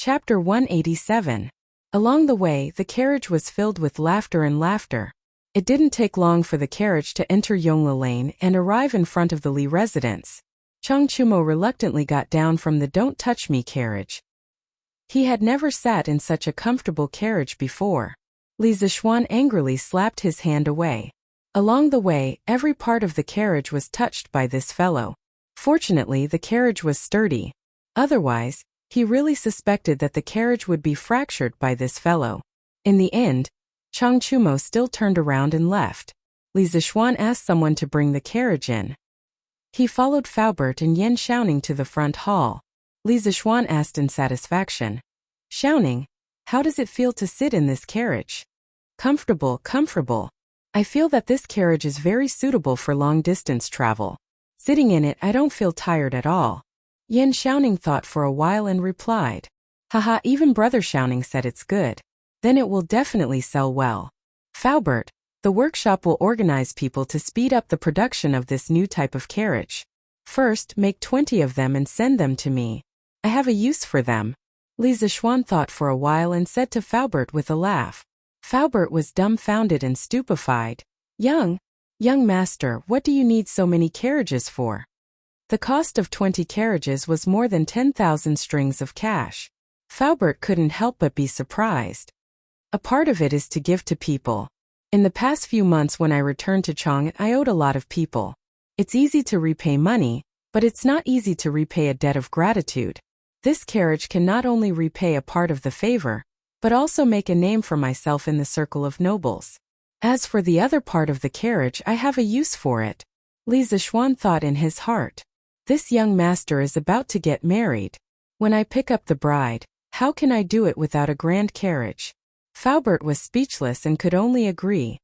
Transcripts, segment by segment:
Chapter 187. Along the way, the carriage was filled with laughter and laughter. It didn't take long for the carriage to enter Yongle Lane and arrive in front of the Lee residence. Chang Chumo reluctantly got down from the "Don't Touch Me" carriage. He had never sat in such a comfortable carriage before. Li Zixuan angrily slapped his hand away. Along the way, every part of the carriage was touched by this fellow. Fortunately, the carriage was sturdy. Otherwise, he really suspected that the carriage would be fractured by this fellow. In the end, Chang Chumo still turned around and left. Li Zixuan asked someone to bring the carriage in. He followed Faubert and Yan Xiaoning to the front hall. Li Zixuan asked in satisfaction, "Xiaoning, how does it feel to sit in this carriage?" "Comfortable, comfortable. I feel that this carriage is very suitable for long-distance travel. Sitting in it, I don't feel tired at all." Yan Xiaoning thought for a while and replied, "Haha, even Brother Xiaoning said it's good. Then it will definitely sell well. Faubert, the workshop will organize people to speed up the production of this new type of carriage. First, make 20 of them and send them to me. I have a use for them." Li Zixuan thought for a while and said to Faubert with a laugh. Faubert was dumbfounded and stupefied. Young master, what do you need so many carriages for?" The cost of 20 carriages was more than 10,000 strings of cash. Faubert couldn't help but be surprised. "A part of it is to give to people. In the past few months when I returned to Chang, I owed a lot of people. It's easy to repay money, but it's not easy to repay a debt of gratitude. This carriage can not only repay a part of the favor, but also make a name for myself in the circle of nobles. As for the other part of the carriage, I have a use for it." Li Zixuan thought in his heart. "This young master is about to get married. When I pick up the bride, how can I do it without a grand carriage?" Faubert was speechless and could only agree.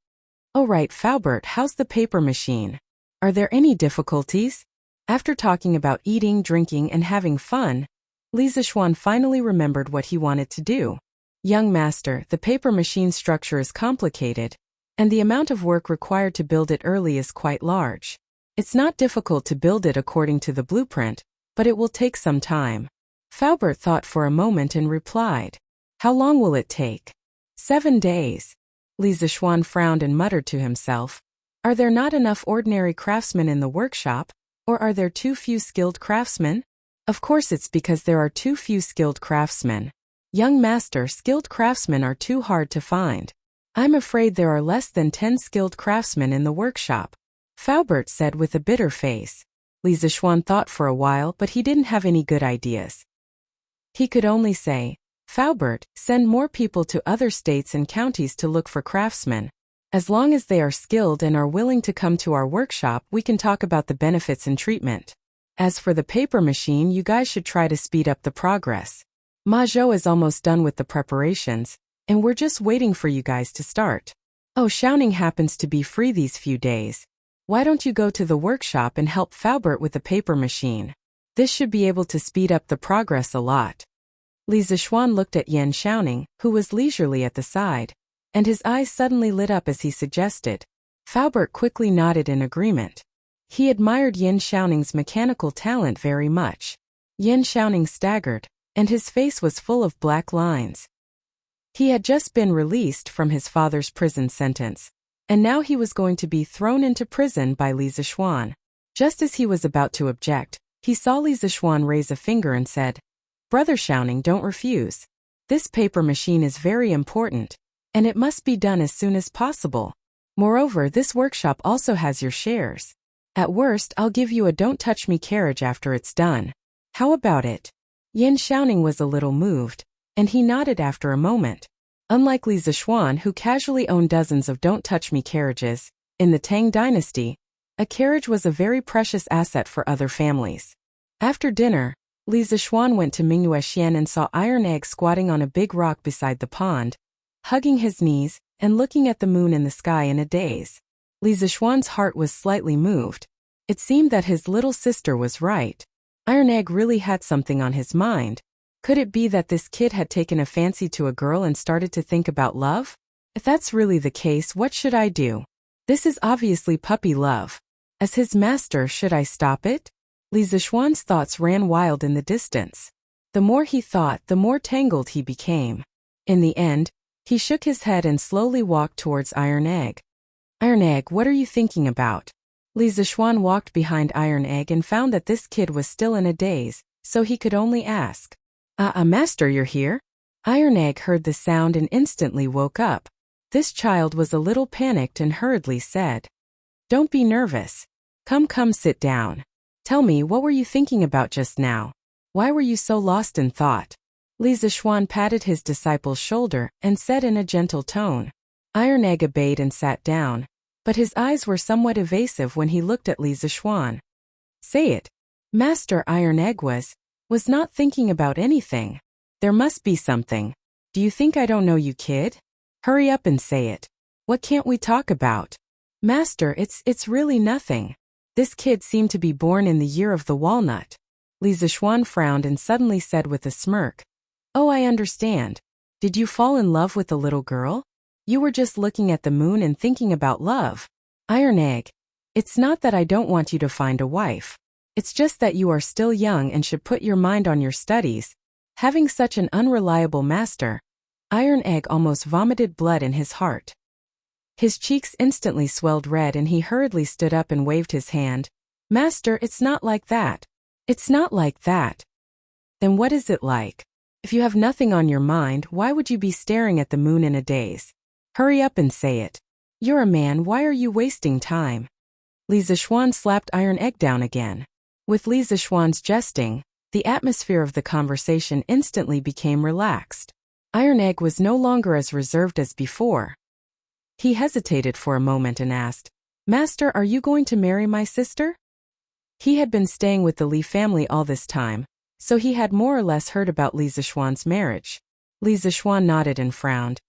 "Oh right, Faubert, how's the paper machine? Are there any difficulties?" After talking about eating, drinking, and having fun, Li Zixuan finally remembered what he wanted to do. "Young master, the paper machine structure is complicated, and the amount of work required to build it early is quite large. It's not difficult to build it according to the blueprint, but it will take some time." Faubert thought for a moment and replied, "How long will it take?" 7 days. Li Zixuan frowned and muttered to himself, "Are there not enough ordinary craftsmen in the workshop, or are there too few skilled craftsmen? Of course it's because there are too few skilled craftsmen. Young master, skilled craftsmen are too hard to find. I'm afraid there are less than 10 skilled craftsmen in the workshop," Faubert said with a bitter face. Li Zixuan thought for a while, but he didn't have any good ideas. He could only say, "Faubert, send more people to other states and counties to look for craftsmen. As long as they are skilled and are willing to come to our workshop, we can talk about the benefits and treatment. As for the paper machine, you guys should try to speed up the progress. Ma Zhou is almost done with the preparations, and we're just waiting for you guys to start. Oh, Xiaoning happens to be free these few days. Why don't you go to the workshop and help Faubert with the paper machine? This should be able to speed up the progress a lot." Li Zixuan looked at Yan Xiaoning, who was leisurely at the side, and his eyes suddenly lit up as he suggested. Faubert quickly nodded in agreement. He admired Yan Xiaoning's mechanical talent very much. Yan Xiaoning staggered, and his face was full of black lines. He had just been released from his father's prison sentence, and now he was going to be thrown into prison by Li Zixuan. Just as he was about to object, he saw Li Zixuan raise a finger and said, "Brother Xiaoning, don't refuse. This paper machine is very important, and it must be done as soon as possible. Moreover, this workshop also has your shares. At worst, I'll give you a Don't Touch Me carriage after it's done. How about it?" Yan Xiaoning was a little moved, and he nodded after a moment. Unlike Li Zixuan, who casually owned dozens of Don't Touch Me carriages, in the Tang dynasty, a carriage was a very precious asset for other families. After dinner, Li Zixuan went to Mingnuexian and saw Iron Egg squatting on a big rock beside the pond, hugging his knees and looking at the moon in the sky in a daze. Li Zixuan's heart was slightly moved. It seemed that his little sister was right. Iron Egg really had something on his mind. Could it be that this kid had taken a fancy to a girl and started to think about love? If that's really the case, what should I do? This is obviously puppy love. As his master, should I stop it? Li Zixuan's thoughts ran wild in the distance. The more he thought, the more tangled he became. In the end, he shook his head and slowly walked towards Iron Egg. Iron Egg, what are you thinking about? Li Zixuan walked behind Iron Egg and found that this kid was still in a daze, so he could only ask, Master, you're here? Iron Egg heard the sound and instantly woke up. This child was a little panicked and hurriedly said, Don't be nervous. Come, sit down. Tell me, what were you thinking about just now? Why were you so lost in thought? Li Zixuan patted his disciple's shoulder and said in a gentle tone. Iron Egg obeyed and sat down, but his eyes were somewhat evasive when he looked at Li Zixuan. Say it. Master. Iron Egg was not thinking about anything. There must be something. Do you think I don't know you, kid? Hurry up and say it. What can't we talk about? Master, it's really nothing. This kid seemed to be born in the year of the walnut. Li Zixuan frowned and suddenly said with a smirk. Oh, I understand. Did you fall in love with the little girl? You were just looking at the moon and thinking about love. Iron Egg, it's not that I don't want you to find a wife. It's just that you are still young and should put your mind on your studies. Having such an unreliable master. Iron Egg almost vomited blood in his heart. His cheeks instantly swelled red and he hurriedly stood up and waved his hand. Master, it's not like that. It's not like that. Then what is it like? If you have nothing on your mind, why would you be staring at the moon in a daze? Hurry up and say it. You're a man, why are you wasting time? Li Zixuan slapped Iron Egg down again. With Li Zixuan's jesting, the atmosphere of the conversation instantly became relaxed. Iron Egg was no longer as reserved as before. He hesitated for a moment and asked, Master, are you going to marry my sister? He had been staying with the Li family all this time, so he had more or less heard about Li Zixuan's marriage. Li Zixuan nodded and frowned.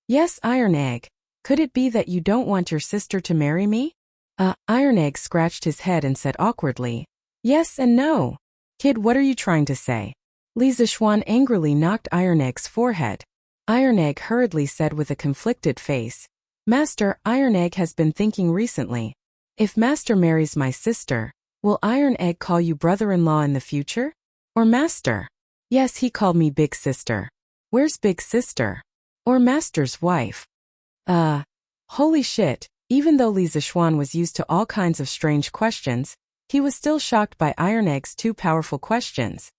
Yes, Iron Egg. Could it be that you don't want your sister to marry me? Iron Egg scratched his head and said awkwardly, Yes and no. Kid, what are you trying to say? Li Zixuan angrily knocked Iron Egg's forehead. Iron Egg hurriedly said with a conflicted face, Master, Iron Egg has been thinking recently. If Master marries my sister, will Iron Egg call you brother-in-law in the future? Or Master? Yes, he called me Big Sister. Where's Big Sister? Or Master's wife? Holy shit. Even though Li Zixuan was used to all kinds of strange questions, he was still shocked by Iron Egg's two powerful questions.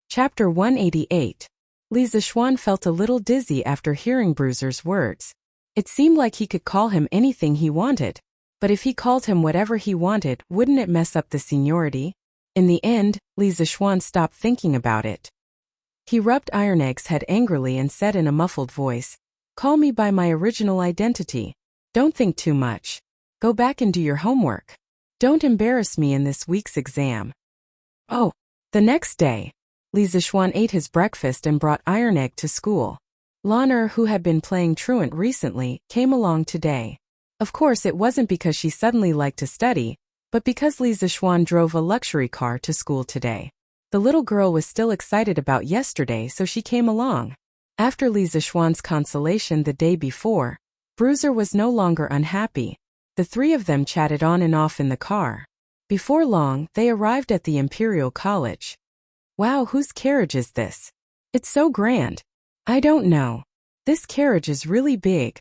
Chapter 188. Li Zixuan felt a little dizzy after hearing Bruiser's words. It seemed like he could call him anything he wanted, but if he called him whatever he wanted, wouldn't it mess up the seniority? In the end, Li Zixuan stopped thinking about it. He rubbed Iron Egg's head angrily and said in a muffled voice, Call me by my original identity. Don't think too much. Go back and do your homework. Don't embarrass me in this week's exam. Oh, the next day, Li Zixuan ate his breakfast and brought Iron Egg to school. Lan'er, who had been playing truant recently, came along today. Of course, it wasn't because she suddenly liked to study, but because Li Zixuan drove a luxury car to school today. The little girl was still excited about yesterday, so she came along. After Li Zixuan's consolation the day before, Bruiser was no longer unhappy. The three of them chatted on and off in the car. Before long, they arrived at the Imperial College. Wow, whose carriage is this? It's so grand. I don't know. This carriage is really big.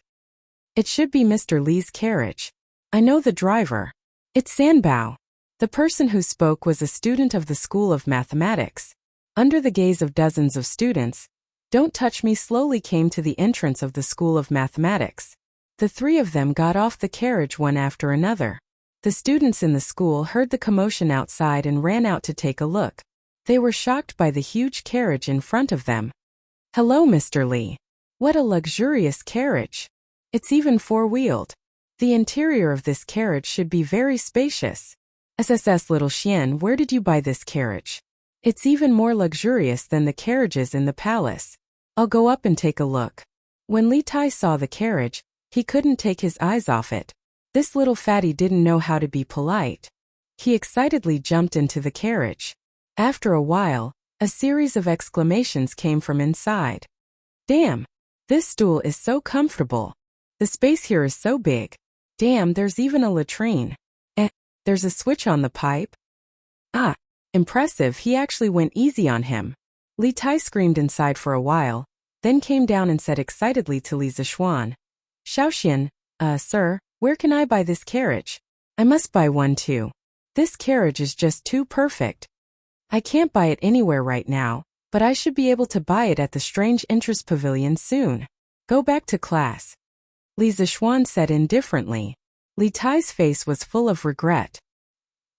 It should be Mr. Li's carriage. I know the driver. It's Sanbao. The person who spoke was a student of the School of Mathematics. Under the gaze of dozens of students, Don't Touch Me slowly came to the entrance of the School of Mathematics. The three of them got off the carriage one after another. The students in the school heard the commotion outside and ran out to take a look. They were shocked by the huge carriage in front of them. Hello, Mr. Li. What a luxurious carriage. It's even four-wheeled. The interior of this carriage should be very spacious. SSS Little Xian, where did you buy this carriage? It's even more luxurious than the carriages in the palace. I'll go up and take a look. When Li Tai saw the carriage, he couldn't take his eyes off it. This little fatty didn't know how to be polite. He excitedly jumped into the carriage. After a while, a series of exclamations came from inside. Damn! This stool is so comfortable. The space here is so big. Damn, there's even a latrine. There's a switch on the pipe. Ah, impressive, he actually went easy on him. Li Tai screamed inside for a while, then came down and said excitedly to Li Zishuan, Shaoxian, sir, where can I buy this carriage? I must buy one too. This carriage is just too perfect. I can't buy it anywhere right now, but I should be able to buy it at the Strange Interest Pavilion soon. Go back to class. Li Zishuan said indifferently. Li Tai's face was full of regret.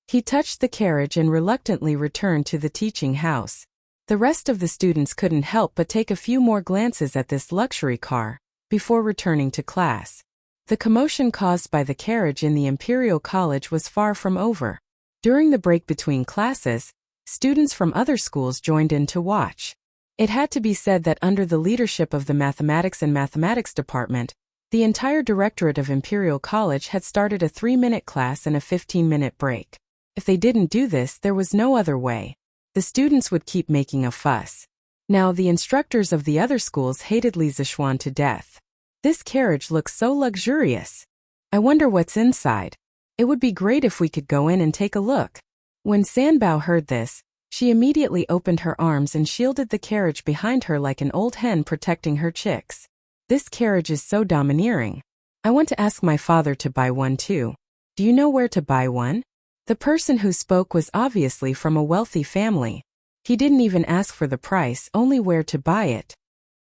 He touched the carriage and reluctantly returned to the teaching house. The rest of the students couldn't help but take a few more glances at this luxury car before returning to class. The commotion caused by the carriage in the Imperial College was far from over. During the break between classes, students from other schools joined in to watch. It had to be said that under the leadership of the Mathematics and Mathematics Department, the entire directorate of Imperial College had started a 3-minute class and a 15-minute break. If they didn't do this, there was no other way. The students would keep making a fuss. Now the instructors of the other schools hated Li Zishuan to death. This carriage looks so luxurious. I wonder what's inside. It would be great if we could go in and take a look. When Sanbao heard this, she immediately opened her arms and shielded the carriage behind her like an old hen protecting her chicks. This carriage is so domineering. I want to ask my father to buy one too. Do you know where to buy one? The person who spoke was obviously from a wealthy family. He didn't even ask for the price, only where to buy it.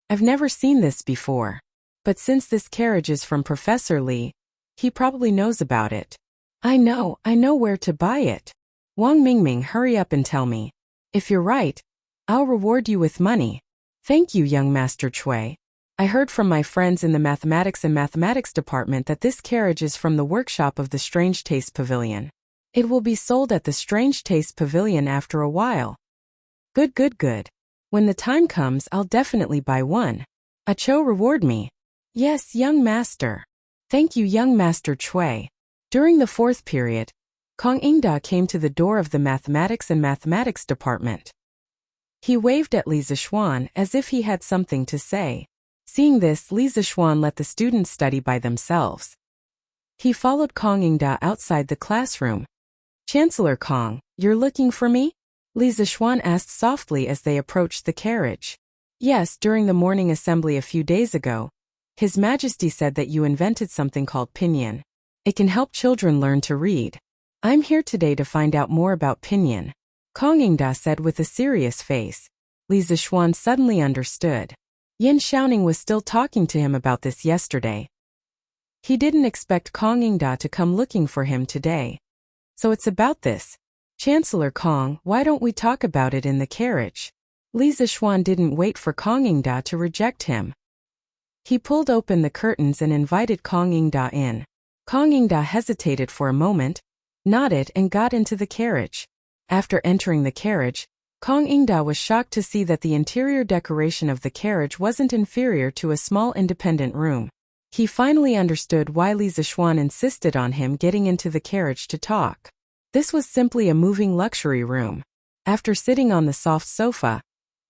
I've never seen this before. But since this carriage is from Professor Li, he probably knows about it. I know where to buy it. Wang Mingming, hurry up and tell me. If you're right, I'll reward you with money. Thank you, young Master Cui. I heard from my friends in the Mathematics and Mathematics Department that this carriage is from the workshop of the Strange Taste Pavilion. It will be sold at the Strange Taste Pavilion after a while. Good. When the time comes, I'll definitely buy one. Acho, reward me. Yes, young master. Thank you, young Master Cui. During the 4th period, Kong Ingda came to the door of the Mathematics and Mathematics Department. He waved at Li Zishuan as if he had something to say. Seeing this, Li Zishuan let the students study by themselves. He followed Kong Ingda outside the classroom. Chancellor Kong, you're looking for me? Li Zishuan asked softly as they approached the carriage. Yes, during the morning assembly a few days ago, His Majesty said that you invented something called Pinyin. It can help children learn to read. I'm here today to find out more about Pinyin. Kong Ingda said with a serious face. Li Zishuan suddenly understood. Yin Xiaoning was still talking to him about this yesterday. He didn't expect Kong Ingda to come looking for him today. So it's about this. Chancellor Kong, why don't we talk about it in the carriage? Li Zishuan didn't wait for Kong Ingda to reject him. He pulled open the curtains and invited Kong Ingda in. Kong Ingda hesitated for a moment, nodded and got into the carriage. After entering the carriage, Kong Ingda was shocked to see that the interior decoration of the carriage wasn't inferior to a small independent room. He finally understood why Li Zishuan insisted on him getting into the carriage to talk. This was simply a moving luxury room. After sitting on the soft sofa,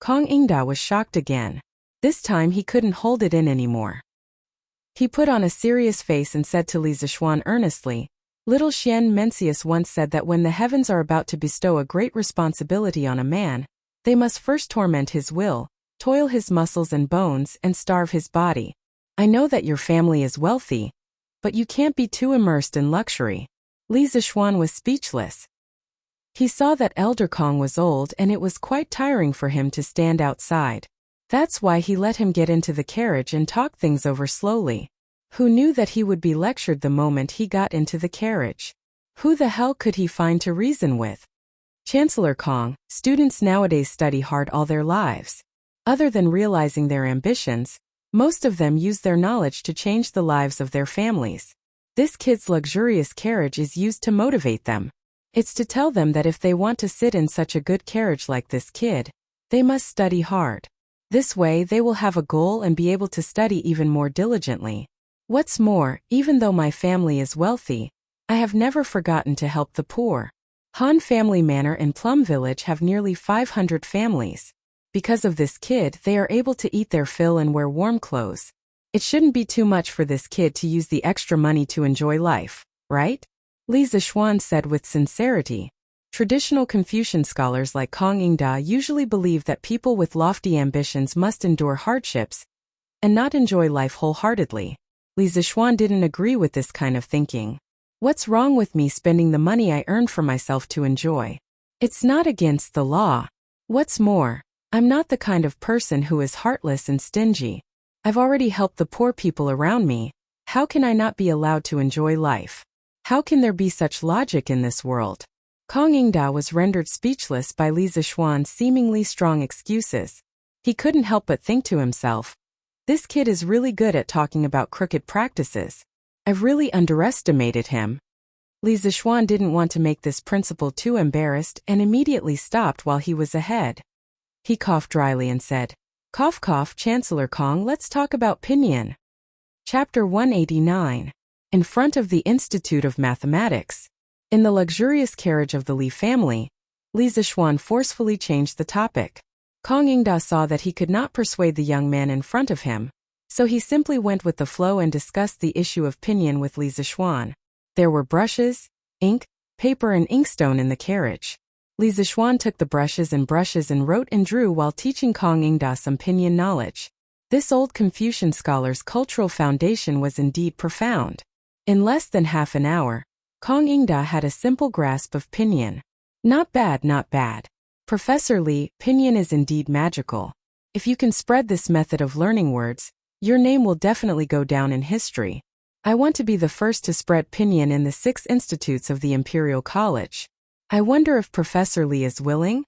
Kong Ingda was shocked again. This time he couldn't hold it in anymore. He put on a serious face and said to Li Zishuan earnestly, Little Xian Mencius once said that when the heavens are about to bestow a great responsibility on a man, they must first torment his will, toil his muscles and bones, and starve his body. I know that your family is wealthy, but you can't be too immersed in luxury. Li Zishuan was speechless. He saw that Elder Kong was old and it was quite tiring for him to stand outside. That's why he let him get into the carriage and talk things over slowly. Who knew that he would be lectured the moment he got into the carriage? Who the hell could he find to reason with? Chancellor Kong, students nowadays study hard all their lives. Other than realizing their ambitions, most of them use their knowledge to change the lives of their families. This kid's luxurious carriage is used to motivate them. It's to tell them that if they want to sit in such a good carriage like this kid, they must study hard. This way they will have a goal and be able to study even more diligently. What's more, even though my family is wealthy, I have never forgotten to help the poor. Han Family Manor and Plum Village have nearly 500 families. Because of this kid, they are able to eat their fill and wear warm clothes. It shouldn't be too much for this kid to use the extra money to enjoy life, right? Li Zishuan said with sincerity. Traditional Confucian scholars like Kong Ingda usually believe that people with lofty ambitions must endure hardships and not enjoy life wholeheartedly. Li Zixuan didn't agree with this kind of thinking. What's wrong with me spending the money I earned for myself to enjoy? It's not against the law. What's more, I'm not the kind of person who is heartless and stingy. I've already helped the poor people around me. How can I not be allowed to enjoy life? How can there be such logic in this world? Kong Ingda was rendered speechless by Li Zixuan's seemingly strong excuses. He couldn't help but think to himself, this kid is really good at talking about crooked practices. I've really underestimated him. Li Zixuan didn't want to make this principal too embarrassed and immediately stopped while he was ahead. He coughed dryly and said, "Cough cough, Chancellor Kong, let's talk about pinyin." Chapter 189. In front of the Institute of Mathematics. In the luxurious carriage of the Li family, Li Zixuan forcefully changed the topic. Kong Ingda saw that he could not persuade the young man in front of him, so he simply went with the flow and discussed the issue of pinyin with Li Zixuan. There were brushes, ink, paper and inkstone in the carriage. Li Zixuan took the brushes and wrote and drew while teaching Kong Ingda some pinyin knowledge. This old Confucian scholar's cultural foundation was indeed profound. In less than half an hour, Kong Ingda had a simple grasp of pinyin. Not bad, not bad. Professor Li, pinyin is indeed magical. If you can spread this method of learning words, your name will definitely go down in history. I want to be the first to spread pinyin in the 6 institutes of the Imperial College. I wonder if Professor Li is willing?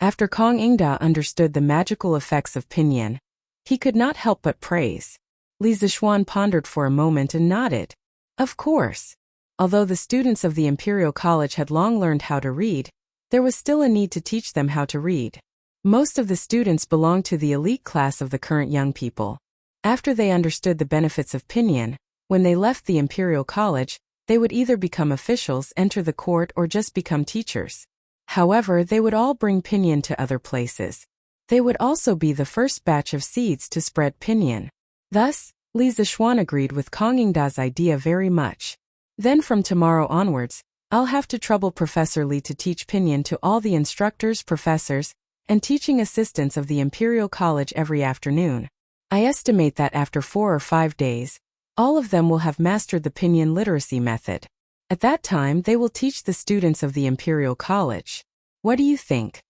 After Kong Ingda understood the magical effects of pinyin, he could not help but praise. Li Zixuan pondered for a moment and nodded. Of course. Although the students of the Imperial College had long learned how to read, there was still a need to teach them how to read. Most of the students belonged to the elite class of the current young people. After they understood the benefits of pinyin, when they left the Imperial College, they would either become officials, enter the court, or just become teachers. However, they would all bring pinyin to other places. They would also be the first batch of seeds to spread pinyin. Thus, Li Zixuan agreed with Kong Ingda's idea very much. Then from tomorrow onwards, I'll have to trouble Professor Li to teach pinyin to all the instructors, professors, and teaching assistants of the Imperial College every afternoon. I estimate that after 4 or 5 days, all of them will have mastered the pinyin literacy method. At that time, they will teach the students of the Imperial College. What do you think?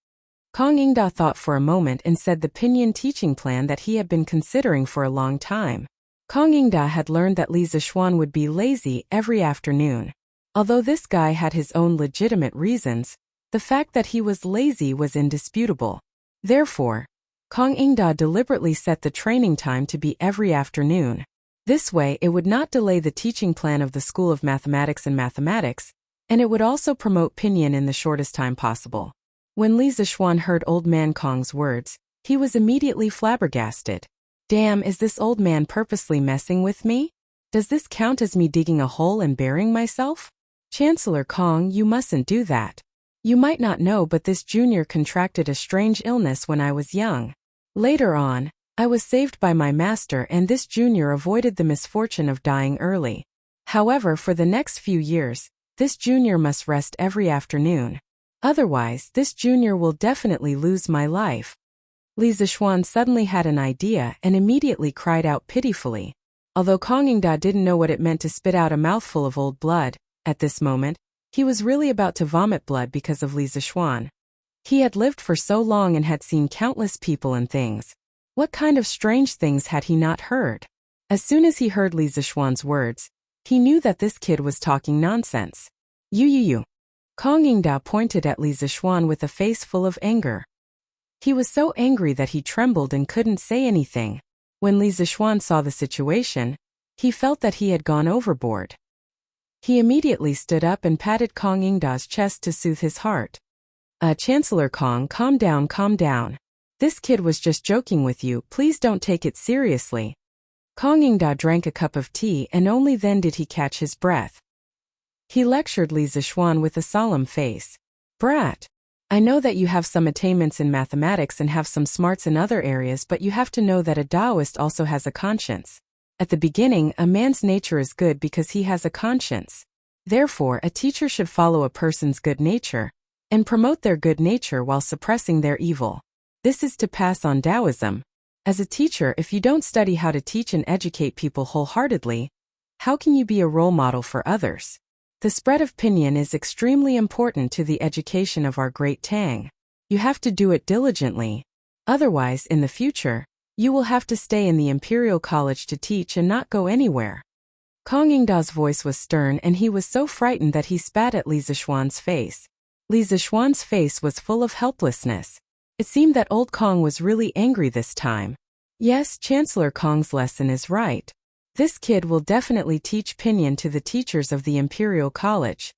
Kong Ingda thought for a moment and said the pinyin teaching plan that he had been considering for a long time. Kong Ingda had learned that Li Zixuan would be lazy every afternoon. Although this guy had his own legitimate reasons, the fact that he was lazy was indisputable. Therefore, Kong Ingda deliberately set the training time to be every afternoon. This way it would not delay the teaching plan of the School of Mathematics and it would also promote pinyin in the shortest time possible. When Li Zixuan heard Old Man Kong's words, he was immediately flabbergasted. Damn, is this old man purposely messing with me? Does this count as me digging a hole and burying myself? Chancellor Kong, you mustn't do that. You might not know, but this junior contracted a strange illness when I was young. Later on, I was saved by my master and this junior avoided the misfortune of dying early. However, for the next few years, this junior must rest every afternoon. Otherwise, this junior will definitely lose my life. Li Zixuan suddenly had an idea and immediately cried out pitifully. Although Kong Ingda didn't know what it meant to spit out a mouthful of old blood, at this moment, he was really about to vomit blood because of Li Zixuan. He had lived for so long and had seen countless people and things. What kind of strange things had he not heard? As soon as he heard Li Zixuan's words, he knew that this kid was talking nonsense. You. Kong Ingda pointed at Li Zixuan with a face full of anger. He was so angry that he trembled and couldn't say anything. When Li Zixuan saw the situation, he felt that he had gone overboard. He immediately stood up and patted Kong Ingda's chest to soothe his heart. Chancellor Kong, calm down, calm down. This kid was just joking with you, please don't take it seriously. Kong Ingda drank a cup of tea and only then did he catch his breath. He lectured Li Zixuan with a solemn face. Brat, I know that you have some attainments in mathematics and have some smarts in other areas, but you have to know that a Taoist also has a conscience. At the beginning, a man's nature is good because he has a conscience. Therefore, a teacher should follow a person's good nature, and promote their good nature while suppressing their evil. This is to pass on Taoism. As a teacher, if you don't study how to teach and educate people wholeheartedly, how can you be a role model for others? The spread of pinyin is extremely important to the education of our great Tang. You have to do it diligently. Otherwise, in the future, you will have to stay in the Imperial College to teach and not go anywhere. Kong Yingda's voice was stern and he was so frightened that he spat at Li Zishuan's face. Li Zishuan's face was full of helplessness. It seemed that old Kong was really angry this time. Yes, Chancellor Kong's lesson is right. This kid will definitely teach pinyin to the teachers of the Imperial College.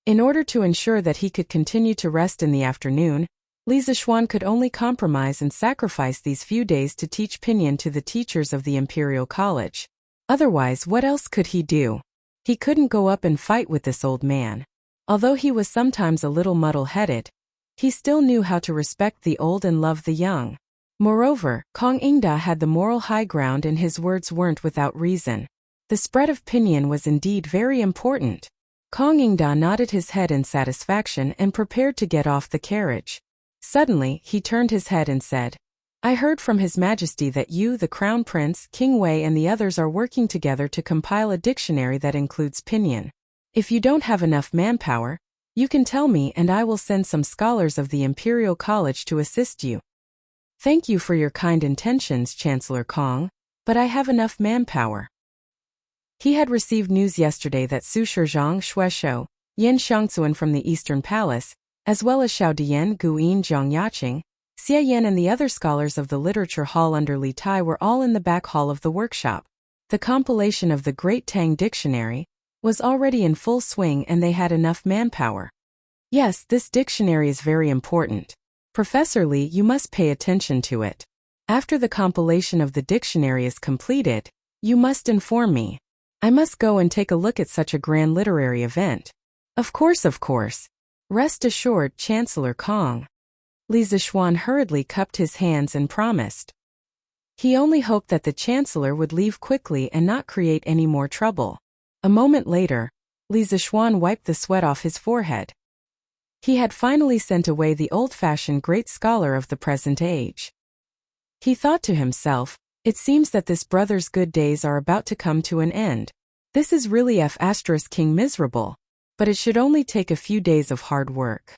In order to ensure that he could continue to rest in the afternoon, Li Zishuan could only compromise and sacrifice these few days to teach pinyin to the teachers of the Imperial College. Otherwise, what else could he do? He couldn't go up and fight with this old man. Although he was sometimes a little muddle-headed, he still knew how to respect the old and love the young. Moreover, Kong Yingda had the moral high ground and his words weren't without reason. The spread of pinyin was indeed very important. Kong Yingda nodded his head in satisfaction and prepared to get off the carriage. Suddenly, he turned his head and said, I heard from His Majesty that you, the Crown Prince, King Wei and the others are working together to compile a dictionary that includes pinyin. If you don't have enough manpower, you can tell me and I will send some scholars of the Imperial College to assist you. Thank you for your kind intentions, Chancellor Kong, but I have enough manpower. He had received news yesterday that Su Shizhang Shueshou, Yin Xiangzuan from the Eastern Palace, as well as Xiao Dian Guyin Zhang Yaqing, Xie Yan and the other scholars of the literature hall under Li Tai were all in the back hall of the workshop. The compilation of the Great Tang Dictionary was already in full swing and they had enough manpower. Yes, this dictionary is very important. Professor Li, you must pay attention to it. After the compilation of the dictionary is completed, you must inform me. I must go and take a look at such a grand literary event. Of course, of course. Rest assured, Chancellor Kong. Li Zishuan hurriedly cupped his hands and promised. He only hoped that the Chancellor would leave quickly and not create any more trouble. A moment later, Li Zishuan wiped the sweat off his forehead. He had finally sent away the old-fashioned great scholar of the present age. He thought to himself, it seems that this brother's good days are about to come to an end. This is really King miserable, but it should only take a few days of hard work.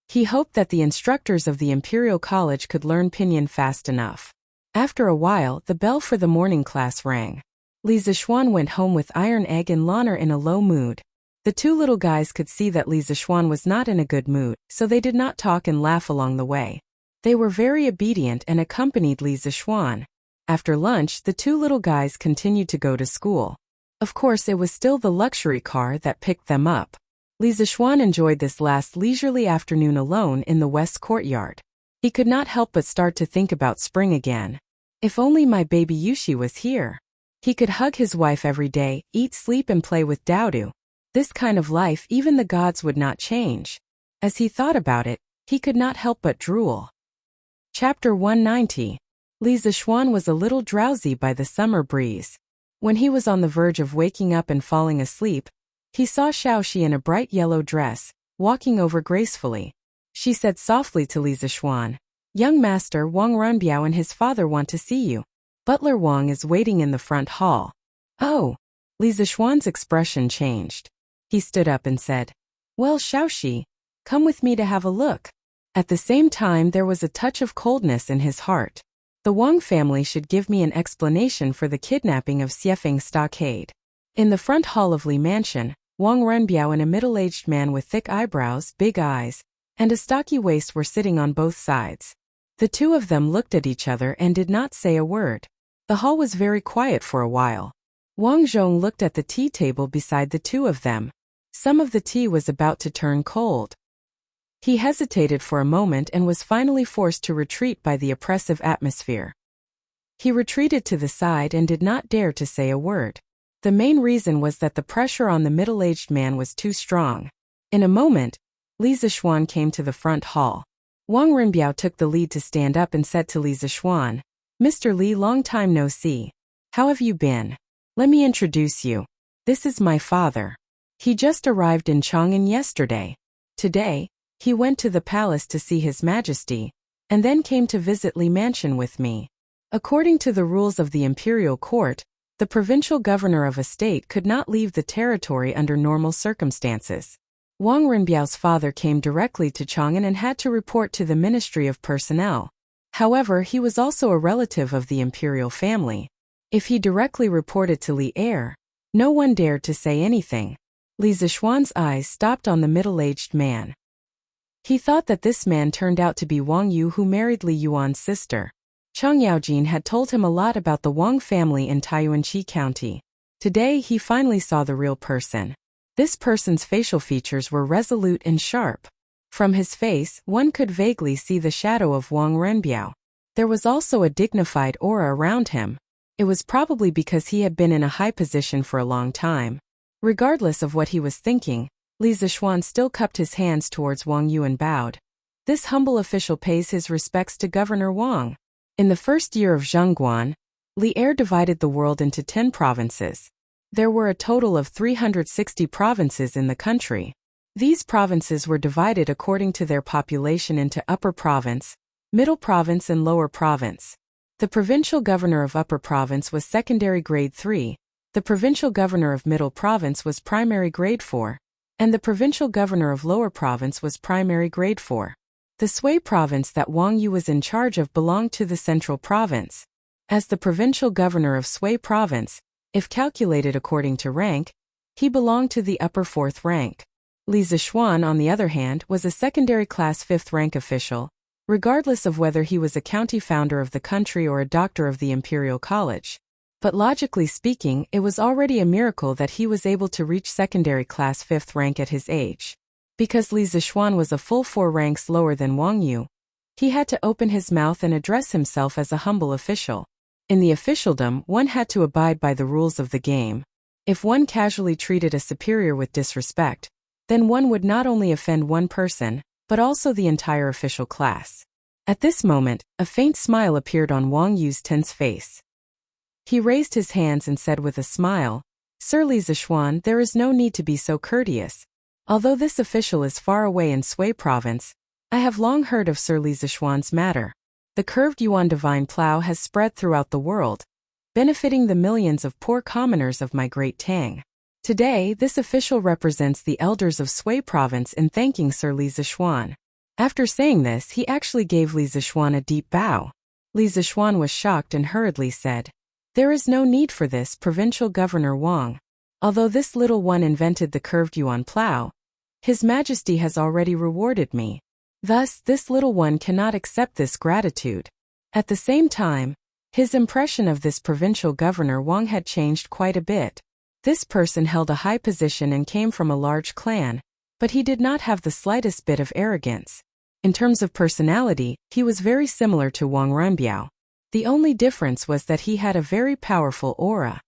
He hoped that the instructors of the Imperial College could learn pinyin fast enough. After a while, the bell for the morning class rang. Li Zishuan went home with Iron Egg and Lanner in a low mood. The two little guys could see that Li Zishuan was not in a good mood, so they did not talk and laugh along the way. They were very obedient and accompanied Li Zishuan. After lunch, the two little guys continued to go to school. Of course, it was still the luxury car that picked them up. Li Zishuan enjoyed this last leisurely afternoon alone in the west courtyard. He could not help but start to think about spring again. If only my baby Yushi was here. He could hug his wife every day, eat, sleep and play with Daodu. This kind of life even the gods would not change. As he thought about it, he could not help but drool. Chapter 190. Li Zishuan was a little drowsy by the summer breeze. When he was on the verge of waking up and falling asleep, he saw Xiaoxi in a bright yellow dress, walking over gracefully. She said softly to Li Zishuan, Young Master Wang Runbiao and his father want to see you. Butler Wang is waiting in the front hall. Oh! Li Zishuan's expression changed. He stood up and said, Well, Xiaoxi, come with me to have a look. At the same time there was a touch of coldness in his heart. The Wang family should give me an explanation for the kidnapping of Xiefeng Stockade. In the front hall of Li Mansion, Wang Renbiao and a middle-aged man with thick eyebrows, big eyes, and a stocky waist were sitting on both sides. The two of them looked at each other and did not say a word. The hall was very quiet for a while. Wang Zhong looked at the tea table beside the two of them. Some of the tea was about to turn cold. He hesitated for a moment and was finally forced to retreat by the oppressive atmosphere. He retreated to the side and did not dare to say a word. The main reason was that the pressure on the middle-aged man was too strong. In a moment, Li Zishuan came to the front hall. Wang Renbiao took the lead to stand up and said to Li Zishuan, Mr. Li, long time no see. How have you been? Let me introduce you. This is my father. He just arrived in Chang'an yesterday. Today, He went to the palace to see His Majesty, and then came to visit Li Mansion with me. According to the rules of the imperial court, the provincial governor of a state could not leave the territory under normal circumstances. Wang Renbiao's father came directly to Chang'an and had to report to the Ministry of Personnel. However, he was also a relative of the imperial family. If he directly reported to Li Er, no one dared to say anything. Li Zishuan's eyes stopped on the middle-aged man. He thought that this man turned out to be Wang Yu, who married Li Yuan's sister. Chang Yaojin had told him a lot about the Wang family in Taiyuanqi County. Today he finally saw the real person. This person's facial features were resolute and sharp. From his face, one could vaguely see the shadow of Wang Renbiao. There was also a dignified aura around him. It was probably because he had been in a high position for a long time. Regardless of what he was thinking, Li Zishuan still cupped his hands towards Wang Yu and bowed. This humble official pays his respects to Governor Wang. In the first year of Zhengguan, Li Er divided the world into 10 provinces. There were a total of 360 provinces in the country. These provinces were divided according to their population into Upper Province, Middle Province and Lower Province. The provincial governor of Upper Province was secondary grade 3, the provincial governor of Middle Province was primary grade 4, and the provincial governor of Lower Province was primary grade 4. The Sui province that Wang Yu was in charge of belonged to the Central Province. As the provincial governor of Sui Province, if calculated according to rank, he belonged to the upper 4th rank. Li Zishuan, on the other hand, was a secondary class 5th rank official, regardless of whether he was a county founder of the country or a doctor of the Imperial College. But logically speaking, it was already a miracle that he was able to reach secondary class 5th rank at his age. Because Li Zishuan was a full 4 ranks lower than Wang Yu, he had to open his mouth and address himself as a humble official. In the officialdom, one had to abide by the rules of the game. If one casually treated a superior with disrespect, then one would not only offend one person, but also the entire official class. At this moment, a faint smile appeared on Wang Yu's tense face. He raised his hands and said with a smile, "Sir Li Zishuan, there is no need to be so courteous. Although this official is far away in Sui Province, I have long heard of Sir Li Zishuan's matter. The curved Yuan divine plow has spread throughout the world, benefiting the millions of poor commoners of my great Tang. Today, this official represents the elders of Sui Province in thanking Sir Li Zishuan." After saying this, he actually gave Li Zishuan a deep bow. Li Zishuan was shocked and hurriedly said, "There is no need for this, Provincial Governor Wang. Although this little one invented the curved Yuan plow, His Majesty has already rewarded me. Thus, this little one cannot accept this gratitude." At the same time, his impression of this provincial governor Wang had changed quite a bit. This person held a high position and came from a large clan, but he did not have the slightest bit of arrogance. In terms of personality, he was very similar to Wang Renbiao. The only difference was that he had a very powerful aura.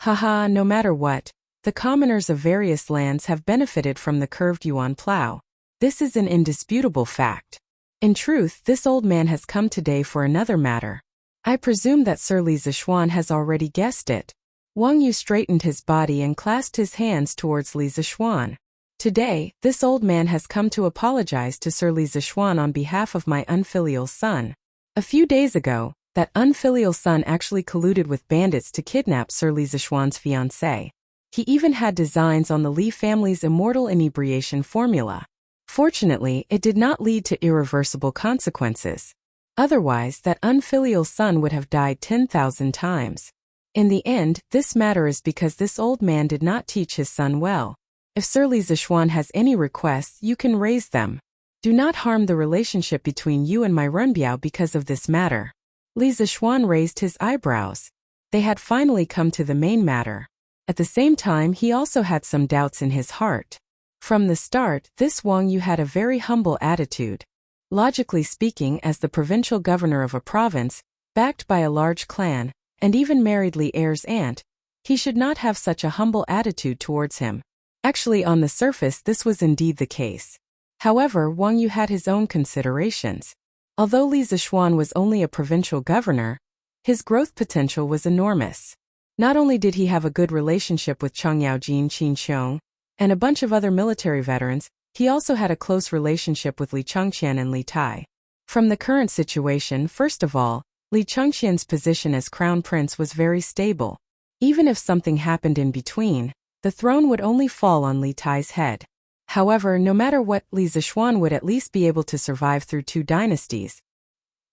Haha, no matter what, the commoners of various lands have benefited from the curved Yuan plow. This is an indisputable fact. In truth, this old man has come today for another matter. I presume that Sir Li Zishuan has already guessed it. Wang Yu straightened his body and clasped his hands towards Li Zishuan. Today, this old man has come to apologize to Sir Li Zishuan on behalf of my unfilial son. A few days ago, that unfilial son actually colluded with bandits to kidnap Sir Li Zishuan's fiancée. He even had designs on the Li family's immortal inebriation formula. Fortunately, it did not lead to irreversible consequences. Otherwise, that unfilial son would have died 10,000 times. In the end, this matter is because this old man did not teach his son well. If Sir Li Zishuan has any requests, you can raise them. Do not harm the relationship between you and my Renbiao because of this matter." Li Zishuan raised his eyebrows. They had finally come to the main matter. At the same time, he also had some doubts in his heart. From the start, this Wang Yu had a very humble attitude. Logically speaking, as the provincial governor of a province, backed by a large clan, and even married Li Er's aunt, he should not have such a humble attitude towards him. Actually, on the surface, this was indeed the case. However, Wang Yu had his own considerations. Although Li Zishuan was only a provincial governor, his growth potential was enormous. Not only did he have a good relationship with Chang Yaojin, Qin Xiong, and a bunch of other military veterans, He also had a close relationship with Li Chengqian and Li Tai. From the current situation, first of all, Li Chengqian's position as crown prince was very stable. Even if something happened in between, the throne would only fall on Li Tai's head. However, no matter what, Li Zishuan would at least be able to survive through 2 dynasties.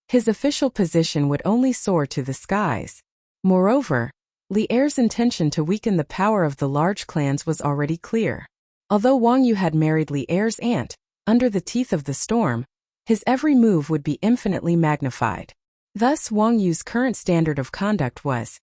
His official position would only soar to the skies. Moreover, Li Er's intention to weaken the power of the large clans was already clear. Although Wang Yu had married Li Er's aunt, under the teeth of the storm, his every move would be infinitely magnified. Thus Wang Yu's current standard of conduct was,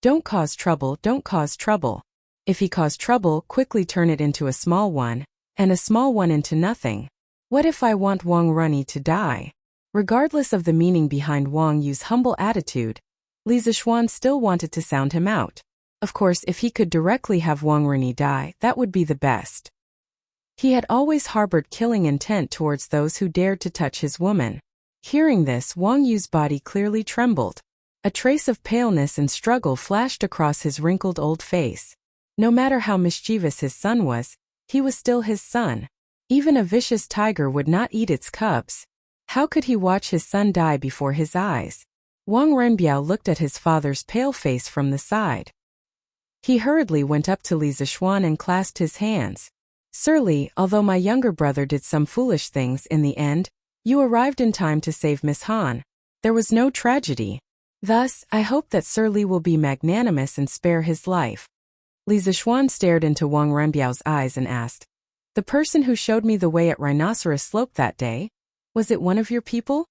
don't cause trouble, don't cause trouble. If he caused trouble, quickly turn it into a small one, and a small one into nothing. What if I want Wang Runyi to die? Regardless of the meaning behind Wang Yu's humble attitude, Li Zishuan still wanted to sound him out. Of course, if he could directly have Wang Runyi die, that would be the best. He had always harbored killing intent towards those who dared to touch his woman. Hearing this, Wang Yu's body clearly trembled. A trace of paleness and struggle flashed across his wrinkled old face. No matter how mischievous his son was, he was still his son. Even a vicious tiger would not eat its cubs. How could he watch his son die before his eyes? Wang Renbiao looked at his father's pale face from the side. He hurriedly went up to Li Zishuan and clasped his hands. Sir Li, although my younger brother did some foolish things in the end, you arrived in time to save Miss Han. There was no tragedy. Thus, I hope that Sir Li will be magnanimous and spare his life. Li Zishuan stared into Wang Renbiao's eyes and asked, the person who showed me the way at Rhinoceros Slope that day, was it one of your people?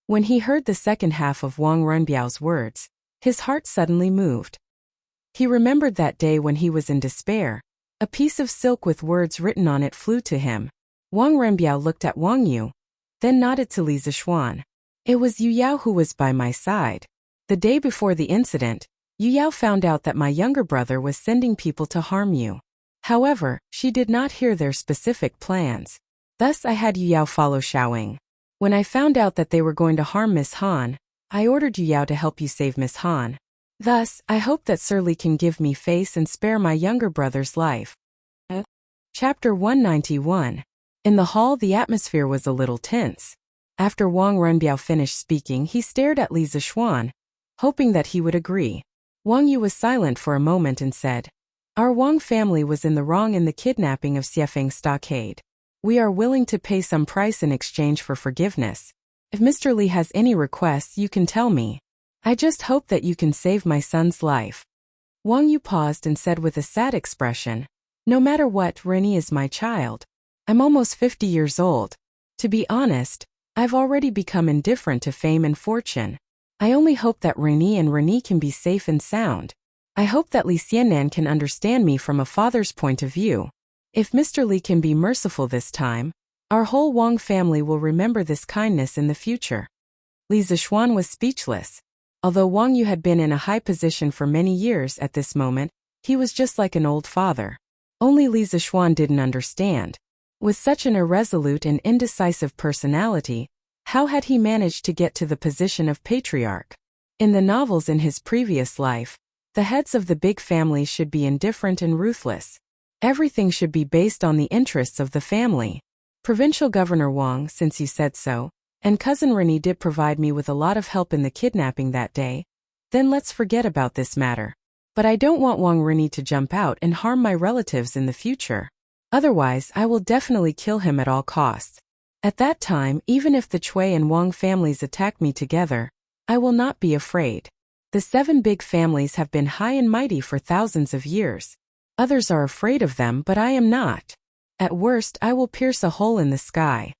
When he heard the second half of Wang Renbiao's words, his heart suddenly moved. He remembered that day when he was in despair. A piece of silk with words written on it flew to him. Wang Renbiao looked at Wang Yu, then nodded to Li Zishuan. It was Yu Yao who was by my side. The day before the incident, Yu Yao found out that my younger brother was sending people to harm you. However, she did not hear their specific plans. Thus I had Yu Yao follow Xiaoying. When I found out that they were going to harm Miss Han, I ordered Yu Yao to help you save Miss Han. Thus, I hope that Sir Li can give me face and spare my younger brother's life. Chapter 191. In the hall, the atmosphere was a little tense. After Wang Renbiao finished speaking, he stared at Li Zishuan, hoping that he would agree. Wang Yu was silent for a moment and said, our Wang family was in the wrong in the kidnapping of Xiefeng Stockade. We are willing to pay some price in exchange for forgiveness. If Mr. Li has any requests, you can tell me. I just hope that you can save my son's life. Wang Yu paused and said with a sad expression, no matter what, Rennie is my child. I'm almost 50 years old. To be honest, I've already become indifferent to fame and fortune. I only hope that Rennie can be safe and sound. I hope that Li Xiannan can understand me from a father's point of view. If Mr. Li can be merciful this time, our whole Wang family will remember this kindness in the future. Li Zishuan was speechless. Although Wang Yu had been in a high position for many years at this moment, he was just like an old father. Only Li Zishuan didn't understand. With such an irresolute and indecisive personality, how had he managed to get to the position of patriarch? In the novels in his previous life, the heads of the big families should be indifferent and ruthless. Everything should be based on the interests of the family. Provincial Governor Wang, since you said so, and Cousin Rennie did provide me with a lot of help in the kidnapping that day, then let's forget about this matter. But I don't want Wang Rennie to jump out and harm my relatives in the future. Otherwise, I will definitely kill him at all costs. At that time, even if the Cui and Wang families attack me together, I will not be afraid. The 7 big families have been high and mighty for thousands of years. Others are afraid of them, but I am not. At worst, I will pierce a hole in the sky.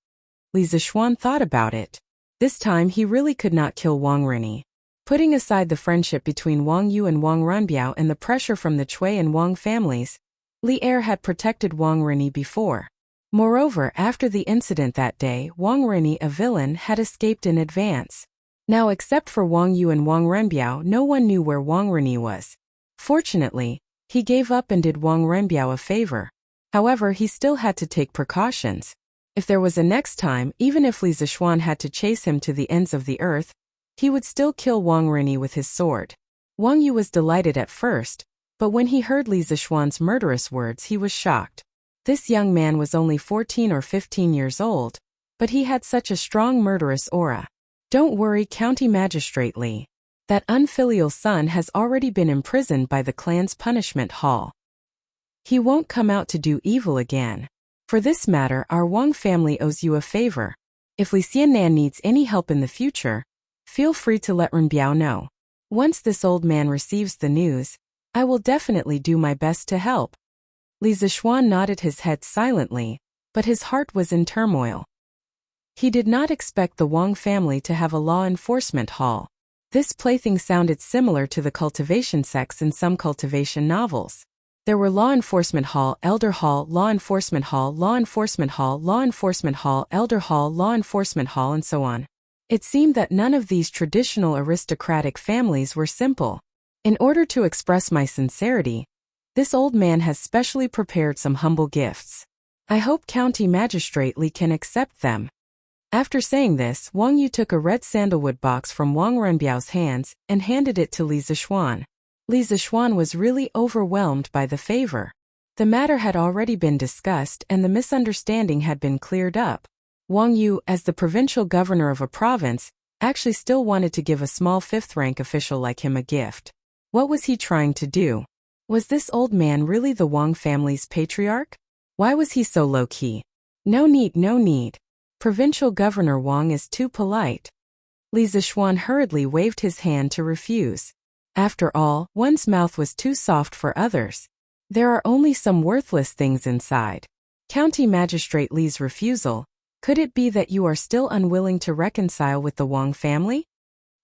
Li Zishuan thought about it. This time he really could not kill Wang Rennie. Putting aside the friendship between Wang Yu and Wang Renbiao and the pressure from the Cui and Wang families, Li Er had protected Wang Rennie before. Moreover, after the incident that day, Wang Rennie, a villain, had escaped in advance. Now, except for Wang Yu and Wang Renbiao, no one knew where Wang Rennie was. Fortunately, he gave up and did Wang Renbiao a favor. However, he still had to take precautions. If there was a next time, even if Li Zishuan had to chase him to the ends of the earth, he would still kill Wang Rennie with his sword. Wang Yu was delighted at first, but when he heard Li Zishuan's murderous words, he was shocked. This young man was only 14 or 15 years old, but he had such a strong murderous aura. Don't worry, County Magistrate Lee. That unfilial son has already been imprisoned by the clan's punishment hall. He won't come out to do evil again. For this matter, our Wang family owes you a favor. If Li Xiannan needs any help in the future, feel free to let Renbiao know. Once this old man receives the news, I will definitely do my best to help. Li Zishuan nodded his head silently, but his heart was in turmoil. He did not expect the Wang family to have a law enforcement hall. This plaything sounded similar to the cultivation sects in some cultivation novels. There were law enforcement hall, elder hall, law enforcement hall, law enforcement hall, law enforcement hall, elder hall, law enforcement hall, and so on. It seemed that none of these traditional aristocratic families were simple. In order to express my sincerity, this old man has specially prepared some humble gifts. I hope County Magistrate Li can accept them. After saying this, Wang Yu took a red sandalwood box from Wang Renbiao's hands and handed it to Li Zishuan. Li Zishuan was really overwhelmed by the favor. The matter had already been discussed and the misunderstanding had been cleared up. Wang Yu, as the provincial governor of a province, actually still wanted to give a small fifth-rank official like him a gift. What was he trying to do? Was this old man really the Wang family's patriarch? Why was he so low-key? No need, no need. Provincial Governor Wang is too polite. Li Zishuan hurriedly waved his hand to refuse. After all, one's mouth was too soft for others. There are only some worthless things inside. County Magistrate Li's refusal. Could it be that you are still unwilling to reconcile with the Wang family?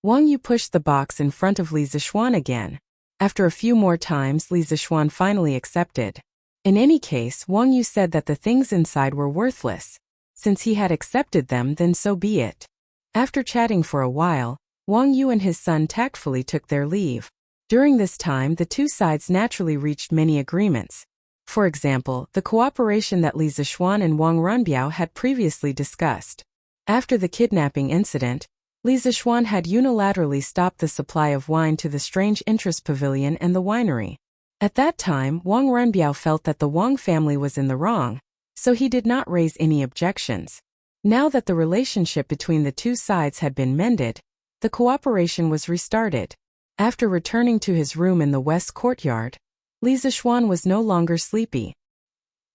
Wang Yu pushed the box in front of Li Zishuan again. After a few more times, Li Zishuan finally accepted. In any case, Wang Yu said that the things inside were worthless. Since he had accepted them, then so be it. After chatting for a while, Wang Yu and his son tactfully took their leave. During this time, the two sides naturally reached many agreements. For example, the cooperation that Li Zishuan and Wang Renbiao had previously discussed. After the kidnapping incident, Li Zishuan had unilaterally stopped the supply of wine to the Strange Interest Pavilion and the winery. At that time, Wang Renbiao felt that the Wang family was in the wrong, so he did not raise any objections. Now that the relationship between the two sides had been mended, the cooperation was restarted. After returning to his room in the west courtyard, Li Zishuan was no longer sleepy.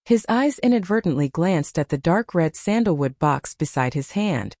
His eyes inadvertently glanced at the dark red sandalwood box beside his hand.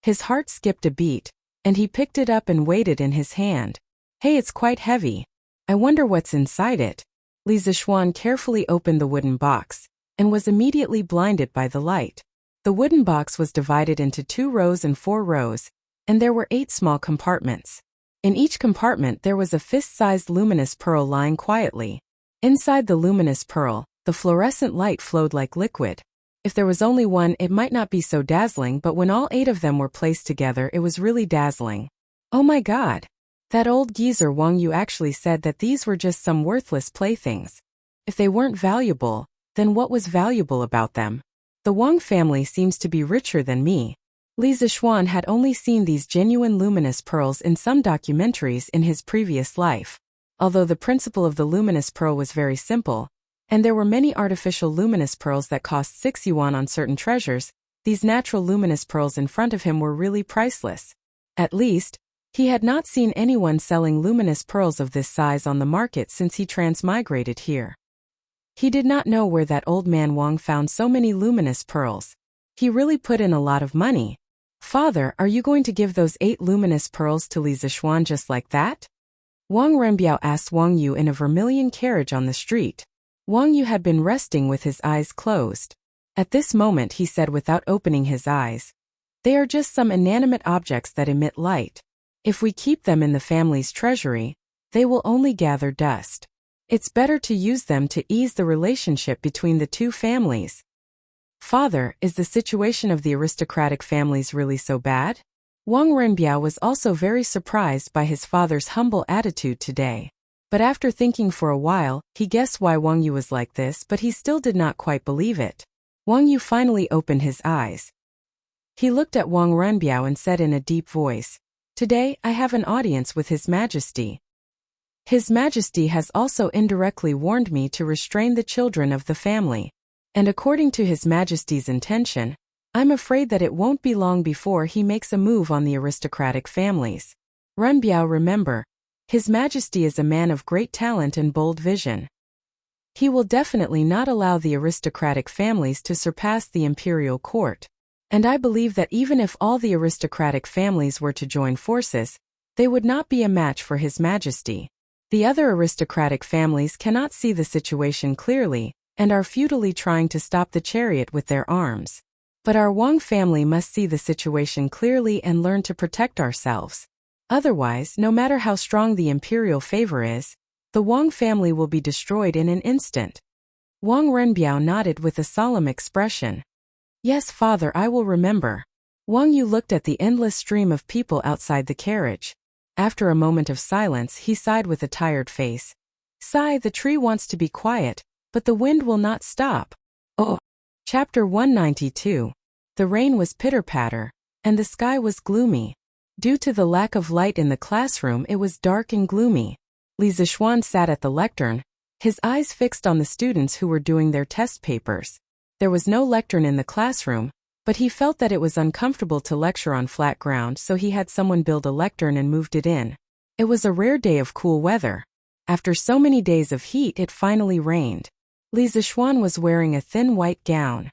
His heart skipped a beat, and he picked it up and weighed it in his hand. Hey, it's quite heavy. I wonder what's inside it. Li Zishuan carefully opened the wooden box, and was immediately blinded by the light. The wooden box was divided into 2 rows and 4 rows, and there were 8 small compartments. In each compartment there was a fist-sized luminous pearl lying quietly. Inside the luminous pearl, the fluorescent light flowed like liquid. If there was only one, it might not be so dazzling, but when all 8 of them were placed together, it was really dazzling. Oh my god! That old geezer Wang Yu actually said that these were just some worthless playthings. If they weren't valuable, then what was valuable about them? The Wang family seems to be richer than me. Li Zishuan had only seen these genuine luminous pearls in some documentaries in his previous life. Although the principle of the luminous pearl was very simple, and there were many artificial luminous pearls that cost 6 yuan on certain treasures, these natural luminous pearls in front of him were really priceless. At least, he had not seen anyone selling luminous pearls of this size on the market since he transmigrated here. He did not know where that old man Wang found so many luminous pearls. He really put in a lot of money. Father, are you going to give those 8 luminous pearls to Li Zishuan just like that? Wang Renbiao asked Wang Yu in a vermilion carriage on the street. Wang Yu had been resting with his eyes closed. At this moment he said without opening his eyes, "They are just some inanimate objects that emit light. If we keep them in the family's treasury, they will only gather dust. It's better to use them to ease the relationship between the two families." Father, is the situation of the aristocratic families really so bad? Wang Renbiao was also very surprised by his father's humble attitude today. But after thinking for a while, he guessed why Wang Yu was like this, but he still did not quite believe it. Wang Yu finally opened his eyes. He looked at Wang Renbiao and said in a deep voice, "Today, I have an audience with His Majesty. His Majesty has also indirectly warned me to restrain the children of the family. And according to His Majesty's intention, I'm afraid that it won't be long before he makes a move on the aristocratic families. Runbiao, remember, His Majesty is a man of great talent and bold vision. He will definitely not allow the aristocratic families to surpass the imperial court. And I believe that even if all the aristocratic families were to join forces, they would not be a match for His Majesty. The other aristocratic families cannot see the situation clearly, and are futilely trying to stop the chariot with their arms. But our Wang family must see the situation clearly and learn to protect ourselves. Otherwise, no matter how strong the imperial favor is, the Wang family will be destroyed in an instant. Wang Renbiao nodded with a solemn expression. Yes, father, I will remember. Wang Yu looked at the endless stream of people outside the carriage. After a moment of silence, he sighed with a tired face. Sigh, the tree wants to be quiet, but the wind will not stop. Oh. Chapter 192. The rain was pitter-patter, and the sky was gloomy. Due to the lack of light in the classroom, it was dark and gloomy. Li Zixuan sat at the lectern, his eyes fixed on the students who were doing their test papers. There was no lectern in the classroom, but he felt that it was uncomfortable to lecture on flat ground, so he had someone build a lectern and moved it in. It was a rare day of cool weather. After so many days of heat, it finally rained. Li Zixuan was wearing a thin white gown.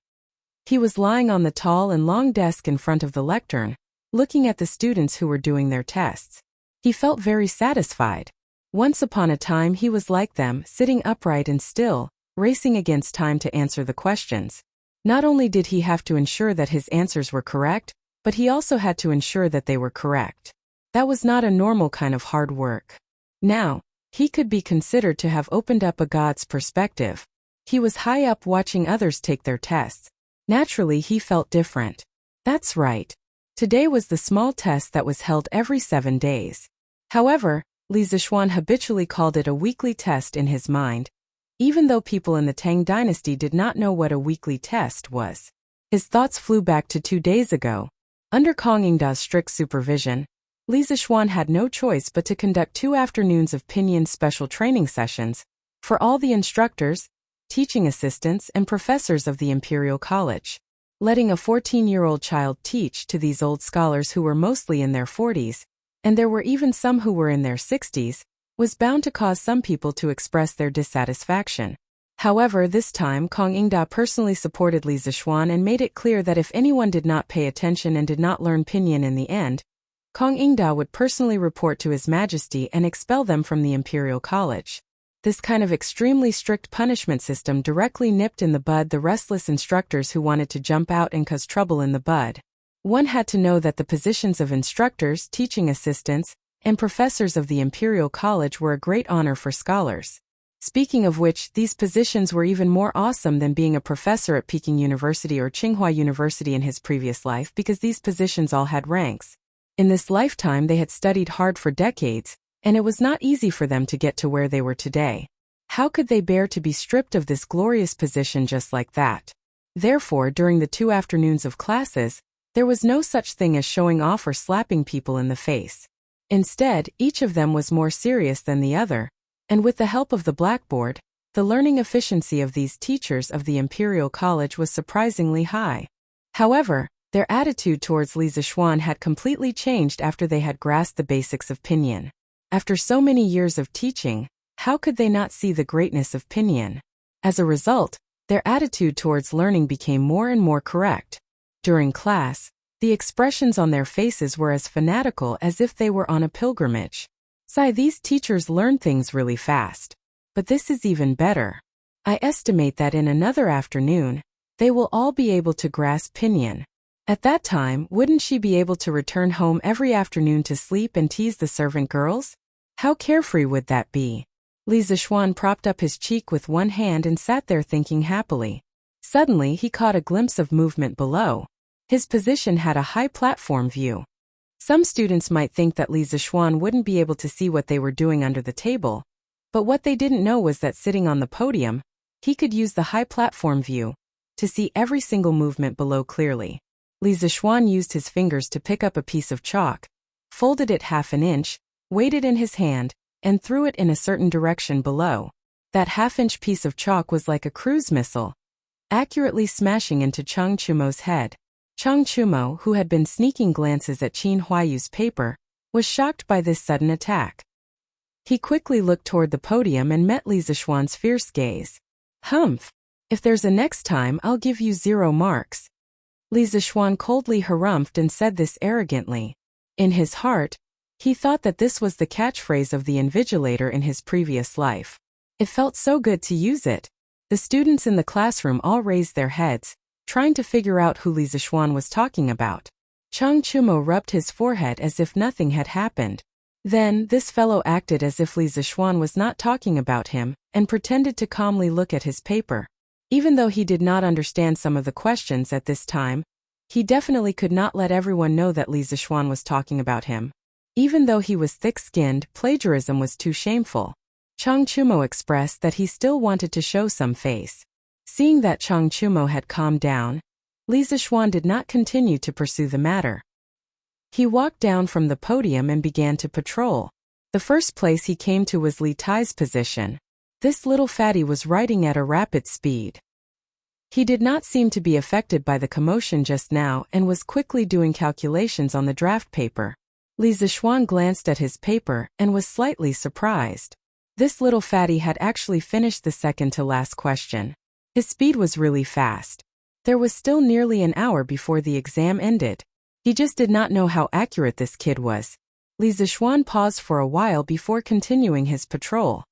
He was lying on the tall and long desk in front of the lectern, looking at the students who were doing their tests. He felt very satisfied. Once upon a time he was like them, sitting upright and still, racing against time to answer the questions. Not only did he have to ensure that his answers were correct, but he also had to ensure that they were correct. That was not a normal kind of hard work. Now, he could be considered to have opened up a god's perspective. He was high up watching others take their tests. Naturally, he felt different. That's right. Today was the small test that was held every 7 days. However, Li Zixuan habitually called it a weekly test in his mind, even though people in the Tang dynasty did not know what a weekly test was. His thoughts flew back to 2 days ago. Under Kong Yingda's strict supervision, Li Zixuan had no choice but to conduct 2 afternoons of pinyin special training sessions for all the instructors, teaching assistants, and professors of the Imperial College. Letting a 14-year-old child teach to these old scholars who were mostly in their 40s, and there were even some who were in their 60s, was bound to cause some people to express their dissatisfaction. However, this time Kong Yingda personally supported Li Zixuan and made it clear that if anyone did not pay attention and did not learn pinyin in the end, Kong Yingda would personally report to His Majesty and expel them from the Imperial College. This kind of extremely strict punishment system directly nipped in the bud the restless instructors who wanted to jump out and cause trouble in the bud. One had to know that the positions of instructors, teaching assistants, and professors of the Imperial College were a great honor for scholars. Speaking of which, these positions were even more awesome than being a professor at Peking University or Tsinghua University in his previous life, because these positions all had ranks. In this lifetime they had studied hard for decades, and it was not easy for them to get to where they were today. How could they bear to be stripped of this glorious position just like that? Therefore, during the 2 afternoons of classes, there was no such thing as showing off or slapping people in the face. Instead, each of them was more serious than the other, and with the help of the blackboard, the learning efficiency of these teachers of the Imperial College was surprisingly high. However, their attitude towards Li Zixuan had completely changed after they had grasped the basics of pinyin. After so many years of teaching, how could they not see the greatness of pinyin? As a result, their attitude towards learning became more and more correct. During class, the expressions on their faces were as fanatical as if they were on a pilgrimage. These teachers learn things really fast. But this is even better. I estimate that in another afternoon, they will all be able to grasp pinyin. At that time, wouldn't she be able to return home every afternoon to sleep and tease the servant girls? How carefree would that be? Li Zixuan propped up his cheek with one hand and sat there thinking happily. Suddenly he caught a glimpse of movement below. His position had a high platform view. Some students might think that Li Zixuan wouldn't be able to see what they were doing under the table, but what they didn't know was that sitting on the podium, he could use the high platform view to see every single movement below clearly. Li Zixuan used his fingers to pick up a piece of chalk, folded it half an inch, weighed it in his hand, and threw it in a certain direction below. That half-inch piece of chalk was like a cruise missile. accurately smashing into Chung Chumo's head. Chung Chumo, who had been sneaking glances at Qin Huayu's paper, was shocked by this sudden attack. He quickly looked toward the podium and met Li Zishuan's fierce gaze. Humph! If there's a next time, I'll give you 0 marks. Li Zishuan coldly harumphed and said this arrogantly. In his heart, he thought that this was the catchphrase of the invigilator in his previous life. It felt so good to use it. The students in the classroom all raised their heads, trying to figure out who Li Zishuan was talking about. Chung Chumo rubbed his forehead as if nothing had happened. Then, this fellow acted as if Li Zishuan was not talking about him, and pretended to calmly look at his paper. Even though he did not understand some of the questions at this time, he definitely could not let everyone know that Li Zishuan was talking about him. Even though he was thick-skinned, plagiarism was too shameful. Chung Chumo expressed that he still wanted to show some face. Seeing that Chung Chumo had calmed down, Li Zishuan did not continue to pursue the matter. He walked down from the podium and began to patrol. The first place he came to was Li Tai's position. This little fatty was writing at a rapid speed. He did not seem to be affected by the commotion just now and was quickly doing calculations on the draft paper. Li Zishuan glanced at his paper and was slightly surprised. This little fatty had actually finished the second-to-last question. His speed was really fast. There was still nearly an hour before the exam ended. He just did not know how accurate this kid was. Li Zishuan paused for a while before continuing his patrol.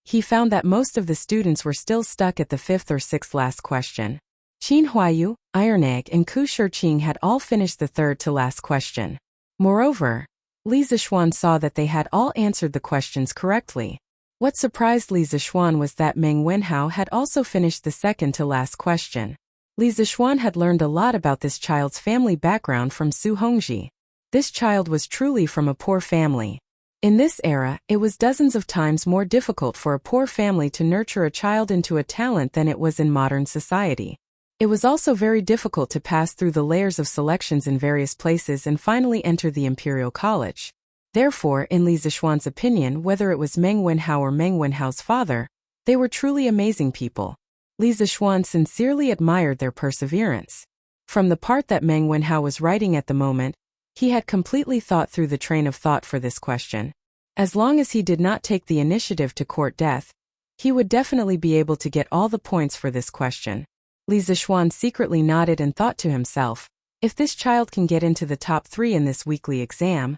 He found that most of the students were still stuck at the 5th or 6th last question. Qin Huayu, Iron Egg, and Ku Shiqing had all finished the 3rd-to-last question. Moreover, Li Zishuan saw that they had all answered the questions correctly. What surprised Li Zishuan was that Meng Wenhao had also finished the 2nd-to-last question. Li Zishuan had learned a lot about this child's family background from Su Hongji. This child was truly from a poor family. In this era, it was dozens of times more difficult for a poor family to nurture a child into a talent than it was in modern society. It was also very difficult to pass through the layers of selections in various places and finally enter the Imperial College. Therefore, in Li Zishuan's opinion, whether it was Meng Wenhao or Meng Wenhao's father, they were truly amazing people. Li Zishuan sincerely admired their perseverance. From the part that Meng Wenhao was writing at the moment, he had completely thought through the train of thought for this question. As long as he did not take the initiative to court death, he would definitely be able to get all the points for this question. Li Zishuan secretly nodded and thought to himself, if this child can get into the top 3 in this weekly exam,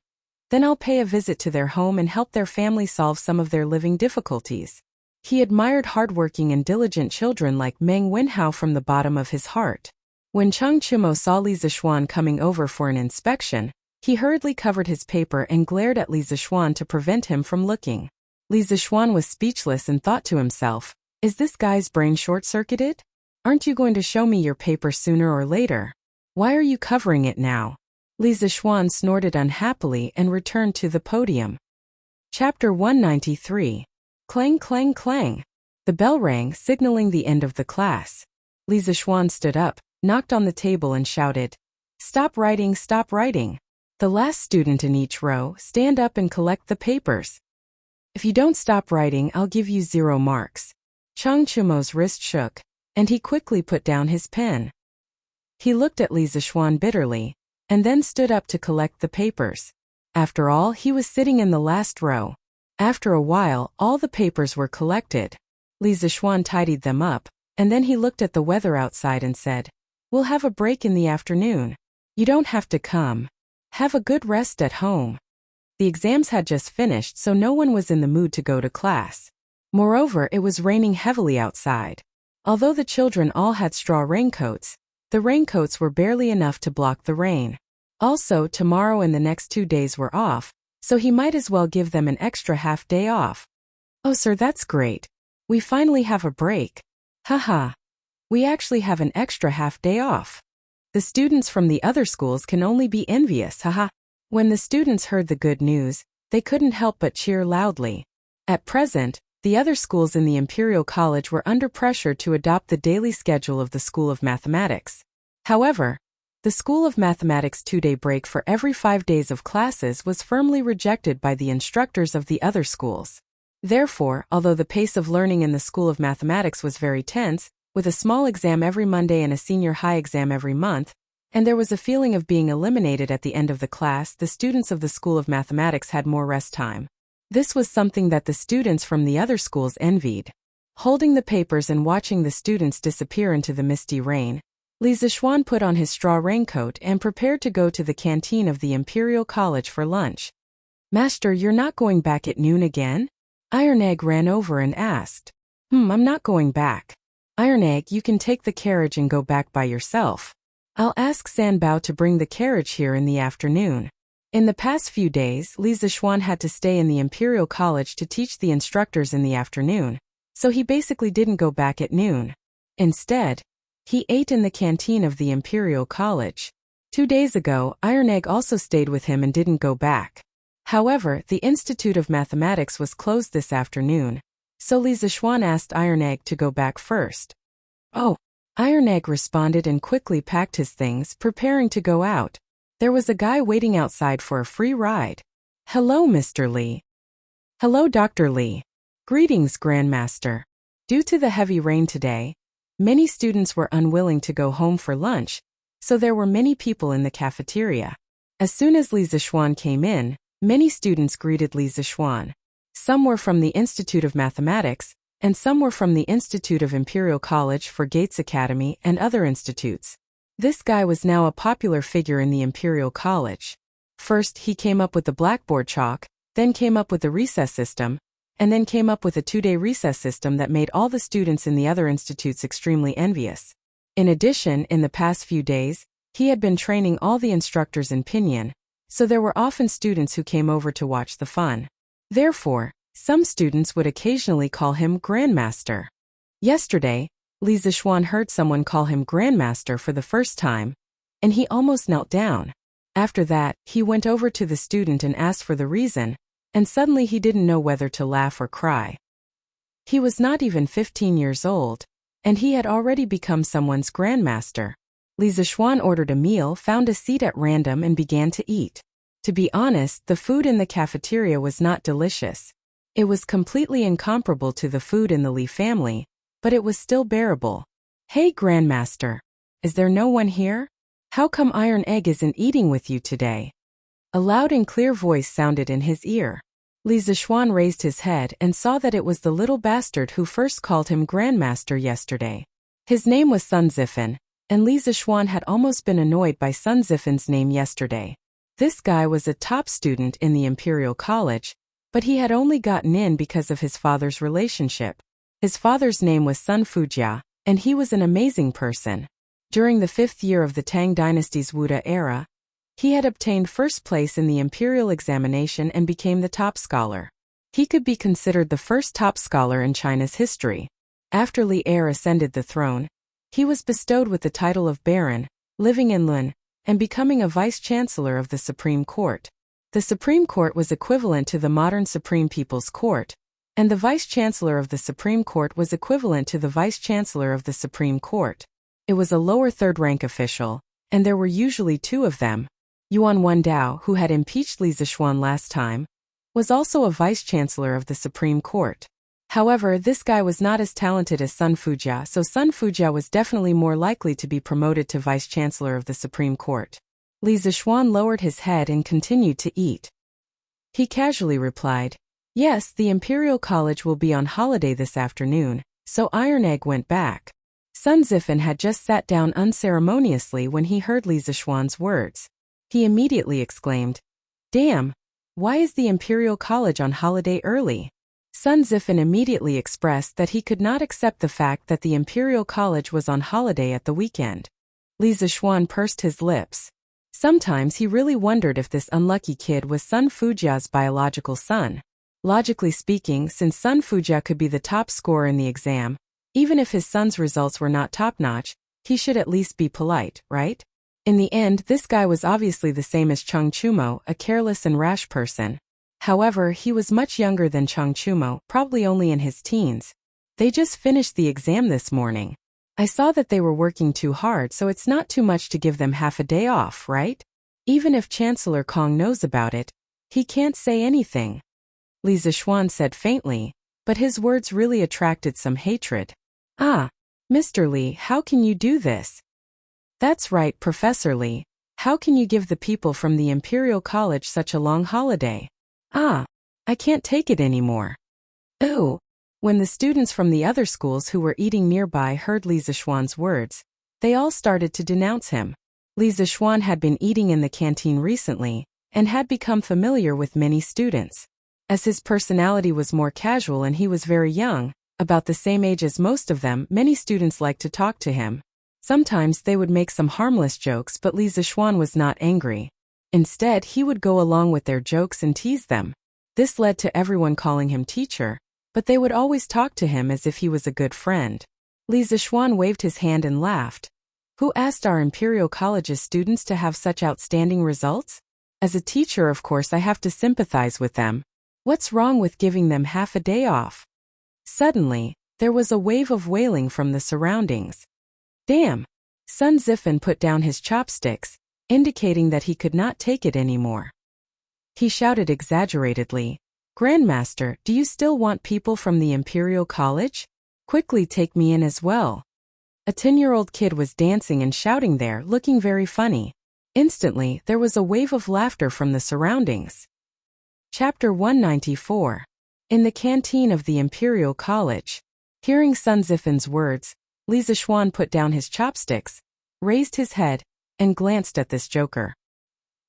then I'll pay a visit to their home and help their family solve some of their living difficulties. He admired hardworking and diligent children like Meng Wenhao from the bottom of his heart. When Chung Chumo saw Li Zishuan coming over for an inspection, he hurriedly covered his paper and glared at Li Zishuan to prevent him from looking. Li Zishuan was speechless and thought to himself, is this guy's brain short-circuited? Aren't you going to show me your paper sooner or later? Why are you covering it now? Li Zishuan snorted unhappily and returned to the podium. Chapter 193. Clang, clang, clang. The bell rang, signaling the end of the class. Li Zishuan stood up, knocked on the table and shouted, "Stop writing, stop writing. The last student in each row, stand up and collect the papers. If you don't stop writing, I'll give you 0 marks." Chung Chumo's wrist shook, and he quickly put down his pen. He looked at Li Zishuan bitterly, and then stood up to collect the papers. After all, he was sitting in the last row. After a while, all the papers were collected. Li Zishuan tidied them up, and then he looked at the weather outside and said, "We'll have a break in the afternoon. You don't have to come. Have a good rest at home." The exams had just finished, so no one was in the mood to go to class. Moreover, it was raining heavily outside. Although the children all had straw raincoats, the raincoats were barely enough to block the rain. Also, tomorrow and the next 2 days were off, so he might as well give them an extra half-day off. "Oh sir, that's great. We finally have a break. Haha. We actually have an extra half-day off. The students from the other schools can only be envious, haha." When the students heard the good news, they couldn't help but cheer loudly. At present, the other schools in the Imperial College were under pressure to adopt the daily schedule of the School of Mathematics. However, the School of Mathematics' 2-day break for every 5 days of classes was firmly rejected by the instructors of the other schools. Therefore, although the pace of learning in the School of Mathematics was very tense, with a small exam every Monday and a senior high exam every month, and there was a feeling of being eliminated at the end of the class. The students of the School of Mathematics had more rest time. This was something that the students from the other schools envied. Holding the papers and watching the students disappear into the misty rain, Li Zixuan put on his straw raincoat and prepared to go to the canteen of the Imperial College for lunch. "Master, you're not going back at noon again?" Iron Egg ran over and asked. I'm not going back. Iron Egg, you can take the carriage and go back by yourself. I'll ask Sanbao to bring the carriage here in the afternoon." In the past few days, Li Zixuan had to stay in the Imperial College to teach the instructors in the afternoon, so he basically didn't go back at noon. Instead, he ate in the canteen of the Imperial College. 2 days ago, Iron Egg also stayed with him and didn't go back. However, the Institute of Mathematics was closed this afternoon, so Li Zixuan asked Iron Egg to go back first. "Oh." Iron Egg responded and quickly packed his things, preparing to go out. There was a guy waiting outside for a free ride. "Hello, Mr. Li." "Hello, Dr. Li." "Greetings, Grandmaster." Due to the heavy rain today, many students were unwilling to go home for lunch, so there were many people in the cafeteria. As soon as Li Zixuan came in, many students greeted Li Zixuan. Some were from the Institute of Mathematics, and some were from the Institute of Imperial College for Gates Academy and other institutes. This guy was now a popular figure in the Imperial College. First, he came up with the blackboard chalk, then came up with the recess system, and then came up with a 2-day recess system that made all the students in the other institutes extremely envious. In addition, in the past few days, he had been training all the instructors in Pinyin, so there were often students who came over to watch the fun. Therefore, some students would occasionally call him Grandmaster. Yesterday, Li Zixuan heard someone call him Grandmaster for the first time, and he almost knelt down. After that, he went over to the student and asked for the reason, and suddenly he didn't know whether to laugh or cry. He was not even 15 years old, and he had already become someone's Grandmaster. Li Zixuan ordered a meal, found a seat at random and began to eat. To be honest, the food in the cafeteria was not delicious. It was completely incomparable to the food in the Li family, but it was still bearable. "Hey, Grandmaster. Is there no one here? How come Iron Egg isn't eating with you today?" A loud and clear voice sounded in his ear. Li Zixuan raised his head and saw that it was the little bastard who first called him Grandmaster yesterday. His name was Sun Zifan, and Li Zixuan had almost been annoyed by Sun Zifan's name yesterday. This guy was a top student in the Imperial College, but he had only gotten in because of his father's relationship. His father's name was Sun Fujia, and he was an amazing person. During the 5th year of the Tang Dynasty's Wuda era, he had obtained first place in the imperial examination and became the top scholar. He could be considered the first top scholar in China's history. After Li Er ascended the throne, he was bestowed with the title of Baron, living in Lun, and becoming a vice-chancellor of the Supreme Court. The Supreme Court was equivalent to the modern Supreme People's Court, and the vice-chancellor of the Supreme Court was equivalent to the vice-chancellor of the Supreme Court. It was a lower third-rank official, and there were usually 2 of them. Yuan Wendao, who had impeached Li Zixuan last time, was also a vice-chancellor of the Supreme Court. However, this guy was not as talented as Sun Fujia, so Sun Fujia was definitely more likely to be promoted to vice-chancellor of the Supreme Court. Li Zixuan lowered his head and continued to eat. He casually replied, "Yes, the Imperial College will be on holiday this afternoon," so Iron Egg went back. Sun Zifan had just sat down unceremoniously when he heard Li Zixuan's words. He immediately exclaimed, "Damn! Why is the Imperial College on holiday early?" Sun Zifan immediately expressed that he could not accept the fact that the Imperial College was on holiday at the weekend. Li Zixuan pursed his lips. Sometimes he really wondered if this unlucky kid was Sun Fujia's biological son. Logically speaking, since Sun Fujia could be the top scorer in the exam, even if his son's results were not top-notch, he should at least be polite, right? In the end, this guy was obviously the same as Cheng Chumo, a careless and rash person. However, he was much younger than Cheng Chumo, probably only in his teens. They just finished the exam this morning. I saw that they were working too hard, so it's not too much to give them half a day off, right? Even if Chancellor Kong knows about it, he can't say anything. Li Zixuan said faintly, but his words really attracted some hatred. "Ah, Mr. Li, how can you do this? That's right, Professor Li. How can you give the people from the Imperial College such a long holiday? Ah, I can't take it anymore. Ooh. When the students from the other schools who were eating nearby heard Li Zishuan's words, they all started to denounce him. Li Zishuan had been eating in the canteen recently, and had become familiar with many students. As his personality was more casual and he was very young, about the same age as most of them, many students liked to talk to him. Sometimes they would make some harmless jokes, but Li Zishuan was not angry. Instead, he would go along with their jokes and tease them. This led to everyone calling him teacher, but they would always talk to him as if he was a good friend. Li Zishuan waved his hand and laughed. Who asked our Imperial College's students to have such outstanding results? As a teacher, of course, I have to sympathize with them. What's wrong with giving them half a day off? Suddenly, there was a wave of wailing from the surroundings. Damn! Sun Zifen put down his chopsticks, indicating that he could not take it anymore. He shouted exaggeratedly, Grandmaster, do you still want people from the Imperial College? Quickly take me in as well. A 10-year-old kid was dancing and shouting there, looking very funny. Instantly, there was a wave of laughter from the surroundings. Chapter 194. In the canteen of the Imperial College. Hearing Sun Zifen's words, Li Zishuan put down his chopsticks, raised his head, and glanced at this joker.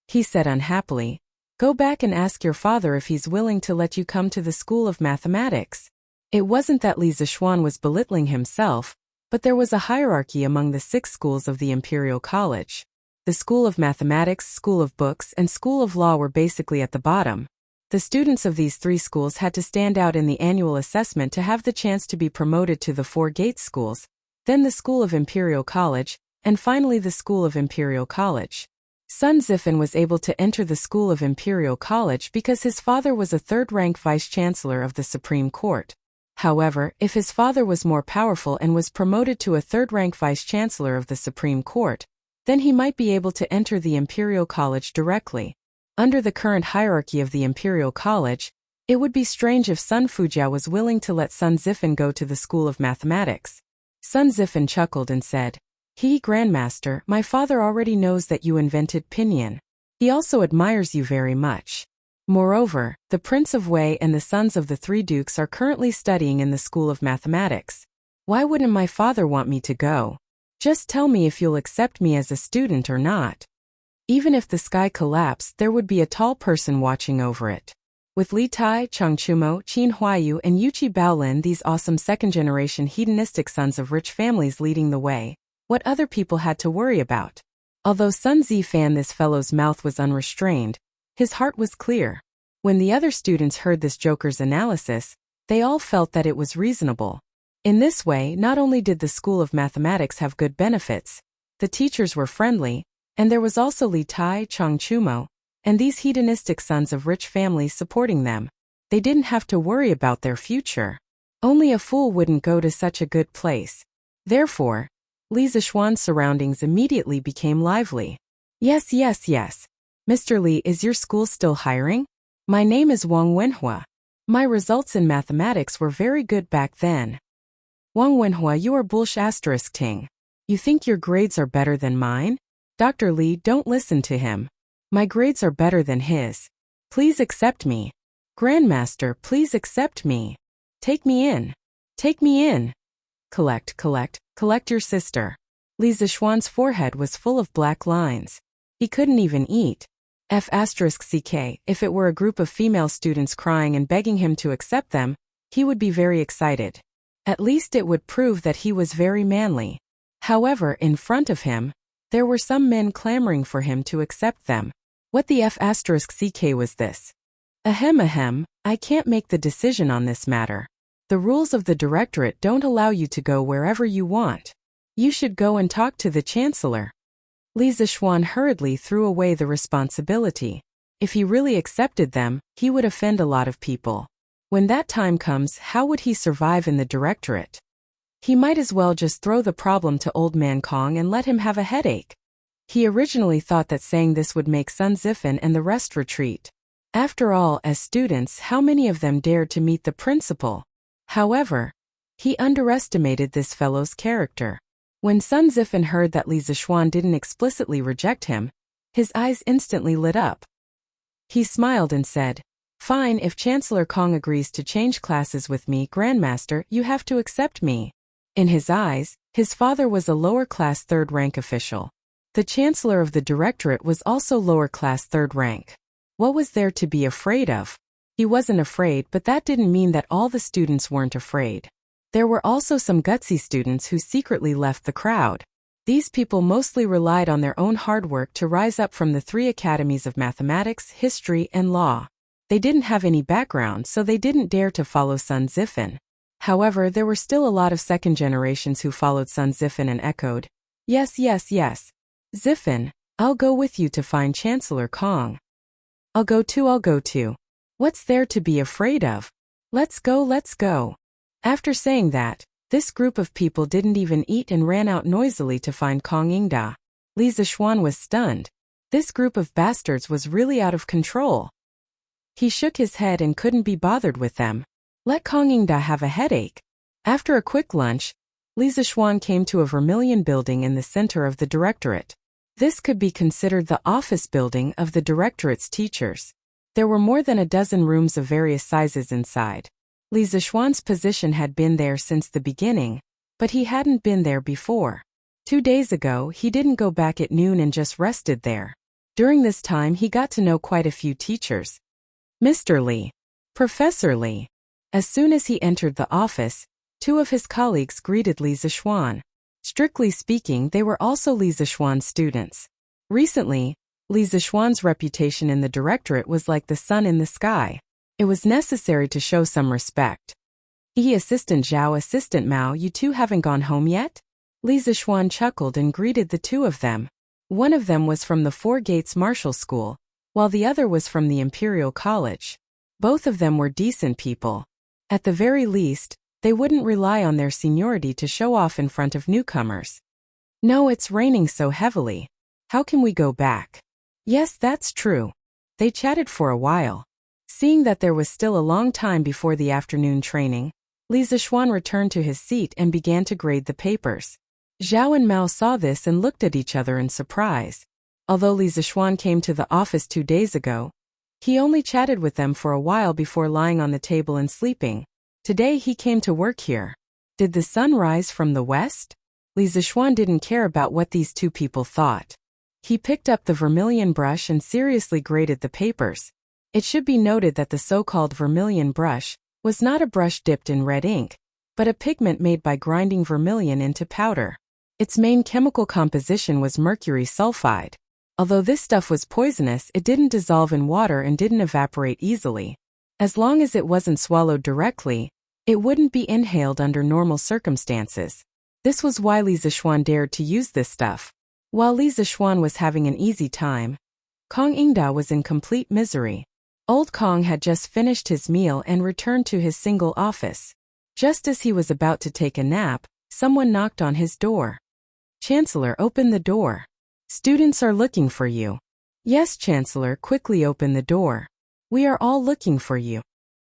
He said unhappily, Go back and ask your father if he's willing to let you come to the School of Mathematics. It wasn't that Li Zishuan was belittling himself, but there was a hierarchy among the 6 schools of the Imperial College. The School of Mathematics, School of Books, and School of Law were basically at the bottom. The students of these 3 schools had to stand out in the annual assessment to have the chance to be promoted to the 4 Gates schools, then the School of Imperial College, and finally the School of Imperial College. Sun Zifen was able to enter the School of Imperial College because his father was a 3rd-rank vice-chancellor of the Supreme Court. However, if his father was more powerful and was promoted to a 3rd-rank vice-chancellor of the Supreme Court, then he might be able to enter the Imperial College directly. Under the current hierarchy of the Imperial College, it would be strange if Sun Fujiao was willing to let Sun Zifen go to the School of Mathematics. Sun Zifen chuckled and said, Grandmaster, my father already knows that you invented pinyin. He also admires you very much. Moreover, the Prince of Wei and the sons of the 3 dukes are currently studying in the School of Mathematics. Why wouldn't my father want me to go? Just tell me if you'll accept me as a student or not. Even if the sky collapsed, there would be a tall person watching over it. With Li Tai, Chang Chumo, Qin Huayu, and Yuqi Baolin, these awesome 2nd-generation hedonistic sons of rich families leading the way, what other people had to worry about? Although Sun Zifan, this fellow's mouth was unrestrained, his heart was clear. When the other students heard this joker's analysis, they all felt that it was reasonable. In this way, not only did the School of Mathematics have good benefits, the teachers were friendly, and there was also Li Tai, Chang Chumo, and these hedonistic sons of rich families supporting them. They didn't have to worry about their future. Only a fool wouldn't go to such a good place. Therefore, Li Zishuan's surroundings immediately became lively. Yes. Mr. Li, is your school still hiring? My name is Wang Wenhua. My results in mathematics were very good back then. Wang Wenhua, you are bullsh*ting. You think your grades are better than mine? Dr. Li, don't listen to him. My grades are better than his. Please accept me. Grandmaster, please accept me. Take me in. Take me in. Collect your sister. Li Zishuan's forehead was full of black lines. He couldn't even eat. F***ck, if it were a group of female students crying and begging him to accept them, he would be very excited. At least it would prove that he was very manly. However, in front of him, there were some men clamoring for him to accept them. What the F***ck was this? Ahem, I can't make the decision on this matter. The rules of the directorate don't allow you to go wherever you want. You should go and talk to the chancellor. Li Zishuan hurriedly threw away the responsibility. If he really accepted them, he would offend a lot of people. When that time comes, how would he survive in the directorate? He might as well just throw the problem to Old Man Kong and let him have a headache. He originally thought that saying this would make Sun Zifen and the rest retreat. After all, as students, how many of them dared to meet the principal? However, He underestimated this fellow's character. When Sun Zifen heard that Li Zixuan didn't explicitly reject him, his eyes instantly lit up. He smiled and said, "Fine, if Chancellor Kong agrees to change classes with me, Grandmaster, you have to accept me." In his eyes, his father was a lower-class third-rank official. The Chancellor of the Directorate was also lower-class third rank. What was there to be afraid of? He wasn't afraid, but that didn't mean that all the students weren't afraid. There were also some gutsy students who secretly left the crowd. These people mostly relied on their own hard work to rise up from the 3 academies of mathematics, history, and law. They didn't have any background, so they didn't dare to follow Sun Zifen. However, there were still a lot of second generations who followed Sun Zifen and echoed, "Yes, yes, yes. Zifen, I'll go with you to find Chancellor Kong." I'll go too. What's there to be afraid of? Let's go. After saying that, this group of people didn't even eat and ran out noisily to find Kong Yingda. Li Zixuan was stunned. This group of bastards was really out of control. He shook his head and couldn't be bothered with them. Let Kong Yingda have a headache. After a quick lunch, Li Zixuan came to a vermilion building in the center of the directorate. This could be considered the office building of the directorate's teachers. There were more than a dozen rooms of various sizes inside. Li Zixuan's position had been there since the beginning, but he hadn't been there before. 2 days ago, he didn't go back at noon and just rested there. During this time, he got to know quite a few teachers. Mr. Li. Professor Li. As soon as he entered the office, 2 of his colleagues greeted Li Zixuan. Strictly speaking, they were also Li Zixuan's students. Recently, Li Zixuan's reputation in the directorate was like the sun in the sky. It was necessary to show some respect. Assistant Zhao, Assistant Mao, you 2 haven't gone home yet? Li Zixuan chuckled and greeted the 2 of them. One of them was from the Four Gates Martial School, while the other was from the Imperial College. Both of them were decent people. At the very least, they wouldn't rely on their seniority to show off in front of newcomers. No, it's raining so heavily. How can we go back? Yes, that's true. They chatted for a while. Seeing that there was still a long time before the afternoon training, Li Zixuan returned to his seat and began to grade the papers. Zhao and Mao saw this and looked at each other in surprise. Although Li Zixuan came to the office 2 days ago, he only chatted with them for a while before lying on the table and sleeping. Today he came to work here. Did the sun rise from the west? Li Zixuan didn't care about what these 2 people thought. He picked up the vermilion brush and seriously graded the papers. It should be noted that the so-called vermilion brush was not a brush dipped in red ink, but a pigment made by grinding vermilion into powder. Its main chemical composition was mercury sulfide. Although this stuff was poisonous, it didn't dissolve in water and didn't evaporate easily. As long as it wasn't swallowed directly, it wouldn't be inhaled under normal circumstances. This was why Li Zixuan dared to use this stuff. While Li Zixuan was having an easy time, Kong Yingda was in complete misery. Old Kong had just finished his meal and returned to his single office. Just as he was about to take a nap, someone knocked on his door. Chancellor, open the door. Students are looking for you. Yes, Chancellor, quickly open the door. We are all looking for you.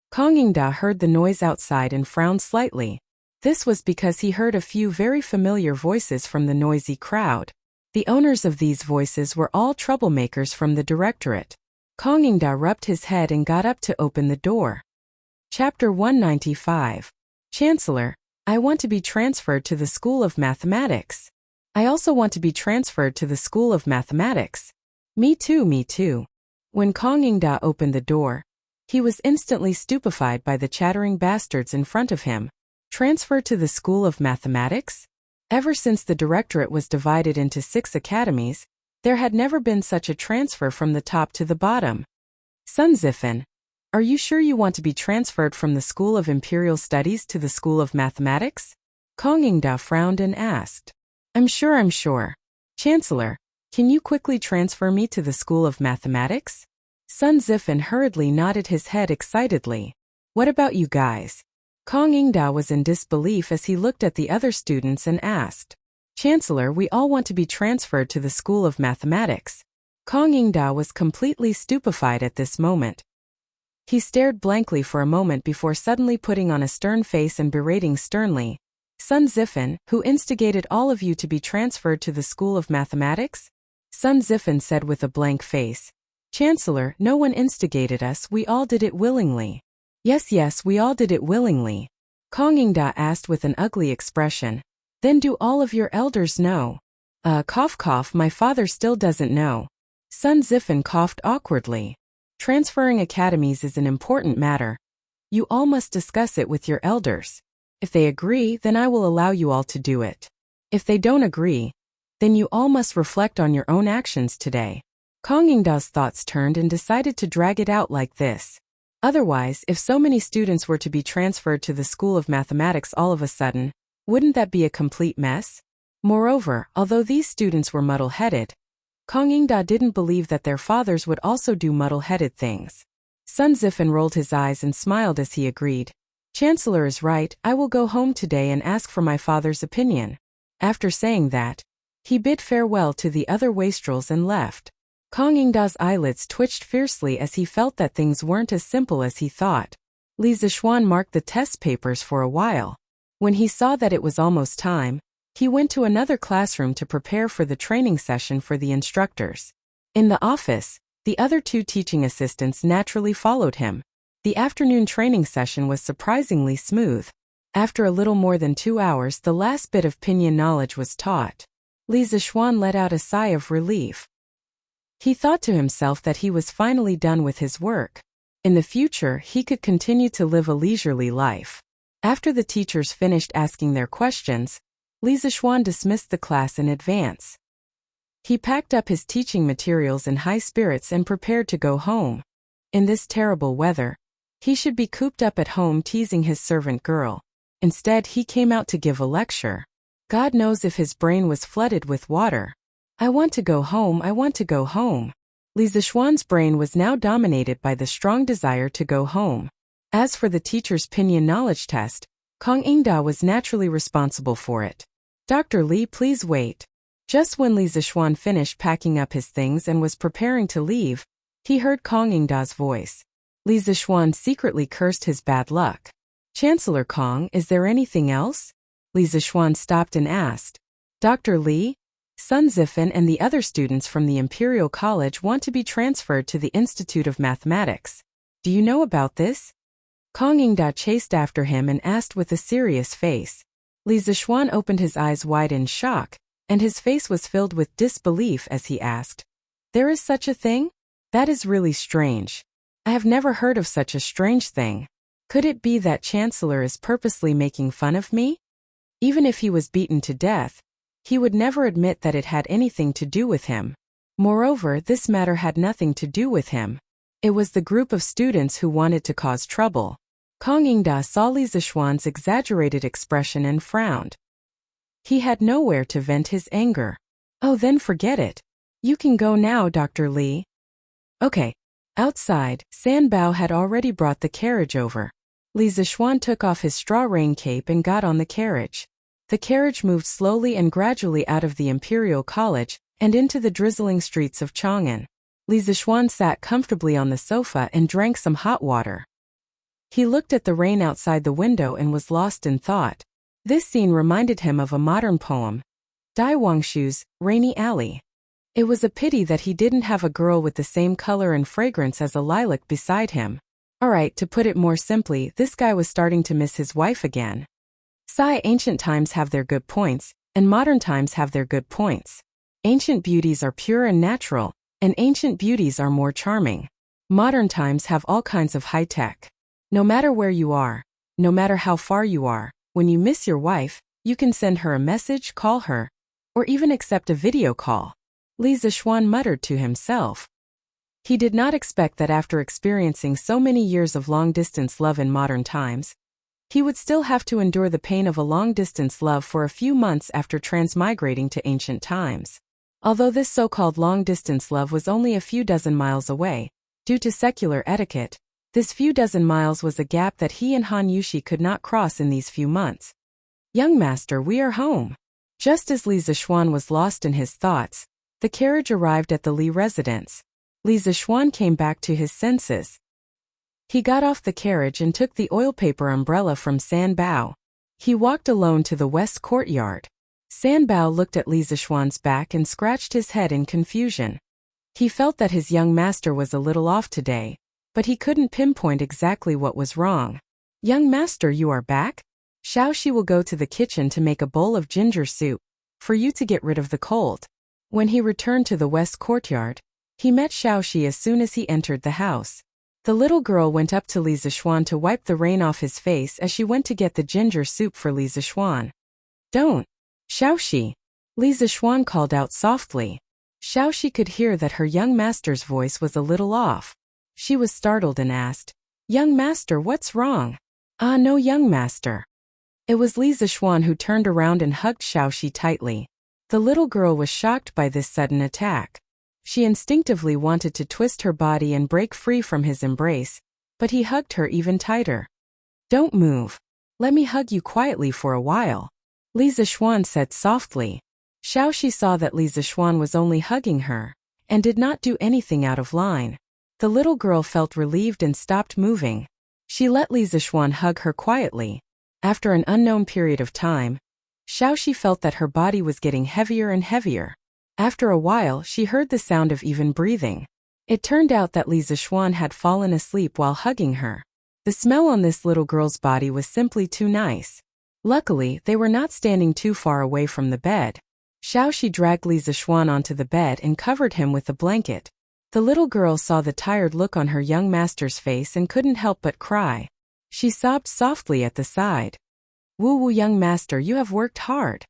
Kong Yingda heard the noise outside and frowned slightly. This was because he heard a few very familiar voices from the noisy crowd. The owners of these voices were all troublemakers from the directorate. Kong Yingda rubbed his head and got up to open the door. Chapter 195. Chancellor, I want to be transferred to the School of Mathematics. I also want to be transferred to the School of Mathematics. Me too. When Kong Yingda opened the door, he was instantly stupefied by the chattering bastards in front of him. Transfer to the School of Mathematics? Ever since the directorate was divided into 6 academies, there had never been such a transfer from the top to the bottom. Sun Zifen, are you sure you want to be transferred from the School of Imperial Studies to the School of Mathematics? Kong Yingda frowned and asked. I'm sure. Chancellor, can you quickly transfer me to the School of Mathematics? Sun Zifen hurriedly nodded his head excitedly. What about you guys? Kong Yingda was in disbelief as he looked at the other students and asked. Chancellor, we all want to be transferred to the School of Mathematics. Kong Yingda was completely stupefied at this moment. He stared blankly for a moment before suddenly putting on a stern face and berating sternly, Sun Zifen, who instigated all of you to be transferred to the School of Mathematics? Sun Zifen said with a blank face. Chancellor, no one instigated us, we all did it willingly. Yes, we all did it willingly. Kong Yingda asked with an ugly expression. Then do all of your elders know? Cough, my father still doesn't know. Sun Zifen coughed awkwardly. Transferring academies is an important matter. You all must discuss it with your elders. If they agree, then I will allow you all to do it. If they don't agree, then you all must reflect on your own actions today. Kong Yingda's thoughts turned and decided to drag it out like this. Otherwise, if so many students were to be transferred to the School of Mathematics all of a sudden, wouldn't that be a complete mess? Moreover, although these students were muddle-headed, Kong Yingda didn't believe that their fathers would also do muddle-headed things. Sun Zifen rolled his eyes and smiled as he agreed. Chancellor is right, I will go home today and ask for my father's opinion. After saying that, he bid farewell to the other wastrels and left. Kong Yingda's eyelids twitched fiercely as he felt that things weren't as simple as he thought. Li Zixuan marked the test papers for a while. When he saw that it was almost time, he went to another classroom to prepare for the training session for the instructors. In the office, the other two teaching assistants naturally followed him. The afternoon training session was surprisingly smooth. After a little more than 2 hours, the last bit of pinyin knowledge was taught. Li Zixuan let out a sigh of relief. He thought to himself that he was finally done with his work. In the future, he could continue to live a leisurely life. After the teachers finished asking their questions, Li Zixuan dismissed the class in advance. He packed up his teaching materials in high spirits and prepared to go home. In this terrible weather, he should be cooped up at home teasing his servant girl. Instead, he came out to give a lecture. God knows if his brain was flooded with water. I want to go home, I want to go home. Li Zixuan's brain was now dominated by the strong desire to go home. As for the teacher's pinyin knowledge test, Kong Yingda was naturally responsible for it. Dr. Li, please wait. Just when Li Zixuan finished packing up his things and was preparing to leave, he heard Kong Yingda's voice. Li Zixuan secretly cursed his bad luck. Chancellor Kong, is there anything else? Li Zixuan stopped and asked. Dr. Li? Sun Zifen and the other students from the Imperial College want to be transferred to the Institute of Mathematics. Do you know about this? Kong Yingda chased after him and asked with a serious face. Li Zixuan opened his eyes wide in shock, and his face was filled with disbelief as he asked. There is such a thing? That is really strange. I have never heard of such a strange thing. Could it be that Chancellor is purposely making fun of me? Even if he was beaten to death, he would never admit that it had anything to do with him. Moreover, this matter had nothing to do with him. It was the group of students who wanted to cause trouble. Kong Yingda saw Li Zixuan's exaggerated expression and frowned. He had nowhere to vent his anger. Oh, then forget it. You can go now, Dr. Li. Okay. Outside, Sanbao had already brought the carriage over. Li Zixuan took off his straw rain cape and got on the carriage. The carriage moved slowly and gradually out of the Imperial College and into the drizzling streets of Chang'an. Li Zixuan sat comfortably on the sofa and drank some hot water. He looked at the rain outside the window and was lost in thought. This scene reminded him of a modern poem, Dai Wangshu's Rainy Alley. It was a pity that he didn't have a girl with the same color and fragrance as a lilac beside him. Alright, to put it more simply, this guy was starting to miss his wife again. Ancient times have their good points, and modern times have their good points. Ancient beauties are pure and natural, and ancient beauties are more charming. Modern times have all kinds of high-tech. No matter where you are, no matter how far you are, when you miss your wife, you can send her a message, call her, or even accept a video call. Li Zixuan muttered to himself. He did not expect that after experiencing so many years of long-distance love in modern times, he would still have to endure the pain of a long-distance love for a few months after transmigrating to ancient times. Although this so-called long-distance love was only a few dozen miles away, due to secular etiquette, this few dozen miles was a gap that he and Han Yushi could not cross in these few months. Young master, we are home. Just as Li Zixuan was lost in his thoughts, the carriage arrived at the Li residence. Li Zixuan came back to his senses. He got off the carriage and took the oil-paper umbrella from San Bao. He walked alone to the west courtyard. San Bao looked at Li Zixuan's back and scratched his head in confusion. He felt that his young master was a little off today, but he couldn't pinpoint exactly what was wrong. "Young master, you are back? Xiaoxi will go to the kitchen to make a bowl of ginger soup, for you to get rid of the cold." When he returned to the west courtyard, he met Xiaoxi as soon as he entered the house. The little girl went up to Li Zixuan to wipe the rain off his face as she went to get the ginger soup for Li Zixuan. "Don't, Xiaoxi," Li Zixuan called out softly. Xiaoxi could hear that her young master's voice was a little off. She was startled and asked, "Young master, what's wrong?" "Ah, no, young master." It was Li Zixuan who turned around and hugged Xiaoxi tightly. The little girl was shocked by this sudden attack. She instinctively wanted to twist her body and break free from his embrace, but he hugged her even tighter. "Don't move. Let me hug you quietly for a while," Li Zixuan said softly. Xiaoxi saw that Li Zixuan was only hugging her, and did not do anything out of line. The little girl felt relieved and stopped moving. She let Li Zixuan hug her quietly. After an unknown period of time, Xiaoxi felt that her body was getting heavier and heavier. After a while, she heard the sound of even breathing. It turned out that Li Zixuan had fallen asleep while hugging her. The smell on this little girl's body was simply too nice. Luckily, they were not standing too far away from the bed. Xiaoxi dragged Li Zixuan onto the bed and covered him with a blanket. The little girl saw the tired look on her young master's face and couldn't help but cry. She sobbed softly at the side. "Woo, young master, you have worked hard."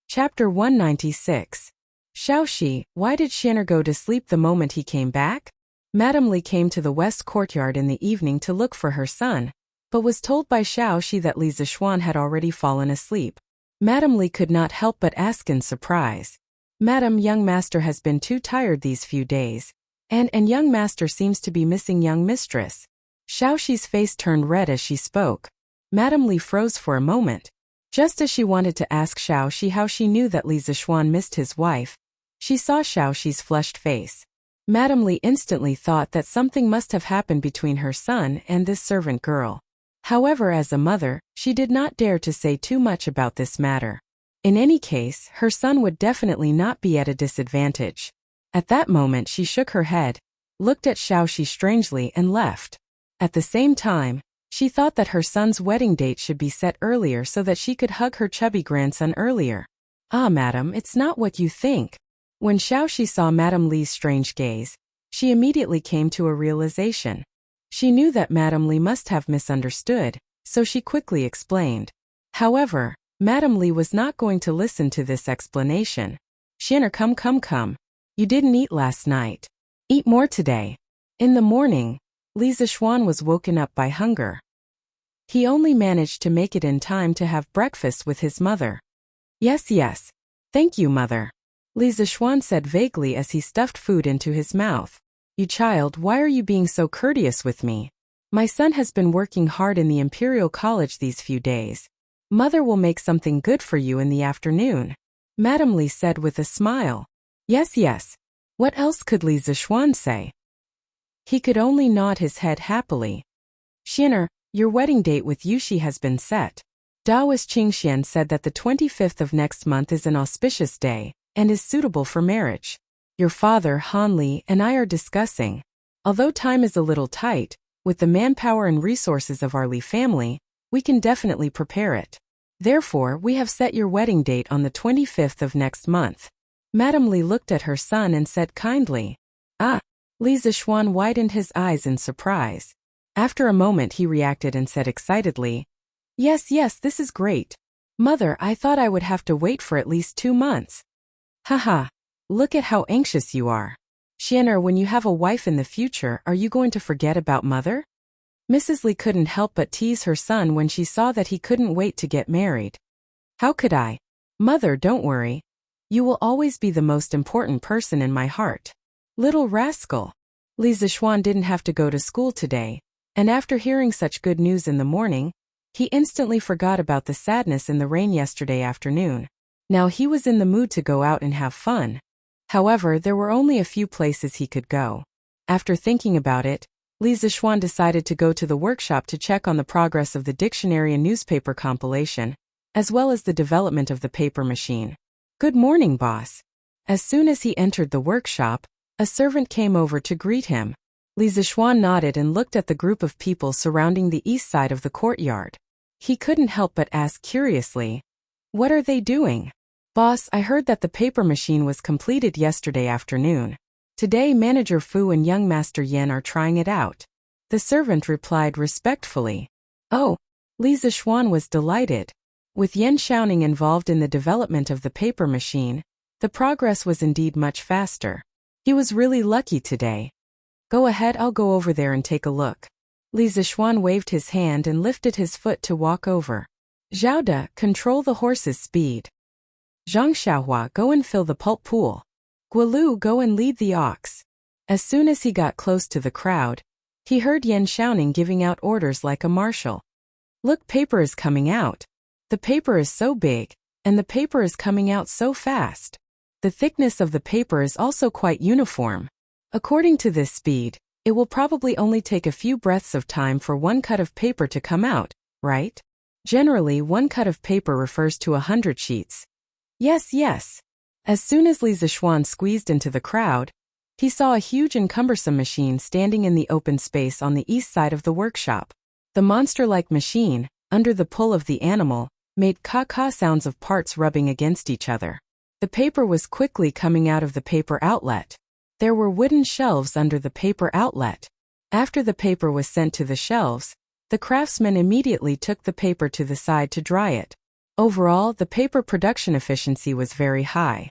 Chapter 196. Xiaoxi, why did Sinister go to sleep the moment he came back? Madame Li came to the west courtyard in the evening to look for her son, but was told by Xiaoxi that Li Zixuan had already fallen asleep. Madame Li could not help but ask in surprise, "Madam, young master has been too tired these few days, and young master seems to be missing young mistress." Xiaoxi's face turned red as she spoke. Madame Li froze for a moment. Just as she wanted to ask Xiaoxi how she knew that Li Zixuan missed his wife, she saw Xiaoxi's flushed face. Madame Li instantly thought that something must have happened between her son and this servant girl. However, as a mother, she did not dare to say too much about this matter. In any case, her son would definitely not be at a disadvantage. At that moment she shook her head, looked at Xiaoxi strangely and left. At the same time, she thought that her son's wedding date should be set earlier so that she could hug her chubby grandson earlier. "Ah, madam, it's not what you think." When Xiaoxi saw Madame Li's strange gaze, she immediately came to a realization. She knew that Madame Li must have misunderstood, so she quickly explained. However, Madame Li was not going to listen to this explanation. "Sinister, come. You didn't eat last night. Eat more today." In the morning, Li Zixuan was woken up by hunger. He only managed to make it in time to have breakfast with his mother. Yes. Thank you, mother," Li Zixuan said vaguely as he stuffed food into his mouth. "You child, why are you being so courteous with me? My son has been working hard in the Imperial College these few days. Mother will make something good for you in the afternoon," Madame Li said with a smile. Yes. What else could Li Zixuan say? He could only nod his head happily. "Sinister, your wedding date with Yuxi has been set. Daoist Qingxian said that the 25th of next month is an auspicious day and is suitable for marriage. Your father, Han Li, and I are discussing. Although time is a little tight, with the manpower and resources of our Li family, we can definitely prepare it. Therefore, we have set your wedding date on the 25th of next month." Madame Li looked at her son and said kindly. "Ah." Li Zixuan widened his eyes in surprise. After a moment he reacted and said excitedly, Yes, this is great. Mother, I thought I would have to wait for at least 2 months. Haha. Look at how anxious you are. Sinister, when you have a wife in the future, are you going to forget about mother? Mrs. Li couldn't help but tease her son when she saw that he couldn't wait to get married. How could I? Mother, don't worry. You will always be the most important person in my heart. Little rascal. Li Zixuan didn't have to go to school today, and after hearing such good news in the morning, he instantly forgot about the sadness in the rain yesterday afternoon. Now he was in the mood to go out and have fun. However, there were only a few places he could go. After thinking about it, Li Zixuan decided to go to the workshop to check on the progress of the dictionary and newspaper compilation, as well as the development of the paper machine. Good morning, boss. As soon as he entered the workshop, a servant came over to greet him. Li Zixuan nodded and looked at the group of people surrounding the east side of the courtyard. He couldn't help but ask curiously, "What are they doing?" "Boss, I heard that the paper machine was completed yesterday afternoon. Today Manager Fu and young Master Yan are trying it out." The servant replied respectfully. Oh, Li Zixuan was delighted. With Yan Xiaoning involved in the development of the paper machine, the progress was indeed much faster. He was really lucky today. "Go ahead, I'll go over there and take a look." Li Zixuan waved his hand and lifted his foot to walk over. "Zhao De, control the horse's speed. Zhang Xiaohua, go and fill the pulp pool. Guolu, go and lead the ox." As soon as he got close to the crowd, he heard Yan Xiaoning giving out orders like a marshal. "Look, paper is coming out. The paper is so big, and the paper is coming out so fast. The thickness of the paper is also quite uniform. According to this speed, it will probably only take a few breaths of time for one cut of paper to come out, right? Generally, one cut of paper refers to 100 sheets." Yes, yes. As soon as Li Zixuan squeezed into the crowd, he saw a huge and cumbersome machine standing in the open space on the east side of the workshop. The monster-like machine, under the pull of the animal, made caw-caw sounds of parts rubbing against each other. The paper was quickly coming out of the paper outlet. There were wooden shelves under the paper outlet. After the paper was sent to the shelves, the craftsman immediately took the paper to the side to dry it. Overall, the paper production efficiency was very high.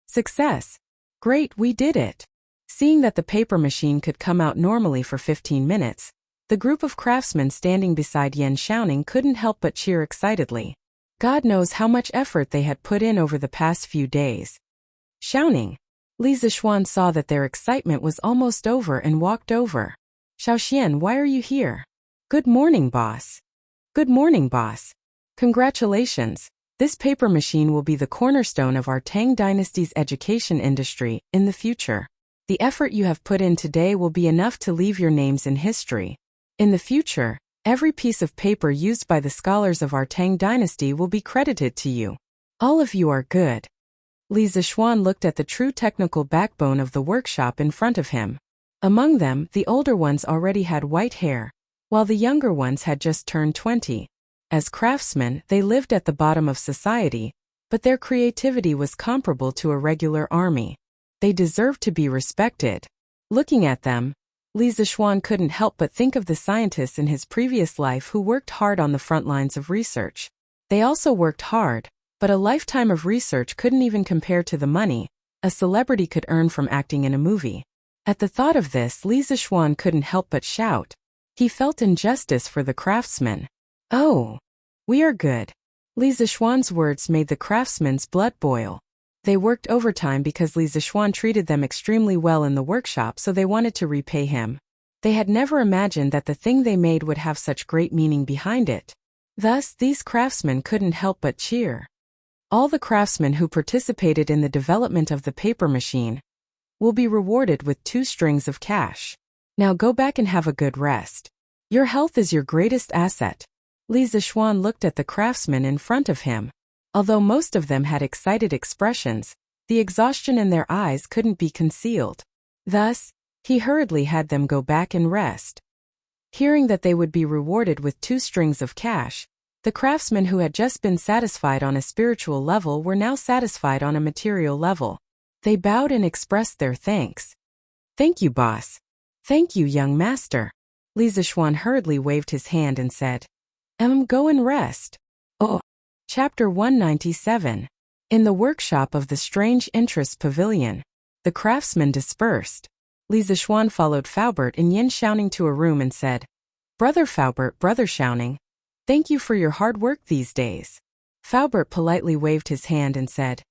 Success! Great, we did it! Seeing that the paper machine could come out normally for 15 minutes, the group of craftsmen standing beside Yan Xiaoning couldn't help but cheer excitedly. God knows how much effort they had put in over the past few days. "Xiaoning." Li Zixuan saw that their excitement was almost over and walked over. "Xiaoxian, why are you here?" "Good morning, boss." "Good morning, boss. Congratulations. This paper machine will be the cornerstone of our Tang Dynasty's education industry in the future. The effort you have put in today will be enough to leave your names in history. In the future, every piece of paper used by the scholars of our Tang Dynasty will be credited to you. All of you are good." Li Zixuan looked at the true technical backbone of the workshop in front of him. Among them, the older ones already had white hair, while the younger ones had just turned 20. As craftsmen, they lived at the bottom of society, but their creativity was comparable to a regular army. They deserved to be respected. Looking at them, Li Zixuan couldn't help but think of the scientists in his previous life who worked hard on the front lines of research. They also worked hard, but a lifetime of research couldn't even compare to the money a celebrity could earn from acting in a movie. At the thought of this, Li Zixuan couldn't help but shout. He felt injustice for the craftsmen. "Oh, we are good." Li Zixuan's words made the craftsmen's blood boil. They worked overtime because Li Zixuan treated them extremely well in the workshop, so they wanted to repay him. They had never imagined that the thing they made would have such great meaning behind it. Thus, these craftsmen couldn't help but cheer. All the craftsmen who participated in the development of the paper machine will be rewarded with 2 strings of cash. Now go back and have a good rest. Your health is your greatest asset. Li Zixuan looked at the craftsmen in front of him. Although most of them had excited expressions, the exhaustion in their eyes couldn't be concealed. Thus, he hurriedly had them go back and rest. Hearing that they would be rewarded with 2 strings of cash, the craftsmen who had just been satisfied on a spiritual level were now satisfied on a material level. They bowed and expressed their thanks. "Thank you, boss. Thank you, young master." Li Zixuan hurriedly waved his hand and said, Go and rest." Oh. Chapter 197. In the workshop of the Strange Interest Pavilion, the craftsmen dispersed. Li Zixuan followed Faubert and Yin Xiaoning to a room and said, "Brother Faubert, Brother Xiaoning, thank you for your hard work these days." Faubert politely waved his hand and said,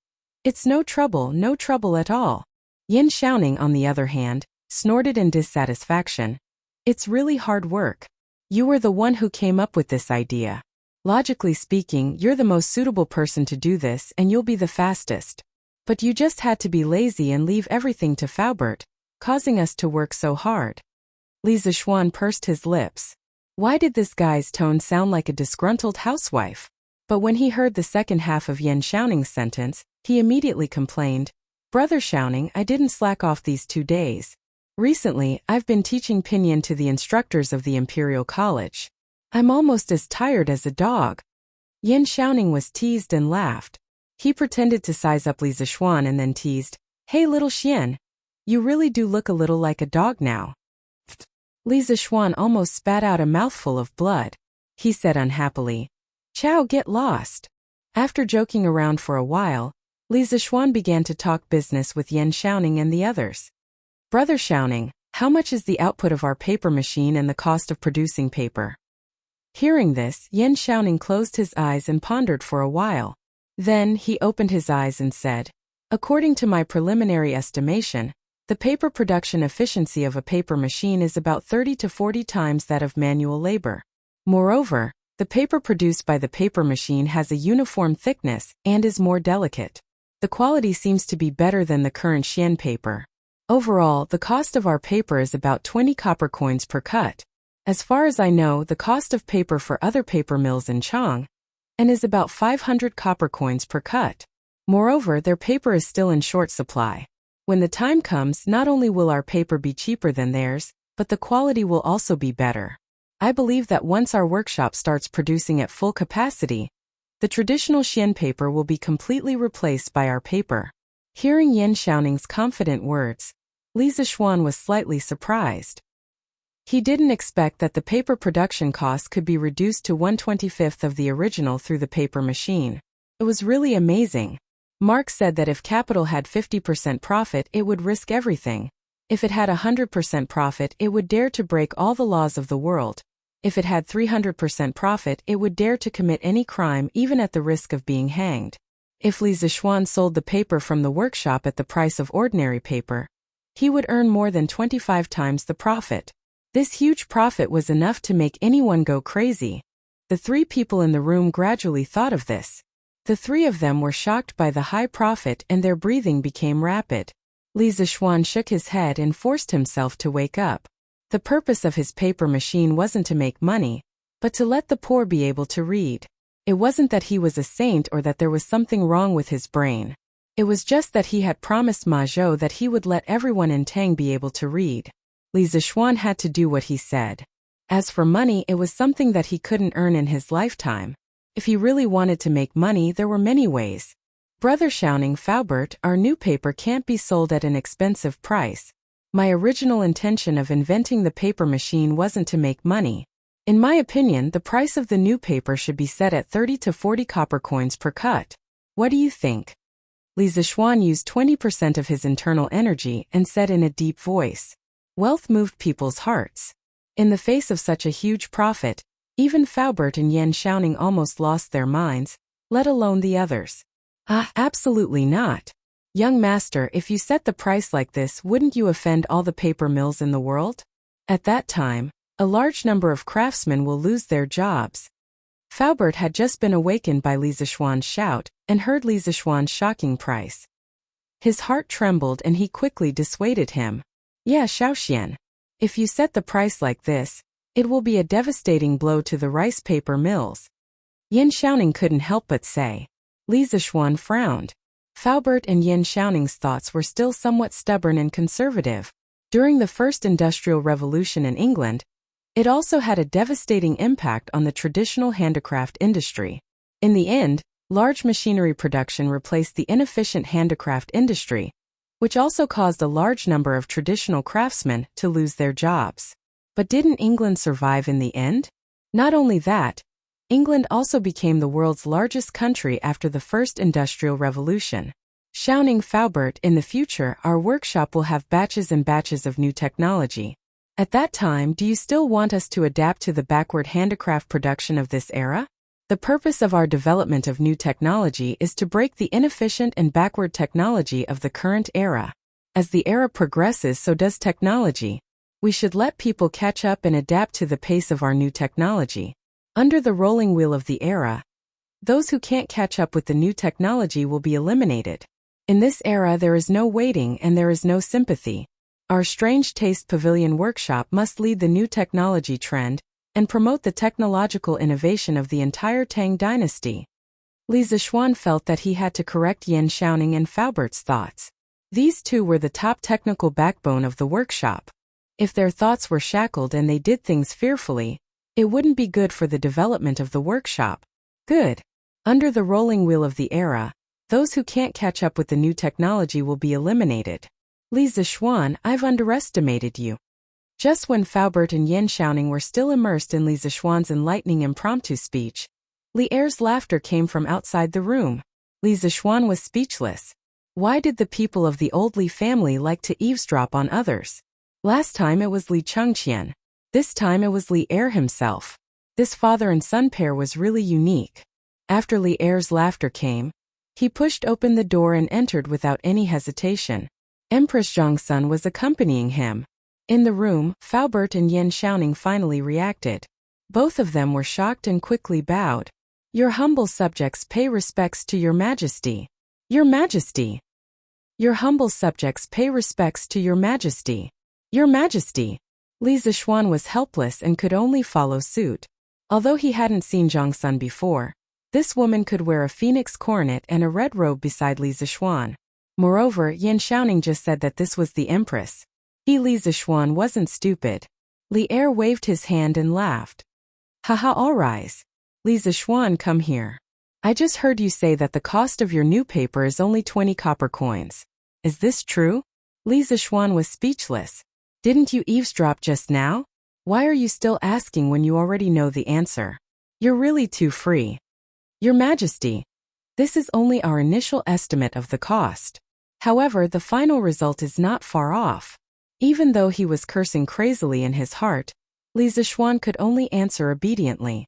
"It's no trouble at all." Yin Xiaoning, on the other hand, snorted in dissatisfaction. "It's really hard work. You were the one who came up with this idea. Logically speaking, you're the most suitable person to do this and you'll be the fastest. But you just had to be lazy and leave everything to Faubert, causing us to work so hard." Li Zixuan pursed his lips. Why did this guy's tone sound like a disgruntled housewife? But when he heard the second half of Yan Xiaoning's sentence, he immediately complained, Brother Xiaoning, I didn't slack off these 2 days. Recently, I've been teaching pinyin to the instructors of the Imperial College. I'm almost as tired as a dog. Yan Xiaoning was teased and laughed. He pretended to size up Li Zixuan and then teased, Hey little Xian, you really do look a little like a dog now. Li Zixuan almost spat out a mouthful of blood. He said unhappily, Chow, get lost. After joking around for a while, Li Zixuan began to talk business with Yan Xiaoning and the others. Brother Xiaoning, how much is the output of our paper machine and the cost of producing paper? Hearing this, Yan Xiaoning closed his eyes and pondered for a while. Then, he opened his eyes and said, According to my preliminary estimation, the paper production efficiency of a paper machine is about 30 to 40 times that of manual labor. Moreover, the paper produced by the paper machine has a uniform thickness and is more delicate. The quality seems to be better than the current Xian paper. Overall, the cost of our paper is about 20 copper coins per cut. As far as I know, the cost of paper for other paper mills in Chang and is about 500 copper coins per cut. Moreover, their paper is still in short supply. When the time comes, not only will our paper be cheaper than theirs, but the quality will also be better. I believe that once our workshop starts producing at full capacity, the traditional Xian paper will be completely replaced by our paper. Hearing Yan Xiaoning's confident words, Li Zixuan was slightly surprised. He didn't expect that the paper production cost could be reduced to 1/25 of the original through the paper machine. It was really amazing. Marx said that if capital had 50% profit, it would risk everything. If it had 100% profit, it would dare to break all the laws of the world. If it had 300% profit, it would dare to commit any crime even at the risk of being hanged. If Li Zixuan sold the paper from the workshop at the price of ordinary paper, he would earn more than 25 times the profit. This huge profit was enough to make anyone go crazy. The 3 people in the room gradually thought of this. The 3 of them were shocked by the high profit and their breathing became rapid. Li Zixuan shook his head and forced himself to wake up. The purpose of his paper machine wasn't to make money, but to let the poor be able to read. It wasn't that he was a saint or that there was something wrong with his brain. It was just that he had promised Ma Zhou that he would let everyone in Tang be able to read. Li Zixuan had to do what he said. As for money, it was something that he couldn't earn in his lifetime. If he really wanted to make money, there were many ways. Brother Xiaoning, Faubert, our new paper can't be sold at an expensive price. My original intention of inventing the paper machine wasn't to make money. In my opinion, the price of the new paper should be set at 30 to 40 copper coins per cut. What do you think? Li Zixuan used 20% of his internal energy and said in a deep voice. Wealth moved people's hearts. In the face of such a huge profit, even Faubert and Yan Xiaoning almost lost their minds, let alone the others. Absolutely not. Young master, if you set the price like this, wouldn't you offend all the paper mills in the world? At that time, a large number of craftsmen will lose their jobs. Faubert had just been awakened by Li Zixuan's shout and heard Li Zixuan's shocking price. His heart trembled and he quickly dissuaded him. Yeah, Xiaoxian. If you set the price like this, it will be a devastating blow to the rice paper mills. Yan Xiaoning couldn't help but say. Li Zixuan frowned. Faubert and Yan Xiaoning's thoughts were still somewhat stubborn and conservative. During the First Industrial Revolution in England, it also had a devastating impact on the traditional handicraft industry. In the end, large machinery production replaced the inefficient handicraft industry, which also caused a large number of traditional craftsmen to lose their jobs. But didn't England survive in the end? Not only that, England also became the world's largest country after the First Industrial Revolution. Xiaoning, Faubert, in the future, our workshop will have batches and batches of new technology. At that time, do you still want us to adapt to the backward handicraft production of this era? The purpose of our development of new technology is to break the inefficient and backward technology of the current era. As the era progresses, so does technology. We should let people catch up and adapt to the pace of our new technology. Under the rolling wheel of the era, those who can't catch up with the new technology will be eliminated. In this era, there is no waiting and there is no sympathy. Our Strange Taste Pavilion workshop must lead the new technology trend and promote the technological innovation of the entire Tang dynasty. Li Zixuan felt that he had to correct Yan Xiaoning and Faubert's thoughts. These two were the top technical backbone of the workshop. If their thoughts were shackled and they did things fearfully, it wouldn't be good for the development of the workshop. Good. Under the rolling wheel of the era, those who can't catch up with the new technology will be eliminated. Li Zixuan, I've underestimated you. Just when Faubert and Yan Xiaoning were still immersed in Li Zixuan's enlightening impromptu speech, Li Er's laughter came from outside the room. Li Zixuan was speechless. Why did the people of the old Li family like to eavesdrop on others? Last time it was Li Chengqian. This time it was Li Er himself. This father and son pair was really unique. After Li Er's laughter came, he pushed open the door and entered without any hesitation. Empress Zhongsun was accompanying him. In the room, Faubert and Yan Xiaoning finally reacted. Both of them were shocked and quickly bowed. Your humble subjects pay respects to your majesty. Your majesty. Your humble subjects pay respects to your majesty. Your majesty. Li Zixuan was helpless and could only follow suit. Although he hadn't seen Zhongsun before, this woman could wear a phoenix coronet and a red robe beside Li Zixuan. Moreover, Yan Xiaoning just said that this was the empress. Li Zixuan wasn't stupid. Li Er waved his hand and laughed. Haha, all rise. Li Zixuan, come here. I just heard you say that the cost of your new paper is only 20 copper coins. Is this true? Li Zixuan was speechless. Didn't you eavesdrop just now? Why are you still asking when you already know the answer? You're really too free. Your Majesty, this is only our initial estimate of the cost. However, the final result is not far off. Even though he was cursing crazily in his heart, Li Zixuan could only answer obediently.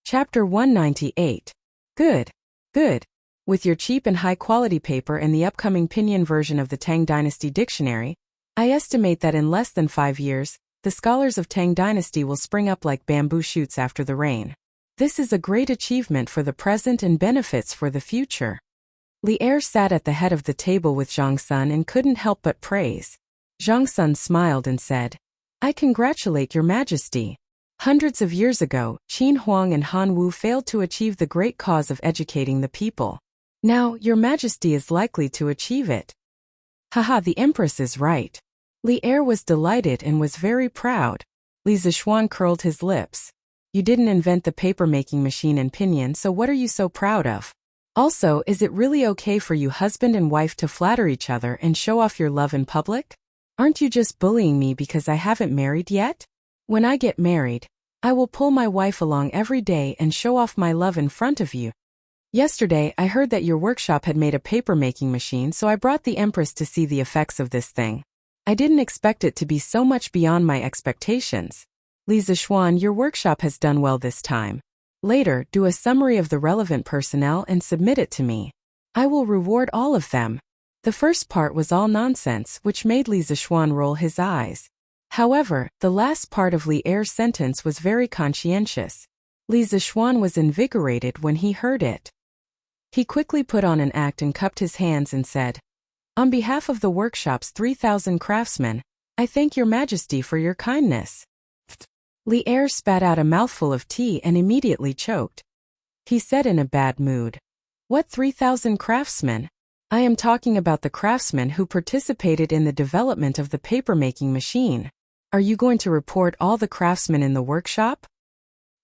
Chapter 198. Good. Good. With your cheap and high-quality paper and the upcoming Pinyin version of the Tang Dynasty Dictionary, I estimate that in less than 5 years, the scholars of Tang Dynasty will spring up like bamboo shoots after the rain. This is a great achievement for the present and benefits for the future. Li Er sat at the head of the table with Zhongsun and couldn't help but praise. Zhongsun smiled and said, I congratulate your majesty. Hundreds of years ago, Qin Huang and Han Wu failed to achieve the great cause of educating the people. Now, your majesty is likely to achieve it. Haha, the empress is right. Li Er was delighted and was very proud. Li Zixuan curled his lips. You didn't invent the paper-making machine in Pinyin, so what are you so proud of? Also, is it really okay for you husband and wife to flatter each other and show off your love in public? Aren't you just bullying me because I haven't married yet? When I get married, I will pull my wife along every day and show off my love in front of you. Yesterday, I heard that your workshop had made a paper-making machine, so I brought the Empress to see the effects of this thing. I didn't expect it to be so much beyond my expectations. Li Zixuan, your workshop has done well this time. Later, do a summary of the relevant personnel and submit it to me. I will reward all of them. The first part was all nonsense, which made Li Zixuan roll his eyes. However, the last part of Li Er's sentence was very conscientious. Li Zixuan was invigorated when he heard it. He quickly put on an act and cupped his hands and said, On behalf of the workshop's 3,000 craftsmen, I thank your majesty for your kindness. Li Er spat out a mouthful of tea and immediately choked. He said in a bad mood, What 3,000 craftsmen? I am talking about the craftsmen who participated in the development of the paper-making machine. Are you going to report all the craftsmen in the workshop?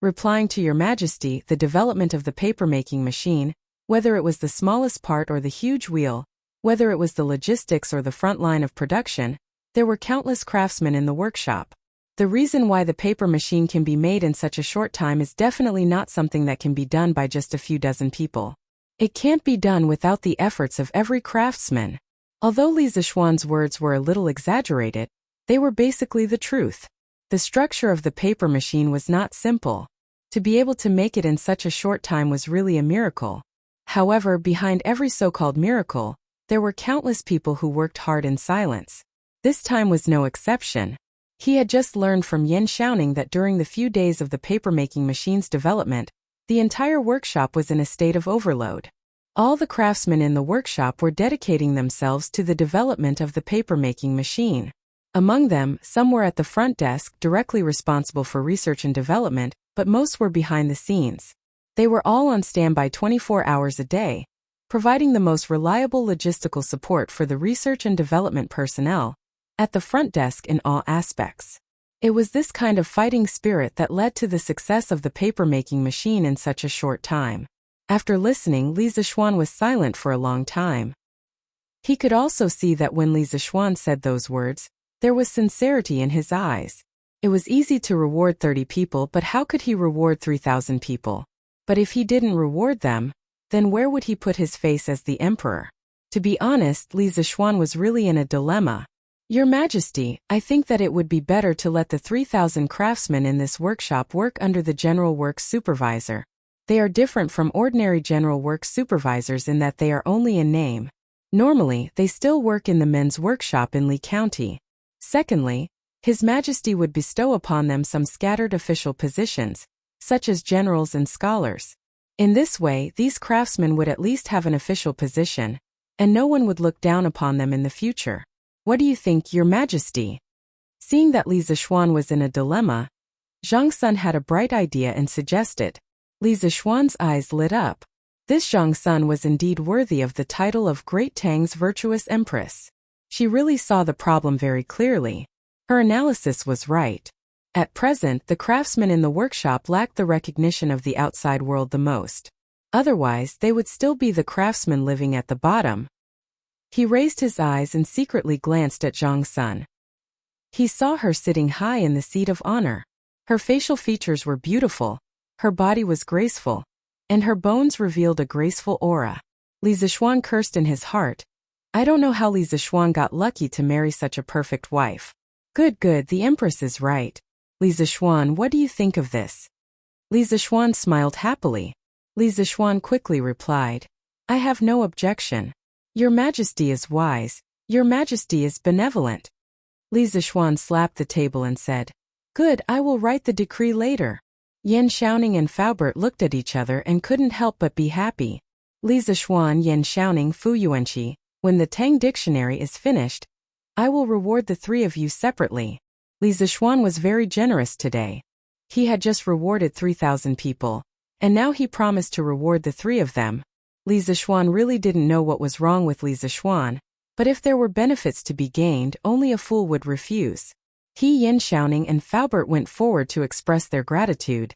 Replying to your majesty, the development of the paper-making machine, whether it was the smallest part or the huge wheel, whether it was the logistics or the front line of production, there were countless craftsmen in the workshop. The reason why the paper machine can be made in such a short time is definitely not something that can be done by just a few dozen people. It can't be done without the efforts of every craftsman. Although Li Zixuan's words were a little exaggerated, they were basically the truth. The structure of the paper machine was not simple. To be able to make it in such a short time was really a miracle. However, behind every so-called miracle, there were countless people who worked hard in silence. This time was no exception. He had just learned from Yan Xiaoning that during the few days of the paper-making machine's development, the entire workshop was in a state of overload. All the craftsmen in the workshop were dedicating themselves to the development of the paper-making machine. Among them, some were at the front desk, directly responsible for research and development, but most were behind the scenes. They were all on standby 24 hours a day, providing the most reliable logistical support for the research and development personnel at the front desk in all aspects. It was this kind of fighting spirit that led to the success of the paper-making machine in such a short time. After listening, Li Zixuan was silent for a long time. He could also see that when Li Zixuan said those words, there was sincerity in his eyes. It was easy to reward 30 people, but how could he reward 3,000 people? But if he didn't reward them, then where would he put his face as the emperor? To be honest, Li Zixuan was really in a dilemma. Your Majesty, I think that it would be better to let the 3,000 craftsmen in this workshop work under the General Works Supervisor. They are different from ordinary General Works Supervisors in that they are only in name. Normally, they still work in the men's workshop in Li County. Secondly, His Majesty would bestow upon them some scattered official positions, such as generals and scholars. In this way, these craftsmen would at least have an official position, and no one would look down upon them in the future. What do you think, Your Majesty? Seeing that Li Zixuan was in a dilemma, Zhang Sun had a bright idea and suggested. Li Zixuan's eyes lit up. This Zhang Sun was indeed worthy of the title of Great Tang's virtuous empress. She really saw the problem very clearly. Her analysis was right. At present, the craftsmen in the workshop lacked the recognition of the outside world the most. Otherwise, they would still be the craftsmen living at the bottom. He raised his eyes and secretly glanced at Zhang Sun. He saw her sitting high in the seat of honor. Her facial features were beautiful, her body was graceful, and her bones revealed a graceful aura. Li Zixuan cursed in his heart. I don't know how Li Zixuan got lucky to marry such a perfect wife. Good, the Empress is right. Li Zixuan, what do you think of this? Li Zixuan smiled happily. Li Zixuan quickly replied, I have no objection. Your Majesty is wise, Your Majesty is benevolent. Li Zixuan slapped the table and said, Good, I will write the decree later. Yan Xiaoning and Faubert looked at each other and couldn't help but be happy. Li Zixuan, Yan Xiaoning, Fu Yuanqi, when the Tang dictionary is finished, I will reward the three of you separately. Li Zixuan was very generous today. He had just rewarded 3,000 people, and now he promised to reward the three of them. Li Zixuan really didn't know what was wrong with Li Zixuan, but if there were benefits to be gained, only a fool would refuse. He, Yan Xiaoning and Faubert went forward to express their gratitude.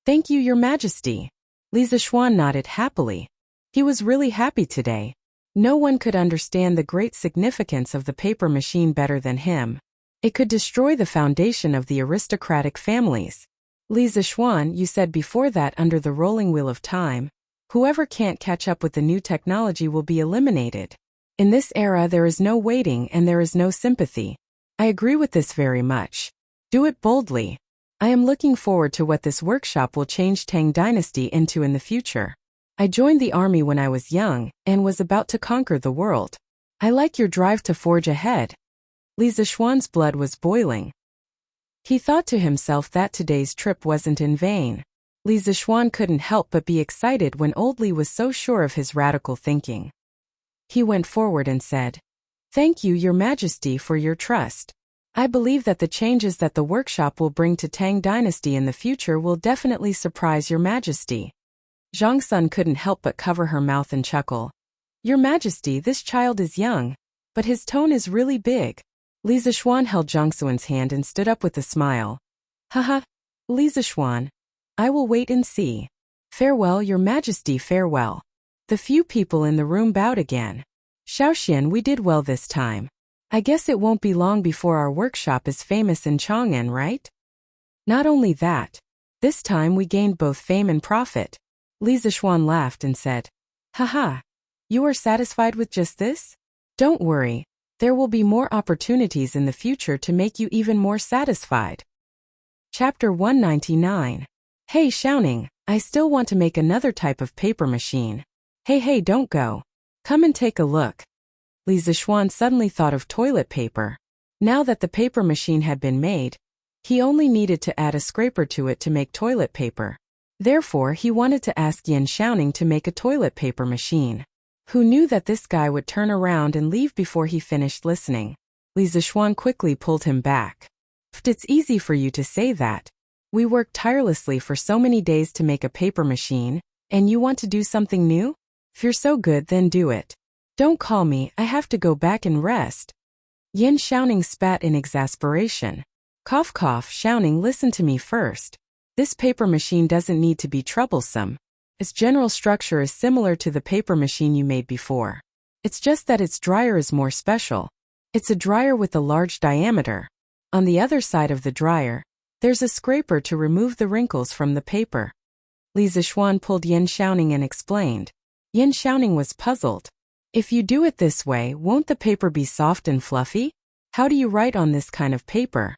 Thank you, Your Majesty. Li Zixuan nodded happily. He was really happy today. No one could understand the great significance of the paper machine better than him. It could destroy the foundation of the aristocratic families. Li Zixuan, you said before that under the rolling wheel of time, whoever can't catch up with the new technology will be eliminated. In this era there is no waiting and there is no sympathy. I agree with this very much. Do it boldly. I am looking forward to what this workshop will change Tang Dynasty into in the future. I joined the army when I was young, and was about to conquer the world. I like your drive to forge ahead. Li Zixuan's blood was boiling. He thought to himself that today's trip wasn't in vain. Li Zixuan couldn't help but be excited when old Li was so sure of his radical thinking. He went forward and said, Thank you, Your Majesty, for your trust. I believe that the changes that the workshop will bring to Tang Dynasty in the future will definitely surprise Your Majesty. Zhang Sun couldn't help but cover her mouth and chuckle. Your Majesty, this child is young, but his tone is really big. Li Zixuan held Zhang Sun's hand and stood up with a smile. Haha, Li Zixuan. I will wait and see. Farewell, Your Majesty, farewell. The few people in the room bowed again. Xiaoxian, we did well this time. I guess it won't be long before our workshop is famous in Chang'an, right? Not only that, this time we gained both fame and profit. Li Zixuan laughed and said, Haha, you are satisfied with just this? Don't worry, there will be more opportunities in the future to make you even more satisfied. Chapter 199. Hey Xiaoning, I still want to make another type of paper machine. Hey, don't go. Come and take a look. Li Zixuan suddenly thought of toilet paper. Now that the paper machine had been made, he only needed to add a scraper to it to make toilet paper. Therefore, he wanted to ask Yan Xiaoning to make a toilet paper machine. Who knew that this guy would turn around and leave before he finished listening? Li Zixuan quickly pulled him back. It's easy for you to say that. We worked tirelessly for so many days to make a paper machine, and you want to do something new? If you're so good, then do it. Don't call me, I have to go back and rest. Yan Xiaoning spat in exasperation. Cough cough, Xiaoning, listen to me first. This paper machine doesn't need to be troublesome. Its general structure is similar to the paper machine you made before. It's just that its dryer is more special. It's a dryer with a large diameter. On the other side of the dryer, there's a scraper to remove the wrinkles from the paper. Li Zixuan pulled Yan Xiaoning and explained. Yan Xiaoning was puzzled. If you do it this way, won't the paper be soft and fluffy? How do you write on this kind of paper?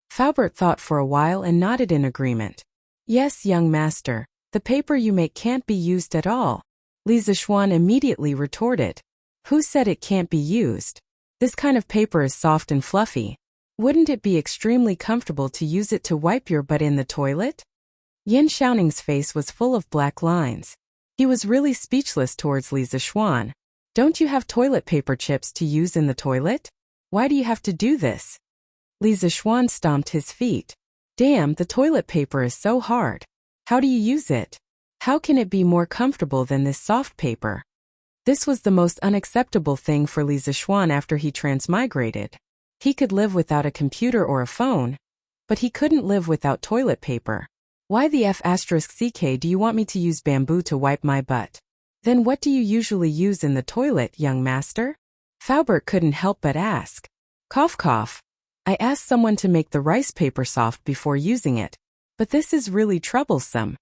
Faubert thought for a while and nodded in agreement. Yes, young master, the paper you make can't be used at all. Li Zixuan immediately retorted. Who said it can't be used? This kind of paper is soft and fluffy. Wouldn't it be extremely comfortable to use it to wipe your butt in the toilet? Yan Xiaoning's face was full of black lines. He was really speechless towards Li Zixuan. Don't you have toilet paper chips to use in the toilet? Why do you have to do this? Li Zixuan stomped his feet. Damn, the toilet paper is so hard. How do you use it? How can it be more comfortable than this soft paper? This was the most unacceptable thing for Li Zixuan after he transmigrated. He could live without a computer or a phone, but he couldn't live without toilet paper. Why the F***ck do you want me to use bamboo to wipe my butt? Then what do you usually use in the toilet, young master? Faubert couldn't help but ask. Cough cough. I asked someone to make the rice paper soft before using it, but this is really troublesome.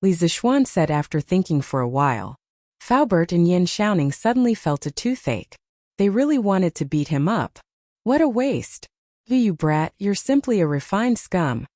Li Zixuan said after thinking for a while. Faubert and Yan Xiaoning suddenly felt a toothache. They really wanted to beat him up. What a waste. You brat, you're simply a refined scum.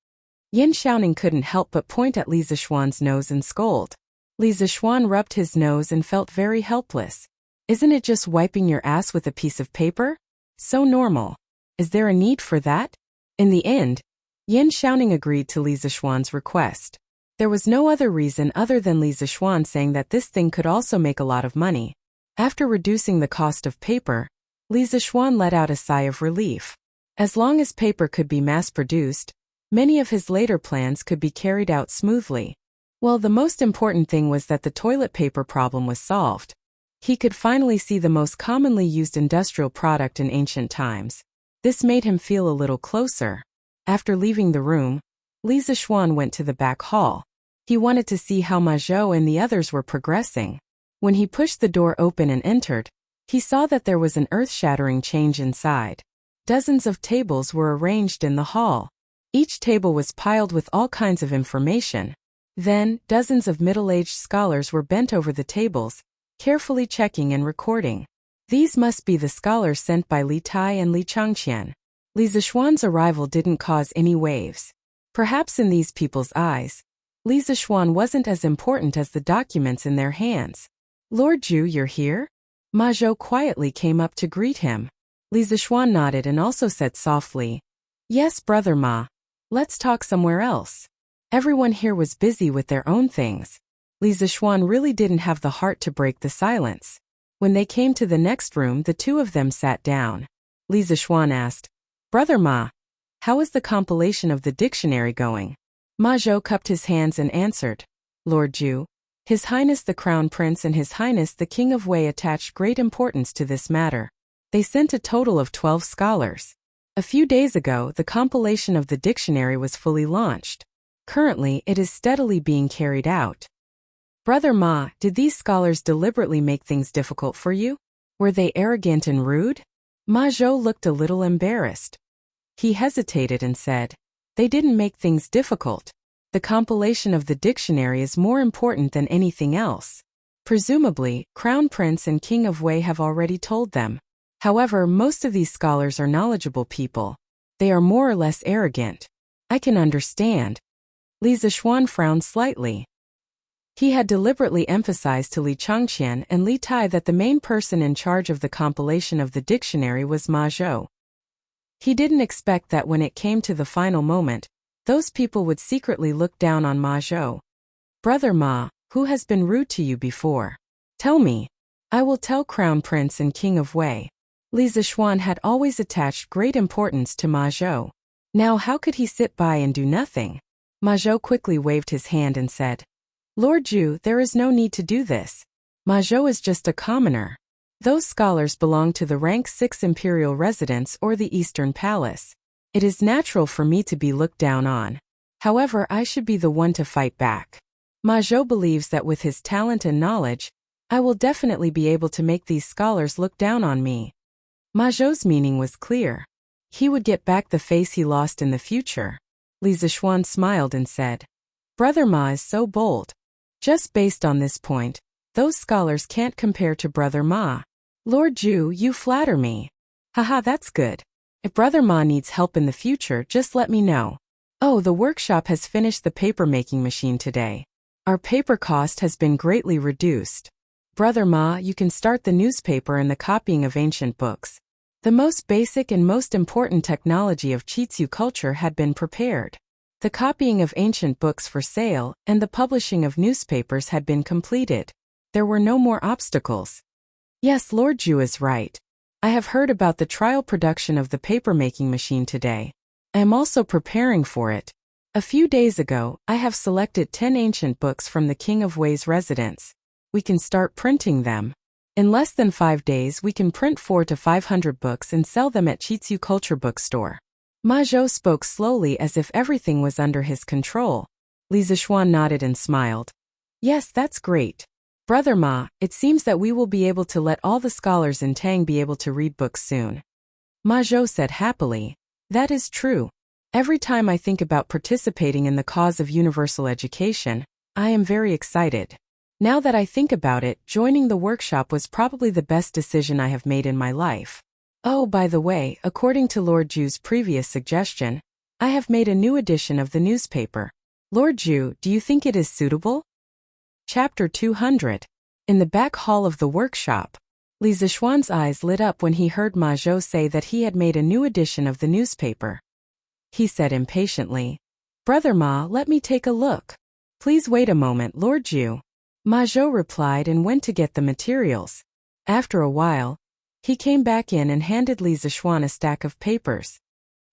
Yan Xiaoning couldn't help but point at Li Zixuan's nose and scold. Li Zixuan rubbed his nose and felt very helpless. Isn't it just wiping your ass with a piece of paper? So normal. Is there a need for that? In the end, Yan Xiaoning agreed to Li Zixuan's request. There was no other reason other than Li Zixuan saying that this thing could also make a lot of money. After reducing the cost of paper, Li Zixuan let out a sigh of relief. As long as paper could be mass-produced, many of his later plans could be carried out smoothly. Well, the most important thing was that the toilet paper problem was solved. He could finally see the most commonly used industrial product in ancient times. This made him feel a little closer. After leaving the room, Li Zixuan went to the back hall. He wanted to see how Ma Zhou and the others were progressing. When he pushed the door open and entered, he saw that there was an earth-shattering change inside. Dozens of tables were arranged in the hall. Each table was piled with all kinds of information. Then, dozens of middle-aged scholars were bent over the tables, carefully checking and recording. These must be the scholars sent by Li Tai and Li Changqian. Li Zixuan's arrival didn't cause any waves. Perhaps in these people's eyes, Li Zixuan wasn't as important as the documents in their hands. Lord Zhu, you're here? Ma Zhou quietly came up to greet him. Li Zixuan nodded and also said softly, Yes, brother Ma. Let's talk somewhere else. Everyone here was busy with their own things. Li Zixuan really didn't have the heart to break the silence. When they came to the next room, the two of them sat down. Li Zixuan asked, Brother Ma, how is the compilation of the dictionary going? Ma Zhou cupped his hands and answered, Lord Zhu, His Highness the Crown Prince and His Highness the King of Wei attached great importance to this matter. They sent a total of 12 scholars. A few days ago, the compilation of the dictionary was fully launched. Currently, it is steadily being carried out. Brother Ma, did these scholars deliberately make things difficult for you? Were they arrogant and rude? Ma Zhou looked a little embarrassed. He hesitated and said, They didn't make things difficult. The compilation of the dictionary is more important than anything else. Presumably, Crown Prince and King of Wei have already told them. However, most of these scholars are knowledgeable people. They are more or less arrogant. I can understand. Li Zixuan frowned slightly. He had deliberately emphasized to Li Changqian and Li Tai that the main person in charge of the compilation of the dictionary was Ma Zhou. He didn't expect that when it came to the final moment, those people would secretly look down on Ma Zhou. Brother Ma, who has been rude to you before? Tell me. I will tell Crown Prince and King of Wei. Li Zixuan had always attached great importance to Ma Zhou. Now how could he sit by and do nothing? Ma Zhou quickly waved his hand and said, Lord Zhu, there is no need to do this. Ma Zhou is just a commoner. Those scholars belong to the rank 6 imperial residence or the Eastern Palace. It is natural for me to be looked down on. However, I should be the one to fight back. Ma Zhou believes that with his talent and knowledge, I will definitely be able to make these scholars look down on me. Ma Zhou's meaning was clear. He would get back the face he lost in the future. Li Zixuan smiled and said, Brother Ma is so bold. Just based on this point, those scholars can't compare to Brother Ma. Lord Zhu, you flatter me. Haha, that's good. If Brother Ma needs help in the future, just let me know. Oh, the workshop has finished the paper-making machine today. Our paper cost has been greatly reduced. Brother Ma, you can start the newspaper and the copying of ancient books. The most basic and most important technology of Qitsu culture had been prepared. The copying of ancient books for sale and the publishing of newspapers had been completed. There were no more obstacles. Yes, Lord Zhu is right. I have heard about the trial production of the paper-making machine today. I am also preparing for it. A few days ago, I have selected 10 ancient books from the King of Wei's residence. We can start printing them. In less than 5 days we can print 400 to 500 books and sell them at Qitsu Culture Bookstore. Ma Zhou spoke slowly as if everything was under his control. Li Zixuan nodded and smiled. Yes, that's great. Brother Ma, it seems that we will be able to let all the scholars in Tang be able to read books soon. Ma Zhou said happily. That is true. Every time I think about participating in the cause of universal education, I am very excited. Now that I think about it, joining the workshop was probably the best decision I have made in my life. Oh, by the way, according to Lord Zhu's previous suggestion, I have made a new edition of the newspaper. Lord Zhu, do you think it is suitable? Chapter 200. In the back hall of the workshop, Li Zixuan's eyes lit up when he heard Ma Zhou say that he had made a new edition of the newspaper. He said impatiently, Brother Ma, let me take a look. Please wait a moment, Lord Zhu. Ma Zhou replied and went to get the materials. After a while, he came back in and handed Li Zixuan a stack of papers.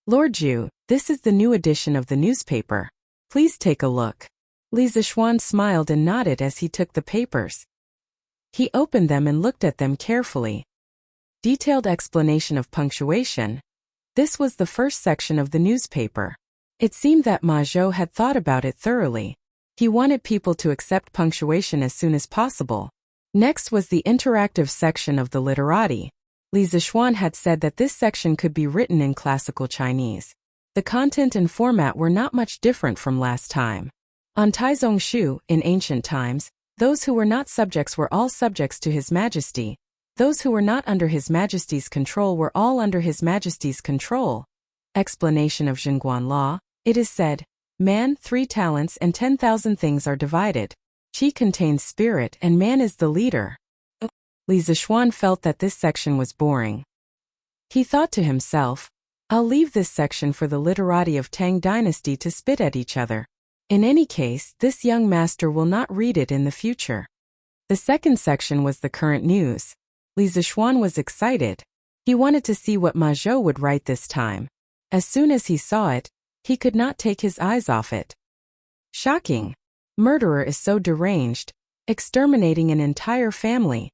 Lord Zhu, this is the new edition of the newspaper. Please take a look. Li Zixuan smiled and nodded as he took the papers. He opened them and looked at them carefully. Detailed explanation of punctuation. This was the first section of the newspaper. It seemed that Ma Zhou had thought about it thoroughly. He wanted people to accept punctuation as soon as possible. Next was the interactive section of the literati. Li Zixuan had said that this section could be written in classical Chinese. The content and format were not much different from last time. On Taizong Shu, in ancient times, those who were not subjects were all subjects to His Majesty. Those who were not under His Majesty's control were all under His Majesty's control. Explanation of Zhenguan law. It is said, man, 3 talents and 10,000 things are divided. Qi contains spirit and man is the leader. Li Zixuan felt that this section was boring. He thought to himself, I'll leave this section for the literati of Tang dynasty to spit at each other. In any case, this young master will not read it in the future. The second section was the current news. Li Zixuan was excited. He wanted to see what Ma Zhou would write this time. As soon as he saw it, he could not take his eyes off it. Shocking. Murderer is so deranged, exterminating an entire family.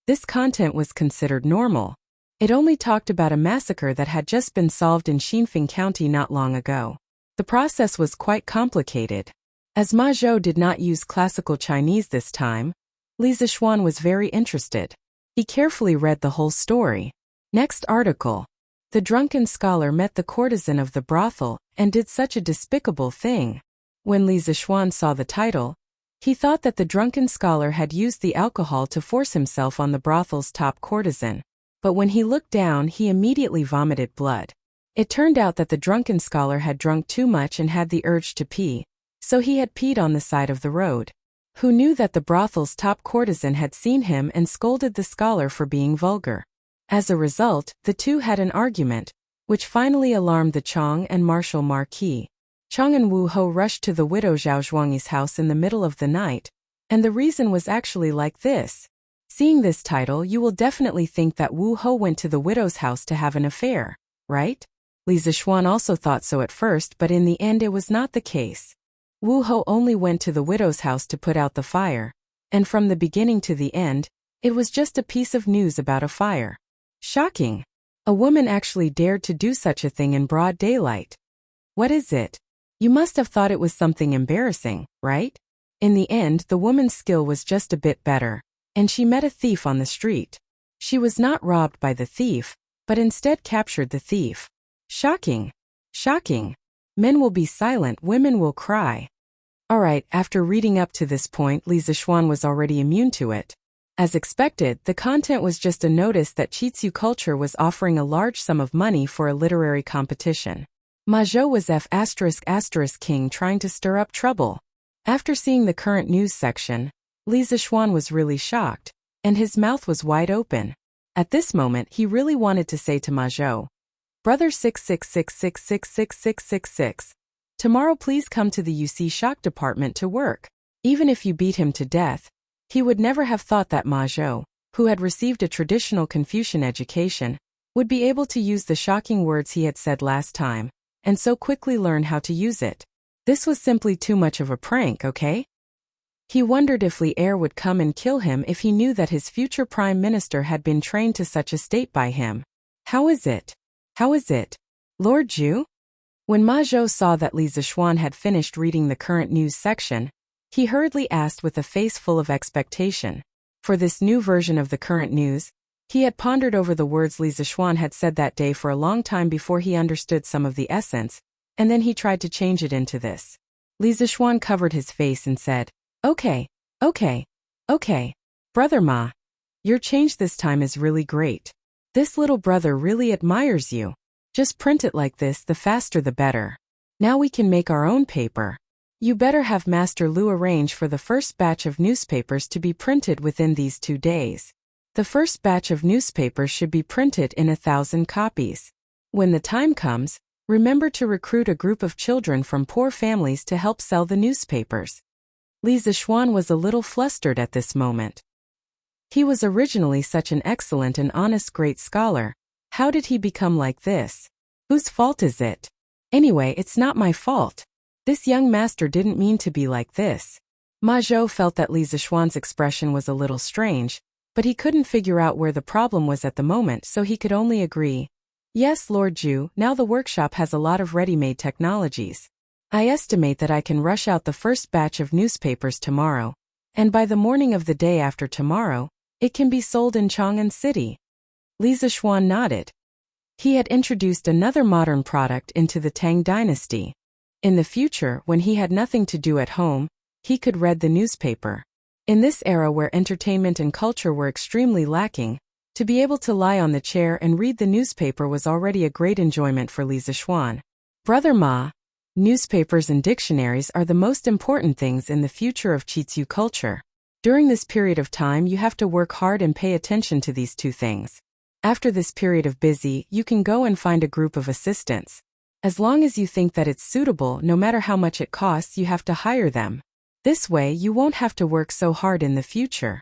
This content was considered normal. It only talked about a massacre that had just been solved in Xinfeng County not long ago. The process was quite complicated. As Ma Zhou did not use classical Chinese this time, Li Zixuan was very interested. He carefully read the whole story. Next article. The drunken scholar met the courtesan of the brothel and did such a despicable thing. When Li Zixuan saw the title, he thought that the drunken scholar had used the alcohol to force himself on the brothel's top courtesan. But when he looked down, he immediately vomited blood. It turned out that the drunken scholar had drunk too much and had the urge to pee, so he had peed on the side of the road. Who knew that the brothel's top courtesan had seen him and scolded the scholar for being vulgar. As a result, the two had an argument, which finally alarmed the Chong and Marshal Marquis. Chong and Wu Ho rushed to the widow Zhao Zhuangyi's house in the middle of the night, and the reason was actually like this. Seeing this title, you will definitely think that Wu Ho went to the widow's house to have an affair, right? Li Zixuan also thought so at first, but in the end it was not the case. Wu Ho only went to the widow's house to put out the fire, and from the beginning to the end, it was just a piece of news about a fire. Shocking! A woman actually dared to do such a thing in broad daylight. What is it? You must have thought it was something embarrassing, right? In the end, the woman's skill was just a bit better, and she met a thief on the street. She was not robbed by the thief, but instead captured the thief. Shocking! Shocking! Men will be silent, women will cry. Alright, after reading up to this point, Li Zixuan was already immune to it. As expected, the content was just a notice that Chitsu Culture was offering a large sum of money for a literary competition. Ma Zhou was F*** king trying to stir up trouble. After seeing the current news section, Li Zixuan was really shocked, and his mouth was wide open. At this moment, he really wanted to say to Ma Zhou, "Brother 666666666, tomorrow please come to the UC Shock department to work." Even if you beat him to death, he would never have thought that Ma Zhou, who had received a traditional Confucian education, would be able to use the shocking words he had said last time, and so quickly learn how to use it. This was simply too much of a prank, okay? He wondered if Li Er would come and kill him if he knew that his future prime minister had been trained to such a state by him. How is it? How is it? Lord Zhu? When Ma Zhou saw that Li Zixuan had finished reading the current news section, he hurriedly asked with a face full of expectation. For this new version of the current news, he had pondered over the words Li Zixuan had said that day for a long time before he understood some of the essence, and then he tried to change it into this. Li Zixuan covered his face and said, Okay. Brother Ma. Your change this time is really great. This little brother really admires you. Just print it like this, the faster the better. Now we can make our own paper. You better have Master Lu arrange for the first batch of newspapers to be printed within these 2 days. The first batch of newspapers should be printed in 1,000 copies. When the time comes, remember to recruit a group of children from poor families to help sell the newspapers. Li Zixuan was a little flustered at this moment. He was originally such an excellent and honest great scholar. How did he become like this? Whose fault is it? Anyway, it's not my fault. This young master didn't mean to be like this. Ma Zhou felt that Li Zixuan's expression was a little strange, but he couldn't figure out where the problem was at the moment, so he could only agree. Yes, Lord Zhu, now the workshop has a lot of ready-made technologies. I estimate that I can rush out the first batch of newspapers tomorrow, and by the morning of the day after tomorrow, it can be sold in Chang'an City. Li Zixuan nodded. He had introduced another modern product into the Tang dynasty. In the future, when he had nothing to do at home, he could read the newspaper. In this era where entertainment and culture were extremely lacking, to be able to lie on the chair and read the newspaper was already a great enjoyment for Li Zixuan. Brother Ma, newspapers and dictionaries are the most important things in the future of Chitsu culture. During this period of time you have to work hard and pay attention to these 2 things. After this period of busy, you can go and find a group of assistants. As long as you think that it's suitable, no matter how much it costs, you have to hire them. This way you won't have to work so hard in the future.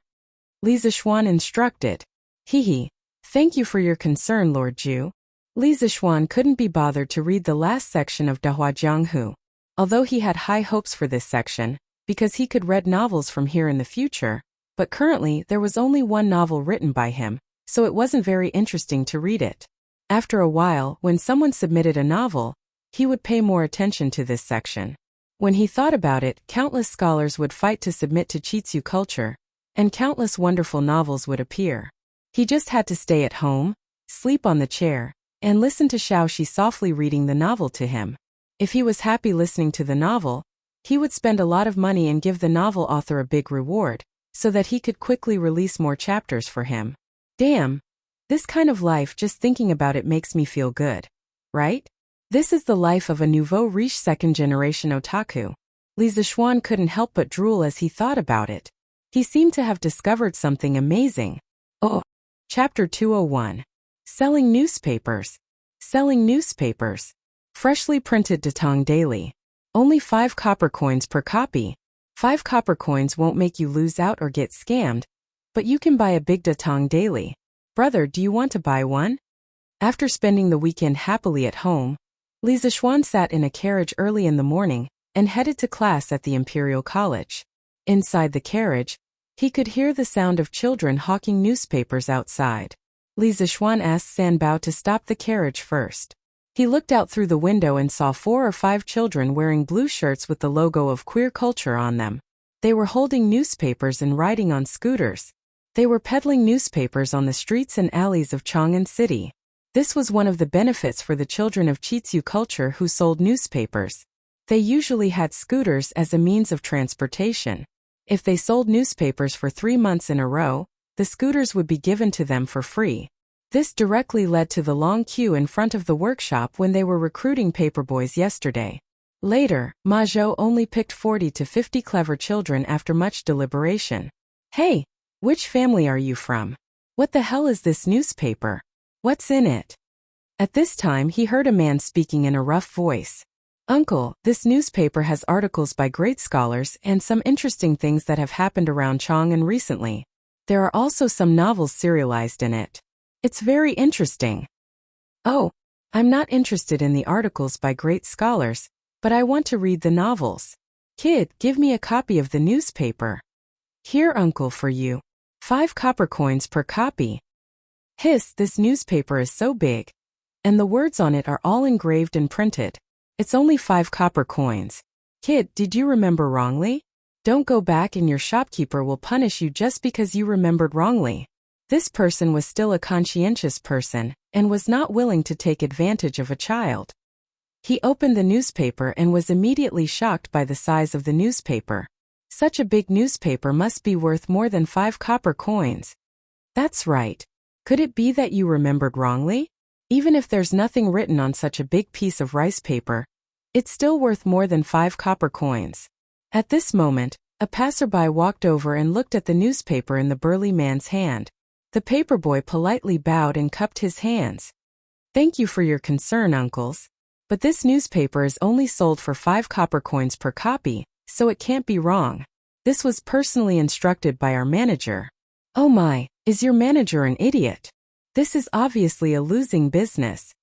Li Zixuan instructed. Thank you for your concern, Lord Zhu. Li Zixuan couldn't be bothered to read the last section of Dahua Jianghu. Although he had high hopes for this section, because he could read novels from here in the future, but currently there was only one novel written by him, so it wasn't very interesting to read it. After a while, when someone submitted a novel, he would pay more attention to this section. When he thought about it, countless scholars would fight to submit to Chitsu culture, and countless wonderful novels would appear. He just had to stay at home, sleep on the chair, and listen to Xiaoxi softly reading the novel to him. If he was happy listening to the novel, he would spend a lot of money and give the novel author a big reward, so that he could quickly release more chapters for him. Damn! This kind of life, just thinking about it makes me feel good. Right? This is the life of a nouveau riche second-generation otaku. Li Zixuan couldn't help but drool as he thought about it. He seemed to have discovered something amazing. Oh! Chapter 201. Selling newspapers. Selling newspapers. Freshly printed Datang Daily. Only 5 copper coins per copy. 5 copper coins won't make you lose out or get scammed, But you can buy a big datang daily. Brother, do you want to buy one? After spending the weekend happily at home, Li Zixuan sat in a carriage early in the morning and headed to class at the Imperial College. Inside the carriage, he could hear the sound of children hawking newspapers outside. Li Zixuan asked Sanbao to stop the carriage first. He looked out through the window and saw 4 or 5 children wearing blue shirts with the logo of queer culture on them. They were holding newspapers and riding on scooters. They were peddling newspapers on the streets and alleys of Chang'an City. This was one of the benefits for the children of Qizhu culture who sold newspapers. They usually had scooters as a means of transportation. If they sold newspapers for 3 months in a row, the scooters would be given to them for free. This directly led to the long queue in front of the workshop when they were recruiting paperboys yesterday. Later, Ma Zhou only picked 40 to 50 clever children after much deliberation. Hey, which family are you from? What the hell is this newspaper? What's in it? At this time he heard a man speaking in a rough voice. Uncle, this newspaper has articles by great scholars and some interesting things that have happened around Chang'an recently. There are also some novels serialized in it. It's very interesting. Oh, I'm not interested in the articles by great scholars, but I want to read the novels. Kid, give me a copy of the newspaper. Here, uncle, for you. 5 copper coins per copy. Hiss, this newspaper is so big. And the words on it are all engraved and printed. It's only 5 copper coins. Kid, did you remember wrongly? Don't go back and your shopkeeper will punish you just because you remembered wrongly. This person was still a conscientious person, and was not willing to take advantage of a child. He opened the newspaper and was immediately shocked by the size of the newspaper. Such a big newspaper must be worth more than 5 copper coins. That's right. Could it be that you remembered wrongly? Even if there's nothing written on such a big piece of rice paper, it's still worth more than 5 copper coins. At this moment, a passerby walked over and looked at the newspaper in the burly man's hand. The paperboy politely bowed and cupped his hands. Thank you for your concern, uncles. But this newspaper is only sold for 5 copper coins per copy, so it can't be wrong. This was personally instructed by our manager. Oh my, is your manager an idiot? This is obviously a losing business.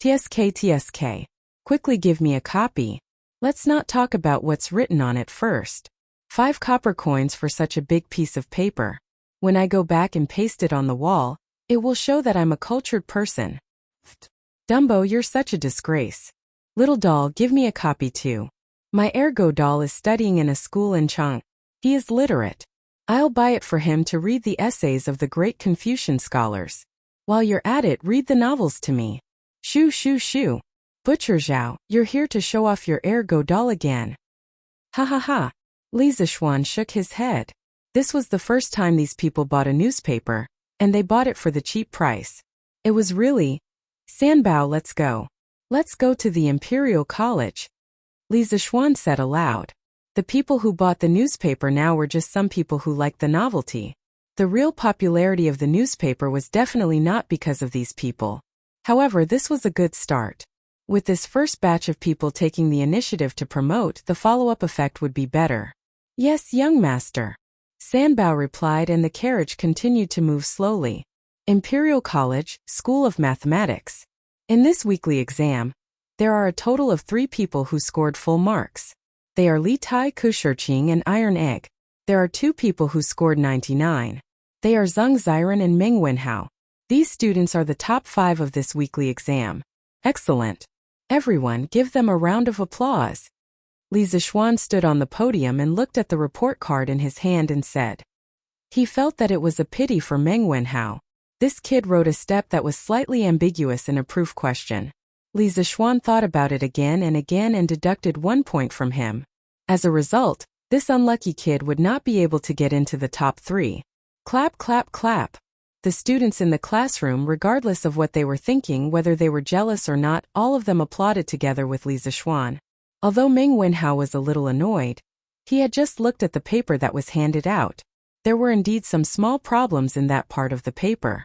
TSK, quickly give me a copy. Let's not talk about what's written on it first. 5 copper coins for such a big piece of paper. When I go back and paste it on the wall, it will show that I'm a cultured person. Dumbo, you're such a disgrace. Little doll, give me a copy too. My ergo doll is studying in a school in Chang. He is literate. I'll buy it for him to read the essays of the great Confucian scholars. While you're at it, read the novels to me. Shoo shoo shoo. Butcher Zhao, you're here to show off your ergo doll again. Ha ha ha. Li Zixuan shook his head. This was the first time these people bought a newspaper, and they bought it for the cheap price. It was really, Sanbao, let's go. Let's go to the Imperial College. Li Zixuan said aloud. The people who bought the newspaper now were just some people who liked the novelty. The real popularity of the newspaper was definitely not because of these people. However, this was a good start. With this first batch of people taking the initiative to promote, the follow-up effect would be better. Yes, young master. Sanbao replied, and the carriage continued to move slowly. Imperial College, School of Mathematics. In this weekly exam, there are a total of 3 people who scored full marks. They are Li Tai Kushirqing and Iron Egg. There are 2 people who scored 99. They are Zheng Ziren and Meng Wenhao. These students are the top 5 of this weekly exam. Excellent. Everyone, give them a round of applause. Li Zixuan stood on the podium and looked at the report card in his hand and said. He felt that it was a pity for Meng Wenhao. This kid wrote a step that was slightly ambiguous in a proof question. Li Zixuan thought about it again and deducted 1 point from him. As a result, this unlucky kid would not be able to get into the top 3. Clap, clap, clap. The students in the classroom, regardless of what they were thinking, whether they were jealous or not, all of them applauded together with Li Zixuan. Although Meng Wenhao was a little annoyed, he had just looked at the paper that was handed out. There were indeed some small problems in that part of the paper.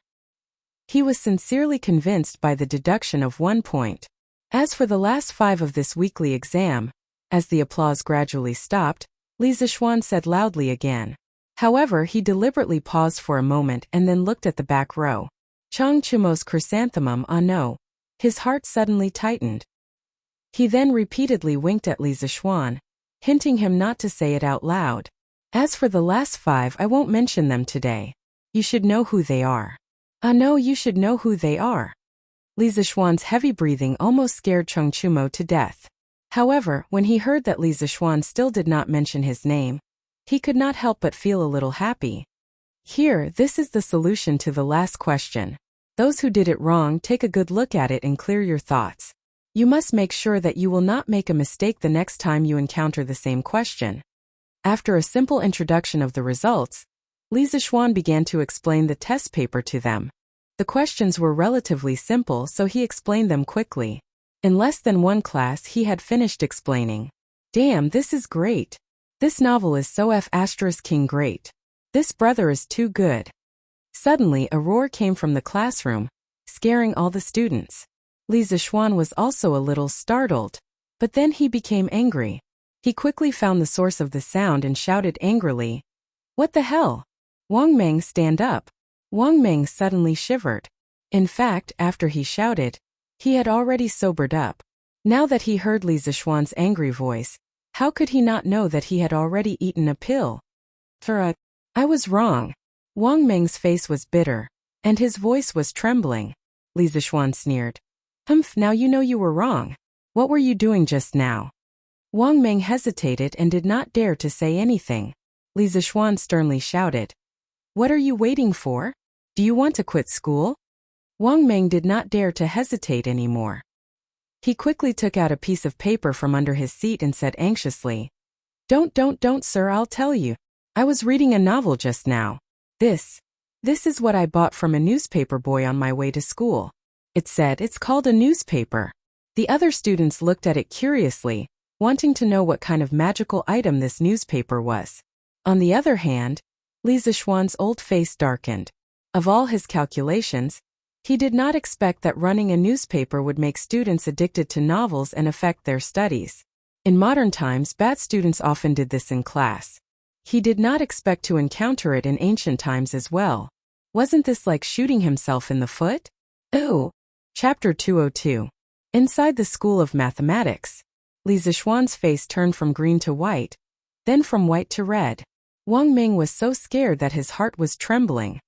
He was sincerely convinced by the deduction of 1 point. As for the last 5 of this weekly exam, as the applause gradually stopped, Li Zixuan said loudly again. However, he deliberately paused for a moment and then looked at the back row. Chang Chumo's chrysanthemum, ah no. His heart suddenly tightened. He then repeatedly winked at Li Zixuan, hinting him not to say it out loud. As for the last 5, I won't mention them today. You should know who they are. Ah no, you should know who they are. Li Zixuan's heavy breathing almost scared Chang Chumo to death. However, when he heard that Li Zixuan still did not mention his name, he could not help but feel a little happy. Here, this is the solution to the last question. Those who did it wrong, take a good look at it and clear your thoughts. You must make sure that you will not make a mistake the next time you encounter the same question. After a simple introduction of the results, Li Zixuan began to explain the test paper to them. The questions were relatively simple, so he explained them quickly. In less than one class, he had finished explaining. Damn, this is great. This novel is so F***ing great. This brother is too good. Suddenly, a roar came from the classroom, scaring all the students. Li Zixuan was also a little startled, but then he became angry. He quickly found the source of the sound and shouted angrily, "What the hell? Wang Meng, stand up!" Wang Meng suddenly shivered. In fact, after he shouted, he had already sobered up. Now that he heard Li Zixuan's angry voice, how could he not know that he had already eaten a pill? I was wrong. Wang Meng's face was bitter, and his voice was trembling. Li Zixuan sneered. Humph, now you know you were wrong. What were you doing just now? Wang Meng hesitated and did not dare to say anything. Li Zixuan sternly shouted. What are you waiting for? Do you want to quit school? Wang Meng did not dare to hesitate anymore. He quickly took out a piece of paper from under his seat and said anxiously, Don't, sir, I'll tell you. I was reading a novel just now. This is what I bought from a newspaper boy on my way to school. It said it's called a newspaper. The other students looked at it curiously, wanting to know what kind of magical item this newspaper was. On the other hand, Li Zixuan's old face darkened. Of all his calculations, he did not expect that running a newspaper would make students addicted to novels and affect their studies. In modern times, bad students often did this in class. He did not expect to encounter it in ancient times as well. Wasn't this like shooting himself in the foot? Ooh. Chapter 202. Inside the School of Mathematics. Li Zixuan's face turned from green to white, then from white to red. Wang Meng was so scared that his heart was trembling.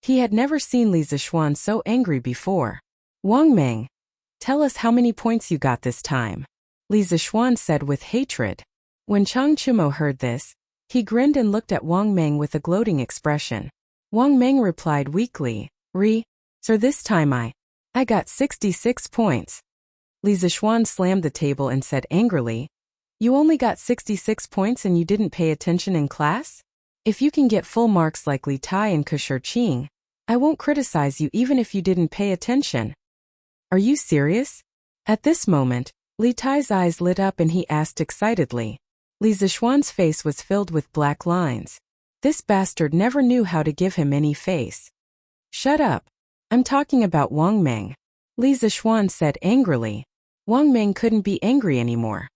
He had never seen Li Zixuan so angry before. Wang Meng, tell us how many points you got this time. Li Zixuan said with hatred. When Chang Chumo heard this, he grinned and looked at Wang Meng with a gloating expression. Wang Meng replied weakly, Sir, this time I got 66 points. Li Zixuan slammed the table and said angrily, You only got 66 points and you didn't pay attention in class? If you can get full marks like Li Tai and Kusher Qing, I won't criticize you even if you didn't pay attention. Are you serious? At this moment, Li Tai's eyes lit up and he asked excitedly. Li Zixuan's face was filled with black lines. This bastard never knew how to give him any face. Shut up. I'm talking about Wang Meng. Li Zixuan said angrily. Wang Meng couldn't be angry anymore.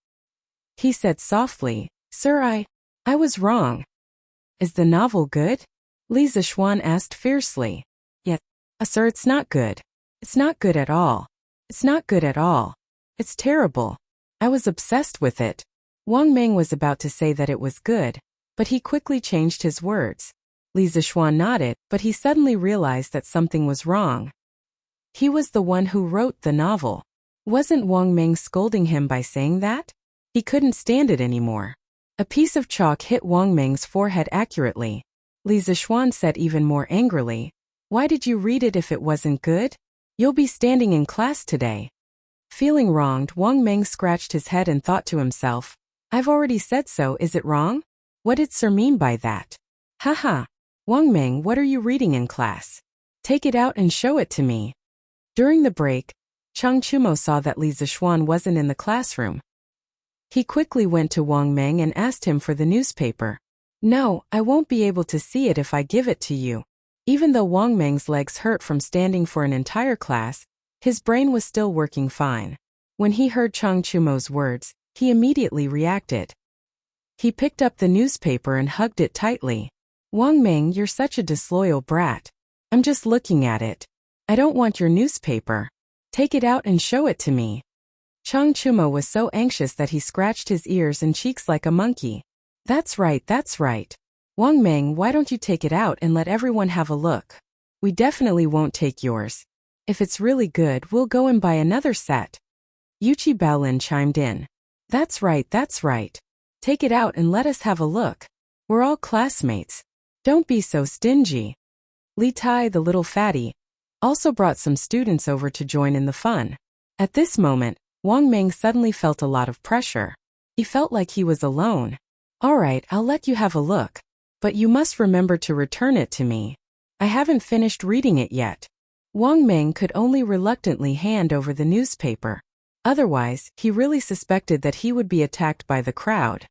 He said softly, Sir, I was wrong. Is the novel good? Li Zixuan asked fiercely. Yes. Sir, it's not good. It's not good at all. It's not good at all. It's terrible. I was obsessed with it. Wang Meng was about to say that it was good, but he quickly changed his words. Li Zixuan nodded, but he suddenly realized that something was wrong. He was the one who wrote the novel. Wasn't Wang Meng scolding him by saying that? He couldn't stand it anymore. A piece of chalk hit Wang Meng's forehead accurately. Li Zixuan said even more angrily, Why did you read it if it wasn't good? You'll be standing in class today. Feeling wronged, Wang Meng scratched his head and thought to himself, I've already said so, is it wrong? What did Sir mean by that? Haha. Wang Meng, what are you reading in class? Take it out and show it to me. During the break, Chang Chumo saw that Li Zixuan wasn't in the classroom. He quickly went to Wang Meng and asked him for the newspaper. No, I won't be able to see it if I give it to you. Even though Wang Meng's legs hurt from standing for an entire class, his brain was still working fine. When he heard Chang Chumo's words, he immediately reacted. He picked up the newspaper and hugged it tightly. Wang Ming, you're such a disloyal brat. I'm just looking at it. I don't want your newspaper. Take it out and show it to me. Chang Chumo was so anxious that he scratched his ears and cheeks like a monkey. That's right, that's right. Wang Ming, why don't you take it out and let everyone have a look? We definitely won't take yours. If it's really good, we'll go and buy another set. Yuchi Baolin chimed in. That's right, that's right. Take it out and let us have a look. We're all classmates. Don't be so stingy. Li Tai, the little fatty, also brought some students over to join in the fun. At this moment, Wang Ming suddenly felt a lot of pressure. He felt like he was alone. All right, I'll let you have a look. But you must remember to return it to me. I haven't finished reading it yet. Wang Ming could only reluctantly hand over the newspaper. Otherwise, he really suspected that he would be attacked by the crowd.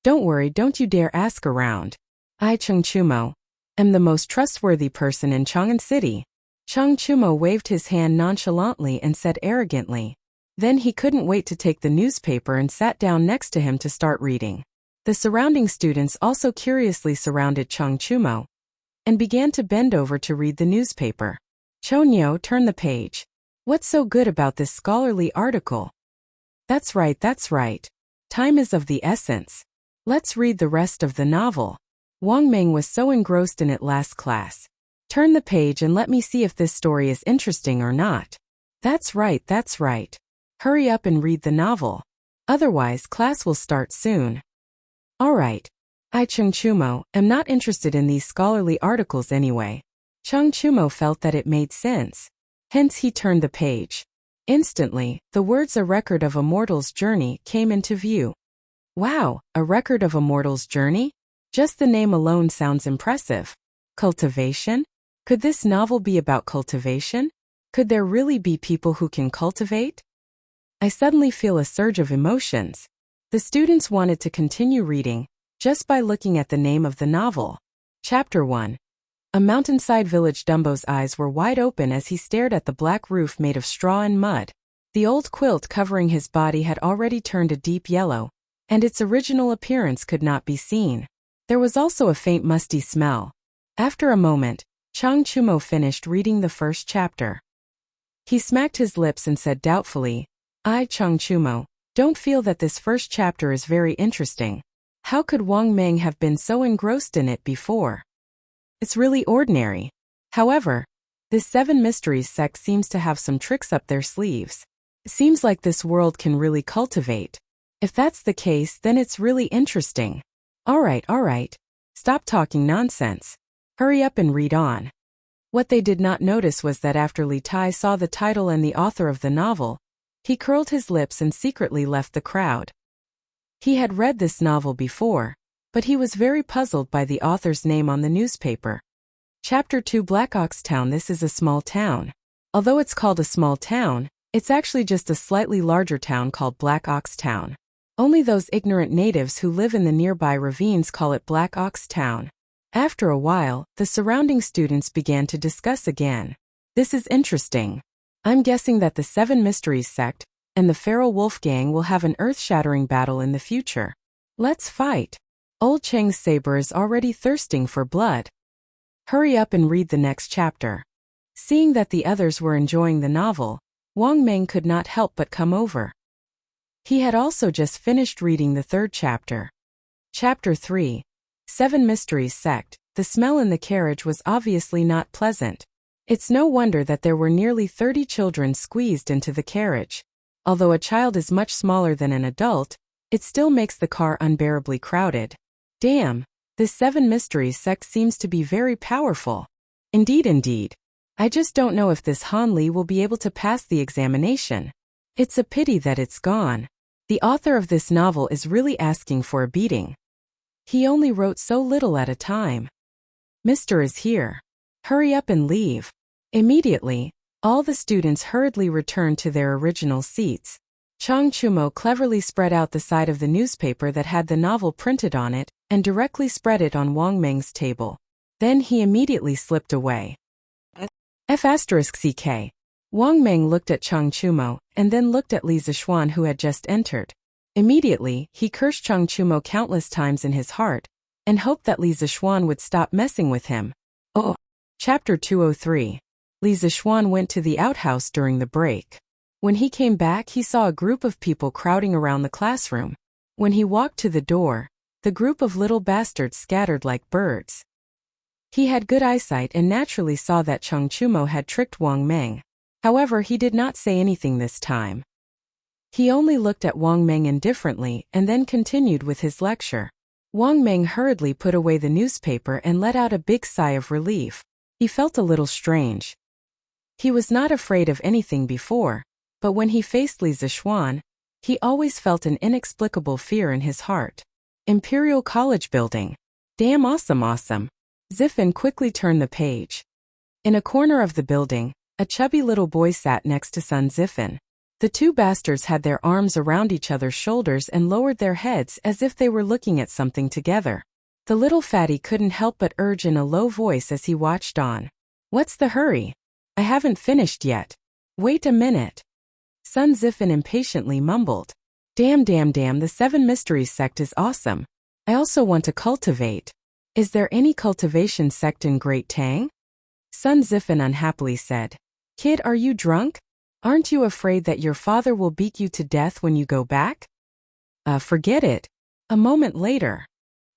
Don't worry, don't you dare ask around. I, Chang Chumo, am the most trustworthy person in Chang'an City. Chang Chumo waved his hand nonchalantly and said arrogantly. Then he couldn't wait to take the newspaper and sat down next to him to start reading. The surrounding students also curiously surrounded Chang Chumo and began to bend over to read the newspaper. Chonyo, turn the page. What's so good about this scholarly article? That's right, that's right. Time is of the essence. Let's read the rest of the novel. Wang Ming was so engrossed in it last class. Turn the page and let me see if this story is interesting or not. That's right, that's right. Hurry up and read the novel. Otherwise, class will start soon. All right. I, Chang Chumo, am not interested in these scholarly articles anyway. Chang Chumo felt that it made sense. Hence he turned the page. Instantly, the words "A Record of a Mortal's Journey" came into view. Wow, a record of a mortal's journey? Just the name alone sounds impressive. Cultivation? Could this novel be about cultivation? Could there really be people who can cultivate? I suddenly feel a surge of emotions. The students wanted to continue reading, just by looking at the name of the novel. Chapter 1. A mountainside village. Dumbo's eyes were wide open as he stared at the black roof made of straw and mud. The old quilt covering his body had already turned a deep yellow, and its original appearance could not be seen. There was also a faint musty smell. After a moment, Chang Chumo finished reading the first chapter. He smacked his lips and said doubtfully, I, Chang Chumo, don't feel that this first chapter is very interesting. How could Wang Ming have been so engrossed in it before? It's really ordinary. However, this 7 Mysteries sect seems to have some tricks up their sleeves. It seems like this world can really cultivate. If that's the case, then it's really interesting. All right. Stop talking nonsense. Hurry up and read on. What they did not notice was that after Li Tai saw the title and the author of the novel, he curled his lips and secretly left the crowd. He had read this novel before, but he was very puzzled by the author's name on the newspaper. Chapter 2. Black Ox Town. This is a small town. Although it's called a small town, it's actually just a slightly larger town called Black Ox Town. Only those ignorant natives who live in the nearby ravines call it Black Ox Town. After a while, the surrounding students began to discuss again. This is interesting. I'm guessing that the 7 Mysteries sect and the Feral Wolf Gang will have an earth-shattering battle in the future. Let's fight. Old Cheng's saber is already thirsting for blood. Hurry up and read the next chapter. Seeing that the others were enjoying the novel, Wang Ming could not help but come over. He had also just finished reading the 3rd chapter. Chapter 3. 7 Mysteries sect. The smell in the carriage was obviously not pleasant. It's no wonder that there were nearly 30 children squeezed into the carriage. Although a child is much smaller than an adult, it still makes the car unbearably crowded. Damn, this 7 Mysteries sect seems to be very powerful. Indeed. I just don't know if this Han Li will be able to pass the examination. It's a pity that it's gone. The author of this novel is really asking for a beating. He only wrote so little at a time. Mr. is here. Hurry up and leave. Immediately, all the students hurriedly returned to their original seats. Chang Chumo cleverly spread out the side of the newspaper that had the novel printed on it and directly spread it on Wang Ming's table. Then he immediately slipped away. F***CK. Wang Ming looked at Chang Chumo and then looked at Li Zixuan, who had just entered. Immediately, he cursed Chang Chumo countless times in his heart and hoped that Li Zixuan would stop messing with him. Oh. Chapter 203. Li Zixuan went to the outhouse during the break. When he came back, he saw a group of people crowding around the classroom. When he walked to the door, the group of little bastards scattered like birds. He had good eyesight and naturally saw that Cheng Chumo had tricked Wang Meng. However, he did not say anything this time. He only looked at Wang Meng indifferently and then continued with his lecture. Wang Meng hurriedly put away the newspaper and let out a big sigh of relief. He felt a little strange. He was not afraid of anything before, but when he faced Li Zixuan, he always felt an inexplicable fear in his heart. Imperial College building. Damn awesome. Ziffin quickly turned the page. In a corner of the building, a chubby little boy sat next to Sun Ziffin. The two bastards had their arms around each other's shoulders and lowered their heads as if they were looking at something together. The little fatty couldn't help but urge in a low voice as he watched on. What's the hurry? I haven't finished yet. Wait a minute. Sun Ziffin impatiently mumbled. Damn, the Seven Mysteries sect is awesome. I also want to cultivate. Is there any cultivation sect in Great Tang? Sun Ziffin unhappily said. Kid, are you drunk? Aren't you afraid that your father will beat you to death when you go back? Forget it. A moment later.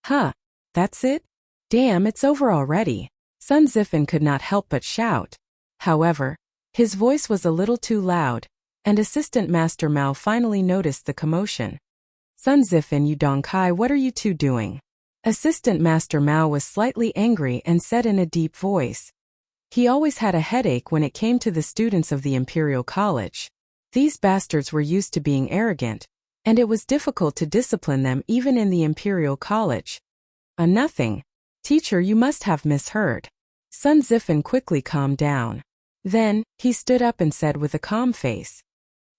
Huh. That's it? Damn, it's over already. Sun Ziffin could not help but shout. However, his voice was a little too loud, and Assistant Master Mao finally noticed the commotion. Sun Ziffin, you Dongkai, what are you two doing? Assistant Master Mao was slightly angry and said in a deep voice. He always had a headache when it came to the students of the Imperial College. These bastards were used to being arrogant, and it was difficult to discipline them even in the Imperial College. Nothing. Teacher, you must have misheard. Sun Ziffin quickly calmed down. Then, he stood up and said with a calm face.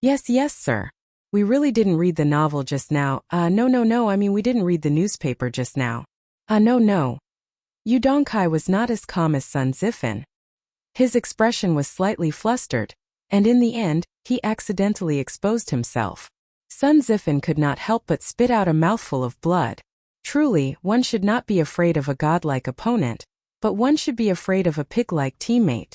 Yes, sir. We really didn't read the novel just now. No, I mean we didn't read the newspaper just now. No. Yu Dongkai was not as calm as Sun Ziffin. His expression was slightly flustered, and in the end, he accidentally exposed himself. Sun Ziffin could not help but spit out a mouthful of blood. Truly, one should not be afraid of a godlike opponent, but one should be afraid of a pig-like teammate.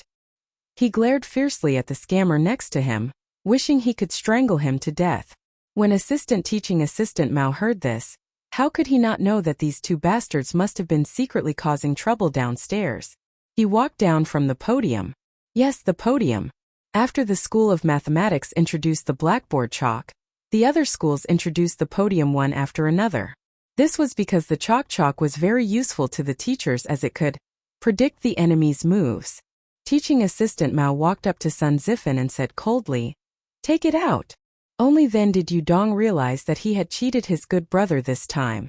He glared fiercely at the scammer next to him, wishing he could strangle him to death. When Teaching Assistant Mao heard this, how could he not know that these two bastards must have been secretly causing trouble downstairs? He walked down from the podium. Yes, the podium. After the School of Mathematics introduced the blackboard chalk, the other schools introduced the podium one after another. This was because the chalk was very useful to the teachers as it could predict the enemy's moves. Teaching Assistant Mao walked up to Sun Ziffin and said coldly, Take it out. Only then did Yu Dong realize that he had cheated his good brother this time.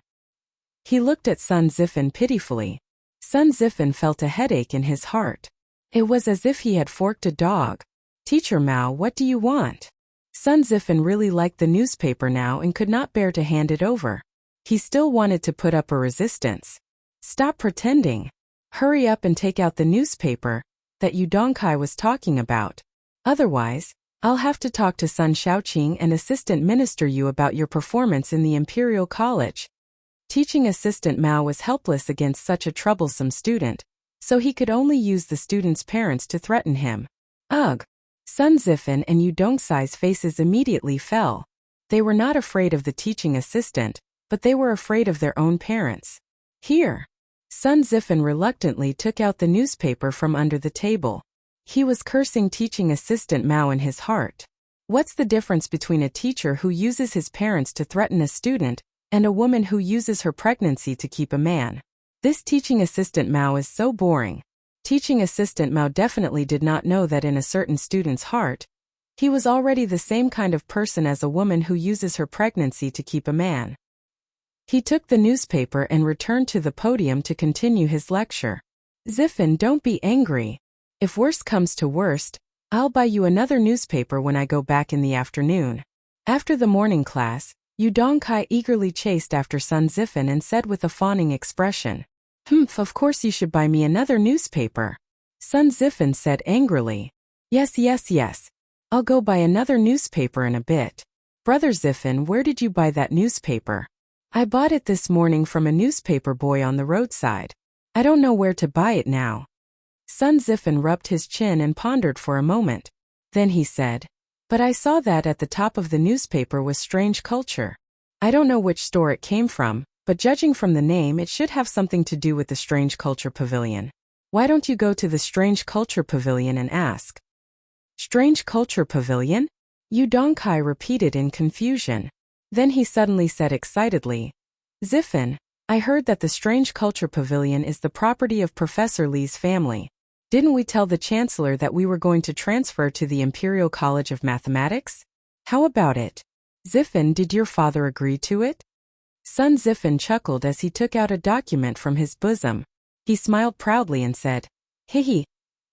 He looked at Sun Ziffin pitifully. Sun Ziffin felt a headache in his heart. It was as if he had forked a dog. Teacher Mao, what do you want? Sun Ziffin really liked the newspaper now and could not bear to hand it over. He still wanted to put up a resistance. Stop pretending. Hurry up and take out the newspaper that Yu Dongkai was talking about. Otherwise, I'll have to talk to Sun Shaoqing and Assistant Minister Yu about your performance in the Imperial College. Teaching Assistant Mao was helpless against such a troublesome student, so he could only use the student's parents to threaten him. Ugh! Sun Ziffin and Yu Dongcai's faces immediately fell. They were not afraid of the teaching assistant, but they were afraid of their own parents. Here. Sun Ziffin reluctantly took out the newspaper from under the table. He was cursing Teaching Assistant Mao in his heart. What's the difference between a teacher who uses his parents to threaten a student and a woman who uses her pregnancy to keep a man? This Teaching Assistant Mao is so boring. Teaching Assistant Mao definitely did not know that in a certain student's heart, he was already the same kind of person as a woman who uses her pregnancy to keep a man. He took the newspaper and returned to the podium to continue his lecture. Ziffin, don't be angry. If worst comes to worst, I'll buy you another newspaper when I go back in the afternoon. After the morning class, Yu Dongkai eagerly chased after Sun Ziffin and said with a fawning expression, Of course you should buy me another newspaper. Sun Ziffin said angrily, Yes. I'll go buy another newspaper in a bit. Brother Ziffin, where did you buy that newspaper? I bought it this morning from a newspaper boy on the roadside. I don't know where to buy it now. Sun Zifen rubbed his chin and pondered for a moment. Then he said, but I saw that at the top of the newspaper was Strange Culture. I don't know which store it came from, but judging from the name it should have something to do with the Strange Culture Pavilion. Why don't you go to the Strange Culture Pavilion and ask? Strange Culture Pavilion? Yu Dongkai repeated in confusion. Then he suddenly said excitedly, Zifen, I heard that the Strange Culture Pavilion is the property of Professor Li's family. Didn't we tell the Chancellor that we were going to transfer to the Imperial College of Mathematics? How about it? Zifen, did your father agree to it? Sun Zifen chuckled as he took out a document from his bosom. He smiled proudly and said, Hehe,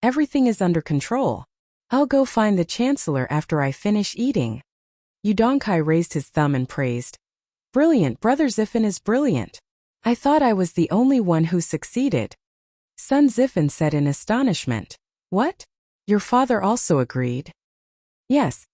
everything is under control. I'll go find the Chancellor after I finish eating. Yu Dongkai raised his thumb and praised. Brilliant, Brother Zifen is brilliant. I thought I was the only one who succeeded. Sun Zifen said in astonishment. What? Your father also agreed? Yes.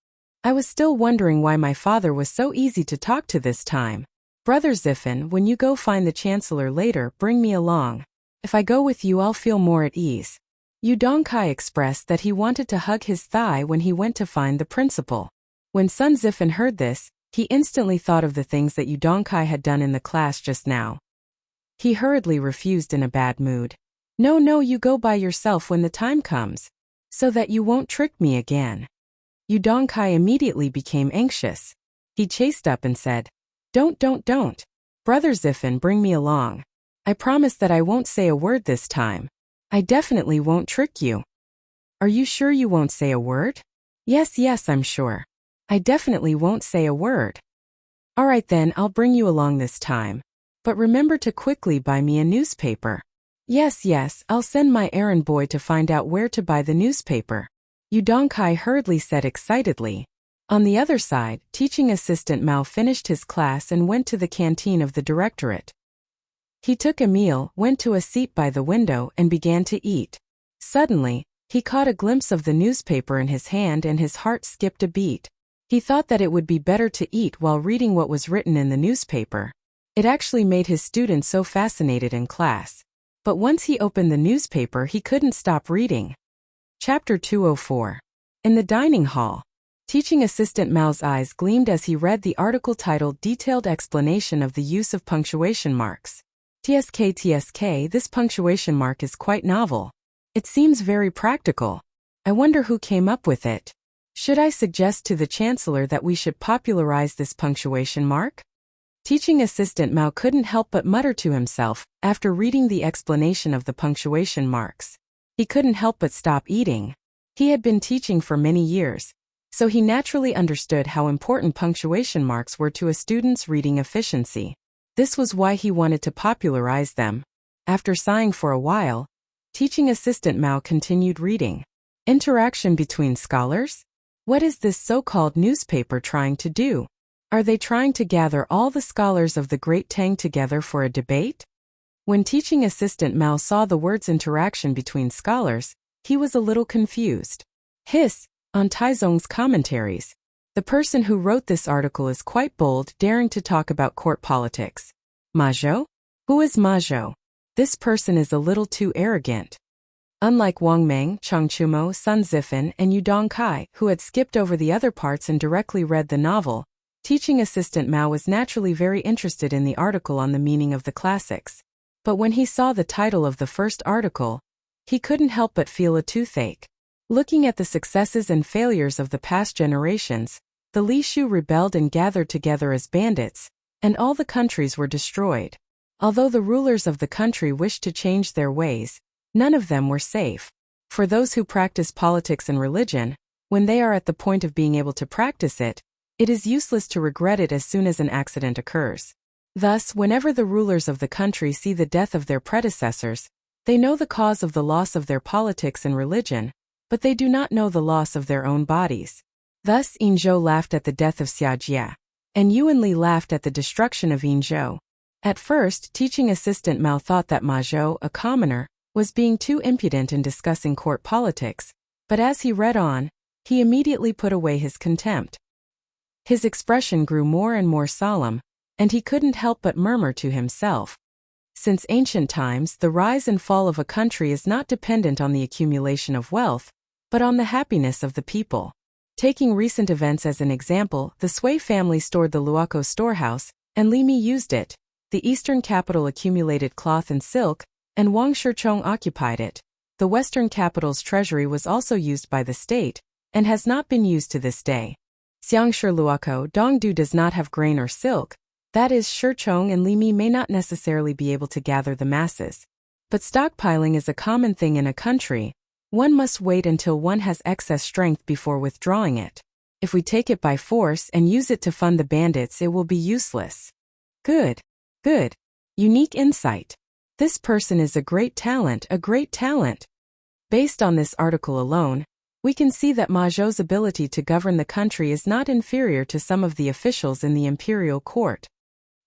I was still wondering why my father was so easy to talk to this time. Brother Zifen, when you go find the Chancellor later, bring me along. If I go with you I'll feel more at ease. Yu Dongkai expressed that he wanted to hug his thigh when he went to find the principal. When Sun Zifen heard this, he instantly thought of the things that Yu Dongkai had done in the class just now. He hurriedly refused in a bad mood. No, you go by yourself when the time comes, so that you won't trick me again. Yu Dongkai immediately became anxious. He chased up and said, Don't. Brother Zifen, bring me along. I promise that I won't say a word this time. I definitely won't trick you. Are you sure you won't say a word? Yes, I'm sure. I definitely won't say a word. All right then, I'll bring you along this time. But remember to quickly buy me a newspaper. Yes, I'll send my errand boy to find out where to buy the newspaper. Yu Dongkai hurriedly said excitedly. On the other side, teaching assistant Mao finished his class and went to the canteen of the directorate. He took a meal, went to a seat by the window and began to eat. Suddenly, he caught a glimpse of the newspaper in his hand and his heart skipped a beat. He thought that it would be better to eat while reading what was written in the newspaper. It actually made his students so fascinated in class. But once he opened the newspaper he couldn't stop reading. Chapter 204. In the dining hall. Teaching assistant Mao's eyes gleamed as he read the article titled Detailed Explanation of the Use of Punctuation Marks. TSK, this punctuation mark is quite novel. It seems very practical. I wonder who came up with it. Should I suggest to the Chancellor that we should popularize this punctuation mark? Teaching assistant Mao couldn't help but mutter to himself, after reading the explanation of the punctuation marks. He couldn't help but stop eating. He had been teaching for many years, so he naturally understood how important punctuation marks were to a student's reading efficiency. This was why he wanted to popularize them. After sighing for a while, teaching assistant Mao continued reading. Interaction between scholars? What is this so-called newspaper trying to do? Are they trying to gather all the scholars of the Great Tang together for a debate? When teaching assistant Mao saw the words interaction between scholars, he was a little confused. Hiss, on Taizong's commentaries. The person who wrote this article is quite bold, daring to talk about court politics. Ma Zhou? Who is Ma Zhou? This person is a little too arrogant. Unlike Wang Meng, Chang Chumo, Sun Zifen, and Yu Dongkai, who had skipped over the other parts and directly read the novel, teaching assistant Mao was naturally very interested in the article on the meaning of the classics. But when he saw the title of the first article, he couldn't help but feel a toothache. Looking at the successes and failures of the past generations, the Li Shu rebelled and gathered together as bandits, and all the countries were destroyed. Although the rulers of the country wished to change their ways, none of them were safe. For those who practice politics and religion, when they are at the point of being able to practice it, it is useless to regret it as soon as an accident occurs. Thus, whenever the rulers of the country see the death of their predecessors, they know the cause of the loss of their politics and religion, but they do not know the loss of their own bodies. Thus, Yinzhou laughed at the death of Xiajia, and Yuan Li laughed at the destruction of Yinzhou. At first, teaching assistant Mao thought that Ma Zhou, a commoner, was being too impudent in discussing court politics, but as he read on, he immediately put away his contempt. His expression grew more and more solemn, and he couldn't help but murmur to himself. Since ancient times, the rise and fall of a country is not dependent on the accumulation of wealth, but on the happiness of the people. Taking recent events as an example, the Sui family stored the Luoco storehouse, and Li Mi used it. The eastern capital accumulated cloth and silk, and Wang Shichong occupied it. The western capital's treasury was also used by the state, and has not been used to this day. Xiangshi Luoco Dongdu does not have grain or silk, that is, Shichong and Li Mi may not necessarily be able to gather the masses. But stockpiling is a common thing in a country. One must wait until one has excess strength before withdrawing it. If we take it by force and use it to fund the bandits, it will be useless. Good. Good. Unique insight. This person is a great talent, a great talent. Based on this article alone, we can see that Ma Zhou's ability to govern the country is not inferior to some of the officials in the imperial court.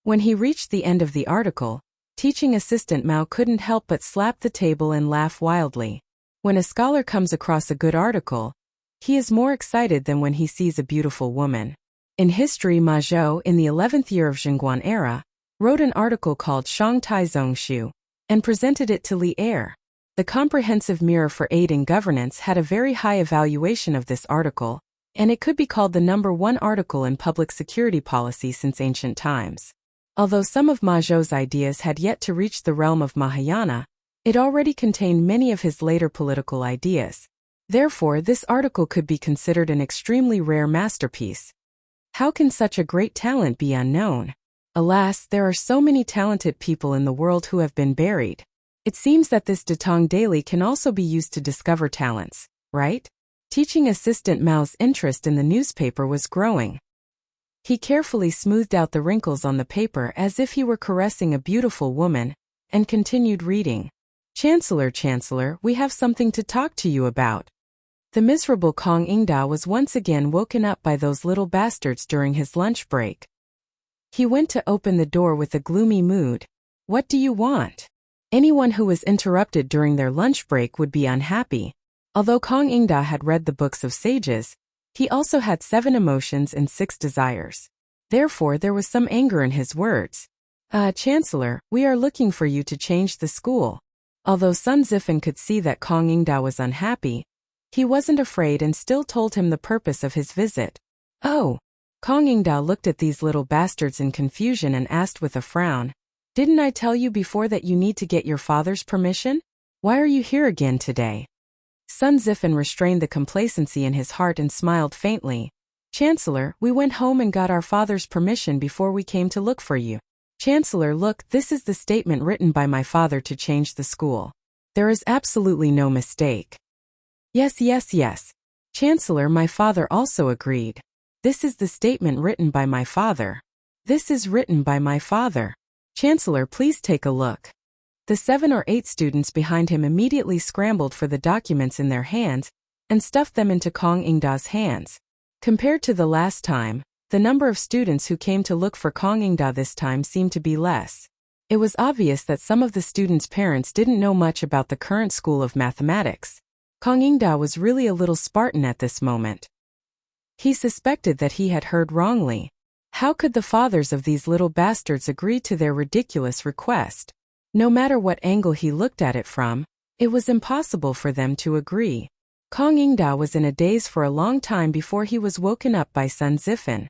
When he reached the end of the article, teaching assistant Mao couldn't help but slap the table and laugh wildly. When a scholar comes across a good article, he is more excited than when he sees a beautiful woman. In history, Ma Zhou, in the 11th year of Jingguan era, wrote an article called Shangtai Zhongshu, and presented it to Li Er. The comprehensive mirror for aid in governance had a very high evaluation of this article, and it could be called the #1 article in public security policy since ancient times. Although some of Ma Zhou's ideas had yet to reach the realm of Mahayana, it already contained many of his later political ideas. Therefore, this article could be considered an extremely rare masterpiece. How can such a great talent be unknown? Alas, there are so many talented people in the world who have been buried. It seems that this Datong Daily can also be used to discover talents, right? Teaching assistant Mao's interest in the newspaper was growing. He carefully smoothed out the wrinkles on the paper as if he were caressing a beautiful woman, and continued reading. Chancellor, we have something to talk to you about. The miserable Kong Ingda was once again woken up by those little bastards during his lunch break. He went to open the door with a gloomy mood. What do you want? Anyone who was interrupted during their lunch break would be unhappy. Although Kong Ingda had read the books of sages, he also had 7 emotions and 6 desires. Therefore, there was some anger in his words. Chancellor, we are looking for you to change the school. Although Sun Zifen could see that Kong Ingda was unhappy, he wasn't afraid and still told him the purpose of his visit. Oh! Kong Ingda looked at these little bastards in confusion and asked with a frown, "Didn't I tell you before that you need to get your father's permission? Why are you here again today?" Sun Zifen restrained the complacency in his heart and smiled faintly. "Chancellor, we went home and got our father's permission before we came to look for you." "Chancellor, look, this is the statement written by my father to change the school. There is absolutely no mistake." Yes. Chancellor, my father also agreed. This is the statement written by my father. This is written by my father. Chancellor, please take a look. The 7 or 8 students behind him immediately scrambled for the documents in their hands and stuffed them into Kong Ingda's hands. Compared to the last time, the number of students who came to look for Kong Ingda this time seemed to be less. It was obvious that some of the students' parents didn't know much about the current school of mathematics. Kong Ingda was really a little Spartan at this moment. He suspected that he had heard wrongly. How could the fathers of these little bastards agree to their ridiculous request? No matter what angle he looked at it from, it was impossible for them to agree. Kong Ingda was in a daze for a long time before he was woken up by Sun Zifen.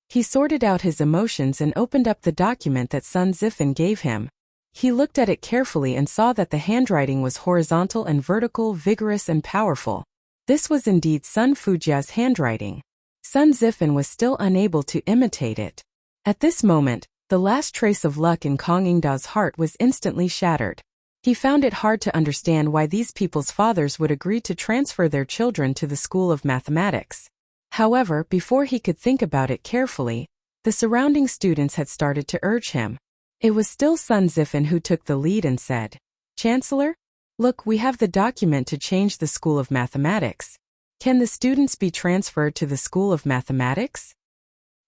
He sorted out his emotions and opened up the document that Sun Zifen gave him. He looked at it carefully and saw that the handwriting was horizontal and vertical, vigorous and powerful. This was indeed Sun Fujia's handwriting. Sun Zifen was still unable to imitate it. At this moment, the last trace of luck in Kong Ingda's heart was instantly shattered. He found it hard to understand why these people's fathers would agree to transfer their children to the school of mathematics. However, before he could think about it carefully, the surrounding students had started to urge him. It was still Sun Zifen who took the lead and said, "Chancellor? Look, we have the document to change the school of mathematics. Can the students be transferred to the school of mathematics?"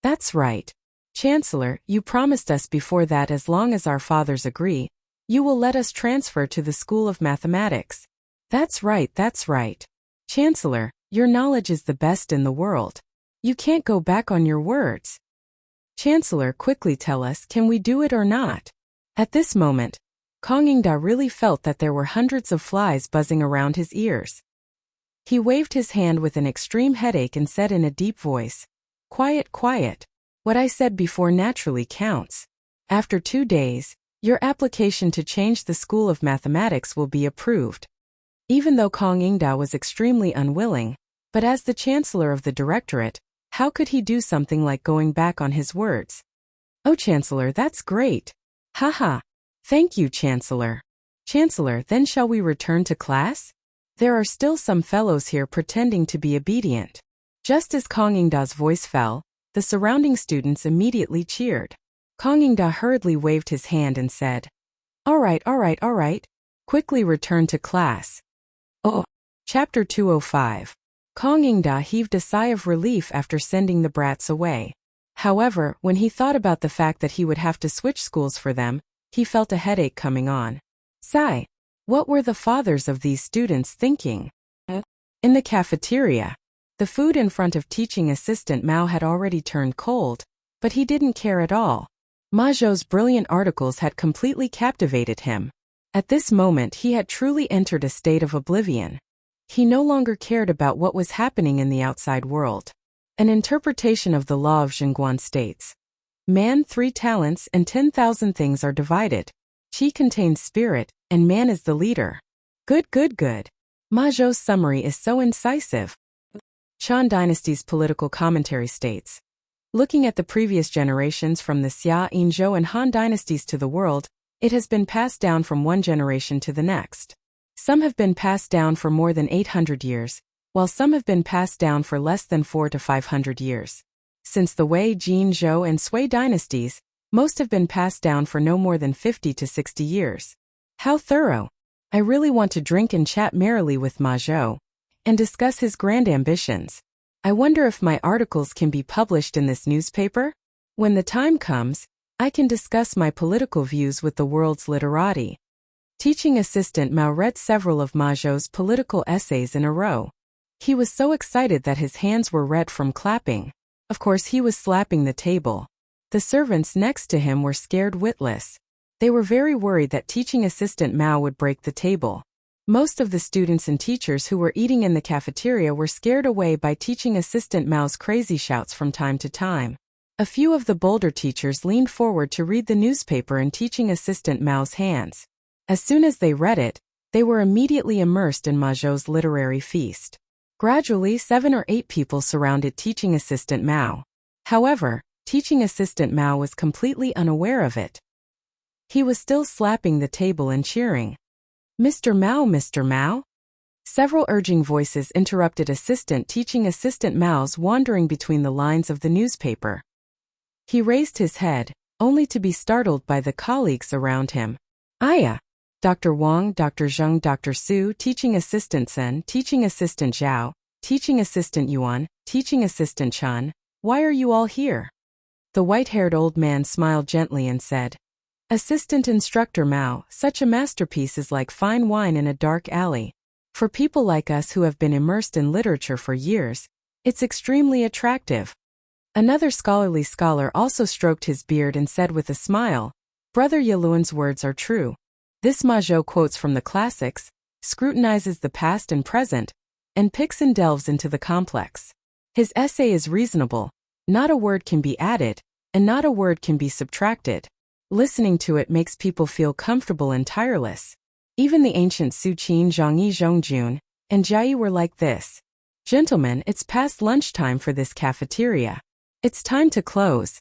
"That's right. Chancellor, you promised us before that as long as our fathers agree, you will let us transfer to the school of mathematics." That's right. Chancellor, your knowledge is the best in the world. You can't go back on your words." Chancellor, quickly tell us, can we do it or not? At this moment, Kang In-da really felt that there were hundreds of flies buzzing around his ears. He waved his hand with an extreme headache and said in a deep voice, "Quiet, quiet. What I said before naturally counts. After 2 days, your application to change the School of Mathematics will be approved." Even though Kang In-da was extremely unwilling, but as the Chancellor of the Directorate, how could he do something like going back on his words? "Oh, Chancellor, that's great. Haha. Thank you, Chancellor. Chancellor, then shall we return to class? There are still some fellows here pretending to be obedient." Just as Kang In-da's voice fell, the surrounding students immediately cheered. Kang In-da hurriedly waved his hand and said, all right, quickly return to class." Oh. Chapter 205. Kang In-da heaved a sigh of relief after sending the brats away. However, when he thought about the fact that he would have to switch schools for them, he felt a headache coming on. Sigh. What were the fathers of these students thinking? In the cafeteria, the food in front of teaching assistant Mao had already turned cold, but he didn't care at all. Ma Zhou's brilliant articles had completely captivated him. At this moment he had truly entered a state of oblivion. He no longer cared about what was happening in the outside world. An interpretation of the law of Zhengguan states, "Man 3 talents and 10,000 things are divided. Qi contains spirit, and man is the leader." Good. Ma Zhou's summary is so incisive. Shan Dynasty's political commentary states, looking at the previous generations from the Xia, Yinzhou and Han dynasties to the world, it has been passed down from one generation to the next. Some have been passed down for more than 800 years, while some have been passed down for less than 400 to 500 years. Since the Wei, Jin, Zhou and Sui dynasties, most have been passed down for no more than 50 to 60 years. How thorough! I really want to drink and chat merrily with Ma Zhou, and discuss his grand ambitions. I wonder if my articles can be published in this newspaper? When the time comes, I can discuss my political views with the world's literati. Teaching assistant Mao read several of Ma Zhou's political essays in a row. He was so excited that his hands were red from clapping. Of course he was slapping the table. The servants next to him were scared witless. They were very worried that teaching assistant Mao would break the table. Most of the students and teachers who were eating in the cafeteria were scared away by teaching assistant Mao's crazy shouts from time to time. A few of the bolder teachers leaned forward to read the newspaper in teaching assistant Mao's hands. As soon as they read it, they were immediately immersed in Ma Zhou's literary feast. Gradually 7 or 8 people surrounded teaching assistant Mao. However, teaching assistant Mao was completely unaware of it. He was still slapping the table and cheering. "Mr. Mao, Mr. Mao?" Several urging voices interrupted teaching assistant Mao's wandering between the lines of the newspaper. He raised his head, only to be startled by the colleagues around him. "Aya! Dr. Wang, Dr. Zheng, Dr. Su, teaching assistant Sen, teaching assistant Zhao, teaching assistant Yuan, teaching assistant Chen, why are you all here?" The white-haired old man smiled gently and said, "Assistant Instructor Mao, such a masterpiece is like fine wine in a dark alley. For people like us who have been immersed in literature for years, it's extremely attractive." Another scholarly scholar also stroked his beard and said with a smile, "Brother Yaluan's words are true. This Ma Zhou quotes from the classics, scrutinizes the past and present, and picks and delves into the complex. His essay is reasonable, not a word can be added, and not a word can be subtracted. Listening to it makes people feel comfortable and tireless. Even the ancient Su Qin, Zhangyi, Zhongjun, and Jiayi were like this. Gentlemen, it's past lunchtime for this cafeteria. It's time to close."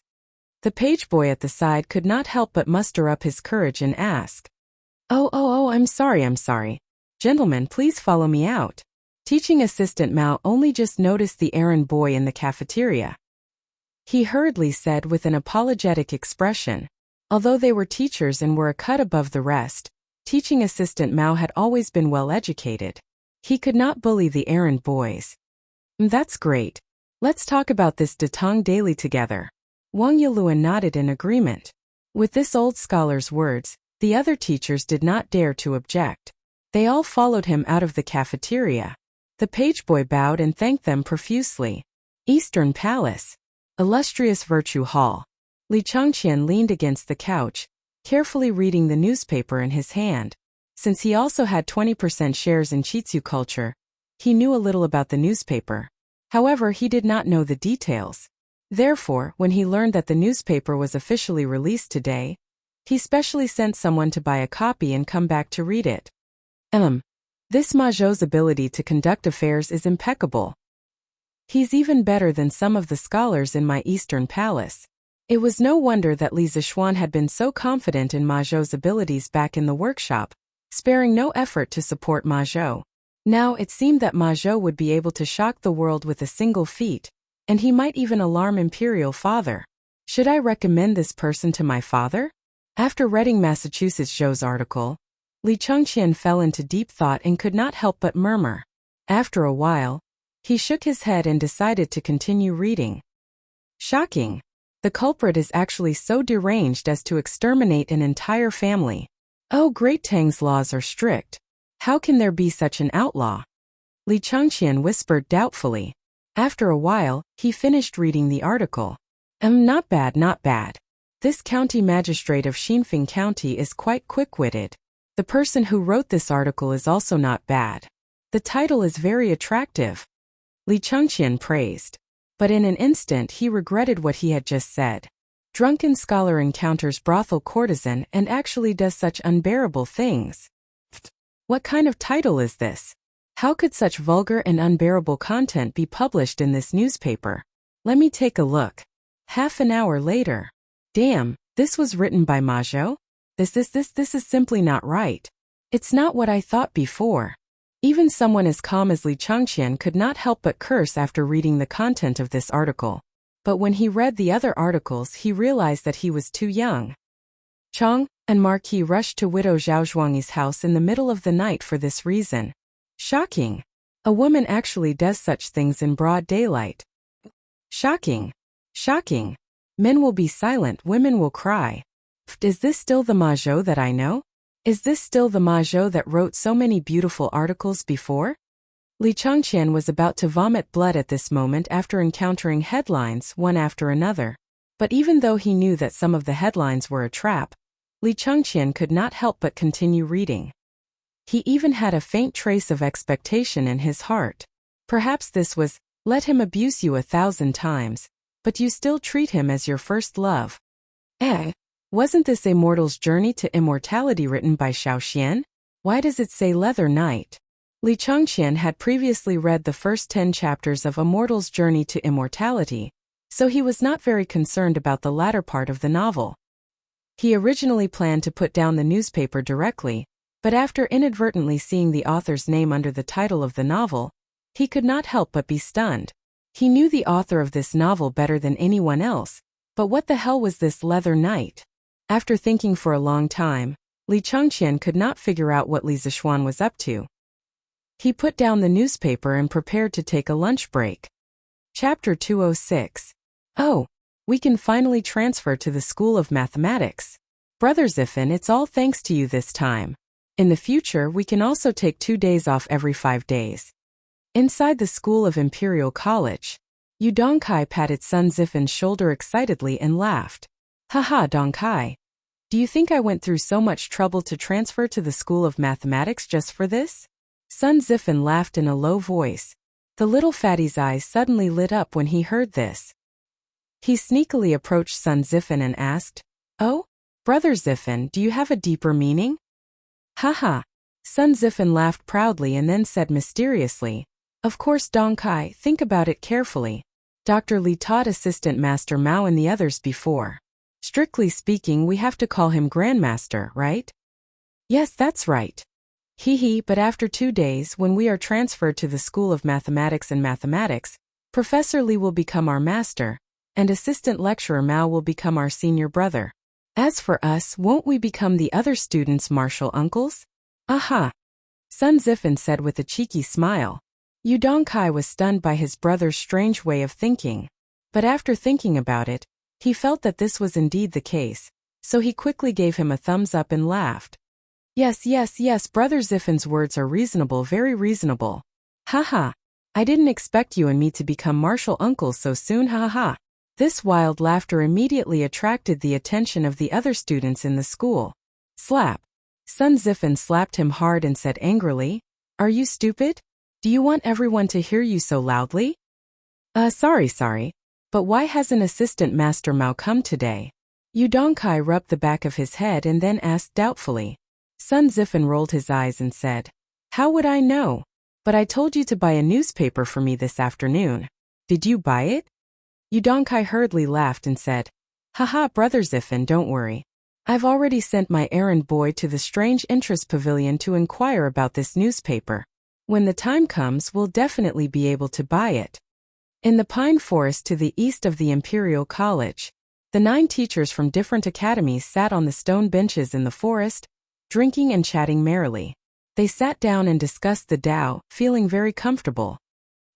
The page boy at the side could not help but muster up his courage and ask, Oh, I'm sorry. Gentlemen, please follow me out." Teaching assistant Mao only just noticed the errand boy in the cafeteria. He hurriedly said with an apologetic expression, although they were teachers and were a cut above the rest, teaching assistant Mao had always been well educated. He could not bully the errand boys. "That's great. Let's talk about this Datong daily together." Wang Yaluan nodded in agreement. With this old scholar's words, the other teachers did not dare to object. They all followed him out of the cafeteria. The page boy bowed and thanked them profusely. Eastern Palace. Illustrious Virtue Hall. Li Changqian leaned against the couch, carefully reading the newspaper in his hand. Since he also had 20% shares in Chitsu culture, he knew a little about the newspaper. However, he did not know the details. Therefore, when he learned that the newspaper was officially released today, he specially sent someone to buy a copy and come back to read it. This Ma Zhou's ability to conduct affairs is impeccable. He's even better than some of the scholars in my Eastern Palace. It was no wonder that Li Zixuan had been so confident in Ma Zhou's abilities back in the workshop, sparing no effort to support Ma Zhou. Now it seemed that Ma Zhou would be able to shock the world with a single feat, and he might even alarm Imperial Father. Should I recommend this person to my father? After reading Massachusetts Zhou's article, Li Changqian fell into deep thought and could not help but murmur. After a while, he shook his head and decided to continue reading. Shocking! The culprit is actually so deranged as to exterminate an entire family. Oh, Great Tang's laws are strict. How can there be such an outlaw? Li Changqian whispered doubtfully. After a while, he finished reading the article. Not bad, not bad. This county magistrate of Xinfeng County is quite quick-witted. The person who wrote this article is also not bad. The title is very attractive. Li Changqian praised. But in an instant he regretted what he had just said. Drunken scholar encounters brothel courtesan and actually does such unbearable things. What kind of title is this? How could such vulgar and unbearable content be published in this newspaper? Let me take a look. Half an hour later. Damn, this was written by Ma Zhou? This is simply not right. It's not what I thought before. Even someone as calm as Li Changqian could not help but curse after reading the content of this article. But when he read the other articles he realized that he was too young. Chang and Marquis rushed to Widow Zhao Zhuangyi's house in the middle of the night for this reason. Shocking! A woman actually does such things in broad daylight. Shocking! Shocking! Men will be silent, women will cry. Is this still the Ma Zhou that I know? Is this still the Ma Zhou that wrote so many beautiful articles before? Li Changqian was about to vomit blood at this moment after encountering headlines one after another. But even though he knew that some of the headlines were a trap, Li Changqian could not help but continue reading. He even had a faint trace of expectation in his heart. Perhaps this was, let him abuse you 1,000 times, but you still treat him as your first love. Wasn't this A Mortal's Journey to Immortality written by Xiao Xian? Why does it say Leather Knight? Li Changqian had previously read the first 10 chapters of A Mortal's Journey to Immortality, so he was not very concerned about the latter part of the novel. He originally planned to put down the newspaper directly, but after inadvertently seeing the author's name under the title of the novel, he could not help but be stunned. He knew the author of this novel better than anyone else, but what the hell was this Leather Knight? After thinking for a long time, Li Changqian could not figure out what Li Zixuan was up to. He put down the newspaper and prepared to take a lunch break. Chapter 206. Oh, we can finally transfer to the School of Mathematics. Brother Ziffin, it's all thanks to you this time. In the future we can also take 2 days off every 5 days. Inside the School of Imperial College, Yu Dongkai patted Sun Ziffin's shoulder excitedly and laughed. Haha, Dongkai. Do you think I went through so much trouble to transfer to the School of Mathematics just for this? Sun Ziffin laughed in a low voice. The little fatty's eyes suddenly lit up when he heard this. He sneakily approached Sun Ziffin and asked, "Oh, Brother Ziffin, do you have a deeper meaning?" Haha. Sun Ziffin laughed proudly and then said mysteriously, "Of course, Dongkai, think about it carefully. Dr. Li taught Assistant Master Mao and the others before. Strictly speaking, we have to call him Grandmaster, right?" "Yes, that's right." But after 2 days, when we are transferred to the School of Mathematics and Mathematics, Professor Li will become our master, and Assistant Lecturer Mao will become our senior brother. As for us, won't we become the other students' martial uncles? Aha! Sun Ziffin said with a cheeky smile. Yu Dongkai was stunned by his brother's strange way of thinking, but after thinking about it, he felt that this was indeed the case, so he quickly gave him a thumbs up and laughed. Yes, Brother Ziffin's words are reasonable, very reasonable. Haha. I didn't expect you and me to become martial uncles so soon, haha. This wild laughter immediately attracted the attention of the other students in the school. Slap. Sun Zifen slapped him hard and said angrily, "Are you stupid? Do you want everyone to hear you so loudly?" Sorry. But why hasn't Assistant Master Mao come today?" Yu Dongkai rubbed the back of his head and then asked doubtfully. Sun Zifen rolled his eyes and said, "How would I know? But I told you to buy a newspaper for me this afternoon. Did you buy it?" Yu Dongkai hurriedly laughed and said, "Haha, Brother Zifen, don't worry. I've already sent my errand boy to the Strange Interest Pavilion to inquire about this newspaper. When the time comes, we'll definitely be able to buy it." In the pine forest to the east of the Imperial College, the 9 teachers from different academies sat on the stone benches in the forest, drinking and chatting merrily. They sat down and discussed the Tao, feeling very comfortable.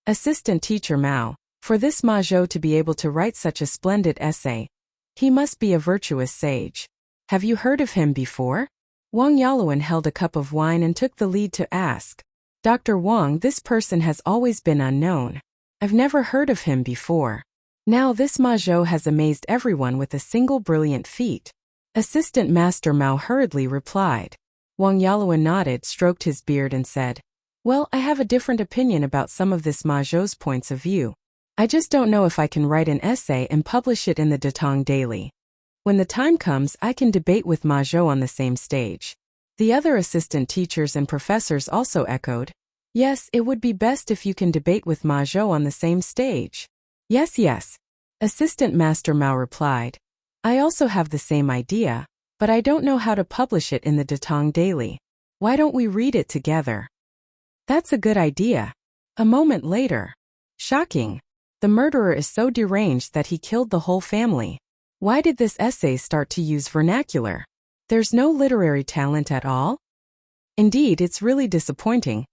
Assistant Teacher Mao, for this Ma Zhou to be able to write such a splendid essay, he must be a virtuous sage. Have you heard of him before? Wang Yaluan held a cup of wine and took the lead to ask. Dr. Wang, this person has always been unknown. I've never heard of him before. Now this Ma Zhou has amazed everyone with a single brilliant feat. Assistant Master Mao hurriedly replied. Wang Yaluan nodded, stroked his beard and said, "Well, I have a different opinion about some of this Ma Zhou's points of view. I just don't know if I can write an essay and publish it in the Datong Daily. When the time comes, I can debate with Ma Zhou on the same stage." The other assistant teachers and professors also echoed, "Yes, it would be best if you can debate with Ma Zhou on the same stage." Yes. Assistant Master Mao replied, "I also have the same idea, but I don't know how to publish it in the Datong Daily. Why don't we read it together?" "That's a good idea." A moment later. Shocking. The murderer is so deranged that he killed the whole family. Why did this essay start to use vernacular? There's no literary talent at all? Indeed, it's really disappointing.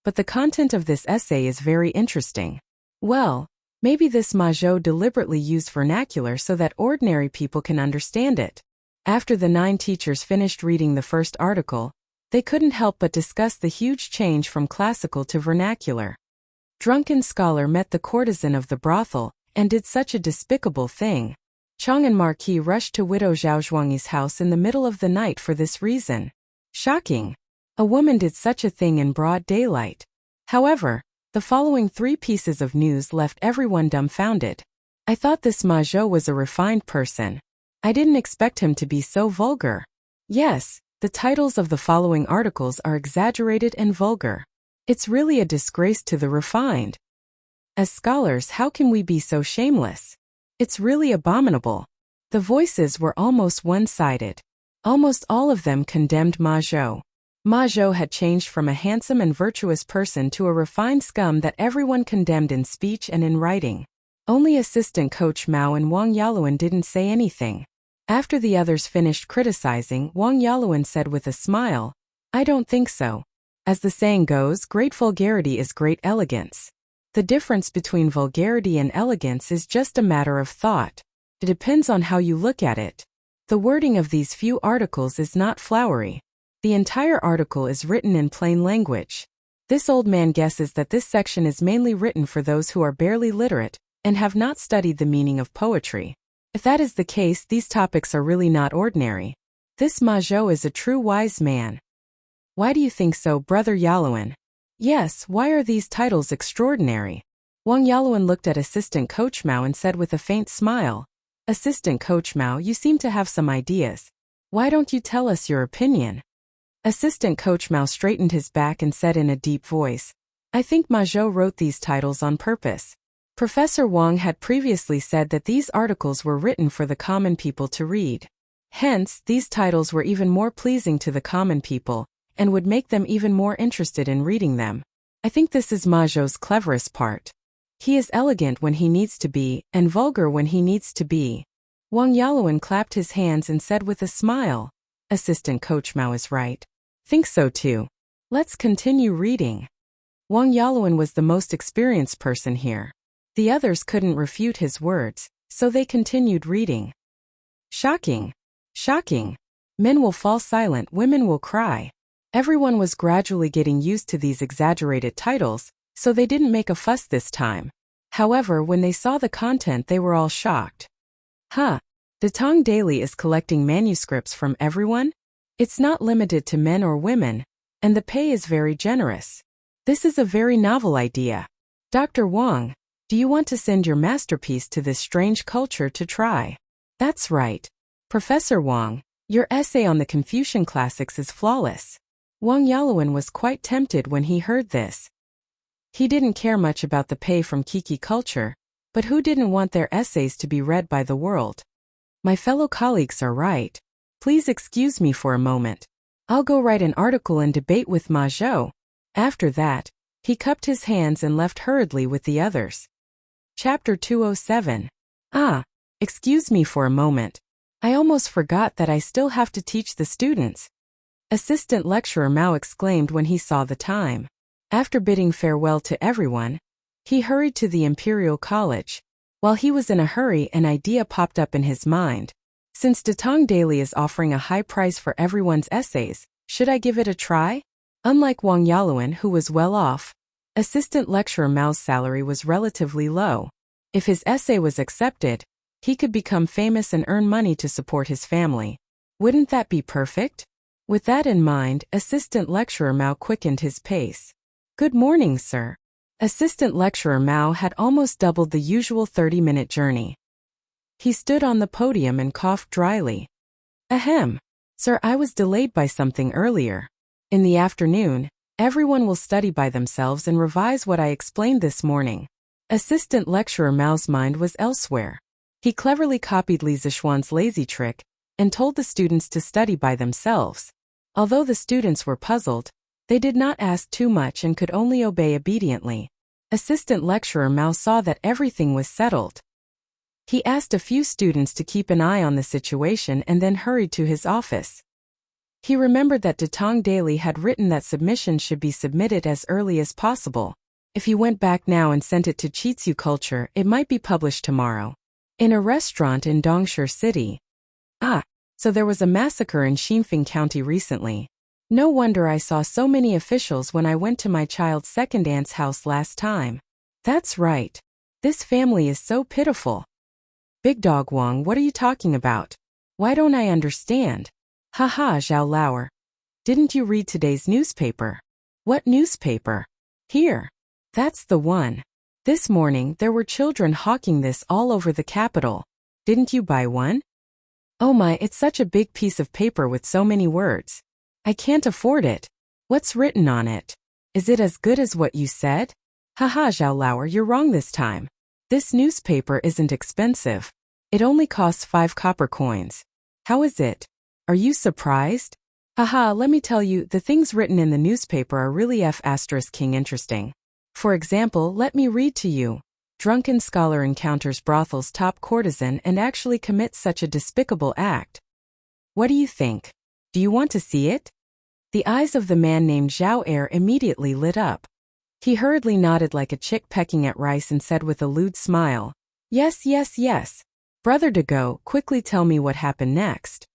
But the content of this essay is very interesting. Well, maybe this Ma Zhou deliberately used vernacular so that ordinary people can understand it. After the 9 teachers finished reading the first article, they couldn't help but discuss the huge change from classical to vernacular. Drunken scholar met the courtesan of the brothel and did such a despicable thing. Chang and Marquis rushed to Widow Zhao Zhuangyi's house in the middle of the night for this reason. Shocking. A woman did such a thing in broad daylight. However, the following 3 pieces of news left everyone dumbfounded. I thought this Ma Zhou was a refined person. I didn't expect him to be so vulgar. Yes, the titles of the following articles are exaggerated and vulgar. It's really a disgrace to the refined. As scholars, how can we be so shameless? It's really abominable. The voices were almost one-sided. Almost all of them condemned Ma Zhou. Ma Zhou had changed from a handsome and virtuous person to a refined scum that everyone condemned in speech and in writing. Only assistant coach Mao and Wang Yaluan didn't say anything. After the others finished criticizing, Wang Yaluan said with a smile, "I don't think so. As the saying goes, great vulgarity is great elegance. The difference between vulgarity and elegance is just a matter of thought. It depends on how you look at it. The wording of these few articles is not flowery. The entire article is written in plain language. This old man guesses that this section is mainly written for those who are barely literate and have not studied the meaning of poetry. If that is the case, these topics are really not ordinary. This Ma Zhou is a true wise man." "Why do you think so, Brother Yaluan?" "Yes, why are these titles extraordinary?" Wang Yaluan looked at Assistant Coach Mao and said with a faint smile, "Assistant Coach Mao, you seem to have some ideas. Why don't you tell us your opinion?" Assistant Coach Mao straightened his back and said in a deep voice, "I think Ma Zhou wrote these titles on purpose." Professor Wang had previously said that these articles were written for the common people to read. Hence, these titles were even more pleasing to the common people, and would make them even more interested in reading them. I think this is Ma Zhou's cleverest part. He is elegant when he needs to be, and vulgar when he needs to be. Wang Yaluan clapped his hands and said with a smile, "Assistant Coach Mao is right. Think so too. Let's continue reading." Wang Yaluan was the most experienced person here. The others couldn't refute his words, so they continued reading. Shocking. Shocking. Men will fall silent, women will cry. Everyone was gradually getting used to these exaggerated titles, so they didn't make a fuss this time. However, when they saw the content, they were all shocked. Huh? Datang Daily is collecting manuscripts from everyone? It's not limited to men or women, and the pay is very generous. This is a very novel idea. Dr. Wang, do you want to send your masterpiece to this strange culture to try? That's right. Professor Wang, your essay on the Confucian classics is flawless. Wang Yaluan was quite tempted when he heard this. He didn't care much about the pay from Kiki culture, but who didn't want their essays to be read by the world? My fellow colleagues are right. Please excuse me for a moment. I'll go write an article and debate with Ma Zhou. After that, he cupped his hands and left hurriedly with the others. Chapter 207. Excuse me for a moment. I almost forgot that I still have to teach the students. Assistant Lecturer Mao exclaimed when he saw the time. After bidding farewell to everyone, he hurried to the Imperial College. While he was in a hurry, an idea popped up in his mind. Since Datang Daily is offering a high price for everyone's essays, should I give it a try? Unlike Wang Yaluan, who was well off, Assistant Lecturer Mao's salary was relatively low. If his essay was accepted, he could become famous and earn money to support his family. Wouldn't that be perfect? With that in mind, Assistant Lecturer Mao quickened his pace. Good morning, sir. Assistant Lecturer Mao had almost doubled the usual 30-minute journey. He stood on the podium and coughed dryly. Ahem. Sir, I was delayed by something earlier. In the afternoon, everyone will study by themselves and revise what I explained this morning. Assistant Lecturer Mao's mind was elsewhere. He cleverly copied Li Zishuan's lazy trick and told the students to study by themselves. Although the students were puzzled, they did not ask too much and could only obey obediently. Assistant Lecturer Mao saw that everything was settled. He asked a few students to keep an eye on the situation and then hurried to his office. He remembered that Datang Daily had written that submissions should be submitted as early as possible. If he went back now and sent it to Chitsu Culture, it might be published tomorrow. In a restaurant in Dongshi City. So there was a massacre in Xinfeng County recently. No wonder I saw so many officials when I went to my child's second aunt's house last time. That's right. This family is so pitiful. Big Dog Wang, what are you talking about? Why don't I understand? Haha, Zhao Lauer. Didn't you read today's newspaper? What newspaper? Here. That's the one. This morning there were children hawking this all over the capital. Didn't you buy one? Oh my, it's such a big piece of paper with so many words. I can't afford it. What's written on it? Is it as good as what you said? Haha, Zhao Lauer, you're wrong this time. This newspaper isn't expensive. It only costs 5 copper coins. How is it? Are you surprised? Haha, let me tell you, the things written in the newspaper are really King interesting. For example, let me read to you. Drunken scholar encounters brothel's top courtesan and actually commits such a despicable act. What do you think? Do you want to see it? The eyes of the man named Zhao Er immediately lit up. He hurriedly nodded like a chick pecking at rice and said with a lewd smile, Yes, yes, yes. Brother Dago, quickly tell me what happened next.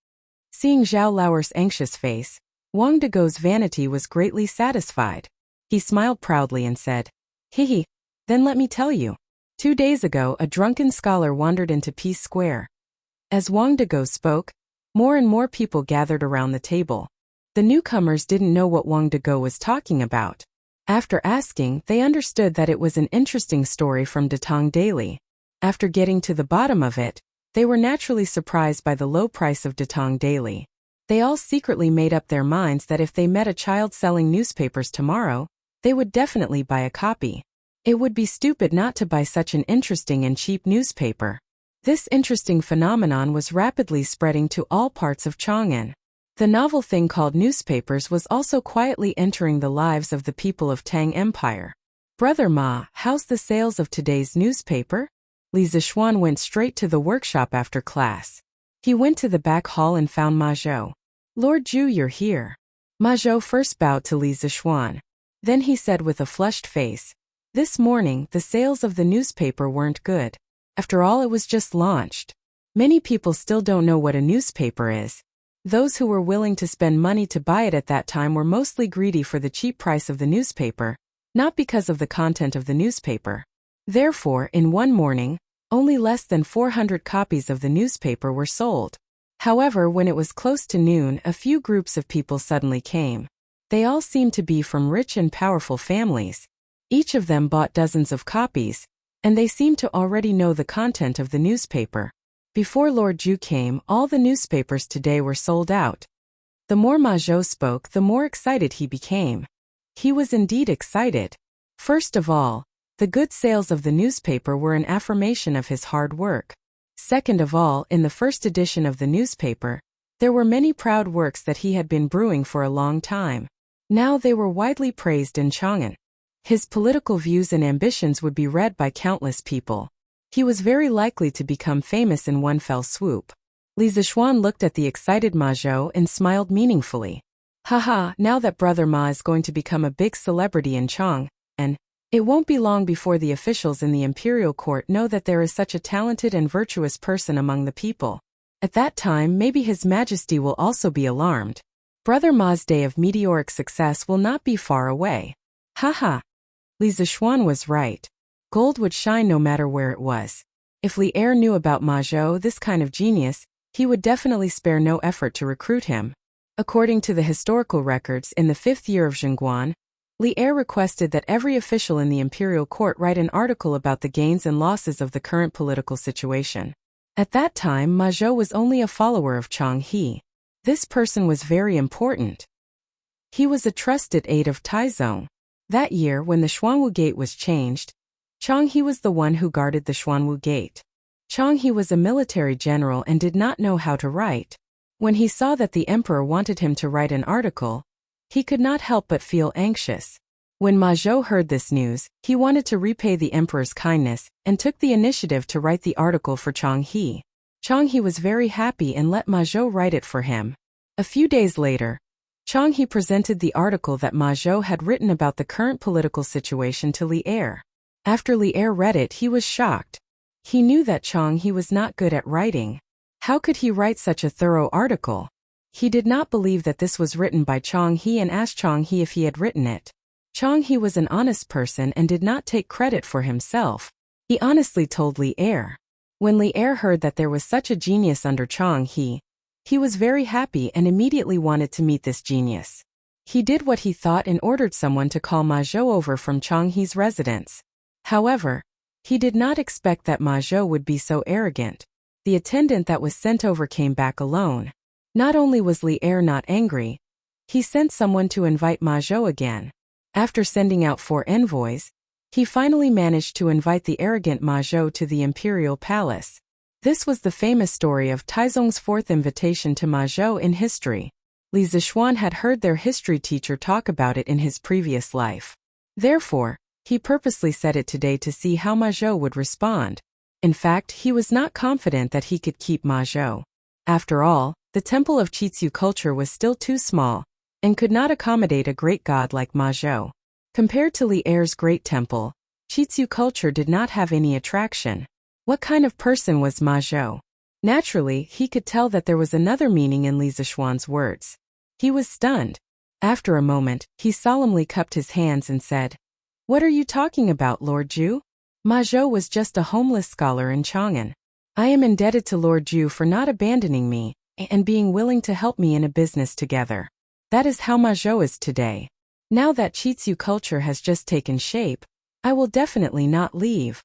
Seeing Zhao Lauer's anxious face, Wang Dago's vanity was greatly satisfied. He smiled proudly and said, Hehe, then let me tell you. 2 days ago, a drunken scholar wandered into Peace Square. As Wang Dago spoke, more and more people gathered around the table. The newcomers didn't know what Wang Dago was talking about. After asking, they understood that it was an interesting story from Datang Daily. After getting to the bottom of it, they were naturally surprised by the low price of Datang Daily. They all secretly made up their minds that if they met a child selling newspapers tomorrow, they would definitely buy a copy. It would be stupid not to buy such an interesting and cheap newspaper. This interesting phenomenon was rapidly spreading to all parts of Chang'an. The novel thing called newspapers was also quietly entering the lives of the people of Tang Empire. Brother Ma, how's the sales of today's newspaper? Li Zishuan went straight to the workshop after class. He went to the back hall and found Ma Zhou. Lord Zhu, you're here. Ma Zhou first bowed to Li Zishuan. Then he said with a flushed face, This morning, the sales of the newspaper weren't good. After all, it was just launched. Many people still don't know what a newspaper is. Those who were willing to spend money to buy it at that time were mostly greedy for the cheap price of the newspaper, not because of the content of the newspaper. Therefore, in one morning, only less than 400 copies of the newspaper were sold. However, when it was close to noon, a few groups of people suddenly came. They all seemed to be from rich and powerful families. Each of them bought dozens of copies, and they seemed to already know the content of the newspaper. Before Lord Ju came, all the newspapers today were sold out. The more Ma Zhou spoke, the more excited he became. He was indeed excited. First of all, the good sales of the newspaper were an affirmation of his hard work. Second of all, in the first edition of the newspaper, there were many proud works that he had been brewing for a long time. Now they were widely praised in Chang'an. His political views and ambitions would be read by countless people. He was very likely to become famous in one fell swoop. Li Zixuan looked at the excited Ma Zhou and smiled meaningfully. Haha, now that Brother Ma is going to become a big celebrity in Chang'an, it won't be long before the officials in the imperial court know that there is such a talented and virtuous person among the people. At that time, maybe His Majesty will also be alarmed. Brother Ma's day of meteoric success will not be far away. Haha. Li Zixuan was right. Gold would shine no matter where it was. If Li Er knew about Ma Zhou, this kind of genius, he would definitely spare no effort to recruit him. According to the historical records, in the 5th year of Zhengguan, Li Er requested that every official in the imperial court write an article about the gains and losses of the current political situation. At that time, Ma Zhou was only a follower of Chang He. This person was very important. He was a trusted aide of Taizong. That year, when the Xuanwu Gate was changed, Chang He was the one who guarded the Xuanwu Gate. Chang He was a military general and did not know how to write. When he saw that the emperor wanted him to write an article, he could not help but feel anxious. When Ma Zhou heard this news, he wanted to repay the emperor's kindness and took the initiative to write the article for Chang He. Chang He was very happy and let Ma Zhou write it for him. A few days later, Chang He presented the article that Ma Zhou had written about the current political situation to Li Er. After Li Er read it, he was shocked. He knew that Chang He was not good at writing. How could he write such a thorough article? He did not believe that this was written by Chang He and asked Chang He if he had written it. Chang He was an honest person and did not take credit for himself. He honestly told Li Er. When Li Er heard that there was such a genius under Chang He was very happy and immediately wanted to meet this genius. He did what he thought and ordered someone to call Ma Zhou over from Chang He's residence. However, he did not expect that Ma Zhou would be so arrogant. The attendant that was sent over came back alone. Not only was Li Er not angry, he sent someone to invite Ma Zhou again. After sending out 4 envoys, he finally managed to invite the arrogant Ma Zhou to the imperial palace. This was the famous story of Taizong's 4th invitation to Ma Zhou in history. Li Zixuan had heard their history teacher talk about it in his previous life. Therefore, he purposely said it today to see how Ma Zhou would respond. In fact, he was not confident that he could keep Ma Zhou. After all, the temple of Qitsu culture was still too small, and could not accommodate a great god like Ma Zhou. Compared to Li Er's great temple, Qitsu culture did not have any attraction. What kind of person was Ma Zhou? Naturally, he could tell that there was another meaning in Li Zixuan's words. He was stunned. After a moment, he solemnly cupped his hands and said, "What are you talking about, Lord Ju? Ma Zhou was just a homeless scholar in Chang'an. I am indebted to Lord Ju for not abandoning me, and being willing to help me in a business together. That is how Ma Zhou is today. Now that Qitsu culture has just taken shape, I will definitely not leave."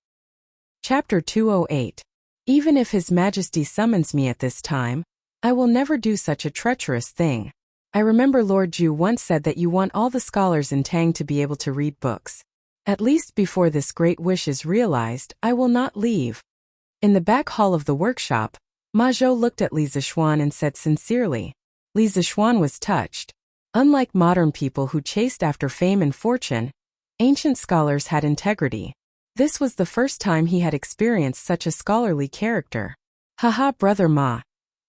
Chapter 208. Even if His Majesty summons me at this time, I will never do such a treacherous thing. I remember Lord Ju once said that you want all the scholars in Tang to be able to read books. At least before this great wish is realized, I will not leave. In the back hall of the workshop, Ma Zhou looked at Li Zixuan and said sincerely. Li Zixuan was touched. Unlike modern people who chased after fame and fortune, ancient scholars had integrity. This was the first time he had experienced such a scholarly character. Haha, Brother Ma.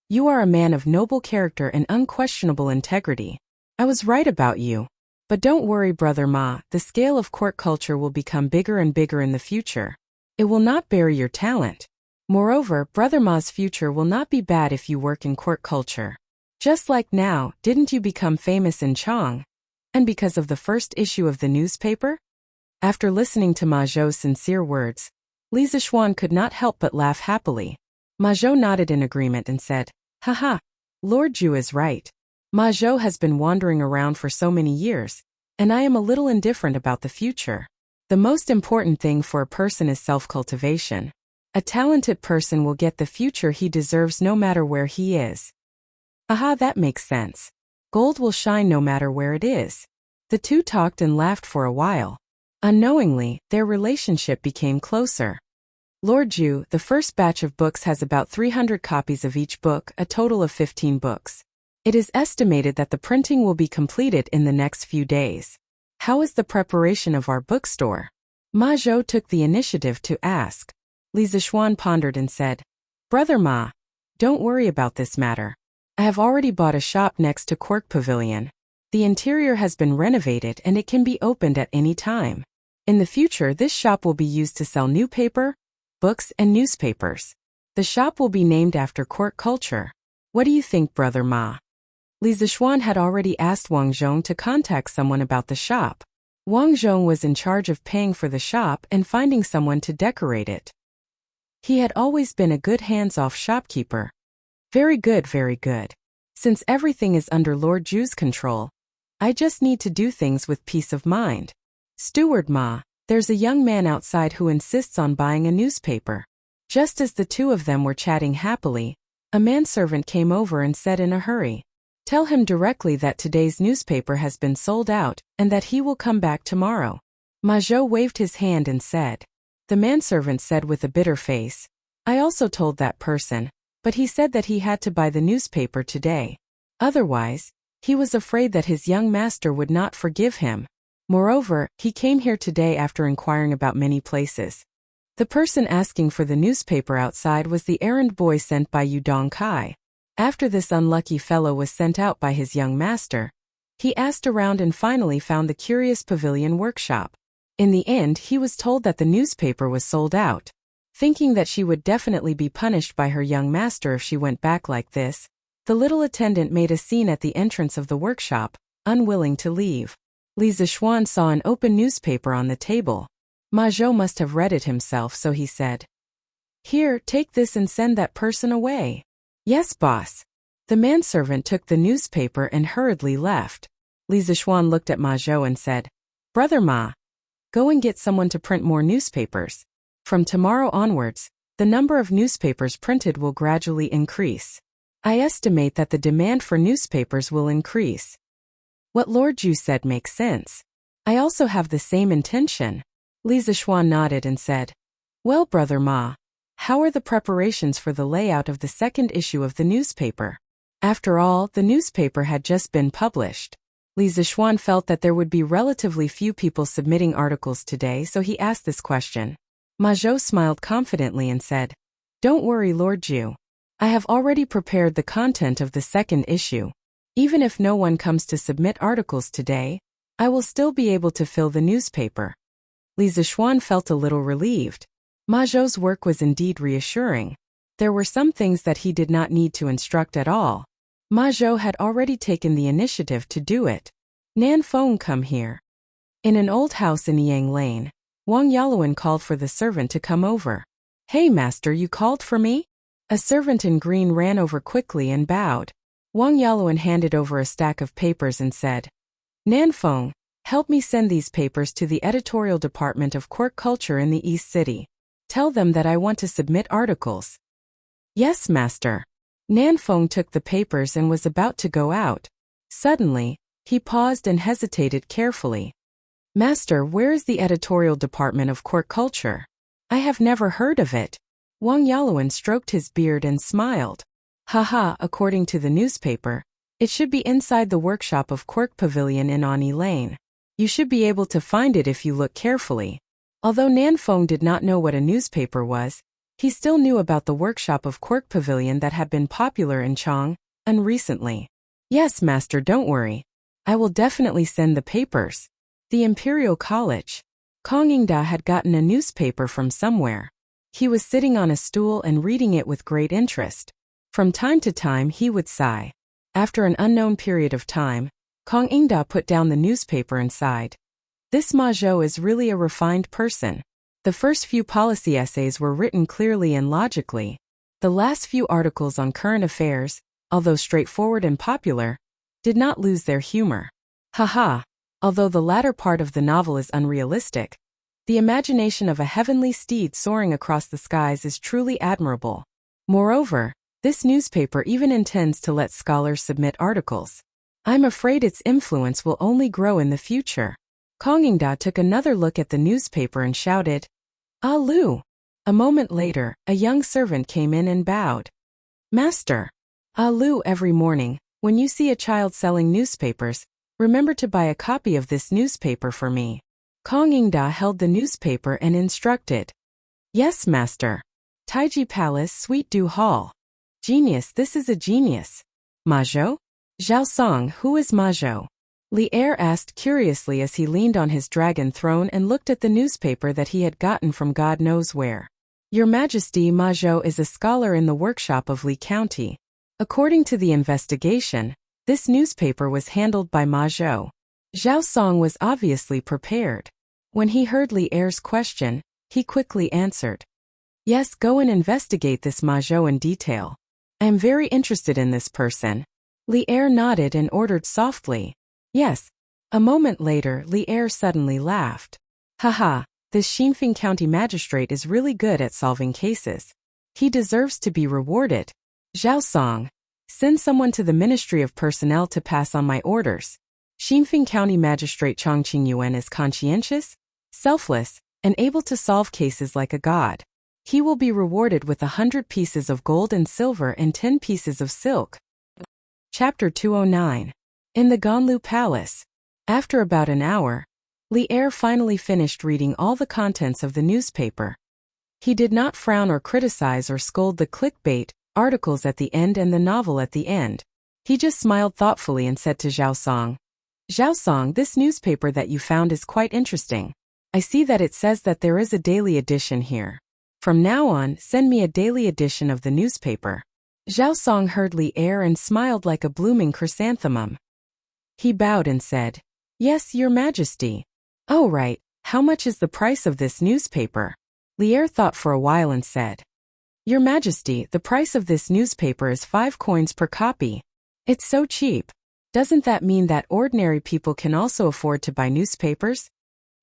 You are a man of noble character and unquestionable integrity. I was right about you. But don't worry, Brother Ma, the scale of court culture will become bigger and bigger in the future. It will not bury your talent. Moreover, Brother Ma's future will not be bad if you work in court culture. Just like now, didn't you become famous in Chang? And because of the first issue of the newspaper? After listening to Ma Zhou's sincere words, Li Zixuan could not help but laugh happily. Ma Zhou nodded in agreement and said, "Haha, Lord Zhu is right. Ma Zhou has been wandering around for so many years, and I am a little indifferent about the future. The most important thing for a person is self-cultivation. A talented person will get the future he deserves no matter where he is." Aha, that makes sense. Gold will shine no matter where it is. The two talked and laughed for a while. Unknowingly, their relationship became closer. Lord Zhu, the first batch of books has about 300 copies of each book, a total of 15 books. It is estimated that the printing will be completed in the next few days. How is the preparation of our bookstore? Ma Zhou took the initiative to ask. Li Zixuan pondered and said, "Brother Ma, don't worry about this matter. I have already bought a shop next to Quirk Pavilion. The interior has been renovated and it can be opened at any time. In the future, this shop will be used to sell new paper, books, and newspapers. The shop will be named after Quirk culture. What do you think, Brother Ma?" Li Zixuan had already asked Wang Zhong to contact someone about the shop. Wang Zhong was in charge of paying for the shop and finding someone to decorate it. He had always been a good hands-off shopkeeper. Very good, very good. Since everything is under Lord Zhu's control, I just need to do things with peace of mind. Steward Ma, there's a young man outside who insists on buying a newspaper. Just as the two of them were chatting happily, a manservant came over and said in a hurry, "Tell him directly that today's newspaper has been sold out and that he will come back tomorrow." Ma Zhou waved his hand and said. The manservant said with a bitter face, "I also told that person, but he said that he had to buy the newspaper today. Otherwise, he was afraid that his young master would not forgive him. Moreover, he came here today after inquiring about many places. The person asking for the newspaper outside was the errand boy sent by Yu Dongkai. After this unlucky fellow was sent out by his young master, he asked around and finally found the curious pavilion workshop. In the end, he was told that the newspaper was sold out. Thinking that she would definitely be punished by her young master if she went back like this, the little attendant made a scene at the entrance of the workshop, unwilling to leave. Li Zixuan saw an open newspaper on the table. Ma Zhou must have read it himself, so he said, "Here, take this and send that person away." "Yes, boss." The manservant took the newspaper and hurriedly left. Li Zixuan looked at Ma Zhou and said, "Brother Ma, go and get someone to print more newspapers. From tomorrow onwards, the number of newspapers printed will gradually increase. I estimate that the demand for newspapers will increase." What Lord Zhu said makes sense. I also have the same intention. Li Zixuan nodded and said, "Well, Brother Ma, how are the preparations for the layout of the second issue of the newspaper?" After all, the newspaper had just been published. Li Zixuan felt that there would be relatively few people submitting articles today, so he asked this question. Ma Zhou smiled confidently and said, "Don't worry, Lord Zhu. I have already prepared the content of the second issue. Even if no one comes to submit articles today, I will still be able to fill the newspaper." Li Zixuan felt a little relieved. Ma Zhou's work was indeed reassuring. There were some things that he did not need to instruct at all. Ma Zhou had already taken the initiative to do it. "Nan Feng, come here." In an old house in Yang Lane, Wang Yaluan called for the servant to come over. "Hey, master, you called for me?" A servant in green ran over quickly and bowed. Wang Yaluan handed over a stack of papers and said, "Nan Feng, help me send these papers to the editorial department of Quirk Culture in the East City. Tell them that I want to submit articles." "Yes, master." Nan Feng took the papers and was about to go out. Suddenly, he paused and hesitated carefully. "Master, where is the editorial department of Quirk Culture? I have never heard of it." Wang Yaluan stroked his beard and smiled. "Haha, according to the newspaper, it should be inside the workshop of Quirk Pavilion in Ani Lane. You should be able to find it if you look carefully." Although Nan Feng did not know what a newspaper was, he still knew about the workshop of Quirk Pavilion that had been popular in Chang'an recently. "Yes, master, don't worry. I will definitely send the papers." The Imperial College. Kong Yingda had gotten a newspaper from somewhere. He was sitting on a stool and reading it with great interest. From time to time he would sigh. After an unknown period of time, Kong Yingda put down the newspaper and sighed. This Ma Zhou is really a refined person. The first few policy essays were written clearly and logically. The last few articles on current affairs, although straightforward and popular, did not lose their humor. Haha. Although the latter part of the novel is unrealistic, the imagination of a heavenly steed soaring across the skies is truly admirable. Moreover, this newspaper even intends to let scholars submit articles. I'm afraid its influence will only grow in the future. Kong Yingda took another look at the newspaper and shouted, "Ah Lu!" A moment later, a young servant came in and bowed. "Master." "Ah Lu, every morning, when you see a child selling newspapers, remember to buy a copy of this newspaper for me." Kong Yingda held the newspaper and instructed. "Yes, master." Taiji Palace, Sweet Dew Hall. Genius, this is a genius. Ma Zhou? Zhao Song, who is Ma Zhou? Li Er asked curiously as he leaned on his dragon throne and looked at the newspaper that he had gotten from God knows where. Your Majesty, Ma Zhou is a scholar in the workshop of Li County. According to the investigation, this newspaper was handled by Ma Zhou. Zhao Song was obviously prepared. When he heard Li Er's question, he quickly answered. Yes, go and investigate this Ma Zhou in detail. I am very interested in this person. Li Er nodded and ordered softly. Yes. A moment later, Li Er suddenly laughed. Haha, this Xinfeng County magistrate is really good at solving cases. He deserves to be rewarded. Zhao Song, send someone to the Ministry of Personnel to pass on my orders. Xinfeng County Magistrate Chang Qingyuan is conscientious, selfless, and able to solve cases like a god. He will be rewarded with 100 pieces of gold and silver and 10 pieces of silk. Chapter 209. In the Ganlu Palace. After about an hour, Li Er finally finished reading all the contents of the newspaper. He did not frown or criticize or scold the clickbait articles at the end and the novel at the end. He just smiled thoughtfully and said to Zhao Song, Zhao Song, this newspaper that you found is quite interesting. I see that it says that there is a daily edition here. From now on, send me a daily edition of the newspaper. Zhao Song heard Li Er and smiled like a blooming chrysanthemum. He bowed and said, Yes, Your Majesty. Oh right, how much is the price of this newspaper? Li Er thought for a while and said, Your Majesty, the price of this newspaper is 5 coins per copy. It's so cheap. Doesn't that mean that ordinary people can also afford to buy newspapers?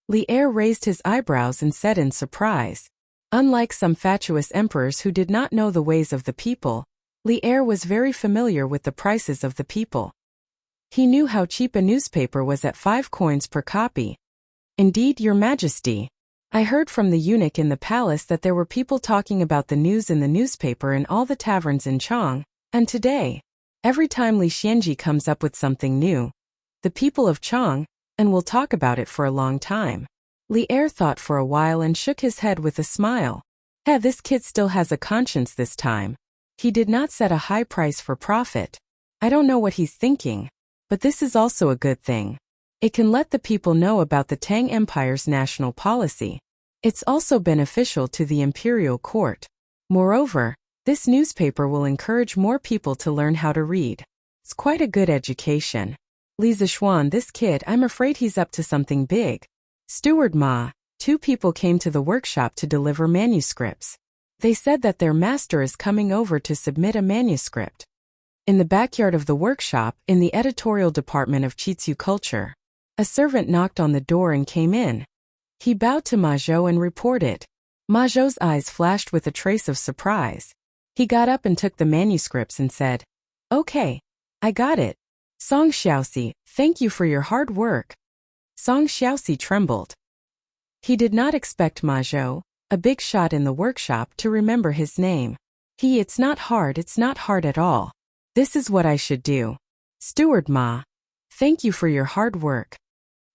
Li Er raised his eyebrows and said in surprise. Unlike some fatuous emperors who did not know the ways of the people, Li Er was very familiar with the prices of the people. He knew how cheap a newspaper was at 5 coins per copy. Indeed, Your Majesty. I heard from the eunuch in the palace that there were people talking about the news in the newspaper in all the taverns in Chang, and today, every time Li Xianji comes up with something new, the people of Chang, and will talk about it for a long time. Li Er thought for a while and shook his head with a smile. This kid still has a conscience this time. He did not set a high price for profit. I don't know what he's thinking, but this is also a good thing. It can let the people know about the Tang Empire's national policy. It's also beneficial to the imperial court. Moreover, this newspaper will encourage more people to learn how to read. It's quite a good education. Li Zixuan, this kid, I'm afraid he's up to something big. Steward Ma, 2 people came to the workshop to deliver manuscripts. They said that their master is coming over to submit a manuscript. In the backyard of the workshop, in the editorial department of Chitsu Culture, a servant knocked on the door and came in. He bowed to Ma Zhou and reported. Ma Zhou's eyes flashed with a trace of surprise. He got up and took the manuscripts and said, Okay, I got it. Song Xiaoxi, thank you for your hard work. Song Xiaoxi trembled. He did not expect Ma Zhou, a big shot in the workshop, to remember his name. It's not hard at all. This is what I should do. Steward Ma, thank you for your hard work.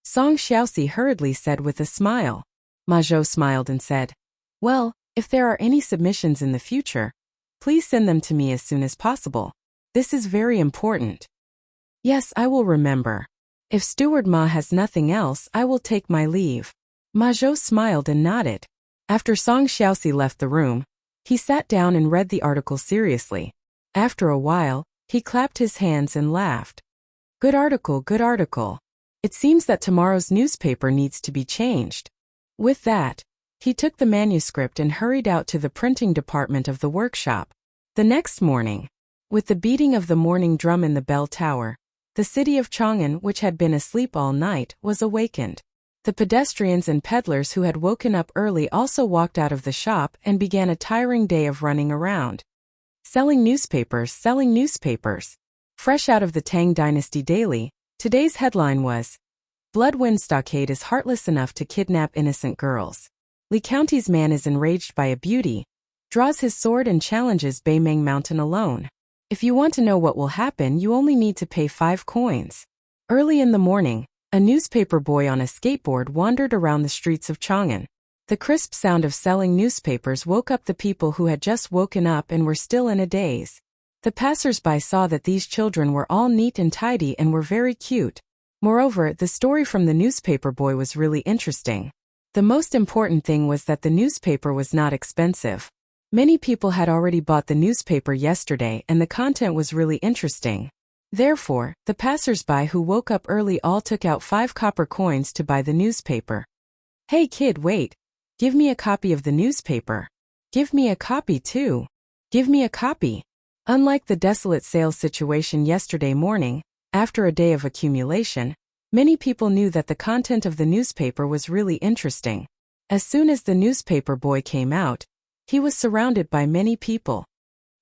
Song Xiaoxi hurriedly said with a smile. Ma Zhou smiled and said, Well, if there are any submissions in the future, please send them to me as soon as possible. This is very important. Yes, I will remember. If Steward Ma has nothing else, I will take my leave. Ma Zhou smiled and nodded. After Song Xiaoxi left the room, he sat down and read the article seriously. After a while, he clapped his hands and laughed. Good article, good article. It seems that tomorrow's newspaper needs to be changed. With that, he took the manuscript and hurried out to the printing department of the workshop. The next morning, with the beating of the morning drum in the bell tower, the city of Chang'an, which had been asleep all night, was awakened. The pedestrians and peddlers who had woken up early also walked out of the shop and began a tiring day of running around. Selling newspapers. Fresh out of the Tang Dynasty Daily, today's headline was, Bloodwind Stockade is heartless enough to kidnap innocent girls. Li County's man is enraged by a beauty, draws his sword and challenges Baimeng Mountain alone. If you want to know what will happen, you only need to pay 5 coins. Early in the morning, a newspaper boy on a skateboard wandered around the streets of Chang'an. The crisp sound of selling newspapers woke up the people who had just woken up and were still in a daze. The passers-by saw that these children were all neat and tidy and were very cute. Moreover, the story from the newspaper boy was really interesting. The most important thing was that the newspaper was not expensive. Many people had already bought the newspaper yesterday and the content was really interesting. Therefore, the passers-by who woke up early all took out 5 copper coins to buy the newspaper. Hey kid, wait. Give me a copy of the newspaper. Give me a copy too. Give me a copy. Unlike the desolate sales situation yesterday morning, after a day of accumulation, many people knew that the content of the newspaper was really interesting. As soon as the newspaper boy came out, he was surrounded by many people.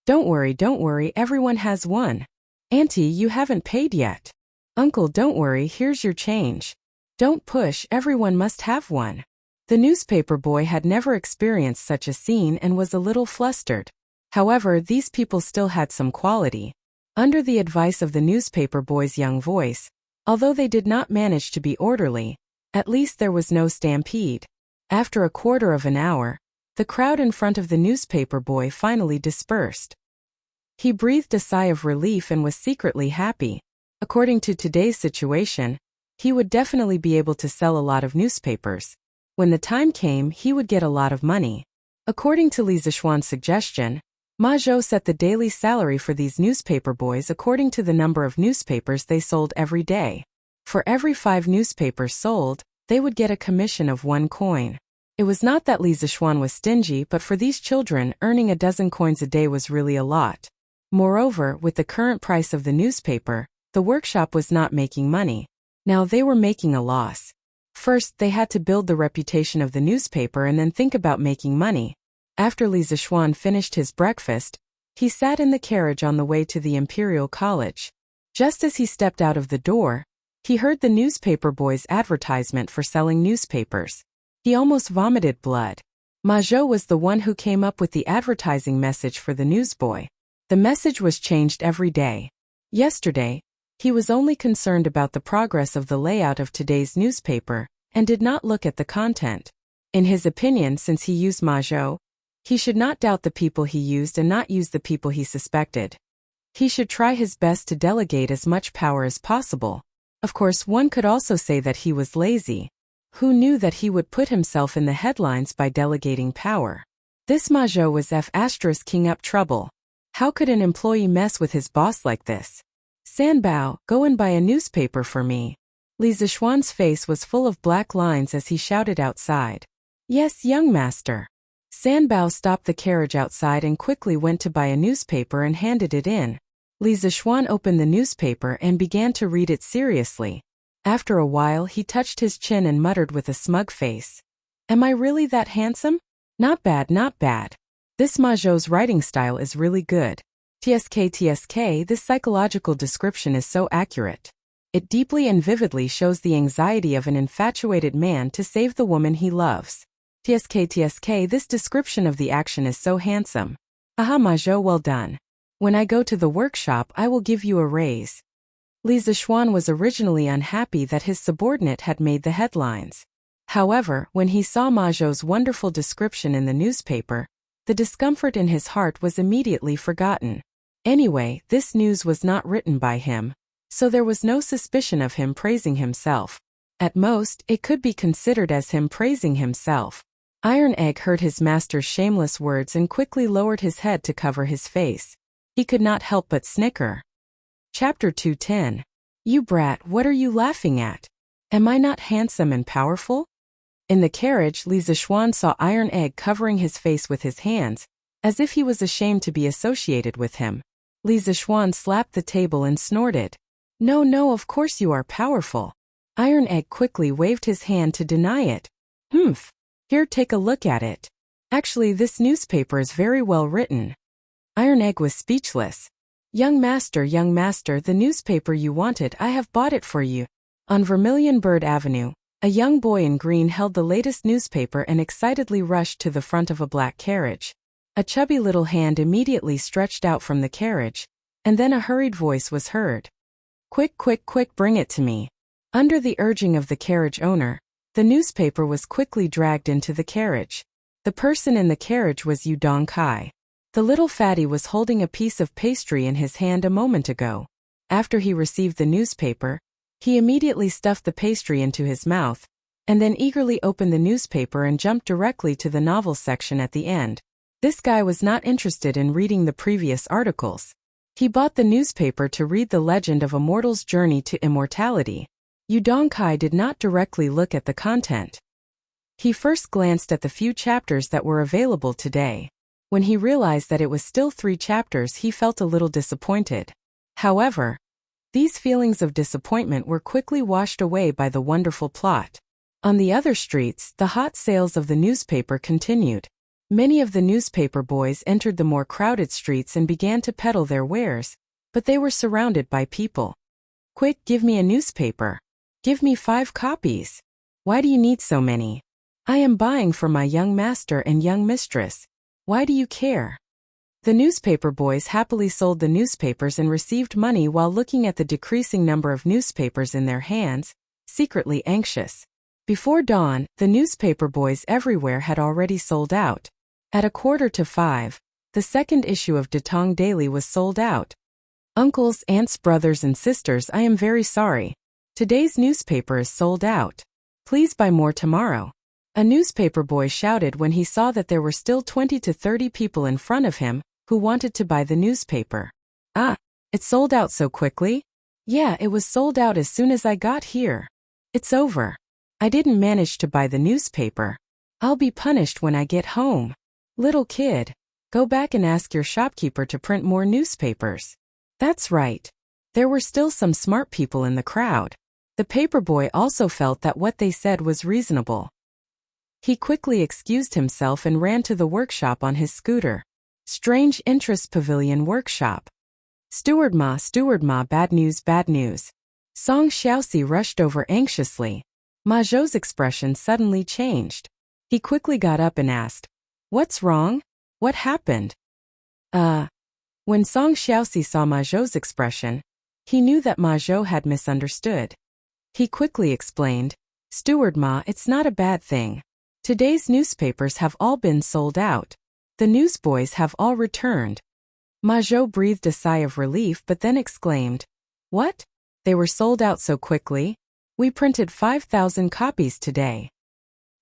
Don't worry, everyone has one. Auntie, you haven't paid yet. Uncle, don't worry, here's your change. Don't push, everyone must have one. The newspaper boy had never experienced such a scene and was a little flustered. However, these people still had some quality. Under the advice of the newspaper boy's young voice, although they did not manage to be orderly, at least there was no stampede. After a quarter of an hour, the crowd in front of the newspaper boy finally dispersed. He breathed a sigh of relief and was secretly happy. According to today's situation, he would definitely be able to sell a lot of newspapers. When the time came, he would get a lot of money. According to Li Zixuan's suggestion, Ma Zhou set the daily salary for these newspaper boys according to the number of newspapers they sold every day. For every 5 newspapers sold, they would get a commission of 1 coin. It was not that Li Zixuan was stingy, but for these children, earning a dozen coins a day was really a lot. Moreover, with the current price of the newspaper, the workshop was not making money. Now they were making a loss. First, they had to build the reputation of the newspaper and then think about making money. After Li Zixuan finished his breakfast, he sat in the carriage on the way to the Imperial College. Just as he stepped out of the door, he heard the newspaper boy's advertisement for selling newspapers. He almost vomited blood. Ma Zhou was the one who came up with the advertising message for the newsboy. The message was changed every day. Yesterday, he was only concerned about the progress of the layout of today's newspaper, and did not look at the content. In his opinion, since he used Ma Zhou, he should not doubt the people he used and not use the people he suspected. He should try his best to delegate as much power as possible. Of course, one could also say that he was lazy. Who knew that he would put himself in the headlines by delegating power? This Ma Zhou was king up trouble. How could an employee mess with his boss like this? Sanbao, go and buy a newspaper for me. Li Zixuan's face was full of black lines as he shouted outside. Yes, young master. Sanbao stopped the carriage outside and quickly went to buy a newspaper and handed it in. Li Zixuan opened the newspaper and began to read it seriously. After a while, he touched his chin and muttered with a smug face. Am I really that handsome? Not bad, not bad. This Ma Zhou's writing style is really good. TSK, this psychological description is so accurate. It deeply and vividly shows the anxiety of an infatuated man to save the woman he loves. TSK, this description of the action is so handsome. Aha, Ma Zhou, well done. When I go to the workshop, I will give you a raise. Li Zixuan was originally unhappy that his subordinate had made the headlines. However, when he saw Ma Zhou's wonderful description in the newspaper, the discomfort in his heart was immediately forgotten. Anyway, this news was not written by him, so there was no suspicion of him praising himself. At most, it could be considered as him praising himself. Iron Egg heard his master's shameless words and quickly lowered his head to cover his face. He could not help but snicker. Chapter 210. You brat, what are you laughing at? Am I not handsome and powerful? In the carriage, Li Zixuan saw Iron Egg covering his face with his hands, as if he was ashamed to be associated with him. Li Zixuan slapped the table and snorted. No, no, of course you are powerful. Iron Egg quickly waved his hand to deny it. Humph. Here, take a look at it. Actually, this newspaper is very well written. Iron Egg was speechless. Young master, the newspaper you wanted, I have bought it for you. On Vermilion Bird Avenue, a young boy in green held the latest newspaper and excitedly rushed to the front of a black carriage. A chubby little hand immediately stretched out from the carriage, and then a hurried voice was heard. Quick, quick, quick, bring it to me. Under the urging of the carriage owner, the newspaper was quickly dragged into the carriage. The person in the carriage was Yu Dongkai. The little fatty was holding a piece of pastry in his hand a moment ago. After he received the newspaper, he immediately stuffed the pastry into his mouth, and then eagerly opened the newspaper and jumped directly to the novel section at the end. This guy was not interested in reading the previous articles. He bought the newspaper to read the legend of a mortal's journey to immortality. Yu Dongkai did not directly look at the content. He first glanced at the few chapters that were available today. When he realized that it was still 3 chapters, he felt a little disappointed. However, these feelings of disappointment were quickly washed away by the wonderful plot. On the other streets, the hot sales of the newspaper continued. Many of the newspaper boys entered the more crowded streets and began to peddle their wares, but they were surrounded by people. Quick, give me a newspaper. Give me 5 copies. Why do you need so many? I am buying for my young master and young mistress. Why do you care? The newspaper boys happily sold the newspapers and received money while looking at the decreasing number of newspapers in their hands, secretly anxious. Before dawn, the newspaper boys everywhere had already sold out. At 4:45, the second issue of Datong Daily was sold out. Uncles, aunts, brothers and sisters, I am very sorry. Today's newspaper is sold out. Please buy more tomorrow. A newspaper boy shouted when he saw that there were still 20 to 30 people in front of him who wanted to buy the newspaper. Ah, it sold out so quickly? Yeah, it was sold out as soon as I got here. It's over. I didn't manage to buy the newspaper. I'll be punished when I get home. Little kid, go back and ask your shopkeeper to print more newspapers. That's right. There were still some smart people in the crowd. The paperboy also felt that what they said was reasonable. He quickly excused himself and ran to the workshop on his scooter. Strange Interest Pavilion Workshop. Steward Ma, bad news, bad news. Song Xiaoxi rushed over anxiously. Ma Zhou's expression suddenly changed. He quickly got up and asked, What's wrong? What happened? When Song Xiaoxi saw Ma Zhou's expression, he knew that Ma Zhou had misunderstood. He quickly explained, Steward Ma, it's not a bad thing. Today's newspapers have all been sold out. The newsboys have all returned. Ma Zhou breathed a sigh of relief but then exclaimed, What? They were sold out so quickly? We printed 5,000 copies today.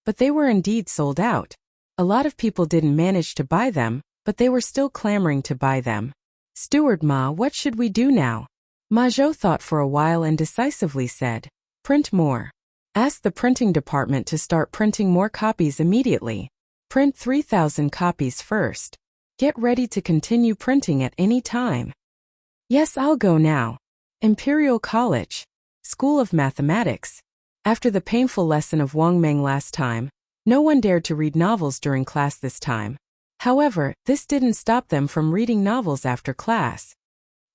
But they were indeed sold out. A lot of people didn't manage to buy them, but they were still clamoring to buy them. Steward Ma, what should we do now? Ma Zhou thought for a while and decisively said, Print more. Ask the printing department to start printing more copies immediately. Print 3,000 copies first. Get ready to continue printing at any time. Yes, I'll go now. Imperial College. School of Mathematics. After the painful lesson of Wang Meng last time, no one dared to read novels during class this time. However, this didn't stop them from reading novels after class.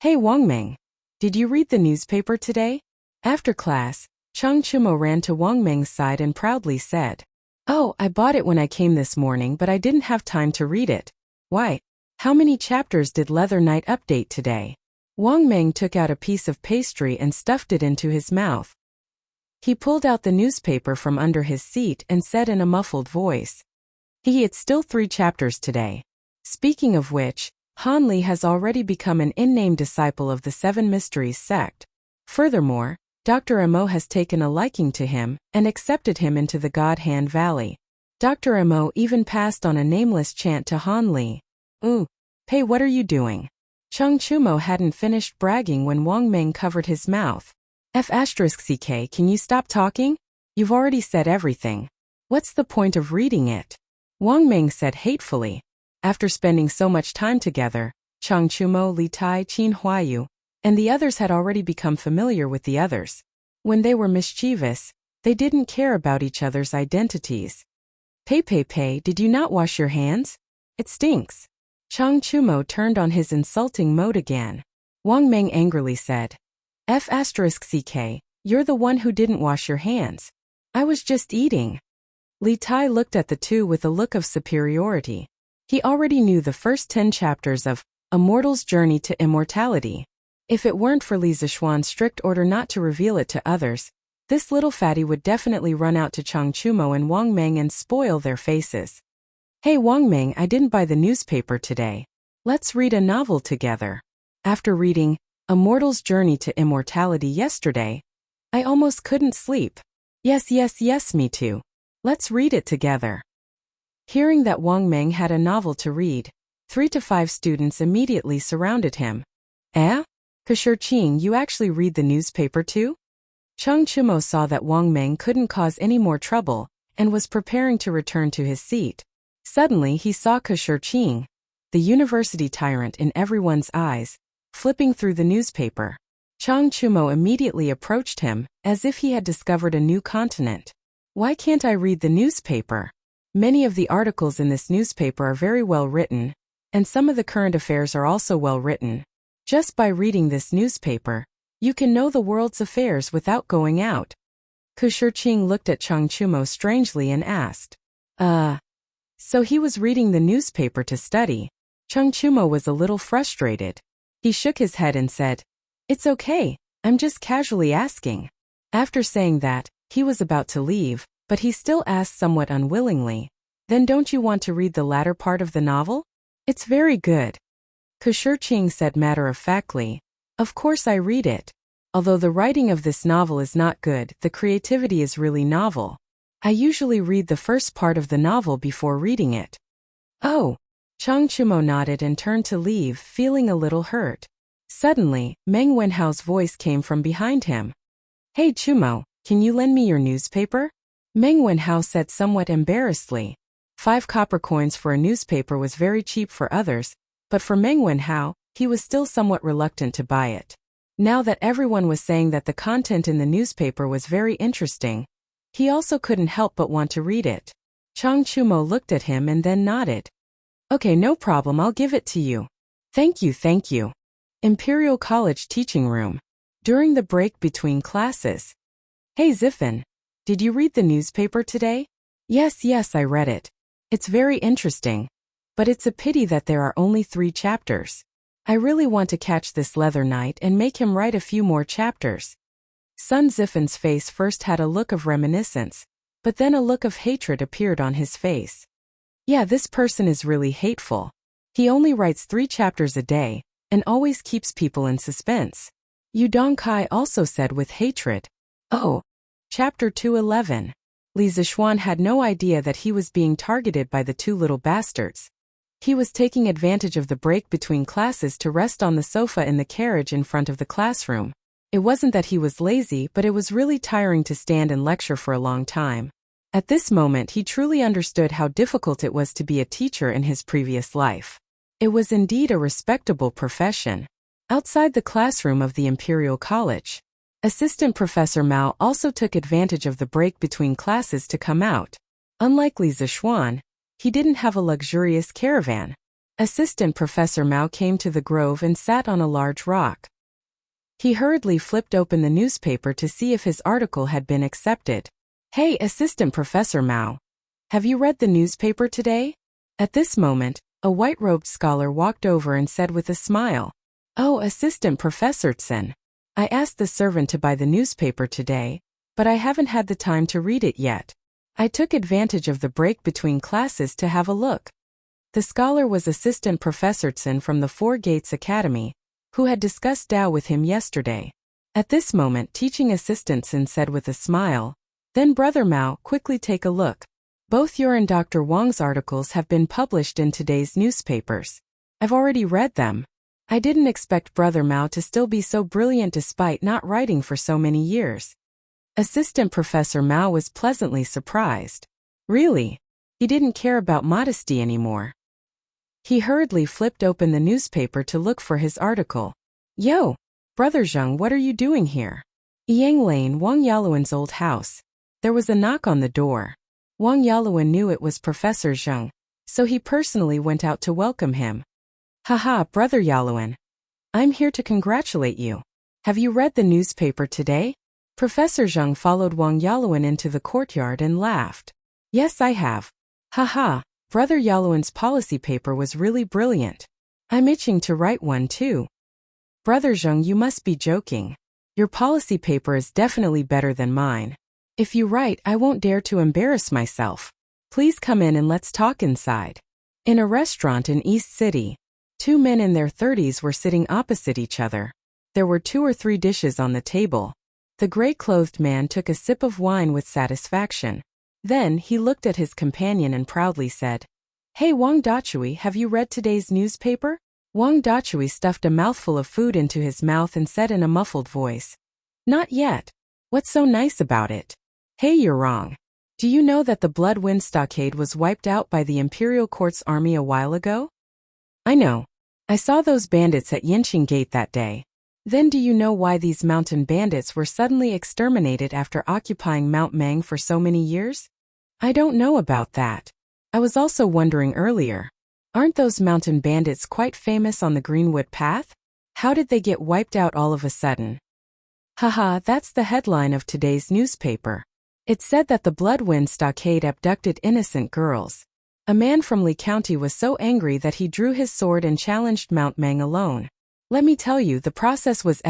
Hey Wang Meng, did you read the newspaper today? After class, Chang Chumo ran to Wang Meng's side and proudly said, Oh, I bought it when I came this morning but I didn't have time to read it. Why? How many chapters did Leather Knight update today? Wang Meng took out a piece of pastry and stuffed it into his mouth. He pulled out the newspaper from under his seat and said in a muffled voice, It's still 3 chapters today. Speaking of which, Han Li has already become an in-name disciple of the 7 Mysteries sect. Furthermore, Dr. Mo has taken a liking to him and accepted him into the God Hand Valley. Dr. Mo even passed on a nameless chant to Han Li. Ooh, hey, what are you doing? Chang Chumo hadn't finished bragging when Wang Meng covered his mouth. F*ck, can you stop talking? You've already said everything. What's the point of reading it? Wang Meng said hatefully. After spending so much time together, Chang Chumo, Li Tai, Qin Huayu, and the others had already become familiar with the others. When they were mischievous, they didn't care about each other's identities. Pei, did you not wash your hands? It stinks. Chang Chumo turned on his insulting mode again. Wang Meng angrily said, F*ck, you're the one who didn't wash your hands. I was just eating. Li Tai looked at the two with a look of superiority. He already knew the first 10 chapters of A Mortal's Journey to Immortality. If it weren't for Li Zishuan's strict order not to reveal it to others, this little fatty would definitely run out to Chang Chumo and Wang Meng and spoil their faces. Hey Wang Meng, I didn't buy the newspaper today. Let's read a novel together. After reading A Mortal's Journey to Immortality yesterday, I almost couldn't sleep. Yes, me too. Let's read it together. Hearing that Wang Meng had a novel to read, 3 to 5 students immediately surrounded him. Qing, you actually read the newspaper too? Chang Chumo saw that Wang Meng couldn't cause any more trouble and was preparing to return to his seat. Suddenly he saw Qing, the university tyrant in everyone's eyes, flipping through the newspaper. Chang Chumo immediately approached him, as if he had discovered a new continent. Why can't I read the newspaper? Many of the articles in this newspaper are very well written, and some of the current affairs are also well written. Just by reading this newspaper, you can know the world's affairs without going out. Qing looked at Chang Chumo strangely and asked, So he was reading the newspaper to study. Chang Chumo was a little frustrated. He shook his head and said, It's okay, I'm just casually asking. After saying that, he was about to leave, but he still asked somewhat unwillingly, Then don't you want to read the latter part of the novel? It's very good. Qing said matter-of-factly, Of course I read it. Although the writing of this novel is not good, the creativity is really novel. I usually read the first part of the novel before reading it. Oh. Chang Chumo nodded and turned to leave, feeling a little hurt. Suddenly, Meng Wenhao's voice came from behind him. Hey Chumo, can you lend me your newspaper? Meng Wenhao said somewhat embarrassedly. 5 copper coins for a newspaper was very cheap for others, but for Meng Wenhao, he was still somewhat reluctant to buy it. Now that everyone was saying that the content in the newspaper was very interesting, he also couldn't help but want to read it. Chang Chumo looked at him and then nodded. Okay, no problem, I'll give it to you. Thank you. Imperial College teaching room. During the break between classes. Hey Ziffin, did you read the newspaper today? Yes, I read it. It's very interesting. But it's a pity that there are only 3 chapters. I really want to catch this leather knight and make him write a few more chapters. Sun Ziffin's face first had a look of reminiscence, but then a look of hatred appeared on his face. Yeah, this person is really hateful. He only writes 3 chapters a day, and always keeps people in suspense. Yu Dongkai also said with hatred. Oh. Chapter 211. Li Zishuan had no idea that he was being targeted by the 2 little bastards. He was taking advantage of the break between classes to rest on the sofa in the carriage in front of the classroom. It wasn't that he was lazy, but it was really tiring to stand and lecture for a long time. At this moment he truly understood how difficult it was to be a teacher in his previous life. It was indeed a respectable profession. Outside the classroom of the Imperial College, Assistant Professor Mao also took advantage of the break between classes to come out. Unlike Li Zishuan, he didn't have a luxurious caravan. Assistant Professor Mao came to the grove and sat on a large rock. He hurriedly flipped open the newspaper to see if his article had been accepted. Hey, Assistant Professor Mao. Have you read the newspaper today? At this moment, a white-robed scholar walked over and said with a smile, Oh, Assistant Professor Tsen. I asked the servant to buy the newspaper today, but I haven't had the time to read it yet. I took advantage of the break between classes to have a look. The scholar was Assistant Professor Tsen from the Four Gates Academy, who had discussed Tao with him yesterday. At this moment, teaching assistant Tsen said with a smile, Then Brother Mao, quickly take a look. Both your and Dr. Wang's articles have been published in today's newspapers. I've already read them. I didn't expect Brother Mao to still be so brilliant despite not writing for so many years. Assistant Professor Mao was pleasantly surprised. Really? He didn't care about modesty anymore. He hurriedly flipped open the newspaper to look for his article. Yo! Brother Zheng, what are you doing here? Yang Lane, Wang Yaluan's old house. There was a knock on the door. Wang Yaluan knew it was Professor Zheng, so he personally went out to welcome him. Haha, Brother Yaluan. I'm here to congratulate you. Have you read the newspaper today? Professor Zheng followed Wang Yaluan into the courtyard and laughed. Yes, I have. Haha, Brother Yaluan's policy paper was really brilliant. I'm itching to write one too. Brother Zheng, you must be joking. Your policy paper is definitely better than mine. If you write, I won't dare to embarrass myself. Please come in and let's talk inside. In a restaurant in East City, two men in their 30s were sitting opposite each other. There were 2 or 3 dishes on the table. The gray-clothed man took a sip of wine with satisfaction. Then he looked at his companion and proudly said, Hey Wang Dachui, have you read today's newspaper? Wang Dachui stuffed a mouthful of food into his mouth and said in a muffled voice, Not yet. What's so nice about it? Hey, you're wrong. Do you know that the Bloodwind Stockade was wiped out by the Imperial Court's army a while ago? I know. I saw those bandits at Yinqing Gate that day. Then do you know why these mountain bandits were suddenly exterminated after occupying Mount Mang for so many years? I don't know about that. I was also wondering earlier. Aren't those mountain bandits quite famous on the Greenwood Path? How did they get wiped out all of a sudden? Haha, that's the headline of today's newspaper. It said that the Bloodwind Stockade abducted innocent girls. A man from Li County was so angry that he drew his sword and challenged Mount Mang alone. Let me tell you, the process was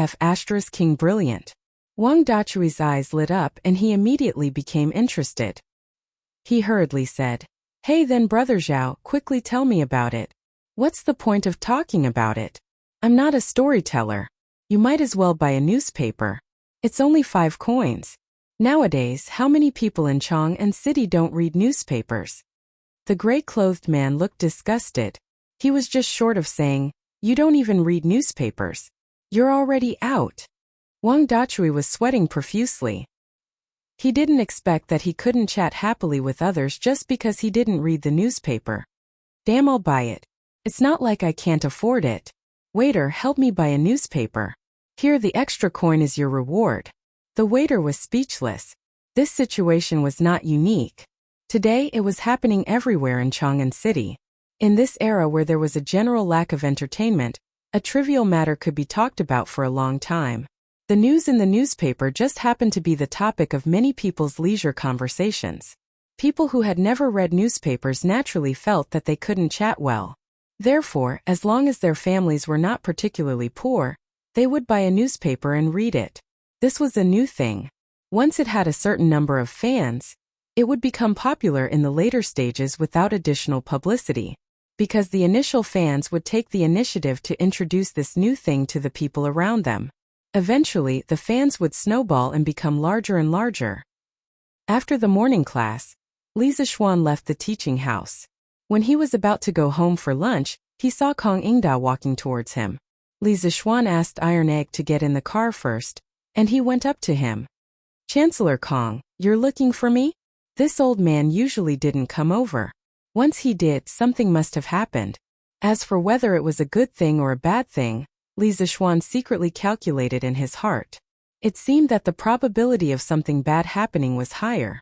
King brilliant. Wang Dachui's eyes lit up and he immediately became interested. He hurriedly said, Hey then Brother Zhao, quickly tell me about it. What's the point of talking about it? I'm not a storyteller. You might as well buy a newspaper. It's only 5 coins. Nowadays, how many people in Chang'an City don't read newspapers? The gray-clothed man looked disgusted. He was just short of saying, You don't even read newspapers. You're already out. Wang Dachui was sweating profusely. He didn't expect that he couldn't chat happily with others just because he didn't read the newspaper. Damn, I'll buy it. It's not like I can't afford it. Waiter, help me buy a newspaper. Here, the extra coin is your reward. The waiter was speechless. This situation was not unique. Today, it was happening everywhere in Chang'an City. In this era where there was a general lack of entertainment, a trivial matter could be talked about for a long time. The news in the newspaper just happened to be the topic of many people's leisure conversations. People who had never read newspapers naturally felt that they couldn't chat well. Therefore, as long as their families were not particularly poor, they would buy a newspaper and read it. This was a new thing. Once it had a certain number of fans, it would become popular in the later stages without additional publicity, because the initial fans would take the initiative to introduce this new thing to the people around them. Eventually, the fans would snowball and become larger and larger. After the morning class, Li Zixuan left the teaching house. When he was about to go home for lunch, he saw Kong Ingda walking towards him. Li Zixuan asked Iron Egg to get in the car first, and he went up to him. Chancellor Kong, you're looking for me? This old man usually didn't come over. Once he did, something must have happened. As for whether it was a good thing or a bad thing, Li Zixuan secretly calculated in his heart. It seemed that the probability of something bad happening was higher.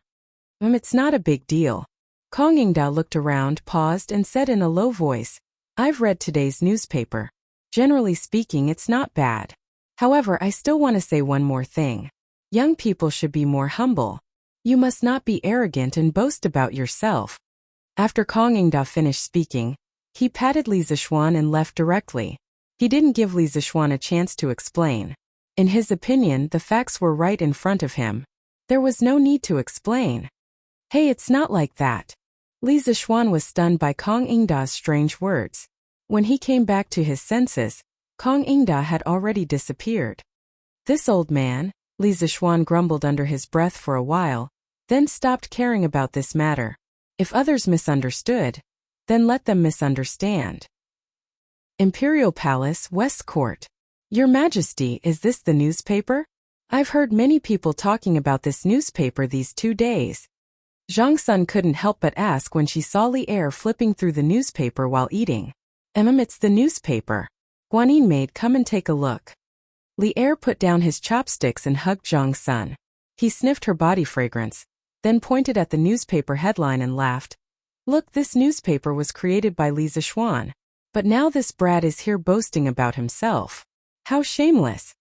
It's not a big deal. Kong Ingda looked around, paused, and said in a low voice, I've read today's newspaper. Generally speaking, it's not bad. However, I still want to say one more thing. Young people should be more humble. You must not be arrogant and boast about yourself. After Kong Ingda finished speaking, he patted Li Zixuan and left directly. He didn't give Li Zixuan a chance to explain. In his opinion, the facts were right in front of him. There was no need to explain. Hey, it's not like that. Li Zixuan was stunned by Kong Ingda's strange words. When he came back to his senses, Kong Ingda had already disappeared. This old man, Li Zixuan grumbled under his breath for a while, then stopped caring about this matter. If others misunderstood, then let them misunderstand. Imperial Palace, West Court. Your Majesty, is this the newspaper? I've heard many people talking about this newspaper these 2 days. Zhang Sun couldn't help but ask when she saw Li Er flipping through the newspaper while eating. It's the newspaper. Guanyin maid, come and take a look. Li Er put down his chopsticks and hugged Zhang Sun. He sniffed her body fragrance, then pointed at the newspaper headline and laughed. Look, this newspaper was created by Li Zishuan. But now this brat is here boasting about himself. How shameless.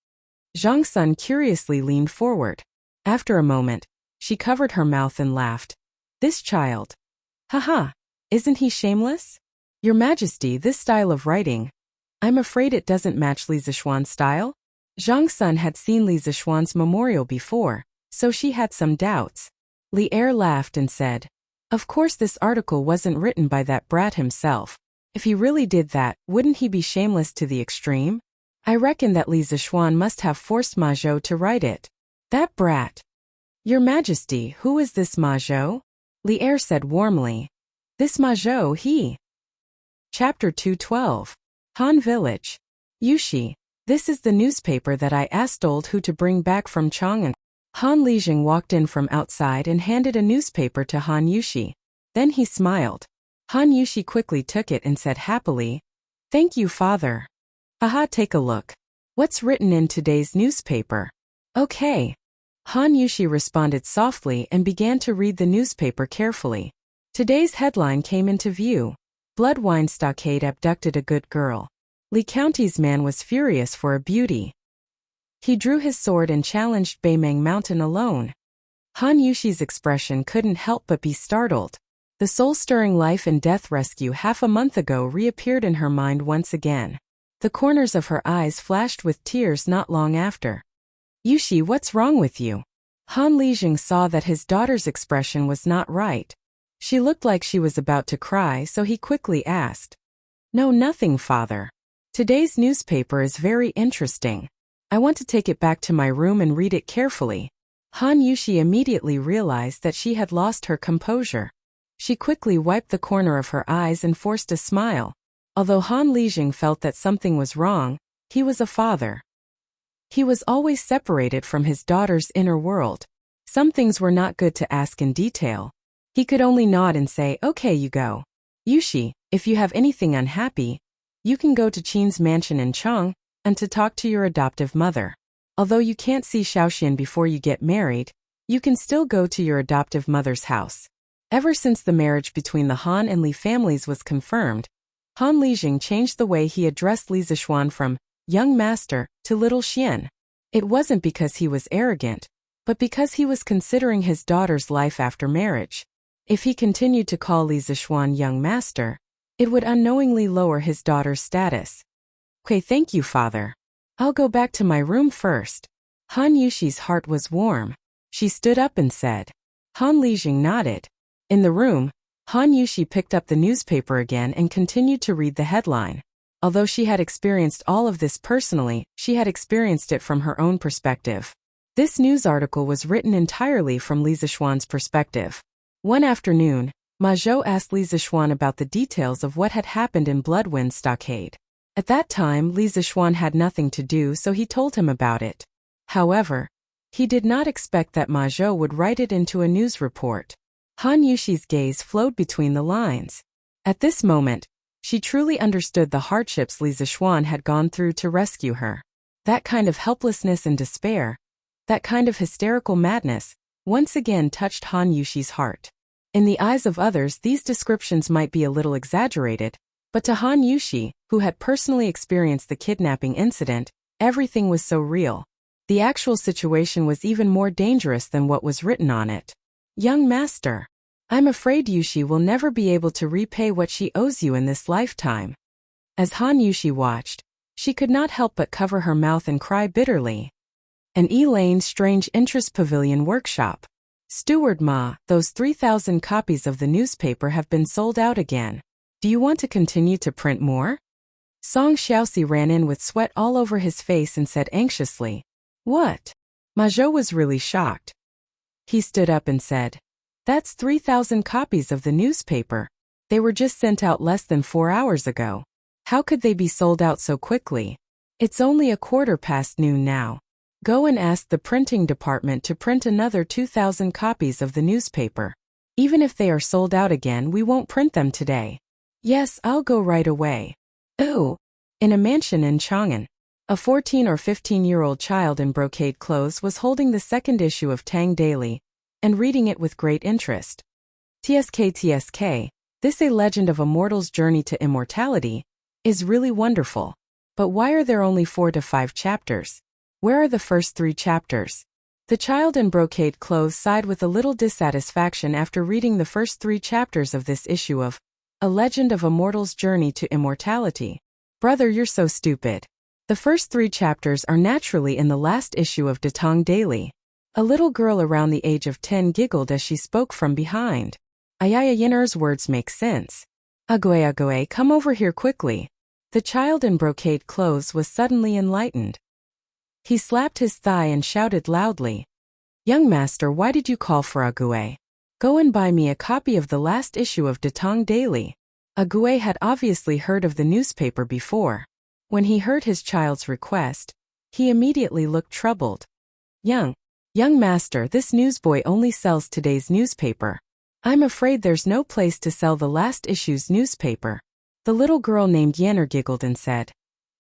Zhang Sun curiously leaned forward. After a moment, she covered her mouth and laughed. This child. Haha, isn't he shameless? Your Majesty, this style of writing. I'm afraid it doesn't match Li Zishuan's style. Zhang Sun had seen Li Zishuan's memorial before, so she had some doubts. Li Er laughed and said, of course this article wasn't written by that brat himself. If he really did that, wouldn't he be shameless to the extreme? I reckon that Li Zishuan must have forced Ma Zhou to write it. That brat. Your Majesty, who is this Ma Zhou? Li Er said warmly. This Ma Zhou, he. Chapter 212. Han Village. Yushi, this is the newspaper that I asked old Hu to bring back from Chang'an. Han Lijing walked in from outside and handed a newspaper to Han Yushi. Then he smiled. Han Yushi quickly took it and said happily, thank you, father. Haha, take a look. What's written in today's newspaper? Okay. Han Yushi responded softly and began to read the newspaper carefully. Today's headline came into view. Bloodwine Stockade abducted a good girl. Li County's man was furious for a beauty. He drew his sword and challenged Beimeng Mountain alone. Han Yushi's expression couldn't help but be startled. The soul-stirring life and death rescue half a month ago reappeared in her mind once again. The corners of her eyes flashed with tears not long after. Yushi, what's wrong with you? Han Lijing saw that his daughter's expression was not right. She looked like she was about to cry, so he quickly asked. No, nothing, father. Today's newspaper is very interesting. I want to take it back to my room and read it carefully. Han Yushi immediately realized that she had lost her composure. She quickly wiped the corner of her eyes and forced a smile. Although Han Lijing felt that something was wrong, he was a father. He was always separated from his daughter's inner world. Some things were not good to ask in detail. He could only nod and say, okay, you go. Yushi, if you have anything unhappy, you can go to Qin's mansion in Chang, and to talk to your adoptive mother. Although you can't see Xiaoxian before you get married, you can still go to your adoptive mother's house. Ever since the marriage between the Han and Li families was confirmed, Han Lijing changed the way he addressed Li Zishuan from young master to little Xian. It wasn't because he was arrogant, but because he was considering his daughter's life after marriage. If he continued to call Li Zishuan young master, it would unknowingly lower his daughter's status. Okay, thank you, father. I'll go back to my room first. Han Yushi's heart was warm. She stood up and said. Han Lijing nodded. In the room, Han Yushi picked up the newspaper again and continued to read the headline. Although she had experienced all of this personally, she had experienced it from her own perspective. This news article was written entirely from Li Zishuan's perspective. One afternoon, Ma Zhou asked Li Zishuan about the details of what had happened in Bloodwind Stockade. At that time, Li Zishuan had nothing to do, so he told him about it. However, he did not expect that Ma Zhou would write it into a news report. Han Yushi's gaze flowed between the lines. At this moment, she truly understood the hardships Li Zishuan had gone through to rescue her. That kind of helplessness and despair, that kind of hysterical madness, once again touched Han Yushi's heart. In the eyes of others, these descriptions might be a little exaggerated, but to Han Yushi, who had personally experienced the kidnapping incident, everything was so real. The actual situation was even more dangerous than what was written on it. Young master, I'm afraid Yushi will never be able to repay what she owes you in this lifetime. As Han Yushi watched, she could not help but cover her mouth and cry bitterly. An Elaine's Strange Interest Pavilion Workshop. Steward Ma, those 3,000 copies of the newspaper have been sold out again. Do you want to continue to print more? Song Xiaoxi ran in with sweat all over his face and said anxiously, What? Ma Zhou was really shocked. He stood up and said, That's 3,000 copies of the newspaper. They were just sent out less than 4 hours ago. How could they be sold out so quickly? It's only 1:15 now. Go and ask the printing department to print another 2,000 copies of the newspaper. Even if they are sold out again, we won't print them today. Yes, I'll go right away. Ooh. In a mansion in Chang'an, a 14 or 15-year-old child in brocade clothes was holding the second issue of Tang Daily and reading it with great interest. TSK, this A Legend of a Mortal's Journey to Immortality is really wonderful. But why are there only 4 to 5 chapters? Where are the first 3 chapters? The child in brocade clothes sighed with a little dissatisfaction after reading the first 3 chapters of this issue of A Legend of a Mortal's Journey to Immortality. Brother, you're so stupid. The first 3 chapters are naturally in the last issue of Tang Daily. A little girl around the age of 10 giggled as she spoke from behind. Ayaya Yinner's words make sense. Agoe, come over here quickly. The child in brocade clothes was suddenly enlightened. He slapped his thigh and shouted loudly. Young master, why did you call for Agoe? Go and buy me a copy of the last issue of Tang Daily. Agoe had obviously heard of the newspaper before. When he heard his child's request, he immediately looked troubled. Young master, this newsboy only sells today's newspaper. I'm afraid there's no place to sell the last issue's newspaper. The little girl named Yanner giggled and said,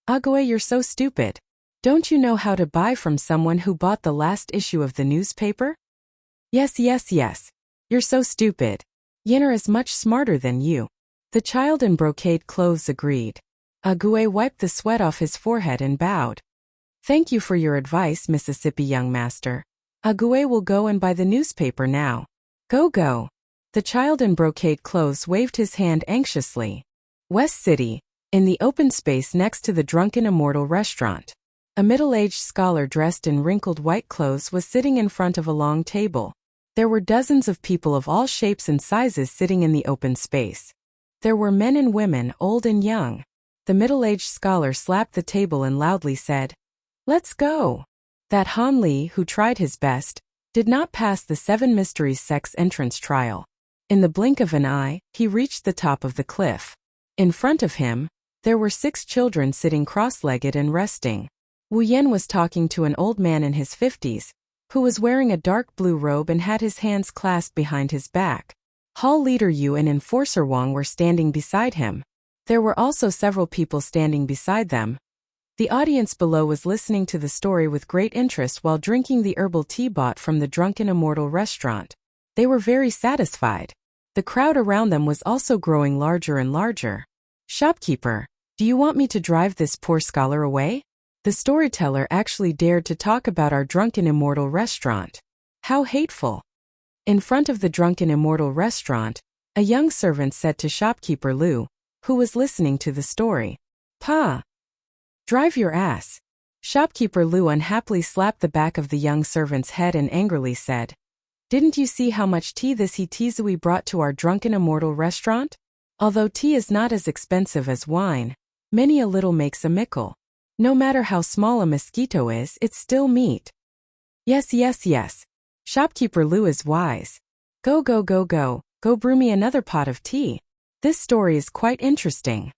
Agoe, you're so stupid. Don't you know how to buy from someone who bought the last issue of the newspaper? Yes. You're so stupid. Yanner is much smarter than you. The child in brocade clothes agreed. Agoe wiped the sweat off his forehead and bowed. Thank you for your advice, Mississippi young master. Agoe will go and buy the newspaper now. Go. The child in brocade clothes waved his hand anxiously. West City, in the open space next to the Drunken Immortal restaurant. A middle-aged scholar dressed in wrinkled white clothes was sitting in front of a long table. There were dozens of people of all shapes and sizes sitting in the open space. There were men and women, old and young. The middle-aged scholar slapped the table and loudly said, Let's go. That Han Li, who tried his best, did not pass the 7 Mysteries sex entrance trial. In the blink of an eye, he reached the top of the cliff. In front of him, there were 6 children sitting cross-legged and resting. Wu Yan was talking to an old man in his 50s, who was wearing a dark blue robe and had his hands clasped behind his back. Hall leader Yu and Enforcer Wang were standing beside him. There were also several people standing beside them. The audience below was listening to the story with great interest while drinking the herbal tea bought from the Drunken Immortal restaurant. They were very satisfied. The crowd around them was also growing larger and larger. Shopkeeper, do you want me to drive this poor scholar away? The storyteller actually dared to talk about our Drunken Immortal restaurant. How hateful. In front of the Drunken Immortal restaurant, a young servant said to shopkeeper Lu, who was listening to the story, Pa! Drive your ass. Shopkeeper Lu unhappily slapped the back of the young servant's head and angrily said, Didn't you see how much tea this Hitizui brought to our Drunken Immortal restaurant? Although tea is not as expensive as wine, many a little makes a mickle. No matter how small a mosquito is, it's still meat. Yes. Shopkeeper Lu is wise. Go brew me another pot of tea. This story is quite interesting.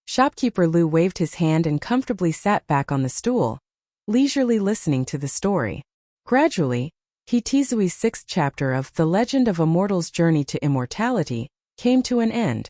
Shopkeeper Lu waved his hand and comfortably sat back on the stool, leisurely listening to the story. Gradually, Hitizui's 6th chapter of The Legend of a Mortal's Journey to Immortality came to an end.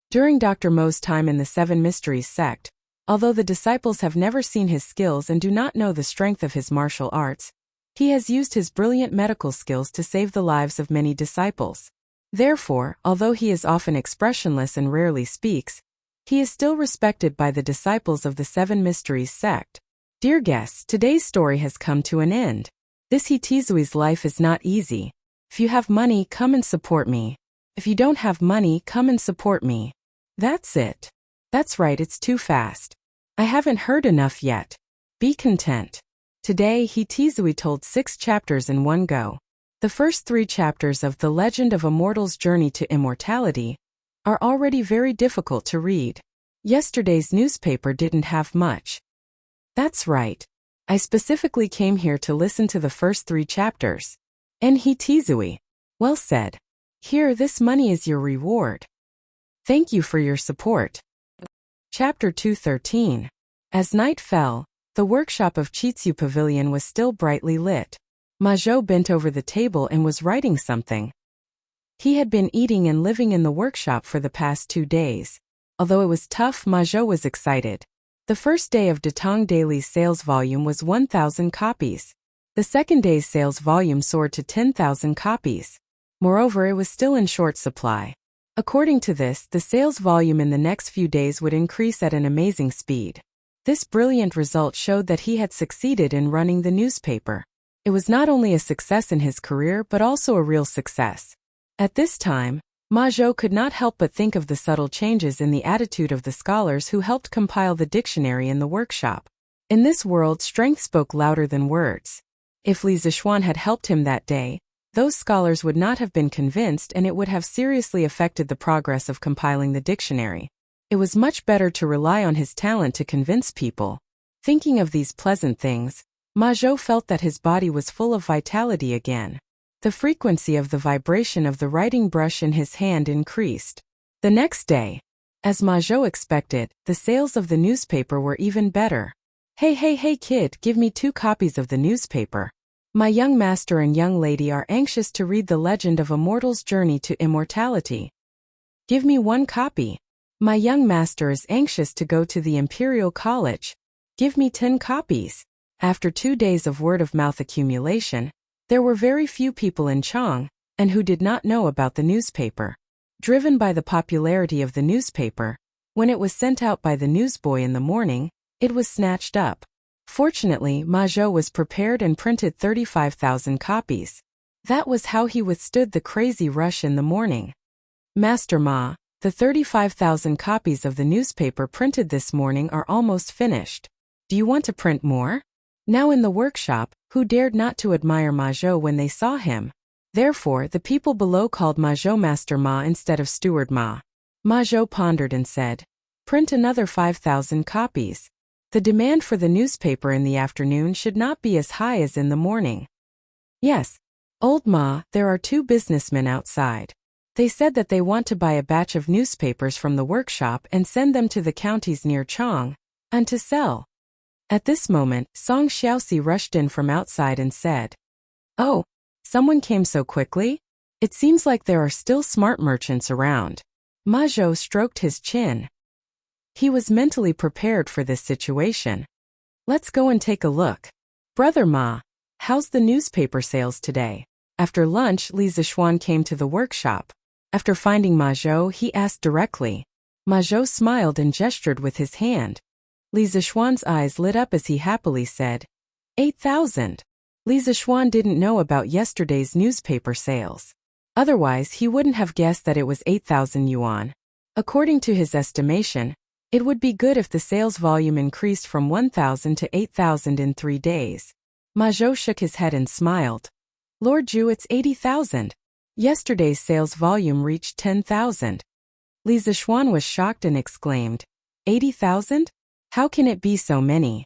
During Dr. Mo's time in the 7 Mysteries sect, although the disciples have never seen his skills and do not know the strength of his martial arts, he has used his brilliant medical skills to save the lives of many disciples. Therefore, although he is often expressionless and rarely speaks, he is still respected by the disciples of the 7 Mysteries sect. Dear guests, today's story has come to an end. This Hitizui's life is not easy. If you have money, come and support me. If you don't have money, come and support me. That's it. That's right, it's too fast. I haven't heard enough yet. Be content. Today, Hitizui told 6 chapters in one go. The first 3 chapters of The Legend of a Mortal's Journey to Immortality are already very difficult to read. Yesterday's newspaper didn't have much. That's right. I specifically came here to listen to the first 3 chapters. And Hitizui. Well said. Here, this money is your reward. Thank you for your support. Chapter 213. As night fell, the workshop of Chitsu Pavilion was still brightly lit. Majou bent over the table and was writing something. He had been eating and living in the workshop for the past 2 days. Although it was tough, Majou was excited. The first day of Datong Daily's sales volume was 1,000 copies. The second day's sales volume soared to 10,000 copies. Moreover, it was still in short supply. According to this, the sales volume in the next few days would increase at an amazing speed. This brilliant result showed that he had succeeded in running the newspaper. It was not only a success in his career but also a real success. At this time, Majou could not help but think of the subtle changes in the attitude of the scholars who helped compile the dictionary in the workshop. In this world, strength spoke louder than words. If Li Zixuan had helped him that day, those scholars would not have been convinced and it would have seriously affected the progress of compiling the dictionary. It was much better to rely on his talent to convince people. Thinking of these pleasant things, Majou felt that his body was full of vitality again. The frequency of the vibration of the writing brush in his hand increased. The next day, as Majou expected, the sales of the newspaper were even better. Hey kid, give me 2 copies of the newspaper. My young master and young lady are anxious to read the legend of a mortal's journey to immortality. Give me 1 copy. My young master is anxious to go to the Imperial College. Give me 10 copies. After 2 days of word-of-mouth accumulation, there were very few people in Chang, and who did not know about the newspaper. Driven by the popularity of the newspaper, when it was sent out by the newsboy in the morning, it was snatched up. Fortunately, Majou was prepared and printed 35,000 copies. That was how he withstood the crazy rush in the morning. Master Ma, the 35,000 copies of the newspaper printed this morning are almost finished. Do you want to print more? Now in the workshop, who dared not to admire Majou when they saw him? Therefore, the people below called Majou Master Ma instead of Steward Ma. Majou pondered and said, "Print another 5,000 copies. The demand for the newspaper in the afternoon should not be as high as in the morning." "Yes. Old Ma, there are 2 businessmen outside. They said that they want to buy a batch of newspapers from the workshop and send them to the counties near Chang, and to sell." At this moment, Song Xiaoxi rushed in from outside and said, "Oh, someone came so quickly? It seems like there are still smart merchants around." Majou stroked his chin. He was mentally prepared for this situation. "Let's go and take a look. Brother Ma, how's the newspaper sales today?" After lunch, Li Zixuan came to the workshop. After finding Majou, he asked directly. Majou smiled and gestured with his hand. Li Zixuan's eyes lit up as he happily said, 8,000. Li Zixuan didn't know about yesterday's newspaper sales. Otherwise, he wouldn't have guessed that it was 8,000 yuan. According to his estimation, it would be good if the sales volume increased from 1,000 to 8,000 in 3 days. Majou shook his head and smiled. "Lord Ju, it's 80,000. Yesterday's sales volume reached 10,000. Li Zixuan was shocked and exclaimed, 80,000? How can it be so many?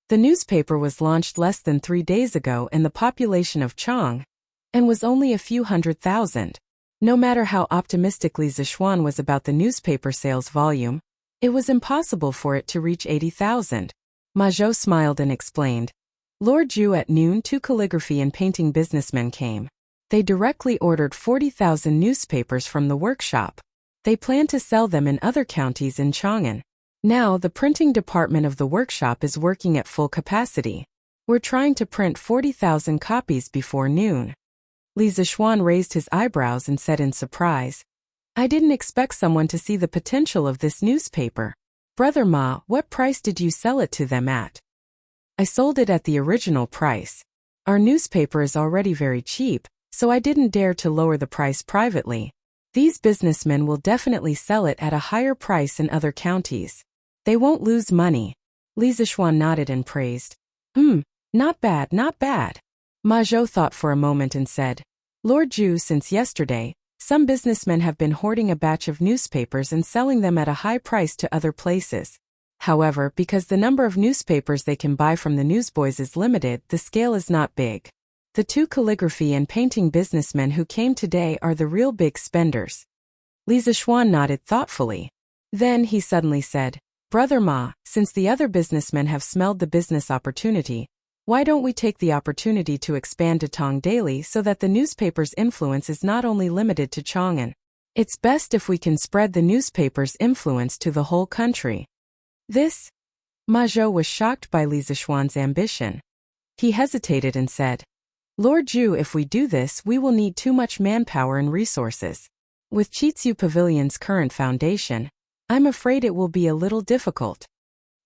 The newspaper was launched less than 3 days ago in the population of Chang, and was only a few 100,000. No matter how optimistic Li Zixuan was about the newspaper sales volume, it was impossible for it to reach 80,000. Majou smiled and explained. "Lord Ju, at noon 2 calligraphy and painting businessmen came. They directly ordered 40,000 newspapers from the workshop. They plan to sell them in other counties in Chang'an. Now the printing department of the workshop is working at full capacity. We're trying to print 40,000 copies before noon." Li Zixuan raised his eyebrows and said in surprise, "I didn't expect someone to see the potential of this newspaper. Brother Ma, what price did you sell it to them at?" "I sold it at the original price. Our newspaper is already very cheap, so I didn't dare to lower the price privately. These businessmen will definitely sell it at a higher price in other counties. They won't lose money." Li Zixuan nodded and praised. Not bad, not bad." Majou thought for a moment and said, "Lord Ju, since yesterday, some businessmen have been hoarding a batch of newspapers and selling them at a high price to other places. However, because the number of newspapers they can buy from the newsboys is limited, the scale is not big. The 2 calligraphy and painting businessmen who came today are the real big spenders." Li Zixuan nodded thoughtfully. Then he suddenly said, Brother Ma, since the other businessmen have smelled the business opportunity, why don't we take the opportunity to expand Datong Daily so that the newspaper's influence is not only limited to Chang'an? It's best if we can spread the newspaper's influence to the whole country. This? Ma Zhou was shocked by Li Zishuan's ambition. He hesitated and said, Lord Zhu, if we do this, we will need too much manpower and resources. With Chiziu Pavilion's current foundation, I'm afraid it will be a little difficult.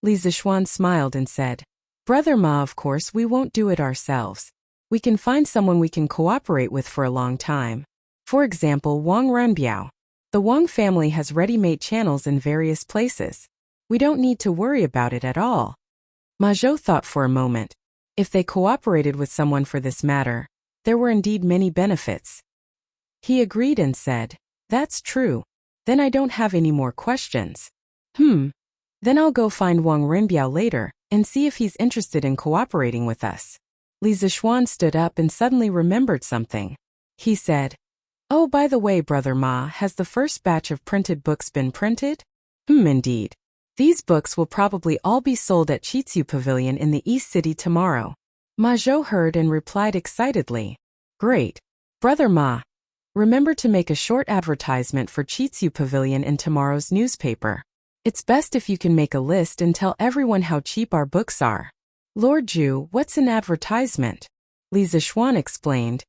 Li Zishuan smiled and said, Brother Ma, of course we won't do it ourselves. We can find someone we can cooperate with for a long time. For example, Wang Renbiao. The Wang family has ready-made channels in various places. We don't need to worry about it at all. Ma Zhou thought for a moment. If they cooperated with someone for this matter, there were indeed many benefits. He agreed and said, That's true. Then I don't have any more questions. Then I'll go find Wang Renbiao later and see if he's interested in cooperating with us. Li Zishuan stood up and suddenly remembered something. He said, Oh, by the way, Brother Ma, has the first batch of printed books been printed? Indeed. These books will probably all be sold at Chiziu Pavilion in the East City tomorrow. Ma Zhou heard and replied excitedly, Great. Brother Ma, remember to make a short advertisement for Chiziu Pavilion in tomorrow's newspaper. It's best if you can make a list and tell everyone how cheap our books are. Lord Zhu, what's an advertisement? Li Zishuan explained.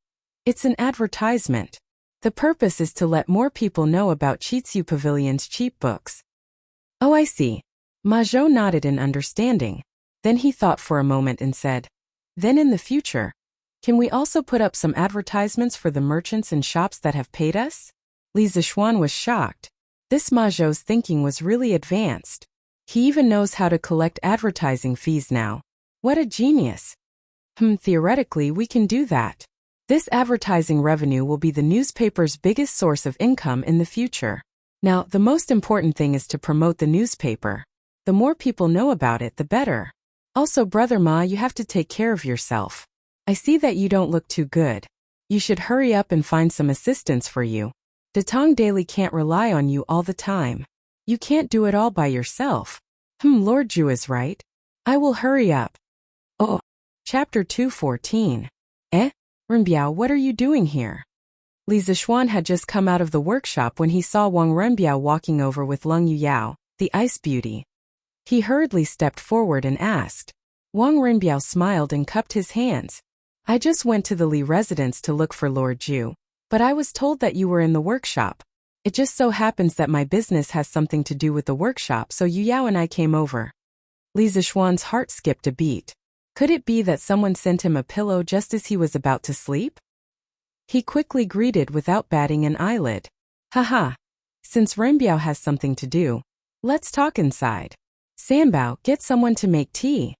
It's an advertisement. The purpose is to let more people know about Chiziu Pavilion's cheap books. Oh, I see. Ma Zhou nodded in understanding. Then he thought for a moment and said, Then in the future, can we also put up some advertisements for the merchants and shops that have paid us? Li Zishuan was shocked. This Ma Zhou's thinking was really advanced. He even knows how to collect advertising fees now. What a genius. Theoretically we can do that. This advertising revenue will be the newspaper's biggest source of income in the future. Now, the most important thing is to promote the newspaper. The more people know about it, the better. Also, Brother Ma, you have to take care of yourself. I see that you don't look too good. You should hurry up and find some assistance for you. Datong Daily can't rely on you all the time. You can't do it all by yourself. Lord Zhu is right. I will hurry up. Oh. Chapter 214. Renbiao, what are you doing here? Li Zishuan had just come out of the workshop when he saw Wang Renbiao walking over with Leng Yuyao, the ice beauty. He hurriedly stepped forward and asked. Wang Renbiao smiled and cupped his hands. I just went to the Li residence to look for Lord Zhu, but I was told that you were in the workshop. It just so happens that my business has something to do with the workshop, so Yuyao and I came over. Li Zishuan's heart skipped a beat. Could it be that someone sent him a pillow just as he was about to sleep? He quickly greeted without batting an eyelid. Haha. Since Renbiao has something to do, let's talk inside. Sanbao, get someone to make tea.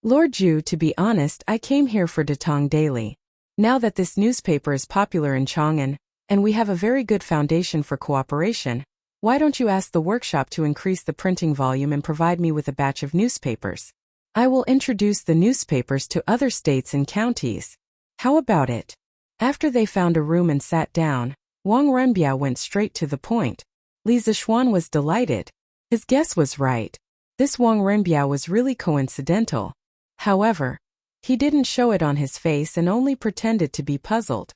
Lord Zhu, to be honest, I came here for Datong Daily. Now that this newspaper is popular in Chang'an, and we have a very good foundation for cooperation, why don't you ask the workshop to increase the printing volume and provide me with a batch of newspapers? I will introduce the newspapers to other states and counties. How about it? After they found a room and sat down, Wang Renbiao went straight to the point. Li Zishuan was delighted. His guess was right. This Wang Renbiao was really coincidental. However, he didn't show it on his face and only pretended to be puzzled.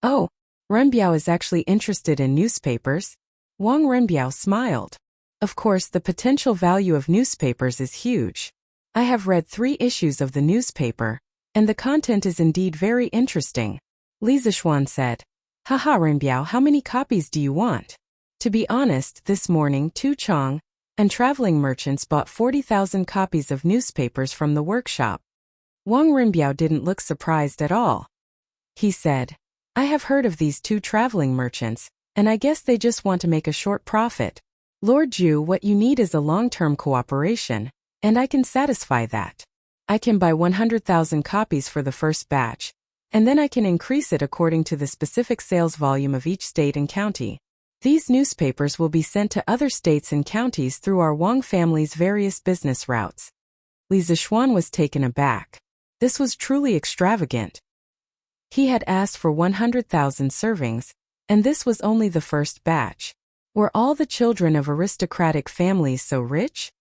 Oh, Renbiao is actually interested in newspapers? Wang Renbiao smiled. Of course, the potential value of newspapers is huge. I have read 3 issues of the newspaper, and the content is indeed very interesting. Li Zishuan said. Haha, Renbiao, how many copies do you want? To be honest, this morning Tu Chang and traveling merchants bought 40,000 copies of newspapers from the workshop. Wang Renbiao didn't look surprised at all. He said, I have heard of these 2 traveling merchants, and I guess they just want to make a short profit. Lord Zhu, what you need is a long-term cooperation, and I can satisfy that. I can buy 100,000 copies for the first batch, and then I can increase it according to the specific sales volume of each state and county. These newspapers will be sent to other states and counties through our Wang family's various business routes. Li Zishuan was taken aback. This was truly extravagant. He had asked for 100,000 servings, and this was only the first batch. Were all the children of aristocratic families so rich?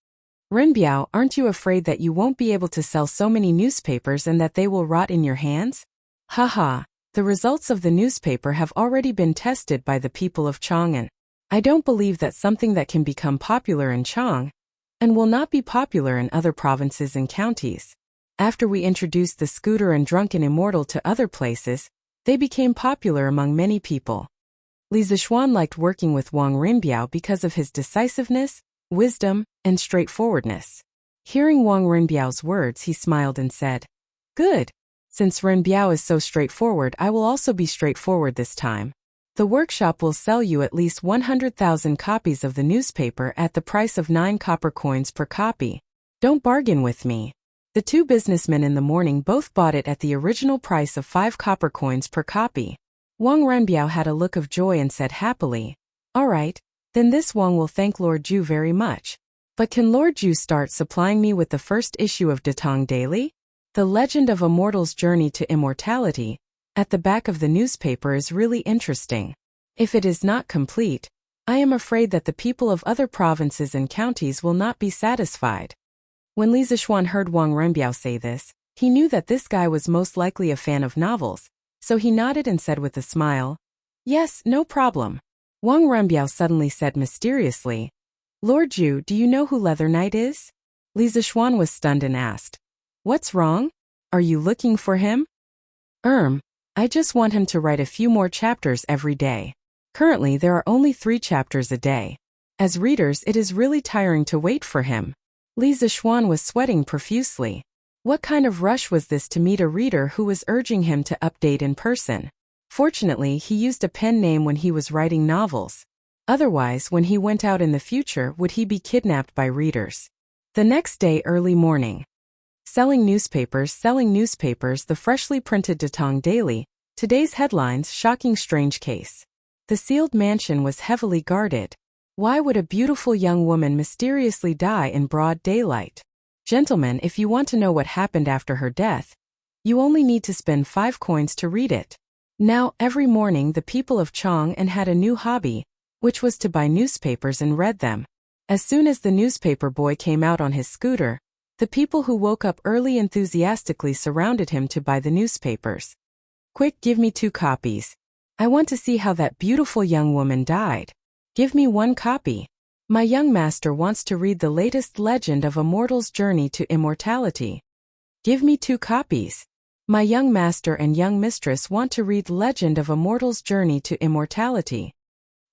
Renbiao, aren't you afraid that you won't be able to sell so many newspapers and that they will rot in your hands? Haha, the results of the newspaper have already been tested by the people of Chang'an. I don't believe that something that can become popular in Chang and will not be popular in other provinces and counties. After we introduced the scooter and drunken immortal to other places, they became popular among many people. Li Zixuan liked working with Wang Renbiao because of his decisiveness, wisdom, and straightforwardness. Hearing Wang Renbiao's words, he smiled and said, "Good. Since Renbiao is so straightforward, I will also be straightforward this time. The workshop will sell you at least 100,000 copies of the newspaper at the price of 9 copper coins per copy. Don't bargain with me." The two businessmen in the morning both bought it at the original price of 5 copper coins per copy. Wang Renbiao had a look of joy and said happily, "All right, then this Wang will thank Lord Ju very much. But can Lord Ju start supplying me with the first issue of Datong Daily? The Legend of a Mortal's Journey to Immortality, at the back of the newspaper is really interesting. If it is not complete, I am afraid that the people of other provinces and counties will not be satisfied." When Li Zixuan heard Wang Renbiao say this, he knew that this guy was most likely a fan of novels, so he nodded and said with a smile, "Yes, no problem." Wang Renbiao suddenly said mysteriously, "Lord Ju, do you know who Leather Knight is?" Li Zixuan was stunned and asked, "What's wrong? Are you looking for him?" I just want him to write a few more chapters every day. Currently there are only 3 chapters a day. As readers, it is really tiring to wait for him." Li Zixuan was sweating profusely. What kind of rush was this to meet a reader who was urging him to update in person? Fortunately, he used a pen name when he was writing novels. Otherwise, when he went out in the future, would he be kidnapped by readers? The next day, early morning. Selling newspapers, the freshly printed Datong Daily. Today's headlines, shocking strange case. The sealed mansion was heavily guarded. Why would a beautiful young woman mysteriously die in broad daylight? Gentlemen, if you want to know what happened after her death, you only need to spend 5 coins to read it. Now, every morning the people of Chang'an had a new hobby, which was to buy newspapers and read them. As soon as the newspaper boy came out on his scooter, the people who woke up early enthusiastically surrounded him to buy the newspapers. "Quick, give me 2 copies. I want to see how that beautiful young woman died. Give me 1 copy. My young master wants to read the latest legend of a mortal's journey to immortality. Give me 2 copies. My young master and young mistress want to read Legend of a Mortal's Journey to Immortality."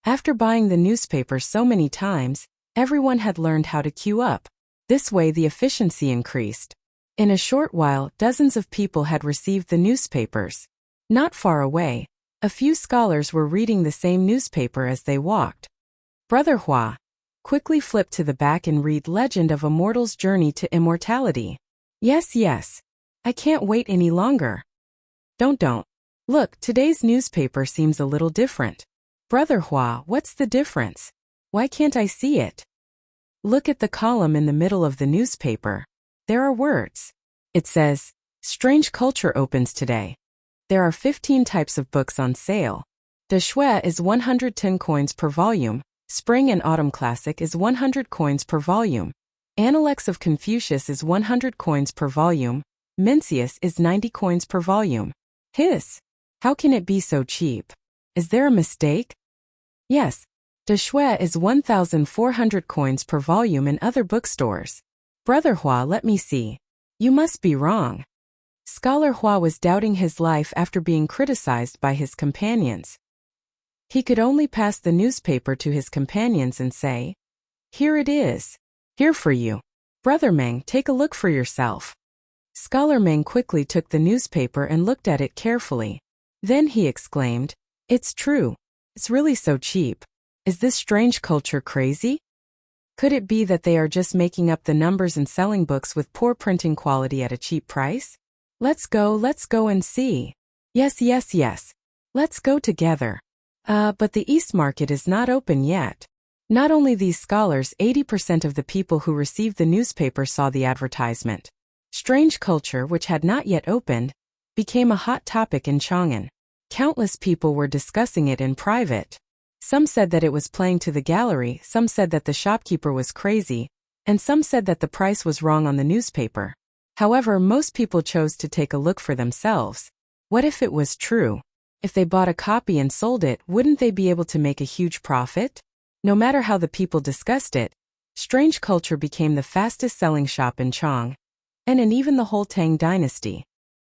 After buying the newspaper so many times, everyone had learned how to queue up. This way the efficiency increased. In a short while, dozens of people had received the newspapers. Not far away, a few scholars were reading the same newspaper as they walked. "Brother Hua, quickly flip to the back and read Legend of a Mortal's Journey to Immortality." Yes. I can't wait any longer." Don't. Look, today's newspaper seems a little different." "Brother Hua, what's the difference? Why can't I see it?" "Look at the column in the middle of the newspaper. There are words. It says, 'Strange Culture opens today. There are 15 types of books on sale. De Shui is 110 coins per volume. Spring and Autumn Classic is 100 coins per volume. Analects of Confucius is 100 coins per volume. Mencius is 90 coins per volume.' Hiss! How can it be so cheap? Is there a mistake?" "Yes. De Shui is 1,400 coins per volume in other bookstores." "Brother Hua, let me see. You must be wrong." Scholar Hua was doubting his life after being criticized by his companions. He could only pass the newspaper to his companions and say, "Here it is. Here for you. Brother Meng, take a look for yourself." Scholar Meng quickly took the newspaper and looked at it carefully. Then he exclaimed, "It's true. It's really so cheap. Is this strange culture crazy? Could it be that they are just making up the numbers and selling books with poor printing quality at a cheap price? Let's go and see." Yes. Let's go together." But the East Market is not open yet." Not only these scholars, 80% of the people who received the newspaper saw the advertisement. Strange culture, which had not yet opened, became a hot topic in Chang'an. Countless people were discussing it in private. Some said that it was playing to the gallery, some said that the shopkeeper was crazy, and some said that the price was wrong on the newspaper. However, most people chose to take a look for themselves. What if it was true? If they bought a copy and sold it, wouldn't they be able to make a huge profit? No matter how the people discussed it, Strange Culture became the fastest-selling shop in Chong, and in even the whole Tang dynasty.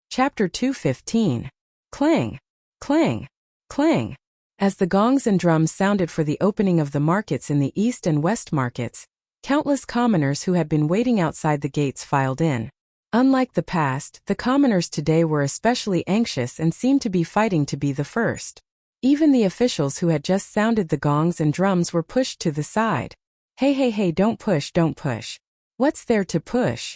Chapter 215. Clang! Clang! Clang! As the gongs and drums sounded for the opening of the markets in the east and west markets, countless commoners who had been waiting outside the gates filed in. Unlike the past, the commoners today were especially anxious and seemed to be fighting to be the first. Even the officials who had just sounded the gongs and drums were pushed to the side. Hey, hey, hey, don't push, don't push. What's there to push?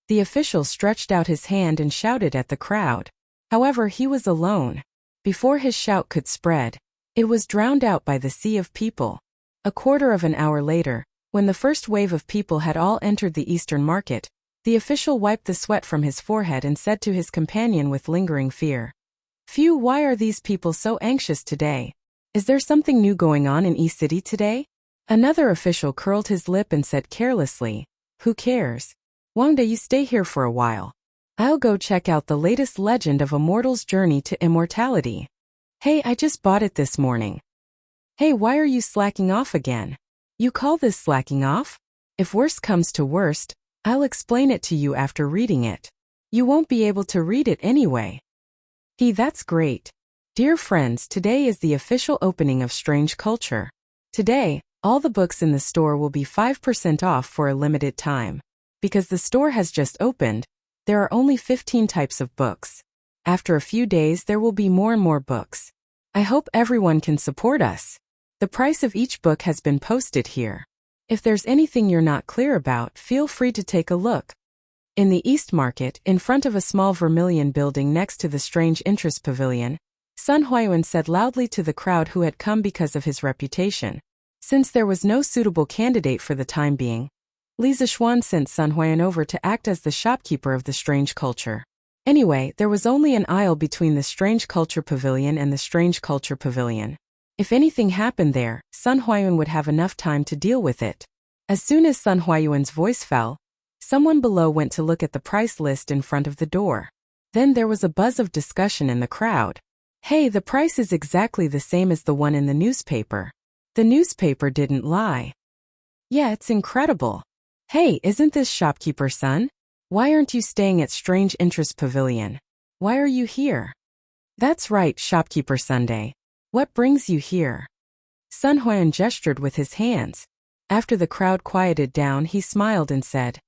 The official stretched out his hand and shouted at the crowd. However, he was alone. Before his shout could spread, it was drowned out by the sea of people. A quarter of an hour later, when the first wave of people had all entered the eastern market, the official wiped the sweat from his forehead and said to his companion with lingering fear, "Phew, why are these people so anxious today? Is there something new going on in East City today?" Another official curled his lip and said carelessly, "Who cares? Wangda, you stay here for a while. I'll go check out the latest legend of a mortal's journey to immortality. Hey, I just bought it this morning." "Hey, why are you slacking off again? You call this slacking off? If worst comes to worst, I'll explain it to you after reading it. You won't be able to read it anyway." That's great. Dear friends, today is the official opening of Strange Culture. Today, all the books in the store will be 5% off for a limited time. Because the store has just opened, there are only 15 types of books. After a few days, there will be more and more books. I hope everyone can support us. The price of each book has been posted here. If there's anything you're not clear about, feel free to take a look. In the East Market, in front of a small vermilion building next to the Strange Interest Pavilion, Sun Huayuan said loudly to the crowd who had come because of his reputation. Since there was no suitable candidate for the time being, Li Zixuan sent Sun Huayuan over to act as the shopkeeper of the Strange Culture. Anyway, there was only an aisle between the Strange Culture Pavilion and the Strange Culture Pavilion. If anything happened there, Sun Huayuan would have enough time to deal with it. As soon as Sun Huayuan's voice fell, someone below went to look at the price list in front of the door. Then there was a buzz of discussion in the crowd. Hey, the price is exactly the same as the one in the newspaper. The newspaper didn't lie. Yeah, it's incredible. Hey, isn't this shopkeeper Sun? Why aren't you staying at Strange Interest Pavilion? Why are you here? That's right, shopkeeper Sunday. What brings you here? Sun Huayuan gestured with his hands. After the crowd quieted down, he smiled and said,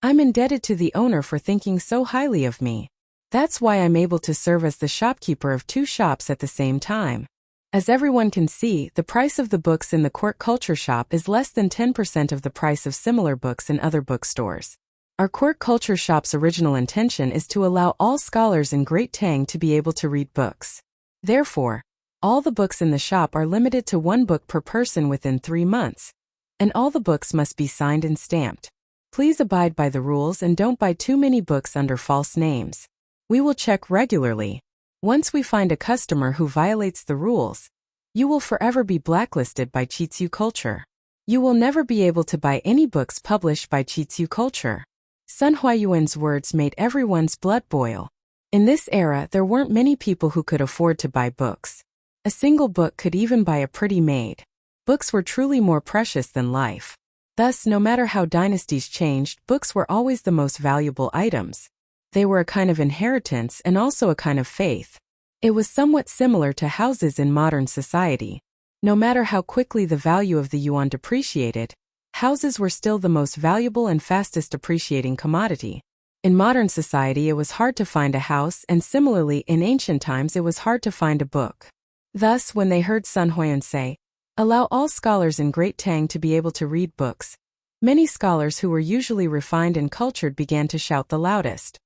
"I'm indebted to the owner for thinking so highly of me. That's why I'm able to serve as the shopkeeper of two shops at the same time." As everyone can see, the price of the books in the Court Culture Shop is less than 10% of the price of similar books in other bookstores. Our Court Culture Shop's original intention is to allow all scholars in Great Tang to be able to read books. Therefore, all the books in the shop are limited to one book per person within 3 months. And all the books must be signed and stamped. Please abide by the rules and don't buy too many books under false names. We will check regularly. Once we find a customer who violates the rules, you will forever be blacklisted by Chitsu Culture. You will never be able to buy any books published by Chitsu Culture. Sun Huayuan's words made everyone's blood boil. In this era, there weren't many people who could afford to buy books. A single book could even buy a pretty maid. Books were truly more precious than life. Thus, no matter how dynasties changed, books were always the most valuable items. They were a kind of inheritance and also a kind of faith. It was somewhat similar to houses in modern society. No matter how quickly the value of the yuan depreciated, houses were still the most valuable and fastest appreciating commodity. In modern society, it was hard to find a house, and similarly, in ancient times, it was hard to find a book. Thus, when they heard Sun Huayuan say, "Allow all scholars in Great Tang to be able to read books," many scholars who were usually refined and cultured began to shout the loudest.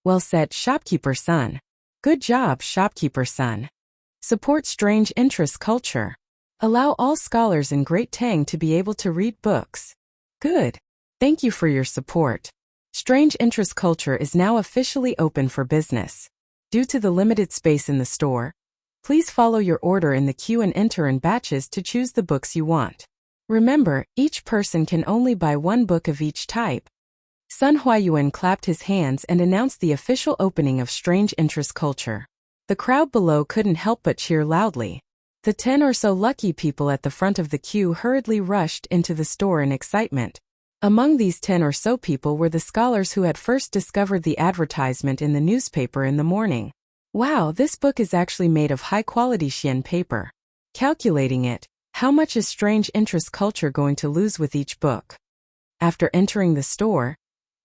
Well said, shopkeeper Sun. Good job, shopkeeper Sun. Support Strange Interest Culture. Allow all scholars in Great Tang to be able to read books. Good. Thank you for your support. Strange Interest Culture is now officially open for business. Due to the limited space in the store, please follow your order in the queue and enter in batches to choose the books you want. Remember, each person can only buy one book of each type. Sun Huayuan clapped his hands and announced the official opening of Strange Interest Culture. The crowd below couldn't help but cheer loudly. The 10 or so lucky people at the front of the queue hurriedly rushed into the store in excitement. Among these 10 or so people were the scholars who had first discovered the advertisement in the newspaper in the morning. Wow, this book is actually made of high-quality Xian paper. Calculating it, how much is Strange Interest Culture going to lose with each book? After entering the store,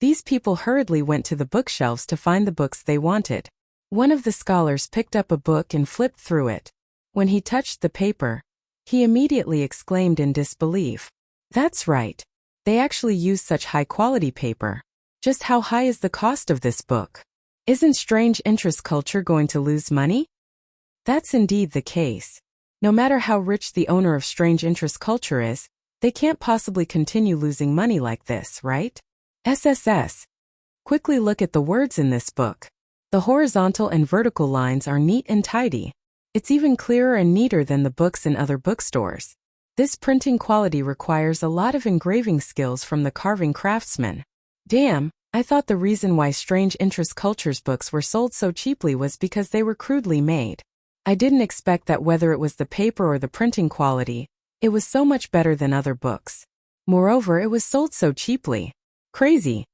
these people hurriedly went to the bookshelves to find the books they wanted. One of the scholars picked up a book and flipped through it. When he touched the paper, he immediately exclaimed in disbelief. That's right. They actually use such high-quality paper. Just how high is the cost of this book? Isn't Strange Interest Culture going to lose money? That's indeed the case. No matter how rich the owner of Strange Interest Culture is, they can't possibly continue losing money like this, right? SSS. Quickly look at the words in this book. The horizontal and vertical lines are neat and tidy. It's even clearer and neater than the books in other bookstores. This printing quality requires a lot of engraving skills from the carving craftsman. Damn, I thought the reason why Strange Interest Culture's books were sold so cheaply was because they were crudely made. I didn't expect that whether it was the paper or the printing quality, it was so much better than other books. Moreover, it was sold so cheaply. Crazy.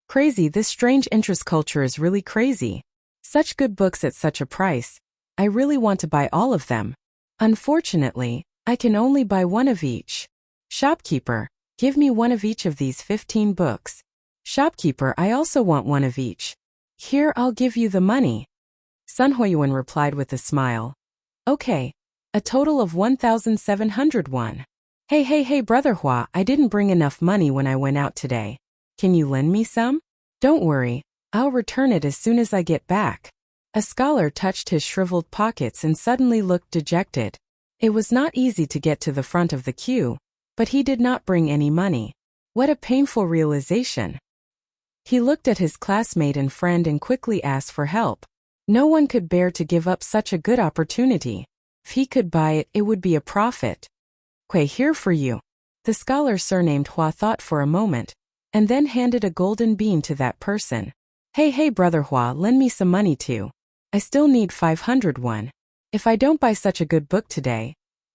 Crazy, this Strange Interest Culture is really crazy. Such good books at such a price. I really want to buy all of them. Unfortunately, I can only buy one of each. Shopkeeper, give me one of each of these 15 books. Shopkeeper, I also want one of each. Here, I'll give you the money. Sun Huayuan replied with a smile. Okay. A total of 1,701. Hey, Brother Hua, I didn't bring enough money when I went out today. Can you lend me some? Don't worry, I'll return it as soon as I get back. A scholar touched his shriveled pockets and suddenly looked dejected. It was not easy to get to the front of the queue, but he did not bring any money. What a painful realization. He looked at his classmate and friend and quickly asked for help. No one could bear to give up such a good opportunity. If he could buy it, it would be a profit. Quay, here for you. The scholar surnamed Hua thought for a moment, and then handed a golden bean to that person. Hey, Brother Hua, lend me some money too. I still need 501. If I don't buy such a good book today,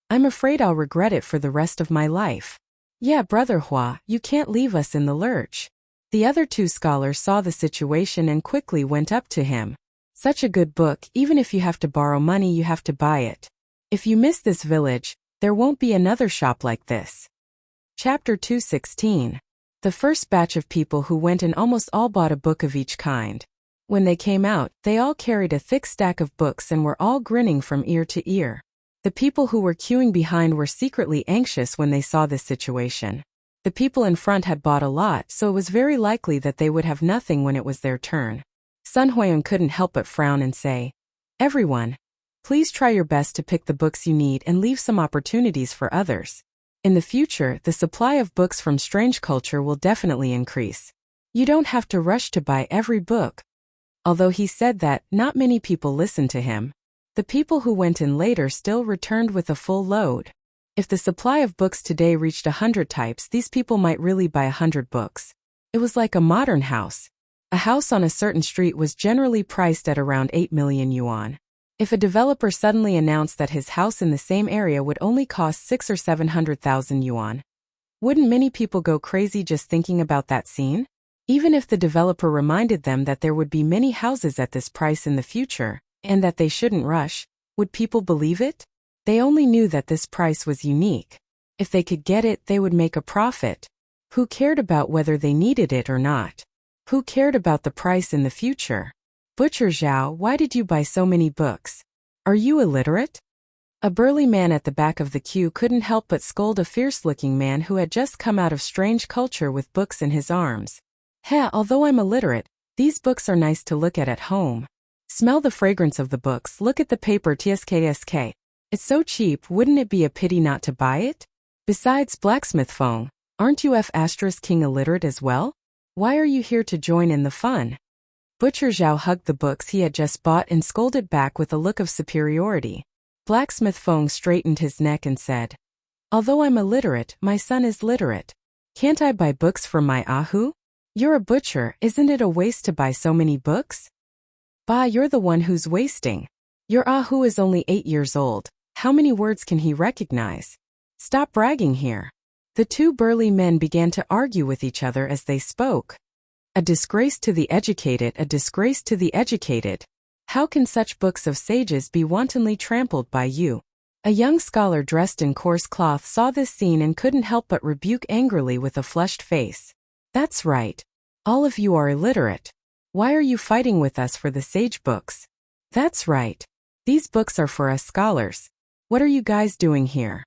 I'm afraid I'll regret it for the rest of my life. Yeah, Brother Hua, you can't leave us in the lurch. The other two scholars saw the situation and quickly went up to him. Such a good book, even if you have to borrow money, you have to buy it. If you miss this village, there won't be another shop like this. Chapter 216. The first batch of people who went in almost all bought a book of each kind. When they came out, they all carried a thick stack of books and were all grinning from ear to ear. The people who were queuing behind were secretly anxious when they saw this situation. The people in front had bought a lot, so it was very likely that they would have nothing when it was their turn. Sun Huayuan couldn't help but frown and say, Everyone, please try your best to pick the books you need and leave some opportunities for others. In the future, the supply of books from Strange Culture will definitely increase. You don't have to rush to buy every book. Although he said that, not many people listened to him. The people who went in later still returned with a full load. If the supply of books today reached 100 types, these people might really buy 100 books. It was like a modern house. A house on a certain street was generally priced at around 8 million yuan. If a developer suddenly announced that his house in the same area would only cost 600,000 or 700,000 yuan, wouldn't many people go crazy just thinking about that scene? Even if the developer reminded them that there would be many houses at this price in the future, and that they shouldn't rush, would people believe it? They only knew that this price was unique. If they could get it, they would make a profit. Who cared about whether they needed it or not? Who cared about the price in the future? Butcher Zhao, why did you buy so many books? Are you illiterate? A burly man at the back of the queue couldn't help but scold a fierce-looking man who had just come out of Strange Culture with books in his arms. Although I'm illiterate, these books are nice to look at home. Smell the fragrance of the books, look at the paper tsk. It's so cheap, wouldn't it be a pity not to buy it? Besides, Blacksmith Feng, aren't you King illiterate as well? Why are you here to join in the fun? Butcher Zhao hugged the books he had just bought and scolded back with a look of superiority. Blacksmith Feng straightened his neck and said, Although I'm illiterate, my son is literate. Can't I buy books from my Ahu? You're a butcher, isn't it a waste to buy so many books? Bah, you're the one who's wasting. Your Ahu is only 8 years old. How many words can he recognize? Stop bragging here. The two burly men began to argue with each other as they spoke. A disgrace to the educated, a disgrace to the educated. How can such books of sages be wantonly trampled by you? A young scholar dressed in coarse cloth saw this scene and couldn't help but rebuke angrily with a flushed face. That's right. All of you are illiterate. Why are you fighting with us for the sage books? That's right. These books are for us scholars. What are you guys doing here?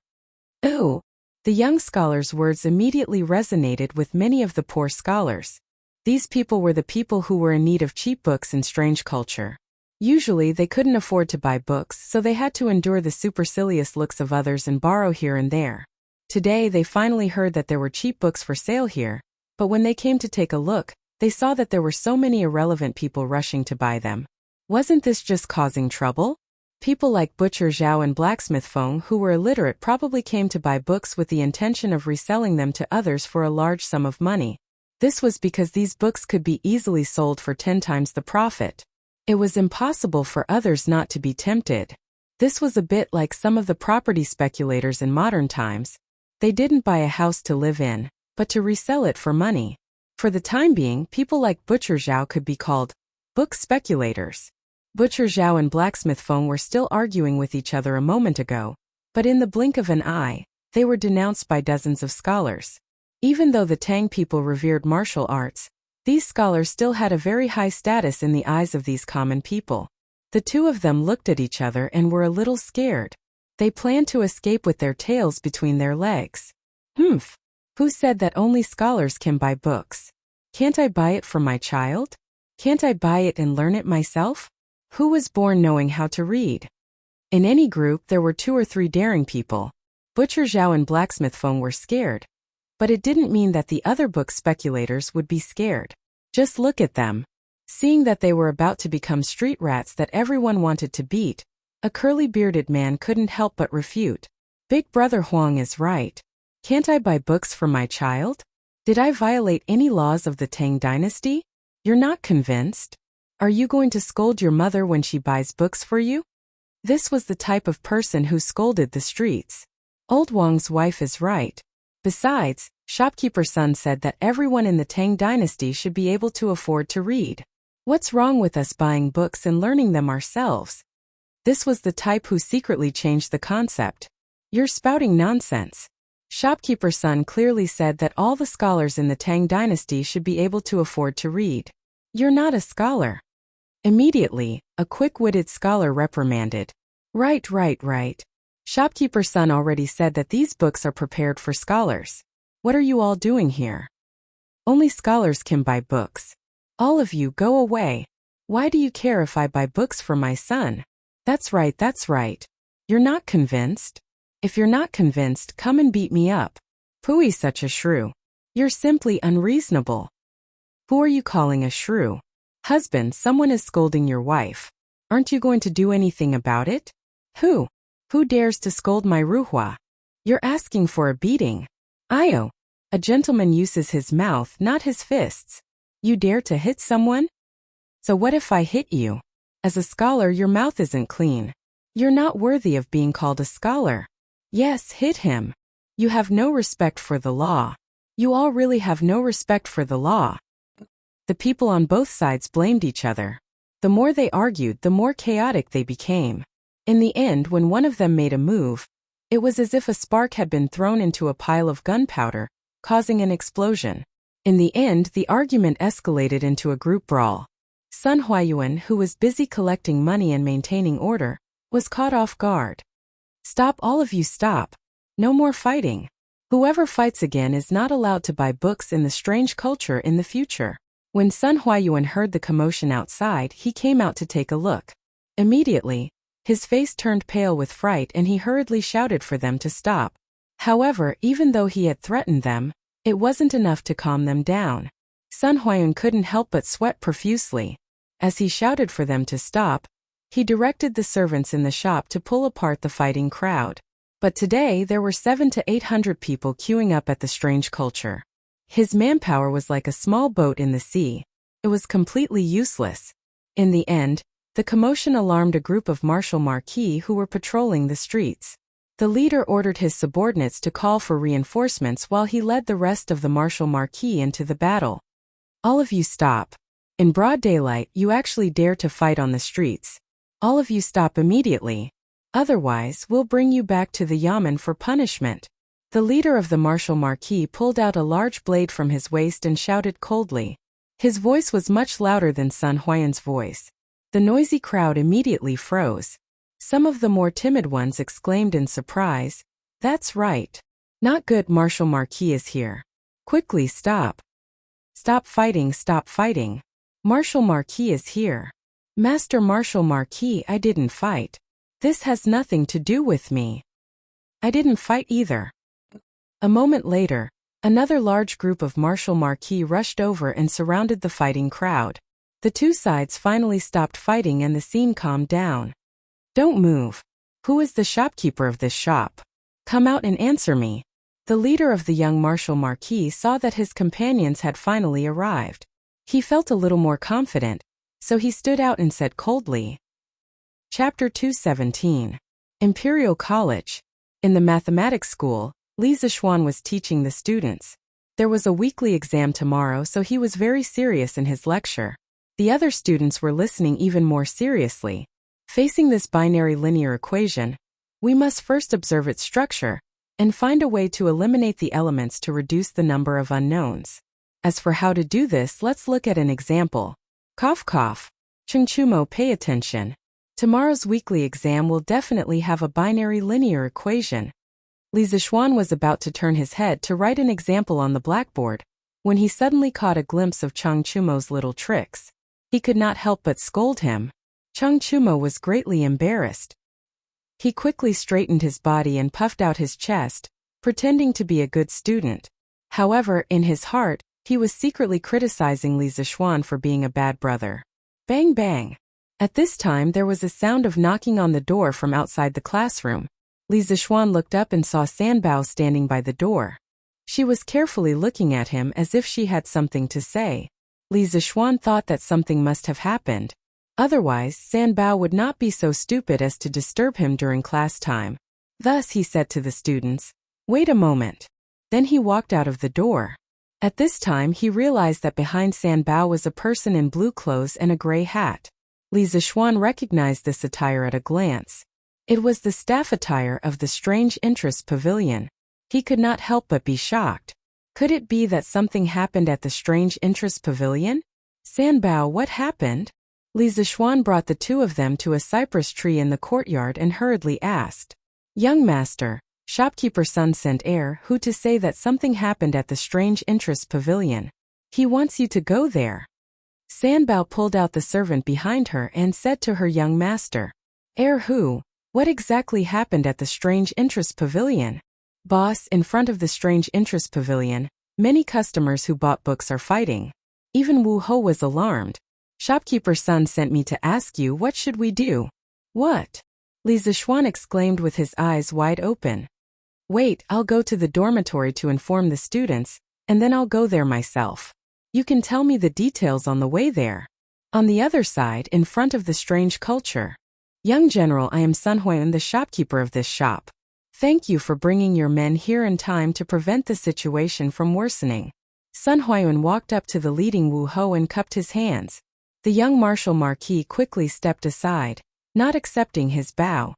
Ooh. The young scholar's words immediately resonated with many of the poor scholars. These people were the people who were in need of cheap books in strange culture. Usually they couldn't afford to buy books, so they had to endure the supercilious looks of others and borrow here and there. Today they finally heard that there were cheap books for sale here, but when they came to take a look, they saw that there were so many irrelevant people rushing to buy them. Wasn't this just causing trouble? People like Butcher Zhao and Blacksmith Feng, who were illiterate, probably came to buy books with the intention of reselling them to others for a large sum of money. This was because these books could be easily sold for 10 times the profit. It was impossible for others not to be tempted. This was a bit like some of the property speculators in modern times. They didn't buy a house to live in, but to resell it for money. For the time being, people like Butcher Zhao could be called book speculators. Butcher Zhao and Blacksmith Feng were still arguing with each other a moment ago, but in the blink of an eye, they were denounced by dozens of scholars. Even though the Tang people revered martial arts, these scholars still had a very high status in the eyes of these common people. The two of them looked at each other and were a little scared. They planned to escape with their tails between their legs. Humph! Who said that only scholars can buy books? Can't I buy it for my child? Can't I buy it and learn it myself? Who was born knowing how to read? In any group there were 2 or 3 daring people. Butcher Zhao and Blacksmith Feng were scared. But it didn't mean that the other book speculators would be scared. Just look at them. Seeing that they were about to become street rats that everyone wanted to beat, a curly-bearded man couldn't help but refute. Big Brother Huang is right. Can't I buy books for my child? Did I violate any laws of the Tang dynasty? You're not convinced? Are you going to scold your mother when she buys books for you? This was the type of person who scolded the streets. Old Wang's wife is right. Besides, Shopkeeper's son said that everyone in the Tang dynasty should be able to afford to read. What's wrong with us buying books and learning them ourselves? This was the type who secretly changed the concept. You're spouting nonsense. Shopkeeper's son clearly said that all the scholars in the Tang dynasty should be able to afford to read. You're not a scholar. Immediately, a quick-witted scholar reprimanded. Right. Shopkeeper's son already said that these books are prepared for scholars. What are you all doing here? Only scholars can buy books. All of you go away. Why do you care if I buy books for my son? That's right. You're not convinced? If you're not convinced, come and beat me up. Pooey, such a shrew. You're simply unreasonable. Who are you calling a shrew? Husband, someone is scolding your wife. Aren't you going to do anything about it? Who? Who dares to scold my ruhua? You're asking for a beating. Ayo. A gentleman uses his mouth, not his fists. You dare to hit someone? So what if I hit you? As a scholar, your mouth isn't clean. You're not worthy of being called a scholar. Yes, hit him. You have no respect for the law. You all really have no respect for the law. The people on both sides blamed each other. The more they argued, the more chaotic they became. In the end, when one of them made a move, it was as if a spark had been thrown into a pile of gunpowder, causing an explosion. In the end, the argument escalated into a group brawl. Sun Huayuan, who was busy collecting money and maintaining order, was caught off guard. Stop, all of you, stop. No more fighting. Whoever fights again is not allowed to buy books in the strange culture in the future. When Sun Huayuan heard the commotion outside, he came out to take a look. Immediately, his face turned pale with fright and he hurriedly shouted for them to stop. However, even though he had threatened them, it wasn't enough to calm them down. Sun Huayuan couldn't help but sweat profusely. As he shouted for them to stop, he directed the servants in the shop to pull apart the fighting crowd. But today there were 700 to 800 people queuing up at the strange culture. His manpower was like a small boat in the sea. It was completely useless. In the end, the commotion alarmed a group of martial marquis who were patrolling the streets. The leader ordered his subordinates to call for reinforcements while he led the rest of the martial marquis into the battle. All of you stop. In broad daylight, you actually dare to fight on the streets. All of you stop immediately. Otherwise, we'll bring you back to the yamen for punishment. The leader of the martial marquis pulled out a large blade from his waist and shouted coldly. His voice was much louder than Sun Huayan's voice. The noisy crowd immediately froze. Some of the more timid ones exclaimed in surprise, "That's right. Not good, Martial Marquis is here. Quickly stop. Stop fighting, stop fighting. Martial Marquis is here. Master Martial Marquis, I didn't fight. This has nothing to do with me. I didn't fight either." A moment later, another large group of martial marquis rushed over and surrounded the fighting crowd. The two sides finally stopped fighting and the scene calmed down. "Don't move. Who is the shopkeeper of this shop? Come out and answer me." The leader of the young martial marquis saw that his companions had finally arrived. He felt a little more confident, so he stood out and said coldly. Chapter 217. Imperial College. In the mathematics school, Li Zixuan was teaching the students. There was a weekly exam tomorrow, so he was very serious in his lecture. The other students were listening even more seriously. Facing this binary linear equation, we must first observe its structure and find a way to eliminate the elements to reduce the number of unknowns. As for how to do this, let's look at an example. Cough cough. Chengchumo, pay attention. Tomorrow's weekly exam will definitely have a binary linear equation. Li Zixuan was about to turn his head to write an example on the blackboard when he suddenly caught a glimpse of Chengchumo's little tricks. He could not help but scold him. Chengchumo was greatly embarrassed. He quickly straightened his body and puffed out his chest, pretending to be a good student. However, in his heart, he was secretly criticizing Li Zixuan for being a bad brother. Bang bang. At this time there was a sound of knocking on the door from outside the classroom. Li Zixuan looked up and saw Sanbao standing by the door. She was carefully looking at him as if she had something to say. Li Zixuan thought that something must have happened. Otherwise, Sanbao would not be so stupid as to disturb him during class time. Thus he said to the students, "Wait a moment." Then he walked out of the door. At this time he realized that behind Sanbao was a person in blue clothes and a gray hat. Li Zixuan recognized this attire at a glance. It was the staff attire of the Strange Interest Pavilion. He could not help but be shocked. Could it be that something happened at the Strange Interest Pavilion? "Sanbao, what happened?" Li Zixuan brought the two of them to a cypress tree in the courtyard and hurriedly asked. "Young master, shopkeeper Sun sent heir who to say that something happened at the Strange Interest Pavilion. He wants you to go there." Sanbao pulled out the servant behind her and said to her young master, "Heir who? What exactly happened at the Strange Interest Pavilion?" "Boss, in front of the Strange Interest Pavilion, many customers who bought books are fighting." Even Wu Ho was alarmed. "Shopkeeper Sun sent me to ask you, what should we do?" "What?" Li Zixuan exclaimed with his eyes wide open. "Wait, I'll go to the dormitory to inform the students, and then I'll go there myself. You can tell me the details on the way there." On the other side, in front of the strange culture. "Young General, I am Sun Huayan, the shopkeeper of this shop. Thank you for bringing your men here in time to prevent the situation from worsening." Sun Huayan walked up to the leading Wu Ho and cupped his hands. The young martial marquis quickly stepped aside, not accepting his bow.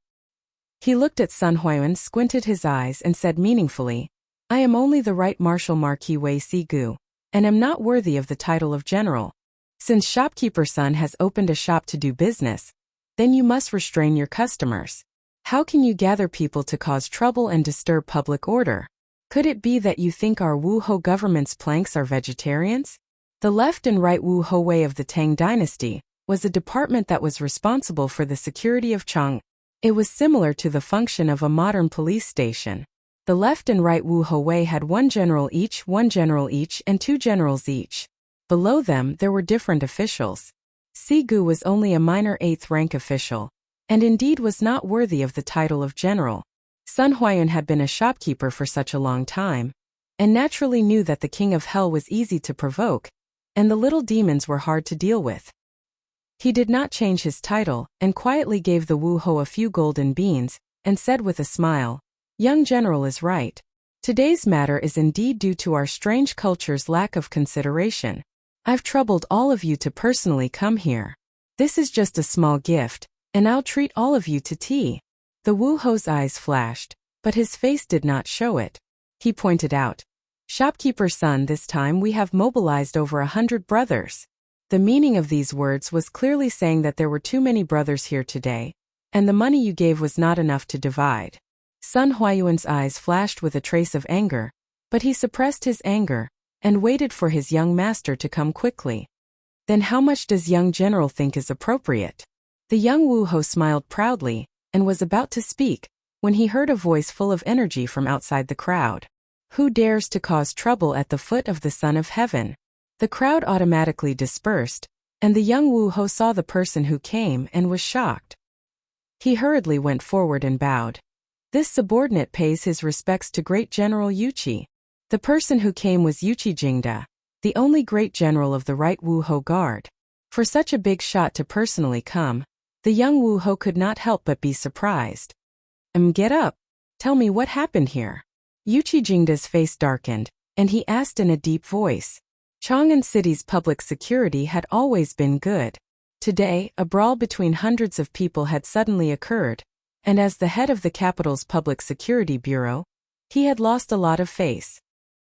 He looked at Sun Huayan, squinted his eyes and said meaningfully, "I am only the right martial marquis Wei Sigu, and am not worthy of the title of general. Since shopkeeper Sun has opened a shop to do business, then you must restrain your customers. How can you gather people to cause trouble and disturb public order? Could it be that you think our Wu Ho government's planks are vegetarians?" The left and right Wu Ho Wei of the Tang dynasty was a department that was responsible for the security of Cheng. It was similar to the function of a modern police station. The left and right Wu Ho Wei had one general each, and two generals each. Below them there were different officials. Sigu was only a minor 8th rank official, and indeed was not worthy of the title of general. Sun Huayun had been a shopkeeper for such a long time, and naturally knew that the king of hell was easy to provoke, and the little demons were hard to deal with. He did not change his title, and quietly gave the Wu Ho a few golden beans, and said with a smile, "Young general is right. Today's matter is indeed due to our strange culture's lack of consideration. I've troubled all of you to personally come here. This is just a small gift, and I'll treat all of you to tea." The Wu Ho's eyes flashed, but his face did not show it. He pointed out, "Shopkeeper's son, this time we have mobilized over 100 brothers." The meaning of these words was clearly saying that there were too many brothers here today, and the money you gave was not enough to divide. Sun Huayuan's eyes flashed with a trace of anger, but he suppressed his anger and waited for his young master to come quickly. "Then how much does young general think is appropriate?" The young Wu Ho smiled proudly and was about to speak when he heard a voice full of energy from outside the crowd. "Who dares to cause trouble at the foot of the Son of Heaven?" The crowd automatically dispersed, and the young Wu Ho saw the person who came and was shocked. He hurriedly went forward and bowed. This subordinate pays his respects to great General Yuqi. The person who came was Yuqi Jingda, the only great general of the right Wu Ho guard. For such a big shot to personally come, the young Wu Ho could not help but be surprised. Get up. Tell me what happened here." Yuqi Jingda's face darkened, and he asked in a deep voice. Chang'an City's public security had always been good. Today, a brawl between hundreds of people had suddenly occurred, and as the head of the capital's public security bureau, he had lost a lot of face.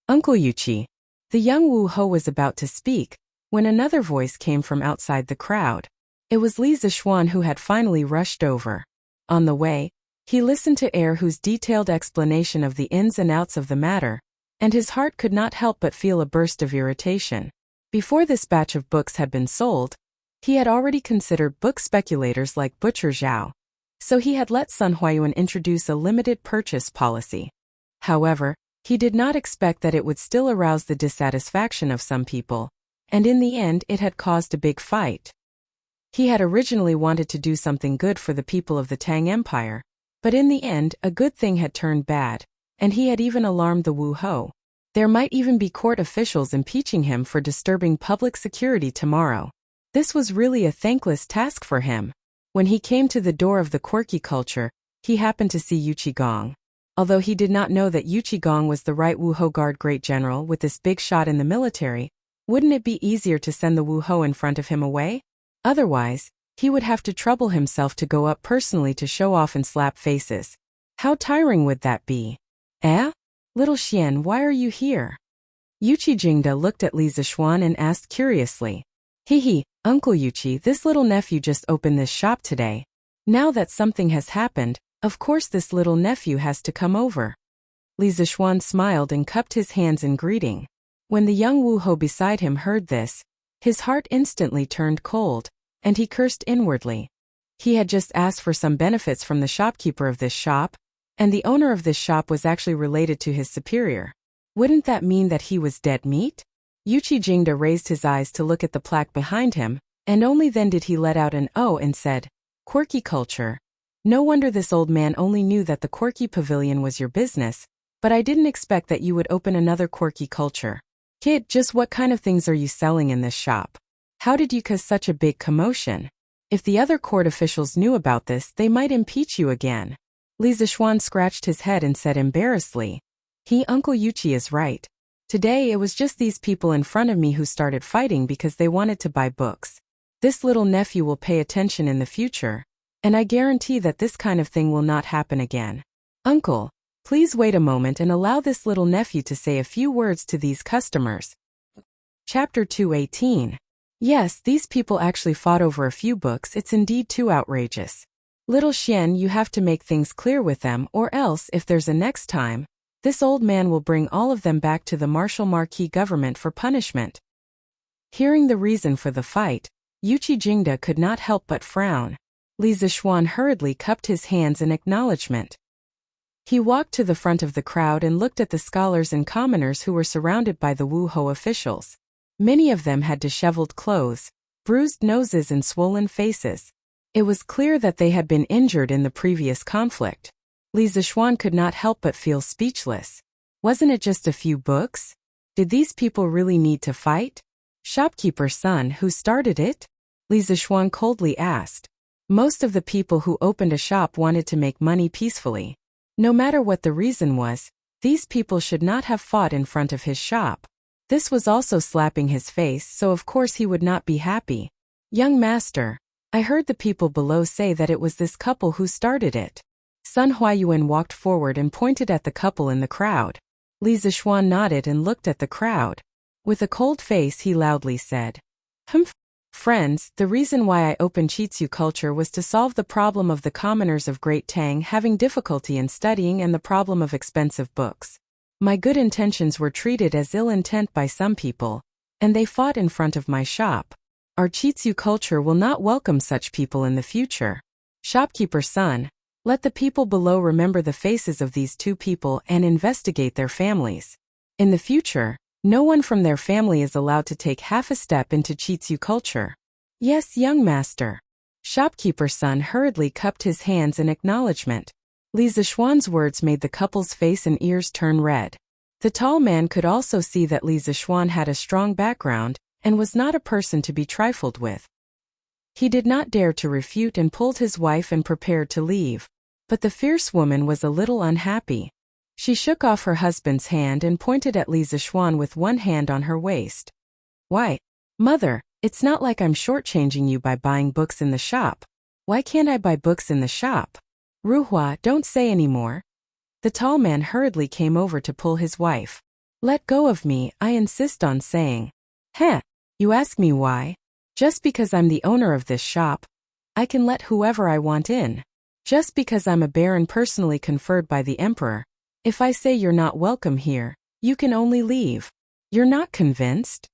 "Uncle Yuqi." The young Wu Ho was about to speak when another voice came from outside the crowd. It was Li Zixuan who had finally rushed over. On the way, he listened to whose detailed explanation of the ins and outs of the matter, and his heart could not help but feel a burst of irritation. Before this batch of books had been sold, he had already considered book speculators like Butcher Zhao, so he had let Sun Huayuan introduce a limited purchase policy. However, he did not expect that it would still arouse the dissatisfaction of some people, and in the end it had caused a big fight. He had originally wanted to do something good for the people of the Tang Empire, but in the end a good thing had turned bad, and he had even alarmed the Wu Ho. There might even be court officials impeaching him for disturbing public security tomorrow. This was really a thankless task for him. When he came to the door of the quirky culture, he happened to see Yuqi Gong. Although he did not know that Yuqi Gong was the right Wu Ho guard great general with this big shot in the military, wouldn't it be easier to send the Wu Ho in front of him away? Otherwise, he would have to trouble himself to go up personally to show off and slap faces. How tiring would that be? "Eh? Little Xian, why are you here?" Yuqi Jingda looked at Li Zixuan and asked curiously. "Hee, Uncle Yuqi, this little nephew just opened this shop today. Now that something has happened, of course this little nephew has to come over." Li Zixuan smiled and cupped his hands in greeting. When the young Wu Ho beside him heard this, his heart instantly turned cold, and he cursed inwardly. He had just asked for some benefits from the shopkeeper of this shop, and the owner of this shop was actually related to his superior. Wouldn't that mean that he was dead meat? Yuqi Jingda raised his eyes to look at the plaque behind him, and only then did he let out an "oh" and said, "Quirky culture. No wonder this old man only knew that the quirky pavilion was your business, but I didn't expect that you would open another quirky culture. Kid, just what kind of things are you selling in this shop? How did you cause such a big commotion? If the other court officials knew about this, they might impeach you again." Li Zixuan scratched his head and said embarrassedly, Uncle Yuqi is right. Today it was just these people in front of me who started fighting because they wanted to buy books. This little nephew will pay attention in the future, and I guarantee that this kind of thing will not happen again. Uncle, please wait a moment and allow this little nephew to say a few words to these customers. Chapter 218. Yes, these people actually fought over a few books. It's indeed too outrageous. Little Xian, you have to make things clear with them, or else, if there's a next time, this old man will bring all of them back to the martial Marquis government for punishment. Hearing the reason for the fight, Yuqi Jingda could not help but frown. Li Zixuan hurriedly cupped his hands in acknowledgement. He walked to the front of the crowd and looked at the scholars and commoners who were surrounded by the Wu Ho officials. Many of them had disheveled clothes, bruised noses and swollen faces. It was clear that they had been injured in the previous conflict. Li Zixuan could not help but feel speechless. Wasn't it just a few books? Did these people really need to fight? Shopkeeper's son, who started it? Li Zixuan coldly asked. Most of the people who opened a shop wanted to make money peacefully. No matter what the reason was, these people should not have fought in front of his shop. This was also slapping his face, so of course he would not be happy. Young master, I heard the people below say that it was this couple who started it. Sun Huayuan walked forward and pointed at the couple in the crowd. Li Zixuan nodded and looked at the crowd. With a cold face he loudly said, "Humph. Friends, the reason why I opened Chitsu culture was to solve the problem of the commoners of Great Tang having difficulty in studying and the problem of expensive books. My good intentions were treated as ill intent by some people, and they fought in front of my shop. Our Chitsu culture will not welcome such people in the future. Shopkeeper's son, let the people below remember the faces of these two people and investigate their families. In the future, no one from their family is allowed to take half a step into Chitsu culture." "Yes, young master." Shopkeeper's son hurriedly cupped his hands in acknowledgement. Li Zixuan's words made the couple's face and ears turn red. The tall man could also see that Li Zixuan had a strong background and was not a person to be trifled with. He did not dare to refute and pulled his wife and prepared to leave. But the fierce woman was a little unhappy. She shook off her husband's hand and pointed at Li Zixuan with one hand on her waist. "Why, mother, it's not like I'm shortchanging you by buying books in the shop. Why can't I buy books in the shop?" "Ruhua, don't say any more." The tall man hurriedly came over to pull his wife. "Let go of me, I insist on saying." "Heh, you ask me why? Just because I'm the owner of this shop, I can let whoever I want in. Just because I'm a baron personally conferred by the emperor, if I say you're not welcome here, you can only leave. You're not convinced?"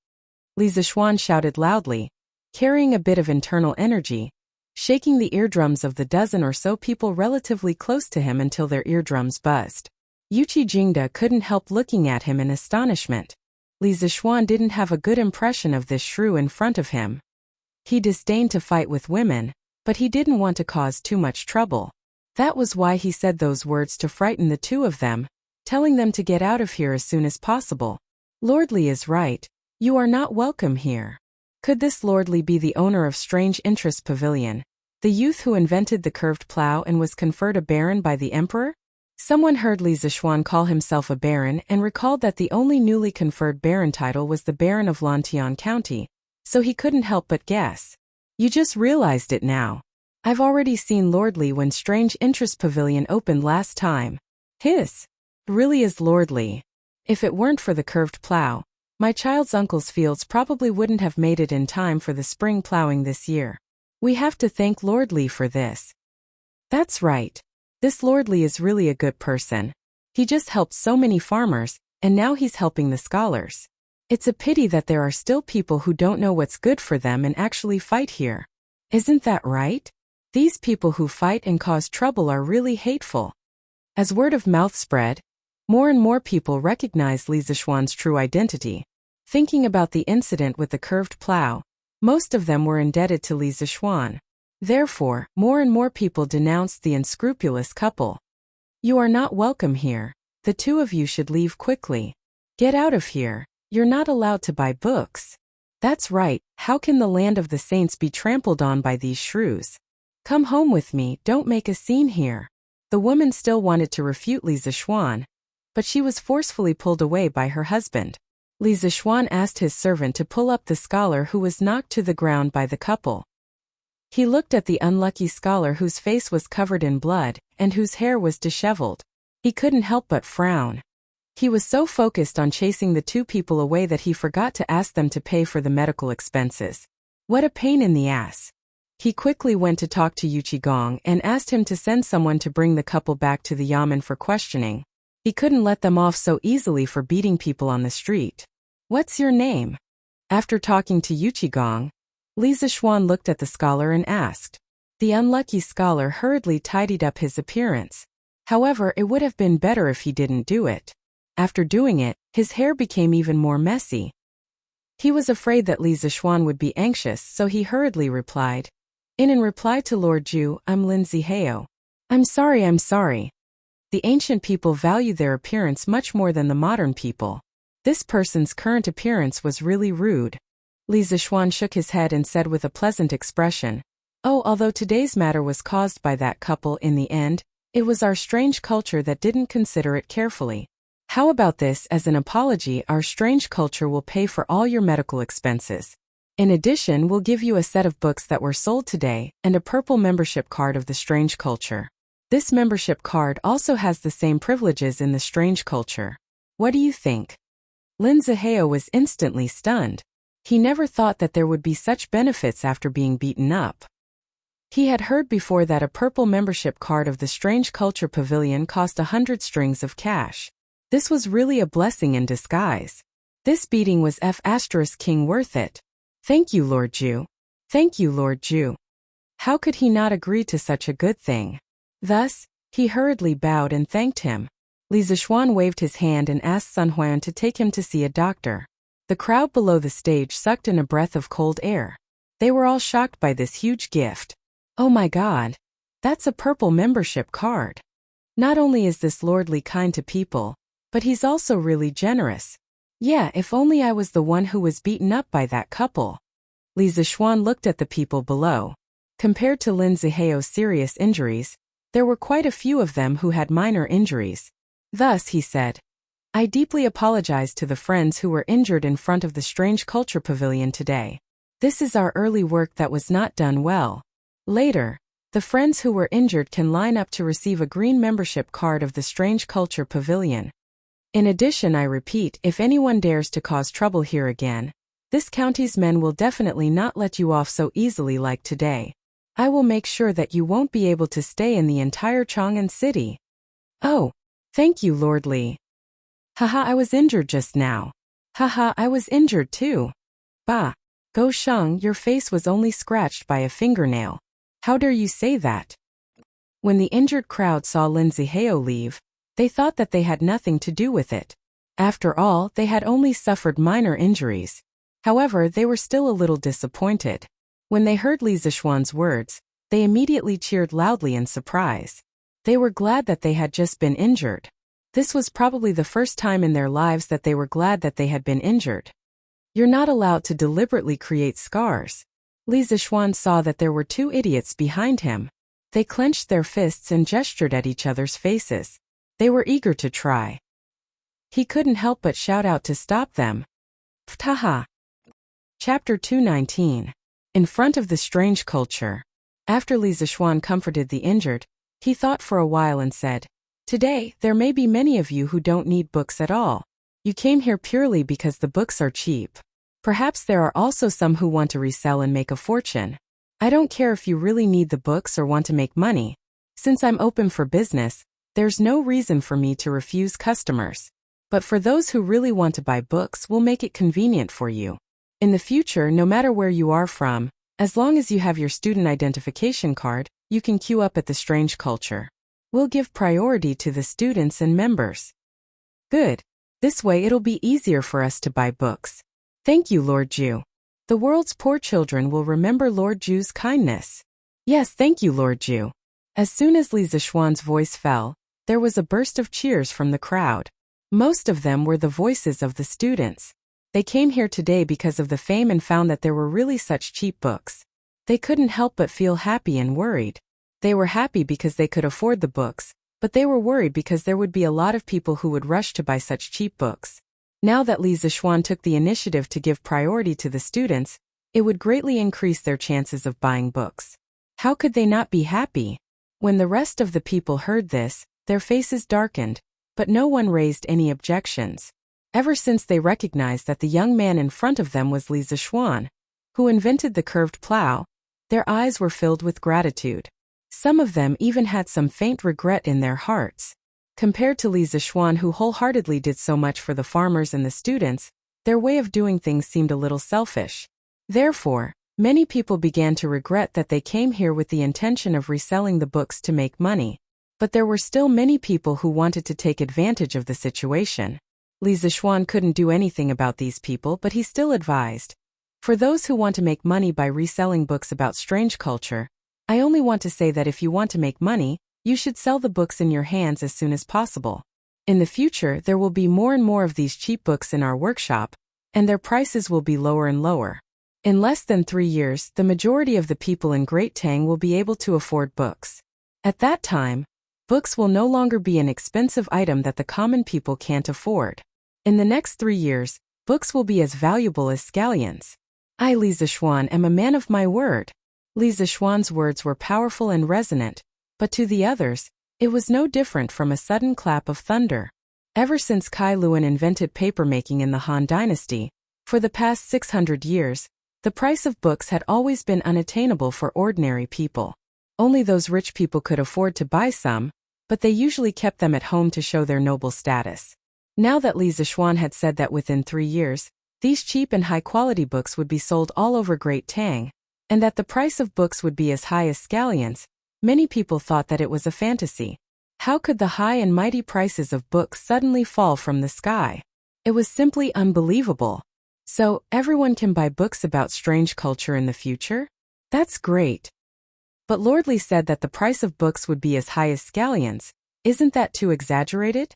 Li Zixuan shouted loudly, carrying a bit of internal energy, shaking the eardrums of the dozen or so people relatively close to him until their eardrums buzzed. Yuchi Jingda couldn't help looking at him in astonishment. Li Zixuan didn't have a good impression of this shrew in front of him. He disdained to fight with women, but he didn't want to cause too much trouble. That was why he said those words to frighten the two of them, telling them to get out of here as soon as possible. "Lord Li is right. You are not welcome here." Could this Lord Li be the owner of Strange Interest Pavilion, the youth who invented the curved plow and was conferred a baron by the emperor? Someone heard Li Zixuan call himself a baron and recalled that the only newly conferred baron title was the Baron of Lantian County, so he couldn't help but guess. "You just realized it now. I've already seen Lord Li when Strange Interest Pavilion opened last time. His really is Lord Li. If it weren't for the curved plow, my child's uncle's fields probably wouldn't have made it in time for the spring plowing this year. We have to thank Lord Li for this." "That's right. This Lord Li is really a good person. He just helped so many farmers, and now he's helping the scholars. It's a pity that there are still people who don't know what's good for them and actually fight here. Isn't that right? These people who fight and cause trouble are really hateful." As word of mouth spread, more and more people recognized Li Zixuan's true identity. Thinking about the incident with the curved plow, most of them were indebted to Li Zixuan. Therefore, more and more people denounced the unscrupulous couple. "You are not welcome here. The two of you should leave quickly. Get out of here. You're not allowed to buy books." "That's right. How can the land of the saints be trampled on by these shrews? Come home with me, don't make a scene here." The woman still wanted to refute Li Zixuan, but she was forcefully pulled away by her husband. Li Zixuan asked his servant to pull up the scholar who was knocked to the ground by the couple. He looked at the unlucky scholar whose face was covered in blood and whose hair was disheveled. He couldn't help but frown. He was so focused on chasing the two people away that he forgot to ask them to pay for the medical expenses. What a pain in the ass. He quickly went to talk to Yuchi Gong and asked him to send someone to bring the couple back to the yamen for questioning. He couldn't let them off so easily for beating people on the street. "What's your name?" After talking to Yuchi Gong, Li Zixuan looked at the scholar and asked. The unlucky scholar hurriedly tidied up his appearance. However, it would have been better if he didn't do it. After doing it, his hair became even more messy. He was afraid that Li Zixuan would be anxious, so he hurriedly replied. In reply to Lord Ju, "I'm Lin Zihao. I'm sorry. The ancient people valued their appearance much more than the modern people. This person's current appearance was really rude. Li Zixuan shook his head and said with a pleasant expression, "Oh, although today's matter was caused by that couple in the end, it was our strange culture that didn't consider it carefully. How about this? As an apology, our strange culture will pay for all your medical expenses. In addition, we'll give you a set of books that were sold today and a purple membership card of the strange culture. This membership card also has the same privileges in the strange culture. What do you think?" Lin Zihao was instantly stunned. He never thought that there would be such benefits after being beaten up. He had heard before that a purple membership card of the Strange Culture Pavilion cost 100 strings of cash. This was really a blessing in disguise. This beating was King worth it. Thank you, Lord Zhu. Thank you, Lord Zhu. How could he not agree to such a good thing? Thus, he hurriedly bowed and thanked him. Li Zixuan waved his hand and asked Sun Huan to take him to see a doctor. The crowd below the stage sucked in a breath of cold air. They were all shocked by this huge gift. Oh my God! That's a purple membership card. Not only is this lordly kind to people, but he's also really generous. Yeah, if only I was the one who was beaten up by that couple. Li Zixuan looked at the people below. Compared to Lin Zihao's serious injuries, there were quite a few of them who had minor injuries. Thus, he said, "I deeply apologize to the friends who were injured in front of the Strange Culture Pavilion today. This is our early work that was not done well. Later, the friends who were injured can line up to receive a green membership card of the Strange Culture Pavilion. In addition, I repeat, if anyone dares to cause trouble here again, this county's men will definitely not let you off so easily like today. I will make sure that you won't be able to stay in the entire Chang'an city." "Oh, thank you, Lord Li. Haha, I was injured just now. Haha, I was injured too. Bah, Go Sheng, your face was only scratched by a fingernail. How dare you say that?" When the injured crowd saw Lin Zihao leave, they thought that they had nothing to do with it. After all, they had only suffered minor injuries. However, they were still a little disappointed. When they heard Li Zixuan's words, they immediately cheered loudly in surprise. They were glad that they had just been injured. This was probably the first time in their lives that they were glad that they had been injured. You're not allowed to deliberately create scars. Li Zixuan saw that there were two idiots behind him. They clenched their fists and gestured at each other's faces. They were eager to try. He couldn't help but shout out to stop them. Ptaha. Chapter 219. In front of the strange culture. After Li Zixuan comforted the injured, he thought for a while and said, "Today, there may be many of you who don't need books at all. You came here purely because the books are cheap. Perhaps there are also some who want to resell and make a fortune. I don't care if you really need the books or want to make money. Since I'm open for business, there's no reason for me to refuse customers. But for those who really want to buy books, we'll make it convenient for you. In the future, no matter where you are from, as long as you have your student identification card, you can queue up at the strange culture. We'll give priority to the students and members." "Good. This way it'll be easier for us to buy books. Thank you, Lord Zhu. The world's poor children will remember Lord Zhu's kindness." "Yes, thank you, Lord Zhu." As soon as Li Zixuan's voice fell, there was a burst of cheers from the crowd. Most of them were the voices of the students. They came here today because of the fame and found that there were really such cheap books. They couldn't help but feel happy and worried. They were happy because they could afford the books, but they were worried because there would be a lot of people who would rush to buy such cheap books. Now that Li Zixuan took the initiative to give priority to the students, it would greatly increase their chances of buying books. How could they not be happy? When the rest of the people heard this, their faces darkened, but no one raised any objections. Ever since they recognized that the young man in front of them was Li Zixuan, who invented the curved plow, their eyes were filled with gratitude. Some of them even had some faint regret in their hearts. Compared to Li Zixuan, who wholeheartedly did so much for the farmers and the students, their way of doing things seemed a little selfish. Therefore, many people began to regret that they came here with the intention of reselling the books to make money. But there were still many people who wanted to take advantage of the situation. Li Zixuan couldn't do anything about these people, but he still advised, "For those who want to make money by reselling books about strange culture, I only want to say that if you want to make money, You should sell the books in your hands as soon as possible. In the future, there will be more and more of these cheap books in our workshop, and their prices will be lower and lower. In less than 3 years, the majority of the people in Great Tang will be able to afford books. At that time, books will no longer be an expensive item that the common people can't afford. In the next 3 years, books will be as valuable as scallions. I, Li Zixuan, am a man of my word. Li Zixuan's words were powerful and resonant, but to the others, it was no different from a sudden clap of thunder. Ever since Kai Luan invented papermaking in the Han Dynasty, for the past 600 years, the price of books had always been unattainable for ordinary people. Only those rich people could afford to buy some, but they usually kept them at home to show their noble status. Now that Li Zixuan had said that within 3 years, these cheap and high-quality books would be sold all over Great Tang, and that the price of books would be as high as scallions, many people thought that it was a fantasy. How could the high and mighty prices of books suddenly fall from the sky? It was simply unbelievable. So, everyone can buy books about strange culture in the future? That's great. But Lord Li said that the price of books would be as high as scallions. Isn't that too exaggerated?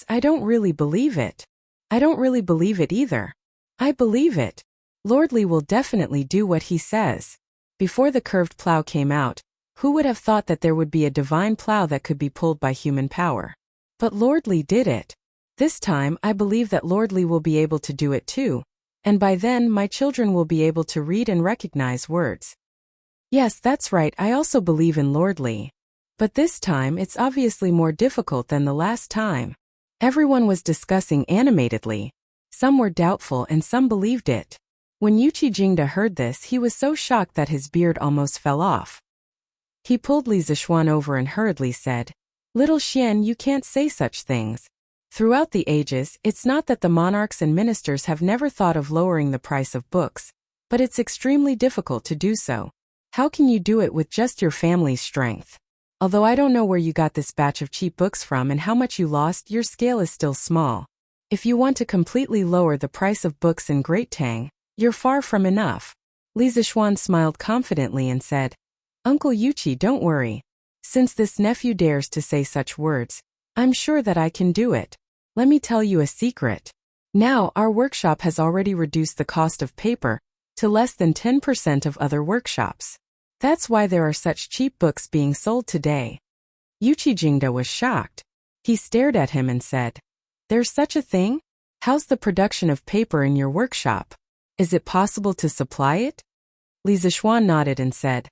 I don't really believe it. I don't really believe it either. I believe it. Lord Li will definitely do what he says. Before the curved plow came out, who would have thought that there would be a divine plow that could be pulled by human power? But Lord Li did it. This time, I believe that Lord Li will be able to do it too, and by then my children will be able to read and recognize words. Yes, that's right, I also believe in Lord Li. But this time it's obviously more difficult than the last time. Everyone was discussing animatedly. Some were doubtful and some believed it. When Yuqi Jingda heard this, he was so shocked that his beard almost fell off. He pulled Li Zixuan over and hurriedly said, "Little Xian, you can't say such things. Throughout the ages, it's not that the monarchs and ministers have never thought of lowering the price of books, but it's extremely difficult to do so. How can you do it with just your family's strength? Although I don't know where you got this batch of cheap books from and how much you lost, your scale is still small. If you want to completely lower the price of books in Great Tang, you're far from enough." Li Zixuan smiled confidently and said, "Uncle Yuqi, don't worry. Since this nephew dares to say such words, I'm sure that I can do it. Let me tell you a secret. Now our workshop has already reduced the cost of paper to less than 10% of other workshops. That's why there are such cheap books being sold today." Yuqi Jingda was shocked. He stared at him and said, "There's such a thing? How's the production of paper in your workshop? Is it possible to supply it?" Li Zixuan nodded and said,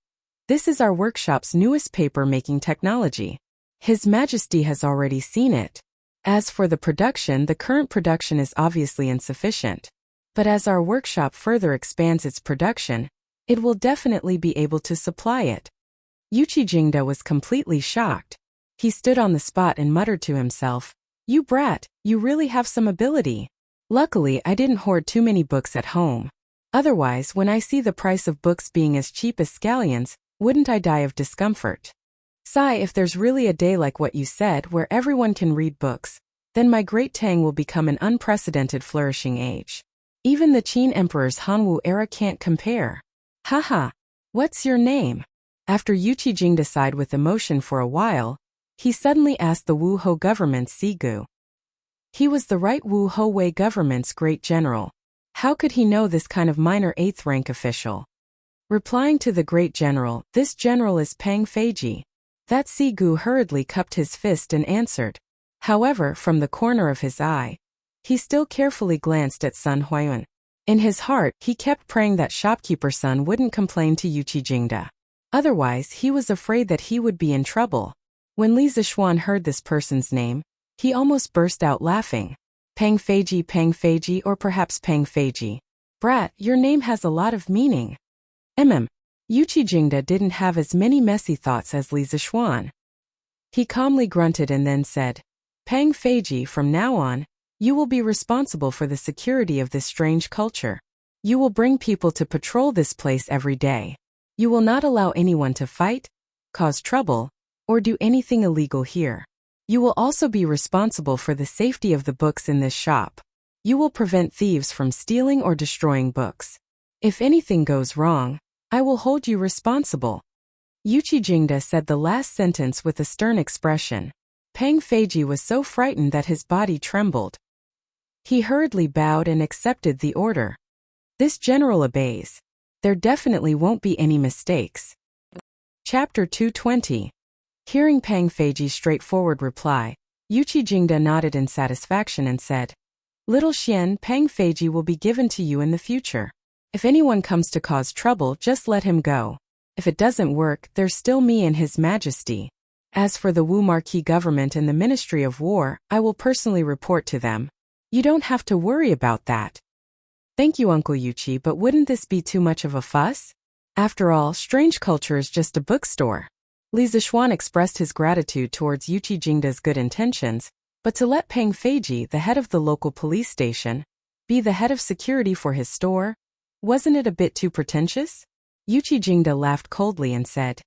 "This is our workshop's newest paper-making technology. His Majesty has already seen it. As for the production, the current production is obviously insufficient. But as our workshop further expands its production, it will definitely be able to supply it." Yuqi Jingda was completely shocked. He stood on the spot and muttered to himself, "You brat, you really have some ability. Luckily, I didn't hoard too many books at home. Otherwise, when I see the price of books being as cheap as scallions, wouldn't I die of discomfort? Sigh, if there's really a day like what you said where everyone can read books, then my Great Tang will become an unprecedented flourishing age. Even the Qin Emperor's Hanwu era can't compare." "Haha, what's your name?" After Yuqi Jingda sighed with emotion for a while, he suddenly asked the Wu Ho government's Sigu. He was the right Wu Ho Wei government's great general. How could he know this kind of minor 8th rank official? Replying to the great general, "This general is Pang Feiji." That Sigu hurriedly cupped his fist and answered. However, from the corner of his eye, he still carefully glanced at Sun Huayuan. In his heart, he kept praying that shopkeeper Sun wouldn't complain to Yuqi Jingda. Otherwise, he was afraid that he would be in trouble. When Li Zixuan heard this person's name, he almost burst out laughing. Pang Feiji, or perhaps Pang Feiji. Brat, your name has a lot of meaning. Yuqi Jingda didn't have as many messy thoughts as Li Zixuan. He calmly grunted and then said, "Pang Feiji, from now on, you will be responsible for the security of this strange culture. You will bring people to patrol this place every day. You will not allow anyone to fight, cause trouble, or do anything illegal here. You will also be responsible for the safety of the books in this shop. You will prevent thieves from stealing or destroying books. If anything goes wrong, I will hold you responsible." Yuchi Jingda said the last sentence with a stern expression. Pang Feiji was so frightened that his body trembled. He hurriedly bowed and accepted the order. This general obeys. There definitely won't be any mistakes. Chapter 220. Hearing Pang Feiji's straightforward reply, Yuchi Jingda nodded in satisfaction and said, Little Xian, Pang Feiji will be given to you in the future. If anyone comes to cause trouble, just let him go. If it doesn't work, there's still me and His Majesty. As for the Wu Marquis government and the Ministry of War, I will personally report to them. You don't have to worry about that. Thank you, Uncle Yuchi, but wouldn't this be too much of a fuss? After all, Strange Culture is just a bookstore. Li Zixuan expressed his gratitude towards Yuchi Jingda's good intentions, but to let Pang Feiji, the head of the local police station, be the head of security for his store, wasn't it a bit too pretentious? Yuchi Jingda laughed coldly and said,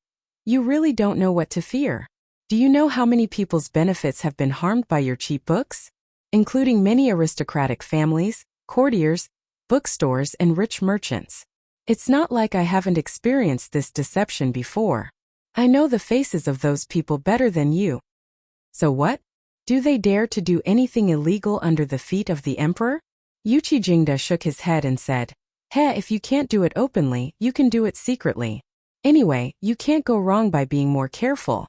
You really don't know what to fear. Do you know how many people's benefits have been harmed by your cheap books? Including many aristocratic families, courtiers, bookstores, and rich merchants. It's not like I haven't experienced this deception before. I know the faces of those people better than you. So what? Do they dare to do anything illegal under the feet of the emperor? Yuchi Jingda shook his head and said, if you can't do it openly, you can do it secretly. Anyway, you can't go wrong by being more careful.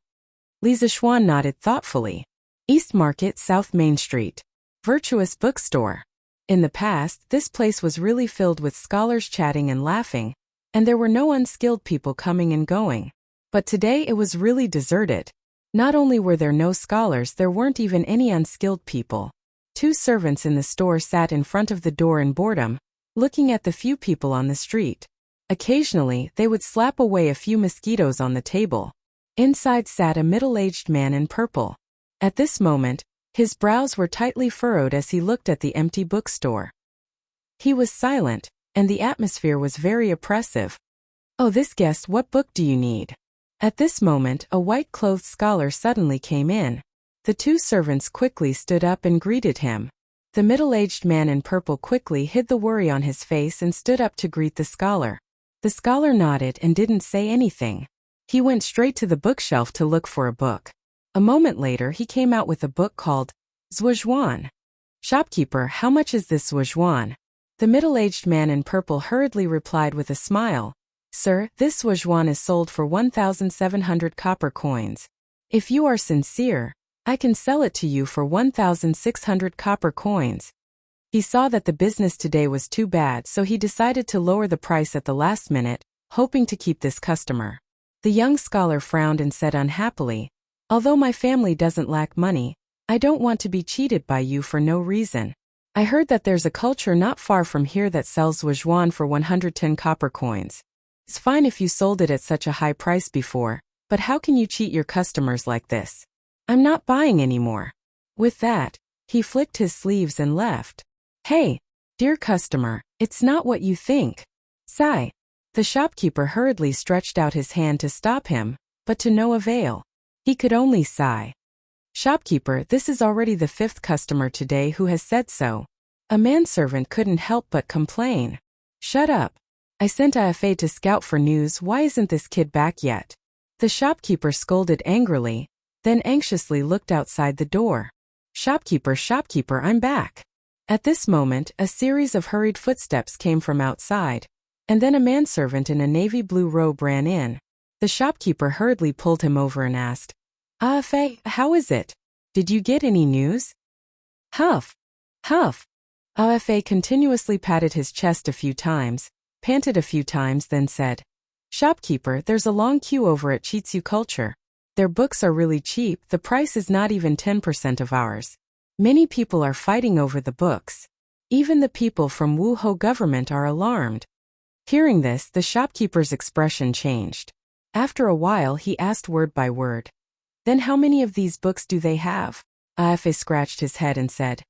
Li Zixuan nodded thoughtfully. East Market, South Main Street. Virtuous bookstore. In the past, this place was really filled with scholars chatting and laughing, and there were no unskilled people coming and going. But today it was really deserted. Not only were there no scholars, there weren't even any unskilled people. 2 servants in the store sat in front of the door in boredom, looking at the few people on the street. Occasionally, they would slap away a few mosquitoes on the table. Inside sat a middle-aged man in purple. At this moment, his brows were tightly furrowed as he looked at the empty bookstore. He was silent, and the atmosphere was very oppressive. Oh, this guest, what book do you need? At this moment, a white-clothed scholar suddenly came in. The 2 servants quickly stood up and greeted him. The middle-aged man in purple quickly hid the worry on his face and stood up to greet the scholar. The scholar nodded and didn't say anything. He went straight to the bookshelf to look for a book. A moment later, he came out with a book called Zhuozhuan. Shopkeeper, how much is this Zhuozhuan? The middle-aged man in purple hurriedly replied with a smile. Sir, this Zhuozhuan is sold for 1,700 copper coins. If you are sincere, I can sell it to you for 1,600 copper coins. He saw that the business today was too bad, so he decided to lower the price at the last minute, hoping to keep this customer. The young scholar frowned and said unhappily, Although my family doesn't lack money, I don't want to be cheated by you for no reason. I heard that there's a culture not far from here that sells Zhuozhuan for 110 copper coins. It's fine if you sold it at such a high price before, but how can you cheat your customers like this? I'm not buying anymore. With that, he flicked his sleeves and left. Hey, dear customer, it's not what you think. Sigh. The shopkeeper hurriedly stretched out his hand to stop him, but to no avail. He could only sigh. Shopkeeper, this is already the 5th customer today who has said so. A manservant couldn't help but complain. Shut up. I sent Afa to scout for news. Why isn't this kid back yet? The shopkeeper scolded angrily, then anxiously looked outside the door. Shopkeeper, I'm back. At this moment, a series of hurried footsteps came from outside, and then a manservant in a navy blue robe ran in. The shopkeeper hurriedly pulled him over and asked, Afa, how is it? Did you get any news? Huff. Afa continuously patted his chest a few times, panted a few times, then said, Shopkeeper, there's a long queue over at Chitsu Culture. Their books are really cheap, the price is not even 10% of ours. Many people are fighting over the books. Even the people from Wuho government are alarmed. Hearing this, the shopkeeper's expression changed. After a while, he asked word by word. Then how many of these books do they have? Afa scratched his head and said,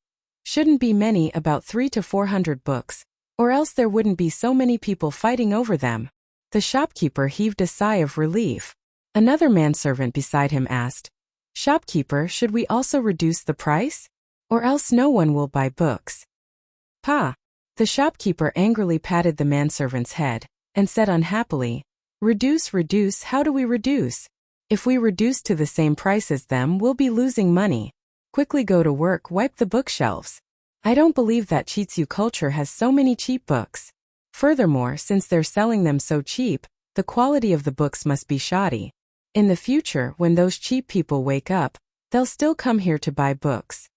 Shouldn't be many, about 300 to 400 books, or else there wouldn't be so many people fighting over them. The shopkeeper heaved a sigh of relief. Another manservant beside him asked, Shopkeeper, should we also reduce the price? Or else no one will buy books. Pa! The shopkeeper angrily patted the manservant's head, and said unhappily, Reduce, reduce, how do we reduce? If we reduce to the same price as them, we'll be losing money. Quickly go to work, wipe the bookshelves. I don't believe that Chitsu culture has so many cheap books. Furthermore, since they're selling them so cheap, the quality of the books must be shoddy. In the future, when those cheap people wake up, they'll still come here to buy books.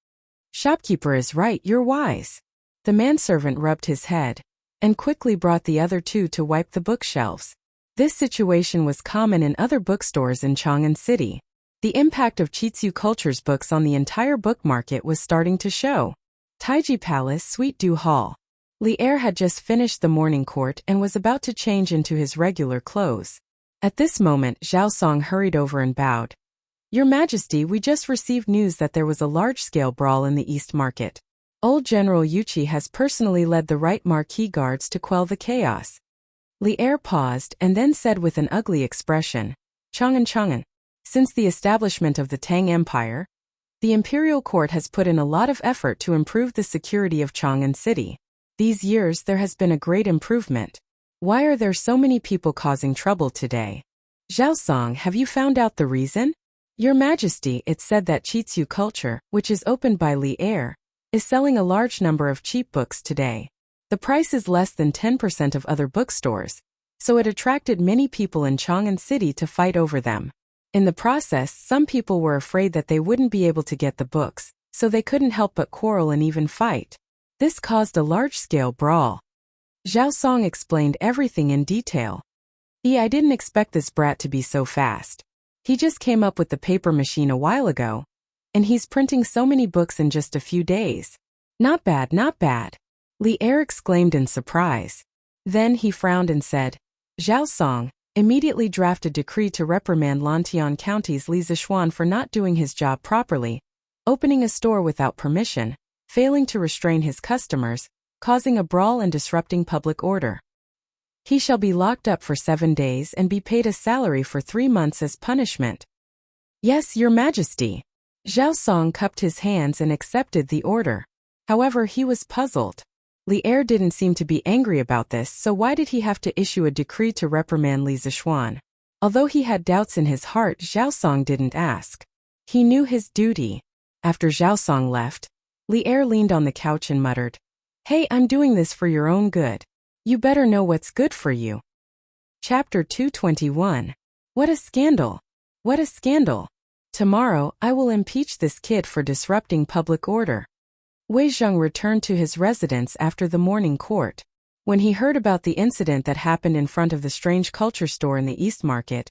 Shopkeeper is right, you're wise. The manservant rubbed his head and quickly brought the other two to wipe the bookshelves. This situation was common in other bookstores in Chang'an City. The impact of Chitsu culture's books on the entire book market was starting to show. Taiji Palace, Sweet Dew Hall. Li Er had just finished the morning court and was about to change into his regular clothes. At this moment, Zhao Song hurried over and bowed. Your Majesty, we just received news that there was a large-scale brawl in the East Market. Old General Yuchi has personally led the right marquee guards to quell the chaos. Li Er paused and then said with an ugly expression, Chang'an. Since the establishment of the Tang Empire, the imperial court has put in a lot of effort to improve the security of Chang'an City. These years there has been a great improvement. Why are there so many people causing trouble today? Zhao Song, have you found out the reason? Your Majesty, it's said that Chitsu culture, which is opened by Li Er, is selling a large number of cheap books today. The price is less than 10% of other bookstores, so it attracted many people in Chang'an City to fight over them. In the process, some people were afraid that they wouldn't be able to get the books, so they couldn't help but quarrel and even fight. This caused a large-scale brawl. Zhao Song explained everything in detail. I didn't expect this brat to be so fast. He just came up with the paper machine a while ago, and he's printing so many books in just a few days. Not bad, not bad. Li Er exclaimed in surprise. Then he frowned and said, Zhao Song, immediately draft a decree to reprimand Lantian County's Li Zishuan for not doing his job properly, opening a store without permission, failing to restrain his customers, causing a brawl and disrupting public order. He shall be locked up for 7 days and be paid a salary for 3 months as punishment. Yes, Your Majesty. Zhao Song cupped his hands and accepted the order. However, he was puzzled. Li Er didn't seem to be angry about this, so why did he have to issue a decree to reprimand Li Zishuan? Although he had doubts in his heart, Zhao Song didn't ask. He knew his duty. After Zhao Song left, Li Er leaned on the couch and muttered, Hey, I'm doing this for your own good. You better know what's good for you. Chapter 221. What a scandal! What a scandal! Tomorrow, I will impeach this kid for disrupting public order. Wei Zheng returned to his residence after the morning court. When he heard about the incident that happened in front of the strange culture store in the East Market,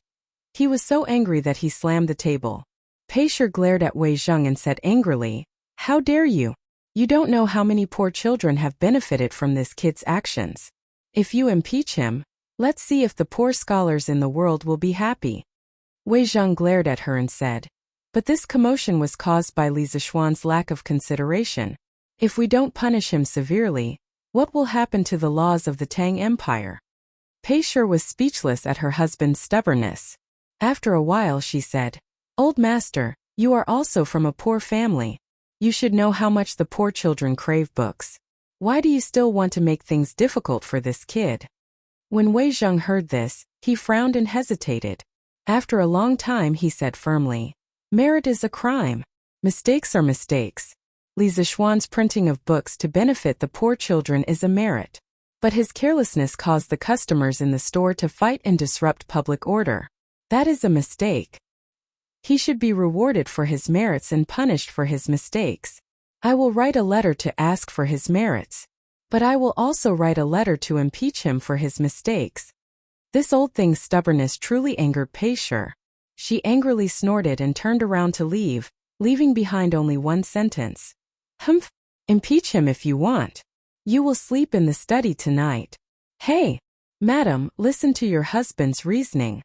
he was so angry that he slammed the table. Pei Shi glared at Wei Zheng and said angrily, How dare you? You don't know how many poor children have benefited from this kid's actions. If you impeach him, let's see if the poor scholars in the world will be happy. Wei Zheng glared at her and said, But this commotion was caused by Li Zishuan's lack of consideration. If we don't punish him severely, what will happen to the laws of the Tang Empire? Pei Shi was speechless at her husband's stubbornness. After a while she said, Old master, you are also from a poor family. You should know how much the poor children crave books. Why do you still want to make things difficult for this kid? When Wei Zheng heard this, he frowned and hesitated. After a long time he said firmly, Merit is a crime. Mistakes are mistakes. Li Zishuan's printing of books to benefit the poor children is a merit. But his carelessness caused the customers in the store to fight and disrupt public order. That is a mistake. He should be rewarded for his merits and punished for his mistakes. I will write a letter to ask for his merits. But I will also write a letter to impeach him for his mistakes. This old thing's stubbornness truly angered Pei Shi. She angrily snorted and turned around to leave, leaving behind only one sentence. Humph! Impeach him if you want. You will sleep in the study tonight. Hey! Madam, listen to your husband's reasoning.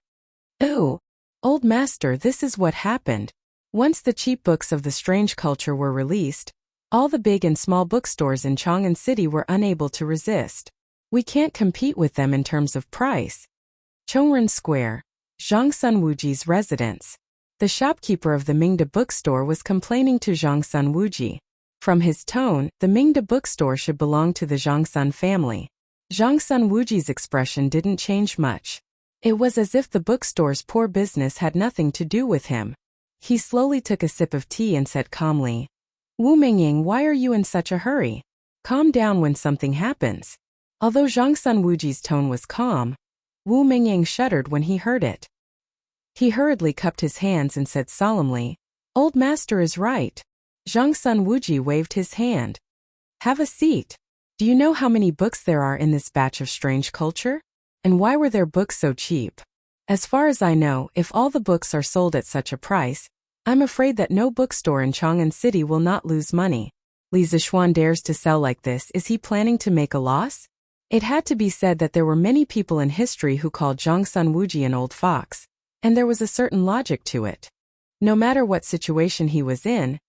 Oh! Old master, this is what happened. Once the cheap books of the strange culture were released, all the big and small bookstores in Chang'an City were unable to resist. We can't compete with them in terms of price. Chongren Square, Zhang Sunwuji's residence. The shopkeeper of the Mingda bookstore was complaining to Zhang Sunwuji. From his tone, the Mingda bookstore should belong to the Zhang Sun family. Zhang Sunwuji's expression didn't change much. It was as if the bookstore's poor business had nothing to do with him. He slowly took a sip of tea and said calmly, Wu Mingying, why are you in such a hurry? Calm down when something happens. Although Zhangsun Wuji's tone was calm, Wu Mingying shuddered when he heard it. He hurriedly cupped his hands and said solemnly, Old master is right. Zhangsun Wuji waved his hand. Have a seat. Do you know how many books there are in this batch of strange culture? And why were their books so cheap? As far as I know, if all the books are sold at such a price, I'm afraid that no bookstore in Chang'an City will not lose money. Li Zixuan dares to sell like this. Is he planning to make a loss? It had to be said that there were many people in history who called Zhangsun Wuji an old fox, and there was a certain logic to it. No matter what situation he was in,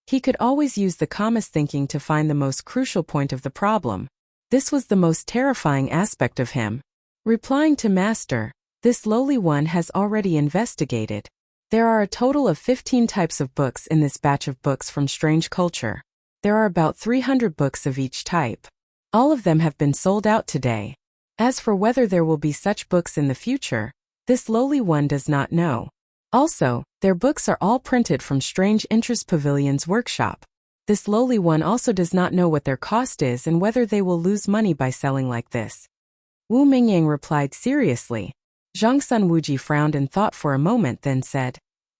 he could always use the calmest thinking to find the most crucial point of the problem. This was the most terrifying aspect of him. Replying to Master, this lowly one has already investigated. There are a total of 15 types of books in this batch of books from strange culture. There are about 300 books of each type. All of them have been sold out today. As for whether there will be such books in the future, this lowly one does not know. Also, their books are all printed from Strange Interest Pavilion's workshop. This lowly one also does not know what their cost is and whether they will lose money by selling like this. Wu Mingying replied seriously. Zhangsun Wuji frowned and thought for a moment, then said,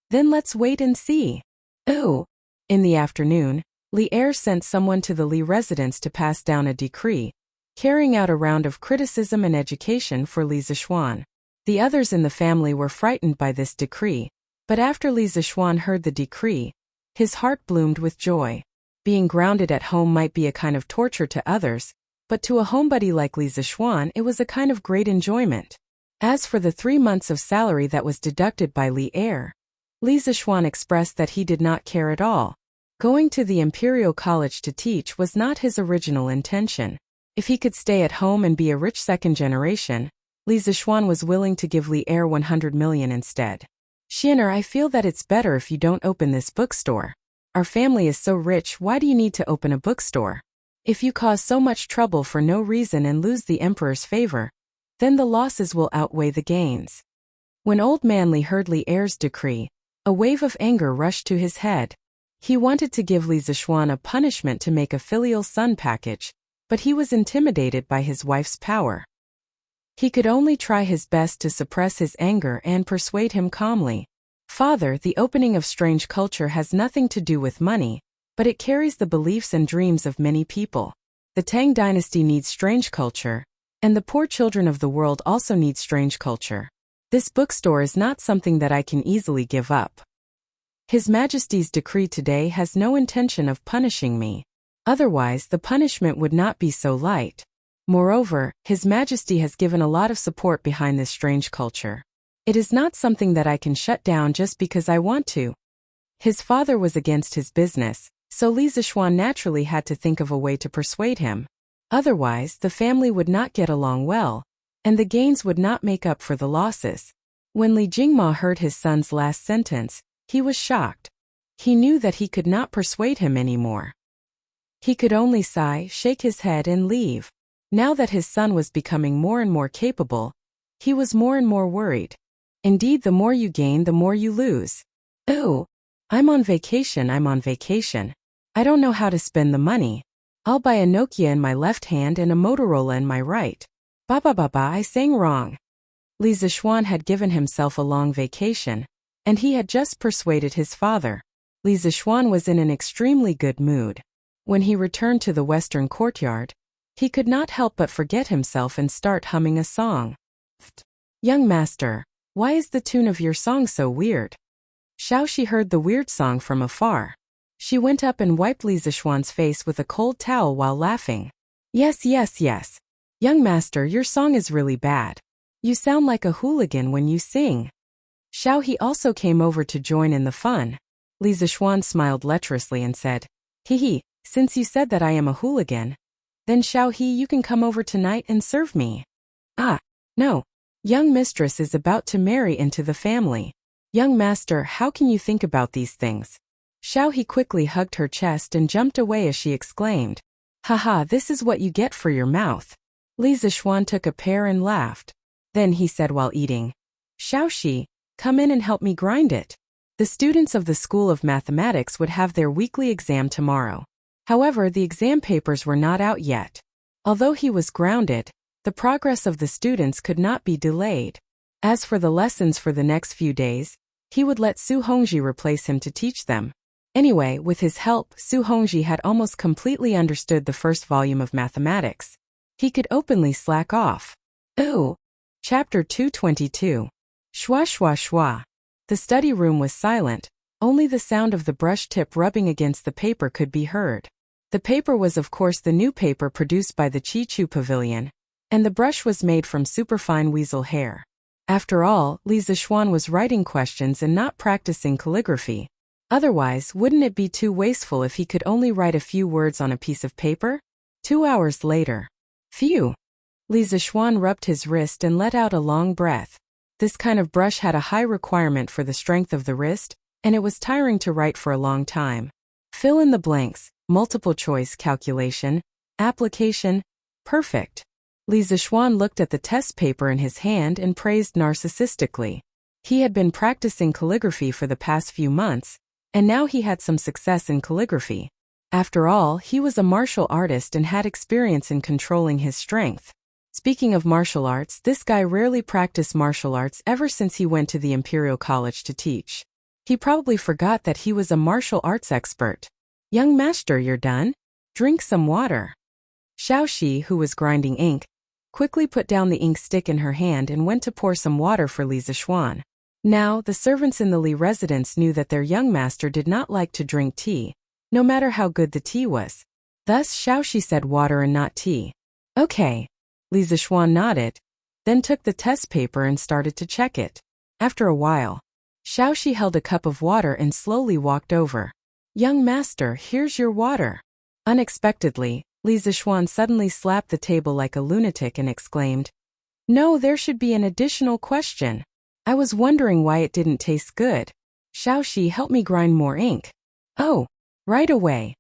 Then let's wait and see. Oh. In the afternoon, Li Er sent someone to the Li residence to pass down a decree, carrying out a round of criticism and education for Li Zixuan. The others in the family were frightened by this decree, but after Li Zixuan heard the decree, his heart bloomed with joy. Being grounded at home might be a kind of torture to others, but to a homebody like Li Zixuan it was a kind of great enjoyment. As for the 3 months of salary that was deducted by Li Er, Li Zixuan expressed that he did not care at all. Going to the Imperial College to teach was not his original intention. If he could stay at home and be a rich second generation, Li Zixuan was willing to give Li Er 100 million instead. Xiner, I feel that it's better if you don't open this bookstore. Our family is so rich, why do you need to open a bookstore? If you cause so much trouble for no reason and lose the emperor's favor, then the losses will outweigh the gains. When old man Li heard Li Er's decree, a wave of anger rushed to his head. He wanted to give Li Zixuan a punishment to make a filial son package, but he was intimidated by his wife's power. He could only try his best to suppress his anger and persuade him calmly. Father, the opening of strange culture has nothing to do with money, but it carries the beliefs and dreams of many people. The Tang dynasty needs strange culture, and the poor children of the world also need strange culture. This bookstore is not something that I can easily give up. His Majesty's decree today has no intention of punishing me. Otherwise, the punishment would not be so light. Moreover, His Majesty has given a lot of support behind this strange culture. It is not something that I can shut down just because I want to. His father was against his business, so Li Zixuan naturally had to think of a way to persuade him. Otherwise, the family would not get along well, and the gains would not make up for the losses. When Li Jingma heard his son's last sentence, he was shocked. He knew that he could not persuade him anymore. He could only sigh, shake his head and leave. Now that his son was becoming more and more capable, he was more and more worried. Indeed, the more you gain, the more you lose. Oh, I'm on vacation. I don't know how to spend the money. I'll buy a Nokia in my left hand and a Motorola in my right. I sang wrong. Li Zixuan had given himself a long vacation, and he had just persuaded his father. Li Zixuan was in an extremely good mood. When he returned to the western courtyard, he could not help but forget himself and start humming a song. Young master, why is the tune of your song so weird? Xiaoxi heard the weird song from afar. She went up and wiped Li Zixuan's face with a cold towel while laughing. Yes. Young master, your song is really bad. You sound like a hooligan when you sing. Xiaohe also came over to join in the fun. Li Zixuan smiled lecherously and said, since you said that I am a hooligan, then Xiaohe, you can come over tonight and serve me. Ah, no. Young mistress is about to marry into the family. Young master, how can you think about these things? Xiaohe quickly hugged her chest and jumped away as she exclaimed, Haha, this is what you get for your mouth. Li Zixuan took a pear and laughed. Then he said while eating, Xiaoxi, come in and help me grind it. The students of the School of Mathematics would have their weekly exam tomorrow. However, the exam papers were not out yet. Although he was grounded, the progress of the students could not be delayed. As for the lessons for the next few days, he would let Su Hongji replace him to teach them. Anyway, with his help, Su Hongji had almost completely understood the first volume of mathematics. He could openly slack off. Ooh! Chapter 222. Shwa shwa shwa. The study room was silent. Only the sound of the brush tip rubbing against the paper could be heard. The paper was of course the new paper produced by the Chi-Chu Pavilion, and the brush was made from superfine weasel hair. After all, Li Zixuan was writing questions and not practicing calligraphy. Otherwise, wouldn't it be too wasteful if he could only write a few words on a piece of paper? 2 hours later. Phew! Li Zixuan rubbed his wrist and let out a long breath. This kind of brush had a high requirement for the strength of the wrist, and it was tiring to write for a long time. Fill in the blanks, multiple choice calculation, application, perfect. Li Zixuan looked at the test paper in his hand and praised narcissistically. He had been practicing calligraphy for the past few months, and now he had some success in calligraphy. After all, he was a martial artist and had experience in controlling his strength. Speaking of martial arts, this guy rarely practiced martial arts ever since he went to the Imperial College to teach. He probably forgot that he was a martial arts expert. Young master, you're done? Drink some water. Xiaoxi, who was grinding ink, quickly put down the ink stick in her hand and went to pour some water for Li Zixuan. Now, the servants in the Li residence knew that their young master did not like to drink tea, no matter how good the tea was. Thus, Xiaoxi said water and not tea. Okay. Li Zixuan nodded, then took the test paper and started to check it. After a while, Xiaoxi held a cup of water and slowly walked over. Young master, here's your water. Unexpectedly, Li Zixuan suddenly slapped the table like a lunatic and exclaimed, No, there should be an additional question. I was wondering why it didn't taste good. Xiaoxi, help me grind more ink. Oh, right away.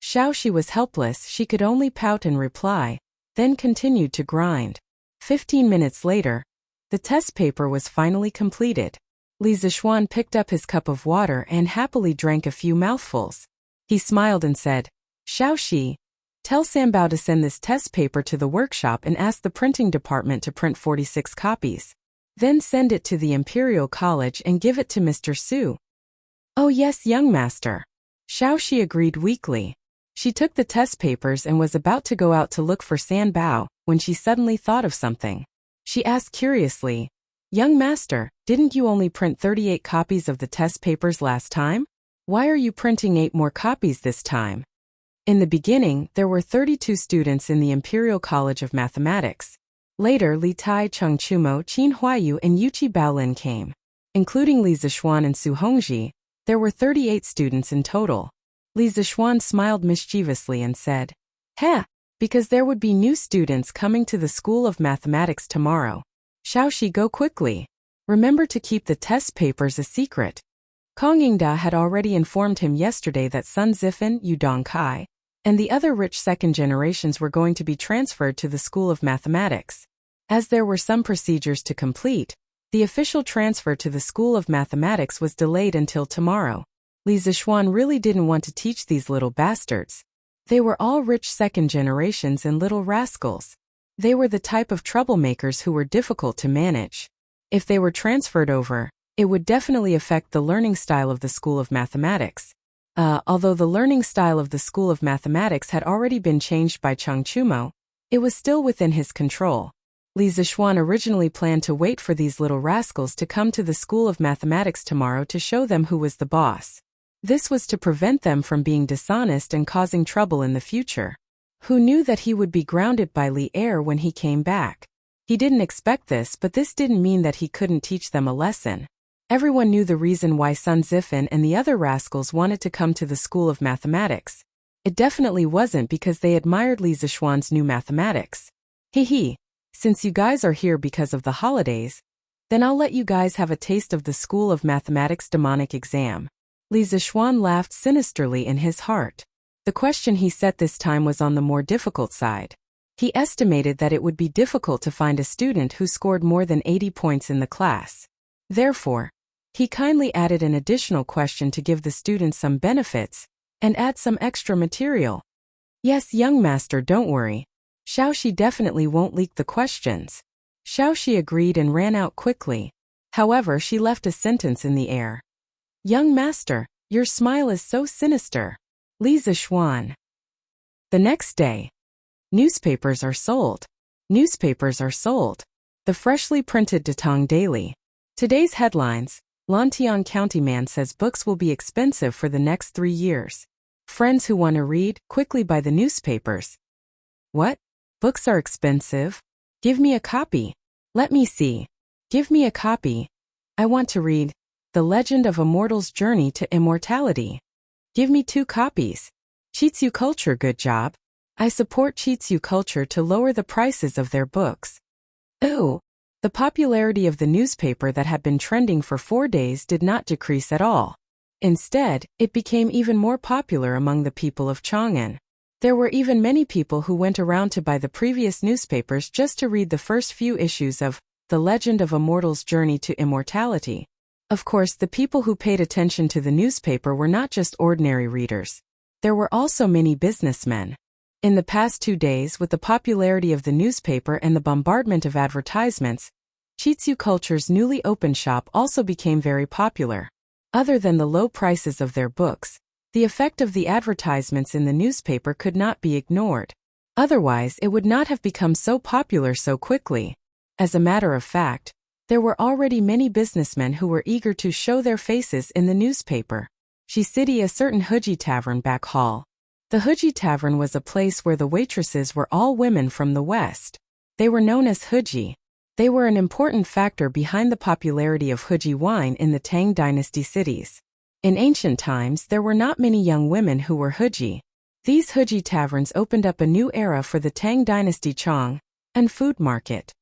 Xiaoxi was helpless, she could only pout and reply, then continued to grind. 15 minutes later, the test paper was finally completed. Li Zixuan picked up his cup of water and happily drank a few mouthfuls. He smiled and said, Xiaoxi, tell Sambao to send this test paper to the workshop and ask the printing department to print 46 copies. Then send it to the Imperial College and give it to Mr. Su. Oh yes, young master. Xiaoxi agreed weakly. She took the test papers and was about to go out to look for Sambao when she suddenly thought of something. She asked curiously, Young master, didn't you only print 38 copies of the test papers last time? Why are you printing 8 more copies this time? In the beginning, there were 32 students in the Imperial College of Mathematics. Later, Li Tai, Cheng Chumo, Qin Huayu, and Yuqi Baolin came. Including Li Zixuan and Su Hongji, there were 38 students in total. Li Zixuan smiled mischievously and said, Heh, because there would be new students coming to the School of Mathematics tomorrow. Xiaoxi, go quickly. Remember to keep the test papers a secret. Kong Yingda had already informed him yesterday that Sun Zifan, Yu Dongkai, and the other rich second generations were going to be transferred to the School of Mathematics. As there were some procedures to complete, the official transfer to the School of Mathematics was delayed until tomorrow. Li Zixuan really didn't want to teach these little bastards. They were all rich second generations and little rascals. They were the type of troublemakers who were difficult to manage. If they were transferred over, it would definitely affect the learning style of the School of Mathematics. Although the learning style of the School of Mathematics had already been changed by Cheng Chumo, it was still within his control. Li Zixuan originally planned to wait for these little rascals to come to the School of Mathematics tomorrow to show them who was the boss. This was to prevent them from being dishonest and causing trouble in the future. Who knew that he would be grounded by Li Er when he came back? He didn't expect this, but this didn't mean that he couldn't teach them a lesson. Everyone knew the reason why Sun Zifan and the other rascals wanted to come to the School of Mathematics. It definitely wasn't because they admired Li Zixuan's new mathematics. Hee. Since you guys are here because of the holidays, then I'll let you guys have a taste of the School of Mathematics demonic exam. Li Zixuan laughed sinisterly in his heart. The question he set this time was on the more difficult side. He estimated that it would be difficult to find a student who scored more than 80 points in the class. Therefore, he kindly added an additional question to give the students some benefits and add some extra material. Yes, young master, don't worry. Xiaoxi definitely won't leak the questions. Xiaoxi agreed and ran out quickly. However, she left a sentence in the air. Young master, your smile is so sinister. Li Zixuan. The next day. Newspapers are sold. Newspapers are sold. The freshly printed Datong Daily. Today's headlines. Lantian County man says books will be expensive for the next 3 years. Friends who want to read, quickly buy the newspapers. What? Books are expensive? Give me a copy. Let me see. Give me a copy. I want to read The Legend of a Mortal's Journey to Immortality. Give me 2 copies. Chitsu Culture, good job. I support Chitsu Culture to lower the prices of their books. Ooh. The popularity of the newspaper that had been trending for 4 days did not decrease at all. Instead, it became even more popular among the people of Chang'an. There were even many people who went around to buy the previous newspapers just to read the first few issues of The Legend of a Mortal's Journey to Immortality. Of course, the people who paid attention to the newspaper were not just ordinary readers. There were also many businessmen. In the past 2 days, with the popularity of the newspaper and the bombardment of advertisements, Chitsu Culture's newly opened shop also became very popular. Other than the low prices of their books, the effect of the advertisements in the newspaper could not be ignored. Otherwise, it would not have become so popular so quickly. As a matter of fact, there were already many businessmen who were eager to show their faces in the newspaper. Shi City, a certain Huji Tavern back hall. The Huji Tavern was a place where the waitresses were all women from the West. They were known as Huji. They were an important factor behind the popularity of Huji wine in the Tang Dynasty cities. In ancient times, there were not many young women who were Huji. These Huji taverns opened up a new era for the Tang Dynasty Chang and food market.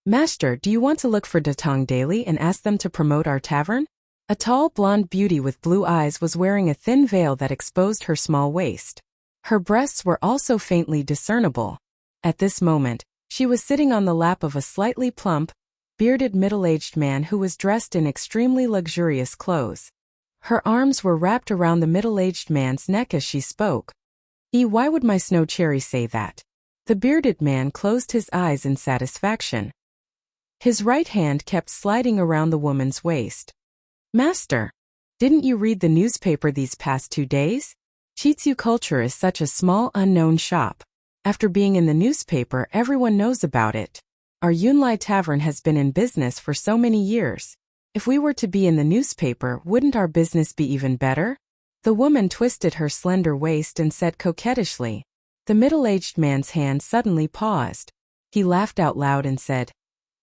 Master, do you want to look for Datong Daily and ask them to promote our tavern? A tall blonde beauty with blue eyes was wearing a thin veil that exposed her small waist. Her breasts were also faintly discernible. At this moment, she was sitting on the lap of a slightly plump, bearded middle-aged man who was dressed in extremely luxurious clothes. Her arms were wrapped around the middle-aged man's neck as she spoke. Why would my snow cherry say that? The bearded man closed his eyes in satisfaction. His right hand kept sliding around the woman's waist. Master, didn't you read the newspaper these past 2 days? Chitsu Culture is such a small unknown shop. After being in the newspaper, everyone knows about it. Our Yunlai Tavern has been in business for so many years. If we were to be in the newspaper, wouldn't our business be even better? The woman twisted her slender waist and said coquettishly. The middle-aged man's hand suddenly paused. He laughed out loud and said,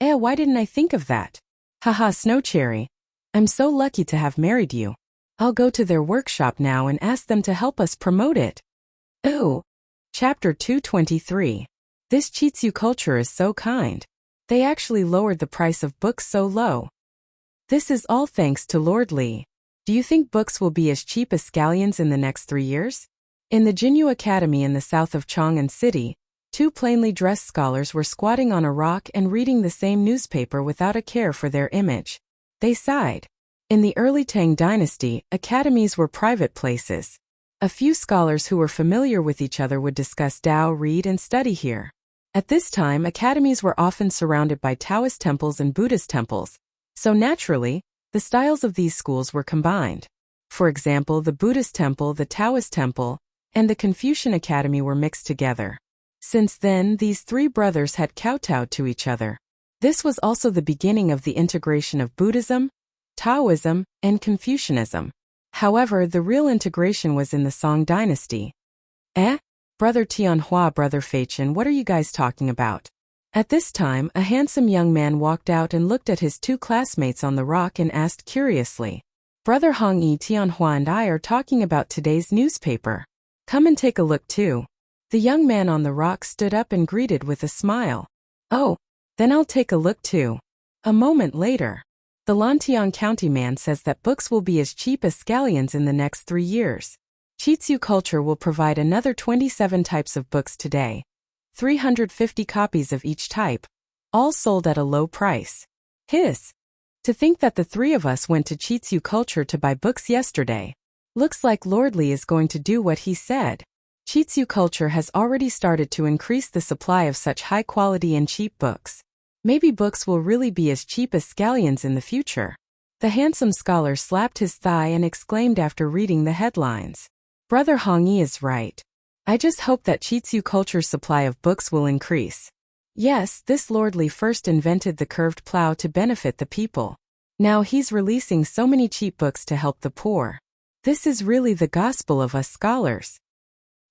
why didn't I think of that? Haha, Snow Cherry. I'm so lucky to have married you. I'll go to their workshop now and ask them to help us promote it. Ooh. Chapter 223. This Chitsu Culture is so kind. They actually lowered the price of books so low. This is all thanks to Lord Li. Do you think books will be as cheap as scallions in the next 3 years? In the Jinyu Academy in the south of Chang'an City, 2 plainly dressed scholars were squatting on a rock and reading the same newspaper without a care for their image. They sighed. In the early Tang Dynasty, academies were private places. A few scholars who were familiar with each other would discuss Tao, read and study here. At this time, academies were often surrounded by Taoist temples and Buddhist temples, so naturally, the styles of these schools were combined. For example, the Buddhist temple, the Taoist temple, and the Confucian Academy were mixed together. Since then, these 3 brothers had kowtowed to each other. This was also the beginning of the integration of Buddhism, Taoism, and Confucianism. However, the real integration was in the Song Dynasty. Brother Tianhua, Brother Feichen, what are you guys talking about? At this time, a handsome young man walked out and looked at his 2 classmates on the rock and asked curiously. Brother Hongyi, Tianhua and I are talking about today's newspaper. Come and take a look too. The young man on the rock stood up and greeted with a smile. Oh, then I'll take a look too. A moment later. The Lantian County man says that books will be as cheap as scallions in the next 3 years. Chitsu Culture will provide another 27 types of books today. 350 copies of each type, all sold at a low price. Hiss. To think that the three of us went to Chitsu Culture to buy books yesterday. Looks like Lord Lee is going to do what he said. Chitsu Culture has already started to increase the supply of such high quality and cheap books. Maybe books will really be as cheap as scallions in the future. The handsome scholar slapped his thigh and exclaimed after reading the headlines. Brother Hongyi is right. I just hope that Chitsu Culture's supply of books will increase. Yes, this Lord Lee first invented the curved plow to benefit the people. Now he's releasing so many cheap books to help the poor. This is really the gospel of us scholars.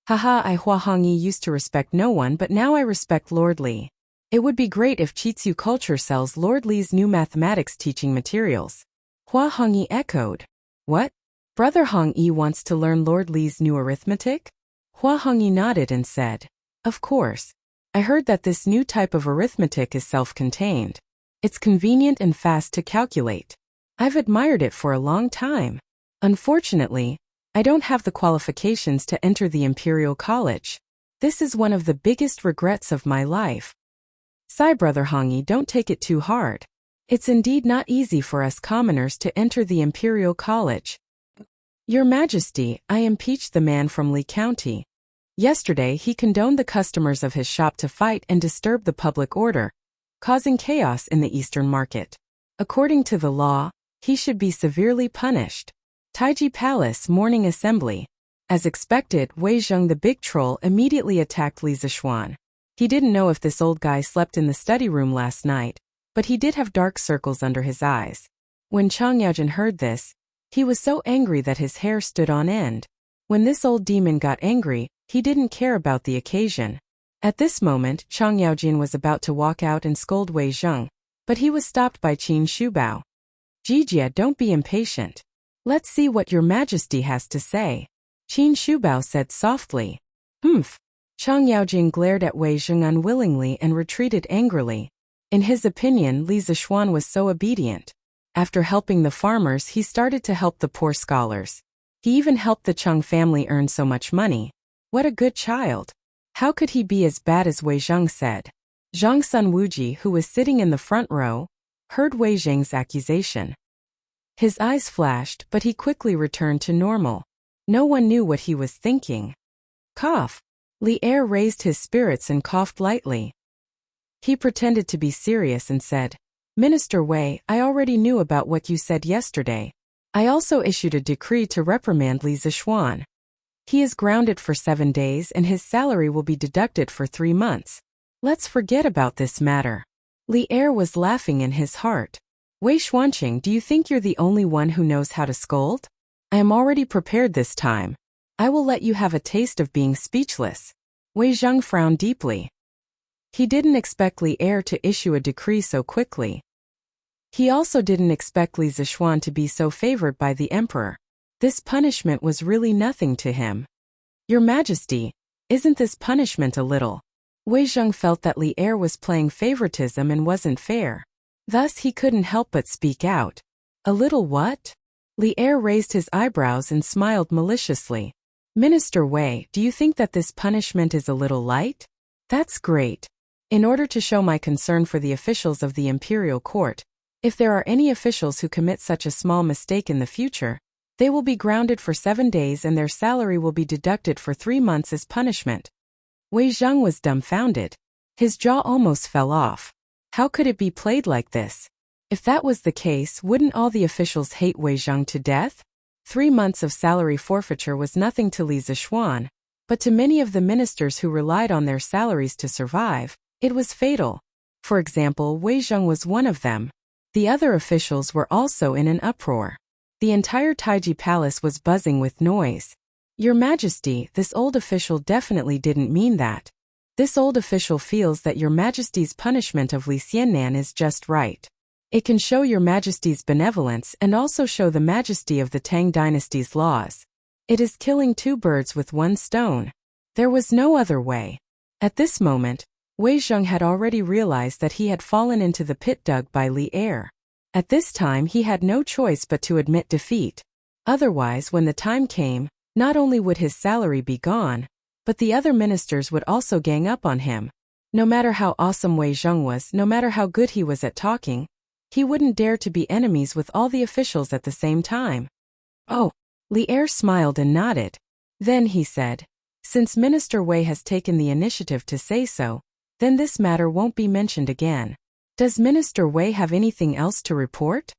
Haha, I Hua Hongyi used to respect no one, but now I respect Lord Lee. It would be great if Chitsu Culture sells Lord Lee's new mathematics teaching materials. Hua Hongyi echoed. What? Brother Hongyi wants to learn Lord Lee's new arithmetic? Hua Hongyi nodded and said, Of course. I heard that this new type of arithmetic is self-contained. It's convenient and fast to calculate. I've admired it for a long time. Unfortunately, I don't have the qualifications to enter the Imperial College. This is one of the biggest regrets of my life. Sigh, Brother Hongyi, don't take it too hard. It's indeed not easy for us commoners to enter the Imperial College. Your Majesty, I impeached the man from Lee County. Yesterday he condoned the customers of his shop to fight and disturb the public order, causing chaos in the Eastern Market. According to the law, he should be severely punished. Taiji Palace Morning Assembly. As expected, Wei Zheng the big troll immediately attacked Li Zixuan. He didn't know if this old guy slept in the study room last night, but he did have dark circles under his eyes. When Chang Yaojin heard this, he was so angry that his hair stood on end. When this old demon got angry, he didn't care about the occasion. At this moment, Chang Yaojin was about to walk out and scold Wei Zheng, but he was stopped by Qin Shubao. Jijia, don't be impatient. Let's see what your Majesty has to say. Qin Shubao said softly. Humph. Chang Yaojin glared at Wei Zheng unwillingly and retreated angrily. In his opinion, Li Zixuan was so obedient. After helping the farmers, he started to help the poor scholars. He even helped the Cheng family earn so much money. What a good child. How could he be as bad as Wei Zheng said? Zhang Sun Wuji, who was sitting in the front row, heard Wei Zheng's accusation. His eyes flashed, but he quickly returned to normal. No one knew what he was thinking. Cough. Li Er raised his spirits and coughed lightly. He pretended to be serious and said, Minister Wei, I already knew about what you said yesterday. I also issued a decree to reprimand Li Zixuan. He is grounded for 7 days and his salary will be deducted for 3 months. Let's forget about this matter. Li Er was laughing in his heart. Wei Xuanqing, do you think you're the only one who knows how to scold? I am already prepared this time. I will let you have a taste of being speechless. Wei Zheng frowned deeply. He didn't expect Li Er to issue a decree so quickly. He also didn't expect Li Zixuan to be so favored by the emperor. This punishment was really nothing to him. Your Majesty, isn't this punishment a little? Wei Zheng felt that Li Er was playing favoritism and wasn't fair. Thus he couldn't help but speak out. A little what? Li Er raised his eyebrows and smiled maliciously. Minister Wei, do you think that this punishment is a little light? That's great. In order to show my concern for the officials of the imperial court, if there are any officials who commit such a small mistake in the future, they will be grounded for 7 days and their salary will be deducted for 3 months as punishment. Wei Zheng was dumbfounded. His jaw almost fell off. How could it be played like this? If that was the case, wouldn't all the officials hate Wei Zheng to death? 3 months of salary forfeiture was nothing to Li Zixuan, but to many of the ministers who relied on their salaries to survive, it was fatal. For example, Wei Zheng was one of them. The other officials were also in an uproar. The entire Taiji Palace was buzzing with noise. Your Majesty, this old official definitely didn't mean that. This old official feels that Your Majesty's punishment of Li Xiannan is just right. It can show Your Majesty's benevolence and also show the majesty of the Tang dynasty's laws. It is killing 2 birds with 1 stone. There was no other way. At this moment, Wei Zheng had already realized that he had fallen into the pit dug by Li Er. At this time he had no choice but to admit defeat. Otherwise, when the time came, not only would his salary be gone, but the other ministers would also gang up on him. No matter how awesome Wei Zheng was, no matter how good he was at talking, he wouldn't dare to be enemies with all the officials at the same time. Oh, Li Er smiled and nodded. Then he said, since Minister Wei has taken the initiative to say so, then this matter won't be mentioned again. Does Minister Wei have anything else to report?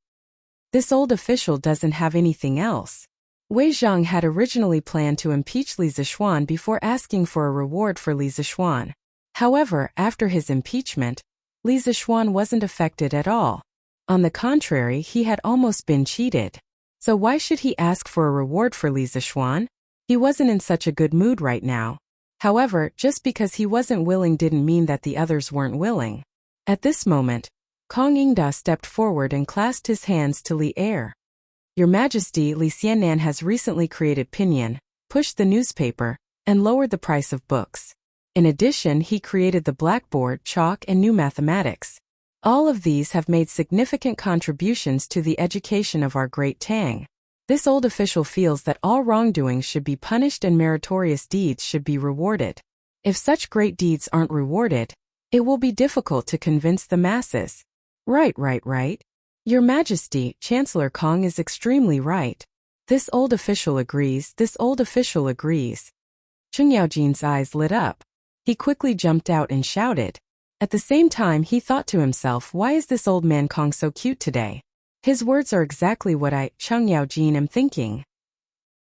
This old official doesn't have anything else. Wei Zheng had originally planned to impeach Li Zishuan before asking for a reward for Li Zishuan. However, after his impeachment, Li Zishuan wasn't affected at all. On the contrary, he had almost been cheated. So why should he ask for a reward for Li Zishuan? He wasn't in such a good mood right now. However, just because he wasn't willing didn't mean that the others weren't willing. At this moment, Kong Yingda stepped forward and clasped his hands to Li Er. Your Majesty, Li Xiannan has recently created Pinyin, pushed the newspaper, and lowered the price of books. In addition, he created the blackboard, chalk, and new mathematics. All of these have made significant contributions to the education of our great Tang. This old official feels that all wrongdoings should be punished and meritorious deeds should be rewarded. If such great deeds aren't rewarded, it will be difficult to convince the masses. Right. Your Majesty, Chancellor Kong is extremely right. This old official agrees. Cheng Yaojin's eyes lit up. He quickly jumped out and shouted. At the same time, he thought to himself, why is this old man Kong so cute today? His words are exactly what I, Cheng Yaojin, am thinking.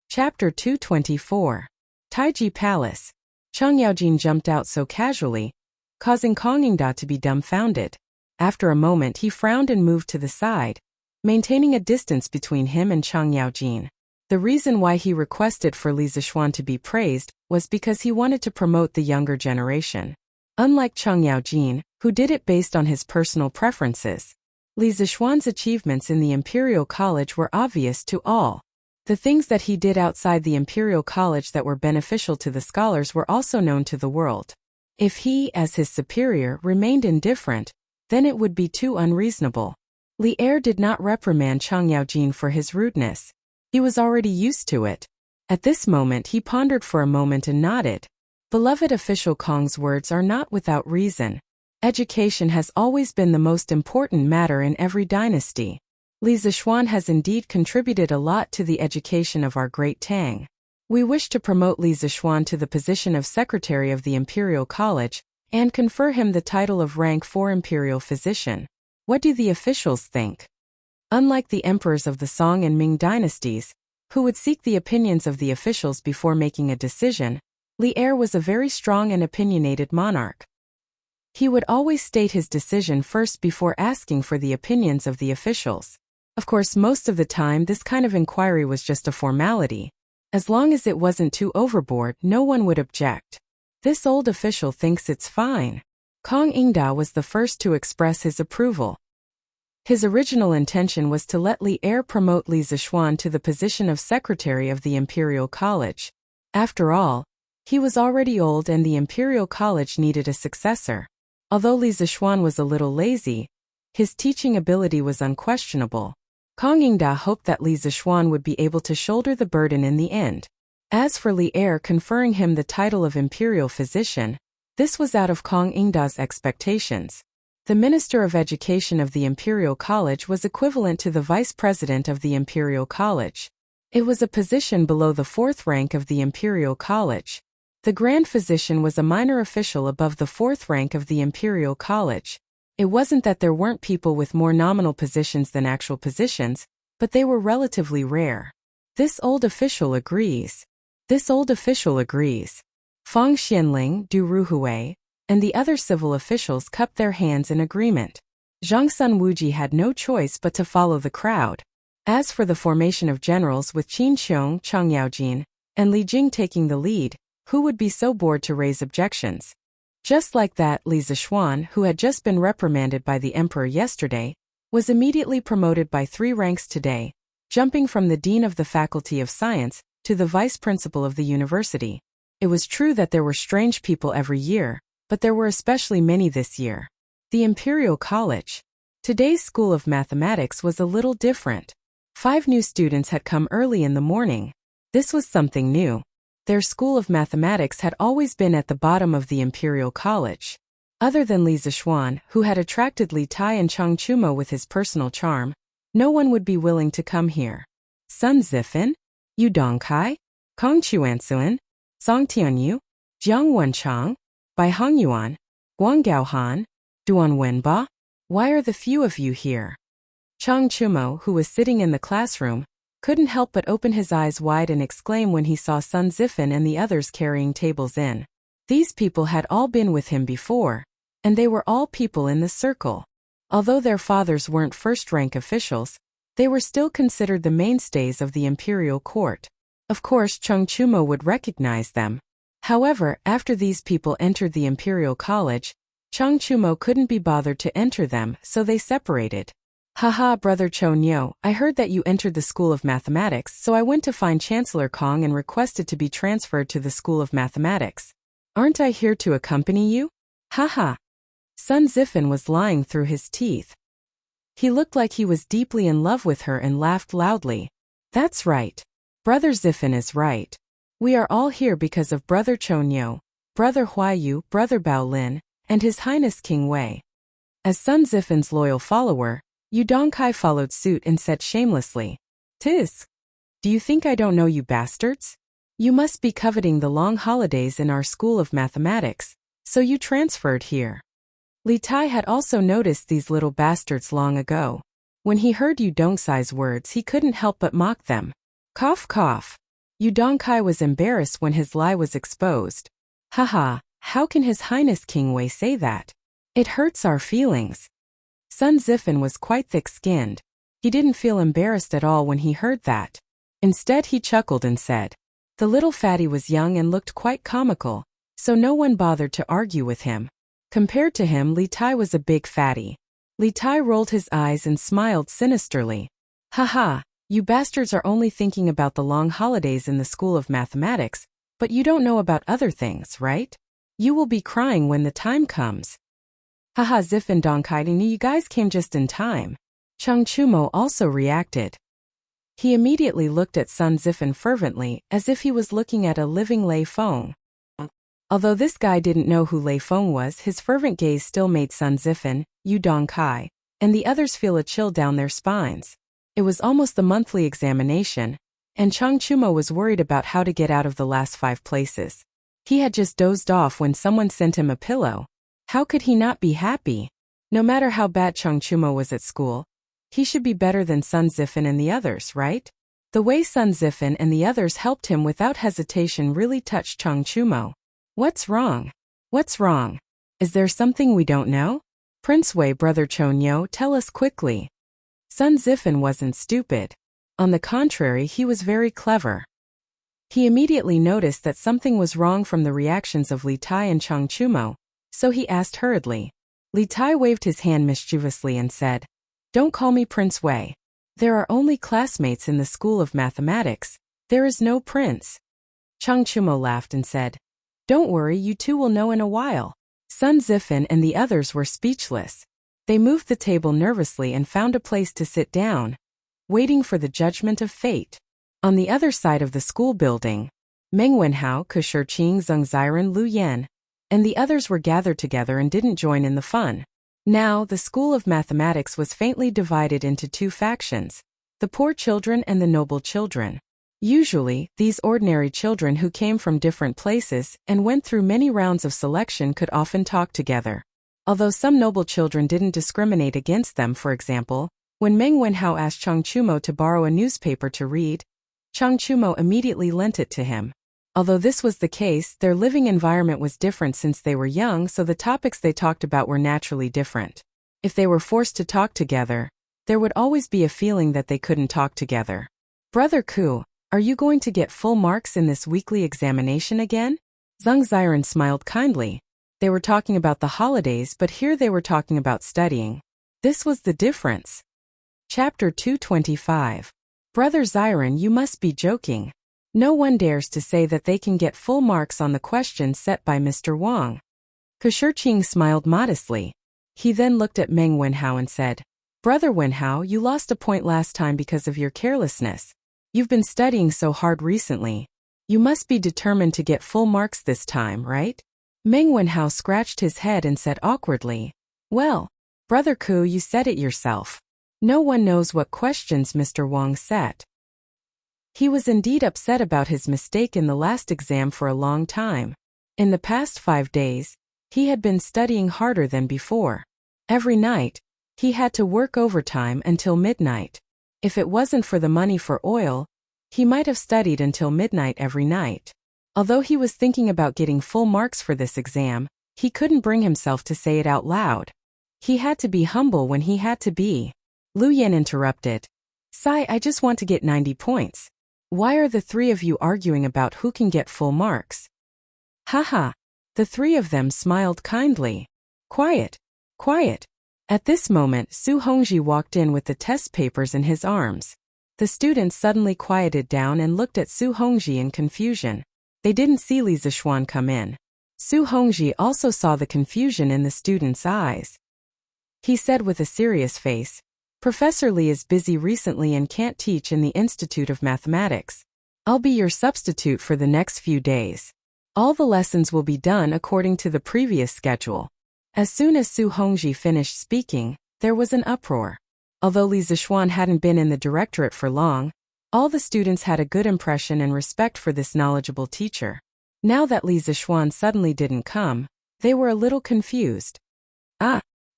Chapter 224. Taiji Palace. Cheng Yaojin jumped out so casually, causing Kong Yingda to be dumbfounded. After a moment, he frowned and moved to the side, maintaining a distance between him and Cheng Yaojin. The reason why he requested for Li Zishuan to be praised was because he wanted to promote the younger generation. Unlike Cheng Yaojin, who did it based on his personal preferences, Li Zishuan's achievements in the Imperial College were obvious to all. The things that he did outside the Imperial College that were beneficial to the scholars were also known to the world. If he, as his superior, remained indifferent, then it would be too unreasonable. Li Er did not reprimand Cheng Yaojin for his rudeness. He was already used to it. At this moment he pondered for a moment and nodded. Beloved official Kong's words are not without reason. Education has always been the most important matter in every dynasty. Li Zishuan has indeed contributed a lot to the education of our great Tang. We wish to promote Li Zishuan to the position of Secretary of the Imperial College, and confer him the title of rank 4 Imperial Physician. What do the officials think? Unlike the emperors of the Song and Ming dynasties, who would seek the opinions of the officials before making a decision, Li Er was a very strong and opinionated monarch. He would always state his decision first before asking for the opinions of the officials. Of course, most of the time this kind of inquiry was just a formality. As long as it wasn't too overboard, no one would object. This old official thinks it's fine. Kong Yingda was the first to express his approval. His original intention was to let Li Er promote Li Zishuan to the position of Secretary of the Imperial College. After all, he was already old and the Imperial College needed a successor. Although Li Zishuan was a little lazy, his teaching ability was unquestionable. Kong Yingda hoped that Li Zishuan would be able to shoulder the burden in the end. As for Li Er conferring him the title of Imperial Physician, this was out of Kong Yingda's expectations. The Minister of Education of the Imperial College was equivalent to the Vice President of the Imperial College. It was a position below the 4th rank of the Imperial College. The Grand Physician was a minor official above the 4th rank of the Imperial College. It wasn't that there weren't people with more nominal positions than actual positions, but they were relatively rare. This old official agrees. Fang Xianling, Du Ruhui, and the other civil officials cupped their hands in agreement. Zhang Sun Wuji had no choice but to follow the crowd. As for the formation of generals with Qin Xiong, Cheng Yaojin, and Li Jing taking the lead, who would be so bored to raise objections? Just like that, Li Zishuan, who had just been reprimanded by the emperor yesterday, was immediately promoted by 3 ranks today, jumping from the dean of the Faculty of Science to the vice principal of the university. It was true that there were strange people every year, but there were especially many this year. The Imperial College. Today's School of Mathematics was a little different. 5 new students had come early in the morning. This was something new. Their School of Mathematics had always been at the bottom of the Imperial College. Other than Li Zixuan, who had attracted Li Tai and Chang Chumo with his personal charm, no one would be willing to come here. Sun Zifan? Yu Dongkai? Kong Chuansuan? Song Tianyu? Jiang Wenchang? Bai Hongyuan? Guang Gaohan? Duan Wenba? Why are the few of you here? Chang Chumo, who was sitting in the classroom, couldn't help but open his eyes wide and exclaim when he saw Sun Zifan and the others carrying tables in. These people had all been with him before, and they were all people in the circle. Although their fathers weren't first-rank officials, they were still considered the mainstays of the imperial court. Of course, Chang Chumo would recognize them. However, after these people entered the imperial college, Chang Chumo couldn't be bothered to enter them, so they separated. Haha, Brother Chonyo, I heard that you entered the School of Mathematics, so I went to find Chancellor Kong and requested to be transferred to the School of Mathematics. Aren't I here to accompany you? Haha. Sun Zifan was lying through his teeth. He looked like he was deeply in love with her and laughed loudly. That's right. Brother Zifan is right. We are all here because of Brother Chonyo, Brother Huayu, Brother Bao Lin, and His Highness King Wei. As Sun Zifan's loyal follower, Yu Dongkai followed suit and said shamelessly, "Tis. Do you think I don't know you bastards? You must be coveting the long holidays in our School of Mathematics, so you transferred here." Li Tai had also noticed these little bastards long ago. When he heard Yu Dongkai's words, he couldn't help but mock them. Cough cough. Yu Dongkai was embarrassed when his lie was exposed. Haha, how can His Highness King Wei say that? It hurts our feelings. Sun Zifan was quite thick-skinned. He didn't feel embarrassed at all when he heard that. Instead, he chuckled and said, the little fatty was young and looked quite comical, so no one bothered to argue with him. Compared to him, Li Tai was a big fatty. Li Tai rolled his eyes and smiled sinisterly. Haha, you bastards are only thinking about the long holidays in the School of Mathematics, but you don't know about other things, right? You will be crying when the time comes. Haha, Zifan Dongkai, you guys came just in time. Chang Chumo also reacted. He immediately looked at Sun Zifan fervently, as if he was looking at a living Lei Feng. Although this guy didn't know who Lei Feng was, his fervent gaze still made Sun Zifan, Yu Dongkai, and the others feel a chill down their spines. It was almost the monthly examination, and Chang Chumo was worried about how to get out of the last 5 places. He had just dozed off when someone sent him a pillow. How could he not be happy? No matter how bad Chang Chumo was at school, he should be better than Sun Zifan and the others, right? The way Sun Zifan and the others helped him without hesitation really touched Chang Chumo. What's wrong? What's wrong? Is there something we don't know? Prince Wei, Brother Chonyo, tell us quickly. Sun Zifan wasn't stupid. On the contrary, he was very clever. He immediately noticed that something was wrong from the reactions of Li Tai and Chang Chumo, so he asked hurriedly. Li Tai waved his hand mischievously and said, Don't call me Prince Wei. There are only classmates in the School of Mathematics. There is no prince. Chang Chumo laughed and said, Don't worry, you two will know in a while. Sun Zifan and the others were speechless. They moved the table nervously and found a place to sit down, waiting for the judgment of fate. On the other side of the school building, Meng Wenhao, Ke Shiqing, Zheng Ziren, Lu Yan, and the others were gathered together and didn't join in the fun. Now, the School of Mathematics was faintly divided into 2 factions, the poor children and the noble children. Usually, these ordinary children who came from different places and went through many rounds of selection could often talk together. Although some noble children didn't discriminate against them, for example, when Meng Wenhao asked Chang Chumo to borrow a newspaper to read, Chang Chumo immediately lent it to him. Although this was the case, their living environment was different since they were young, so the topics they talked about were naturally different. If they were forced to talk together, there would always be a feeling that they couldn't talk together. Brother Ku, are you going to get full marks in this weekly examination again? Zheng Ziren smiled kindly. They were talking about the holidays, but here they were talking about studying. This was the difference. Chapter 225. Brother Ziren, you must be joking. No one dares to say that they can get full marks on the questions set by Mr. Wang. Ke Shiqing smiled modestly. He then looked at Meng Wenhao and said, Brother Wenhao, you lost a point last time because of your carelessness. You've been studying so hard recently. You must be determined to get full marks this time, right? Meng Wenhao scratched his head and said awkwardly, "Well, Brother Ku, you said it yourself. No one knows what questions Mr. Wang set." He was indeed upset about his mistake in the last exam for a long time. In the past 5 days, he had been studying harder than before. Every night, he had to work overtime until midnight. If it wasn't for the money for oil, he might have studied until midnight every night. Although he was thinking about getting full marks for this exam, he couldn't bring himself to say it out loud. He had to be humble when he had to be. Lu Yan interrupted. "Sai, I just want to get 90 points. Why are the three of you arguing about who can get full marks?" Haha. The three of them smiled kindly. Quiet. Quiet. At this moment, Su Hongji walked in with the test papers in his arms. The students suddenly quieted down and looked at Su Hongji in confusion. They didn't see Li Zixuan come in. Su Hongji also saw the confusion in the students' eyes. He said with a serious face, "Professor Li is busy recently and can't teach in the Institute of Mathematics. I'll be your substitute for the next few days. All the lessons will be done according to the previous schedule." As soon as Su Hongji finished speaking, there was an uproar. Although Li Zixuan hadn't been in the directorate for long, all the students had a good impression and respect for this knowledgeable teacher. Now that Li Zixuan suddenly didn't come, they were a little confused.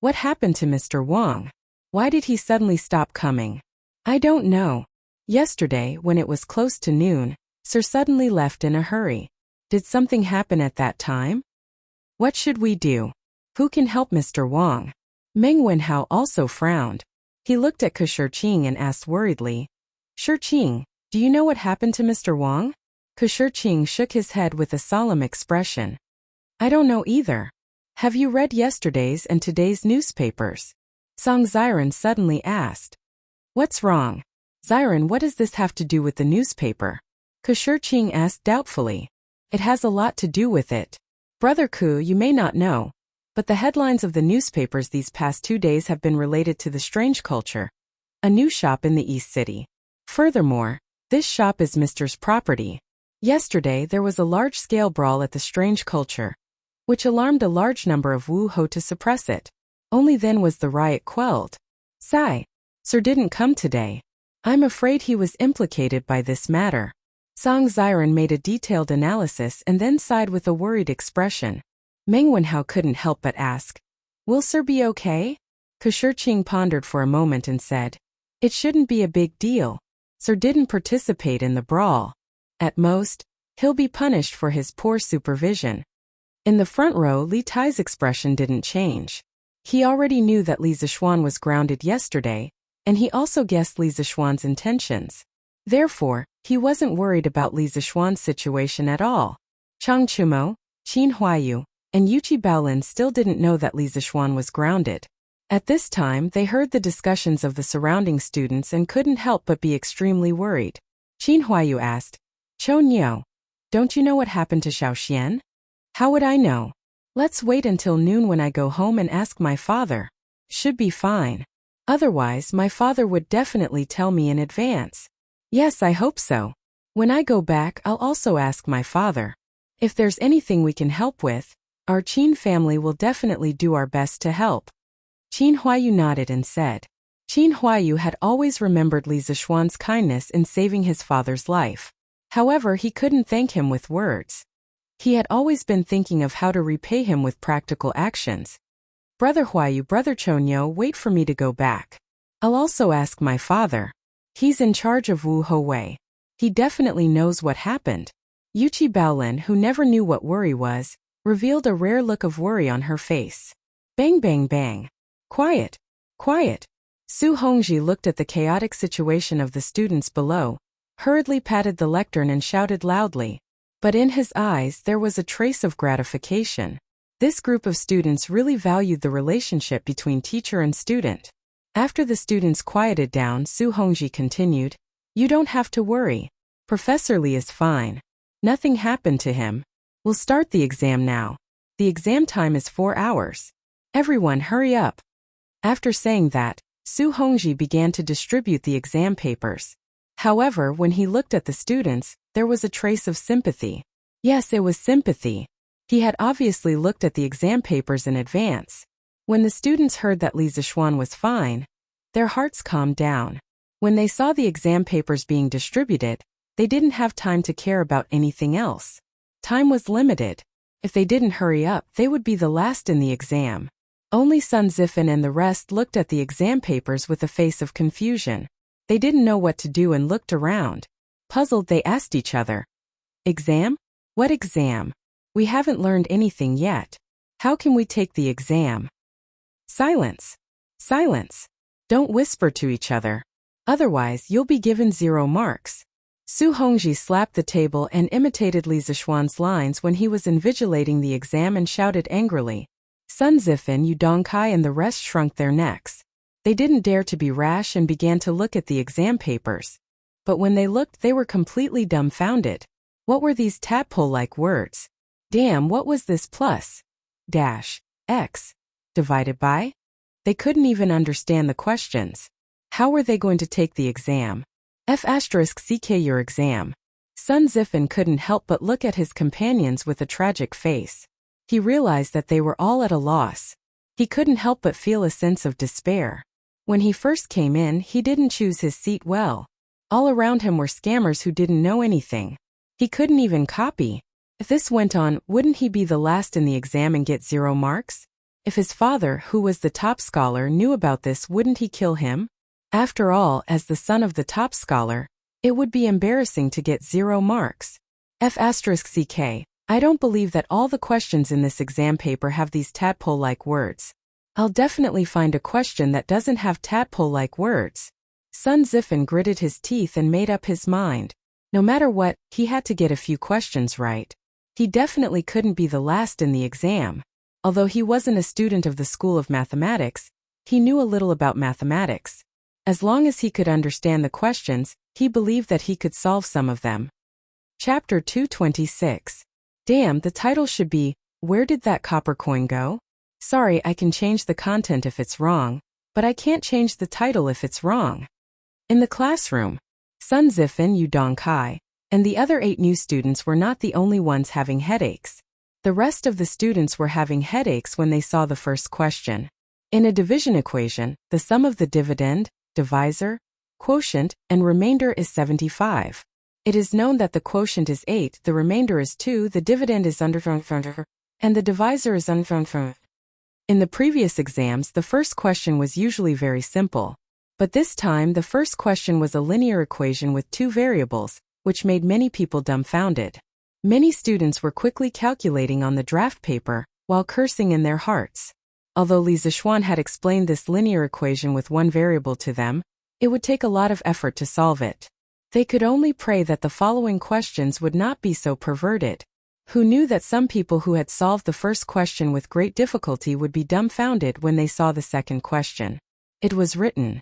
What happened to Mr. Wang? Why did he suddenly stop coming? I don't know. Yesterday, when it was close to noon, Sir suddenly left in a hurry. Did something happen at that time? What should we do? Who can help Mr. Wang? Meng Wenhao also frowned. He looked at Shurqing and asked worriedly, "Shurqing, do you know what happened to Mr. Wang?" Shurqing shook his head with a solemn expression. "I don't know either. Have you read yesterday's and today's newspapers?" Song Ziren suddenly asked. "What's wrong? Ziren, what does this have to do with the newspaper?" Shurqing asked doubtfully. "It has a lot to do with it. Brother Ku, you may not know, but the headlines of the newspapers these past 2 days have been related to the Strange Culture, a new shop in the East City. Furthermore, this shop is Mr.'s property. Yesterday there was a large-scale brawl at the Strange Culture, which alarmed a large number of Wu Ho to suppress it. Only then was the riot quelled. Sir didn't come today. I'm afraid he was implicated by this matter." Song Ziren made a detailed analysis and then sighed with a worried expression. Meng Wenhao couldn't help but ask, "Will Sir be okay?" Shurqing pondered for a moment and said, "It shouldn't be a big deal. Sir didn't participate in the brawl. At most, he'll be punished for his poor supervision." In the front row, Li Tai's expression didn't change. He already knew that Li Zixuan was grounded yesterday, and he also guessed Li Zixuan's intentions. Therefore, he wasn't worried about Li Zixuan's situation at all. Chang Chumo, Qin Huayu, and Yuqi Baolin still didn't know that Li Zixuan was grounded. At this time, they heard the discussions of the surrounding students and couldn't help but be extremely worried. Qin Huayu asked, "Chou Niu, don't you know what happened to Xiao Xian?" "How would I know? Let's wait until noon when I go home and ask my father. Should be fine. Otherwise, my father would definitely tell me in advance." "Yes, I hope so. When I go back, I'll also ask my father. If there's anything we can help with, our Qin family will definitely do our best to help." Qin Huayu nodded and said. Qin Huayu had always remembered Li Zixuan's kindness in saving his father's life. However, he couldn't thank him with words. He had always been thinking of how to repay him with practical actions. "Brother Huayu, Brother Chonyo, wait for me to go back. I'll also ask my father. He's in charge of Wu Ho Wei. He definitely knows what happened." Yuqi Baolin, who never knew what worry was, revealed a rare look of worry on her face. Bang bang bang. "Quiet. Quiet." Su Hongji looked at the chaotic situation of the students below, hurriedly patted the lectern and shouted loudly. But in his eyes there was a trace of gratification. This group of students really valued the relationship between teacher and student. After the students quieted down, Su Hongji continued, "You don't have to worry. Professor Li is fine. Nothing happened to him. We'll start the exam now. The exam time is 4 hours. Everyone hurry up." After saying that, Su Hongji began to distribute the exam papers. However, when he looked at the students, there was a trace of sympathy. Yes, it was sympathy. He had obviously looked at the exam papers in advance. When the students heard that Li Zixuan was fine, their hearts calmed down. When they saw the exam papers being distributed, they didn't have time to care about anything else. Time was limited. If they didn't hurry up, they would be the last in the exam. Only Sun Zifan and the rest looked at the exam papers with a face of confusion. They didn't know what to do and looked around. Puzzled, they asked each other, "Exam? What exam? We haven't learned anything yet. How can we take the exam?" Silence. Silence. Don't whisper to each other. Otherwise, you'll be given 0 marks. Su Hongji slapped the table and imitated Li Zixuan's lines when he was invigilating the exam and shouted angrily. Sun Zifan, Yu Dongkai and the rest shrunk their necks. They didn't dare to be rash and began to look at the exam papers. But when they looked, they were completely dumbfounded. What were these tadpole-like words? Damn, what was this plus? Dash. X. Divided by? They couldn't even understand the questions. How were they going to take the exam? F***ck your exam. Sun Zifan couldn't help but look at his companions with a tragic face. He realized that they were all at a loss. He couldn't help but feel a sense of despair. When he first came in, he didn't choose his seat well. All around him were scammers who didn't know anything. He couldn't even copy. If this went on, wouldn't he be the last in the exam and get 0 marks? If his father, who was the top scholar, knew about this, wouldn't he kill him? After all, as the son of the top scholar, it would be embarrassing to get 0 marks. F***ck. I don't believe that all the questions in this exam paper have these tadpole-like words. I'll definitely find a question that doesn't have tadpole-like words. Sun Zifan gritted his teeth and made up his mind. No matter what, he had to get a few questions right. He definitely couldn't be the last in the exam. Although he wasn't a student of the School of Mathematics, he knew a little about mathematics. As long as he could understand the questions, he believed that he could solve some of them. Chapter 226. Damn, the title should be, Where Did That Copper Coin Go? Sorry, I can change the content if it's wrong, but I can't change the title if it's wrong. In the classroom, Sun Zifan, Yu Dongkai, and the other 8 new students were not the only ones having headaches. The rest of the students were having headaches when they saw the first question. In a division equation, the sum of the dividend, divisor, quotient, and remainder is 75. It is known that the quotient is 8, the remainder is 2, the dividend is under, and the divisor is under. In the previous exams, the first question was usually very simple. But this time, the first question was a linear equation with 2 variables, which made many people dumbfounded. Many students were quickly calculating on the draft paper, while cursing in their hearts. Although Li Zixuan had explained this linear equation with 1 variable to them, it would take a lot of effort to solve it. They could only pray that the following questions would not be so perverted. Who knew that some people who had solved the first question with great difficulty would be dumbfounded when they saw the second question? It was written.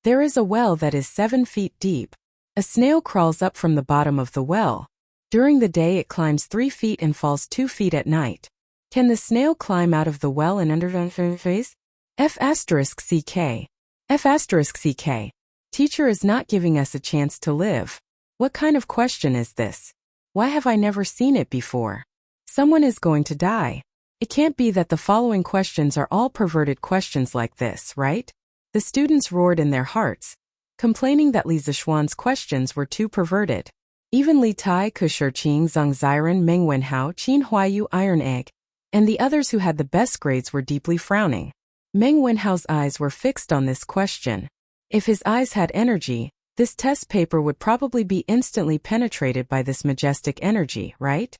There is a well that is 7 feet deep. A snail crawls up from the bottom of the well. During the day it climbs 3 feet and falls 2 feet at night. Can the snail climb out of the well and underface? F***ck. F***ck. Teacher is not giving us a chance to live. What kind of question is this? Why have I never seen it before? Someone is going to die. It can't be that the following questions are all perverted questions like this, right? The students roared in their hearts, complaining that Li Zixuan's questions were too perverted. Even Li Tai, Kushir Qing, Zhang Ziren, Meng Wenhao, Qin Huayu, Iron Egg, and the others who had the best grades were deeply frowning. Meng Wenhao's eyes were fixed on this question. If his eyes had energy, this test paper would probably be instantly penetrated by this majestic energy, right?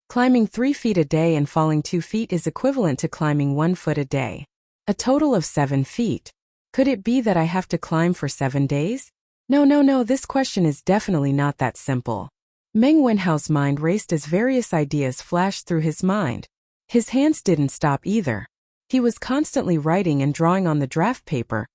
Climbing 3 feet a day and falling 2 feet is equivalent to climbing 1 foot a day. A total of 7 feet. Could it be that I have to climb for 7 days? No, this question is definitely not that simple. Meng Wenhao's mind raced as various ideas flashed through his mind. His hands didn't stop either. He was constantly writing and drawing on the draft paper,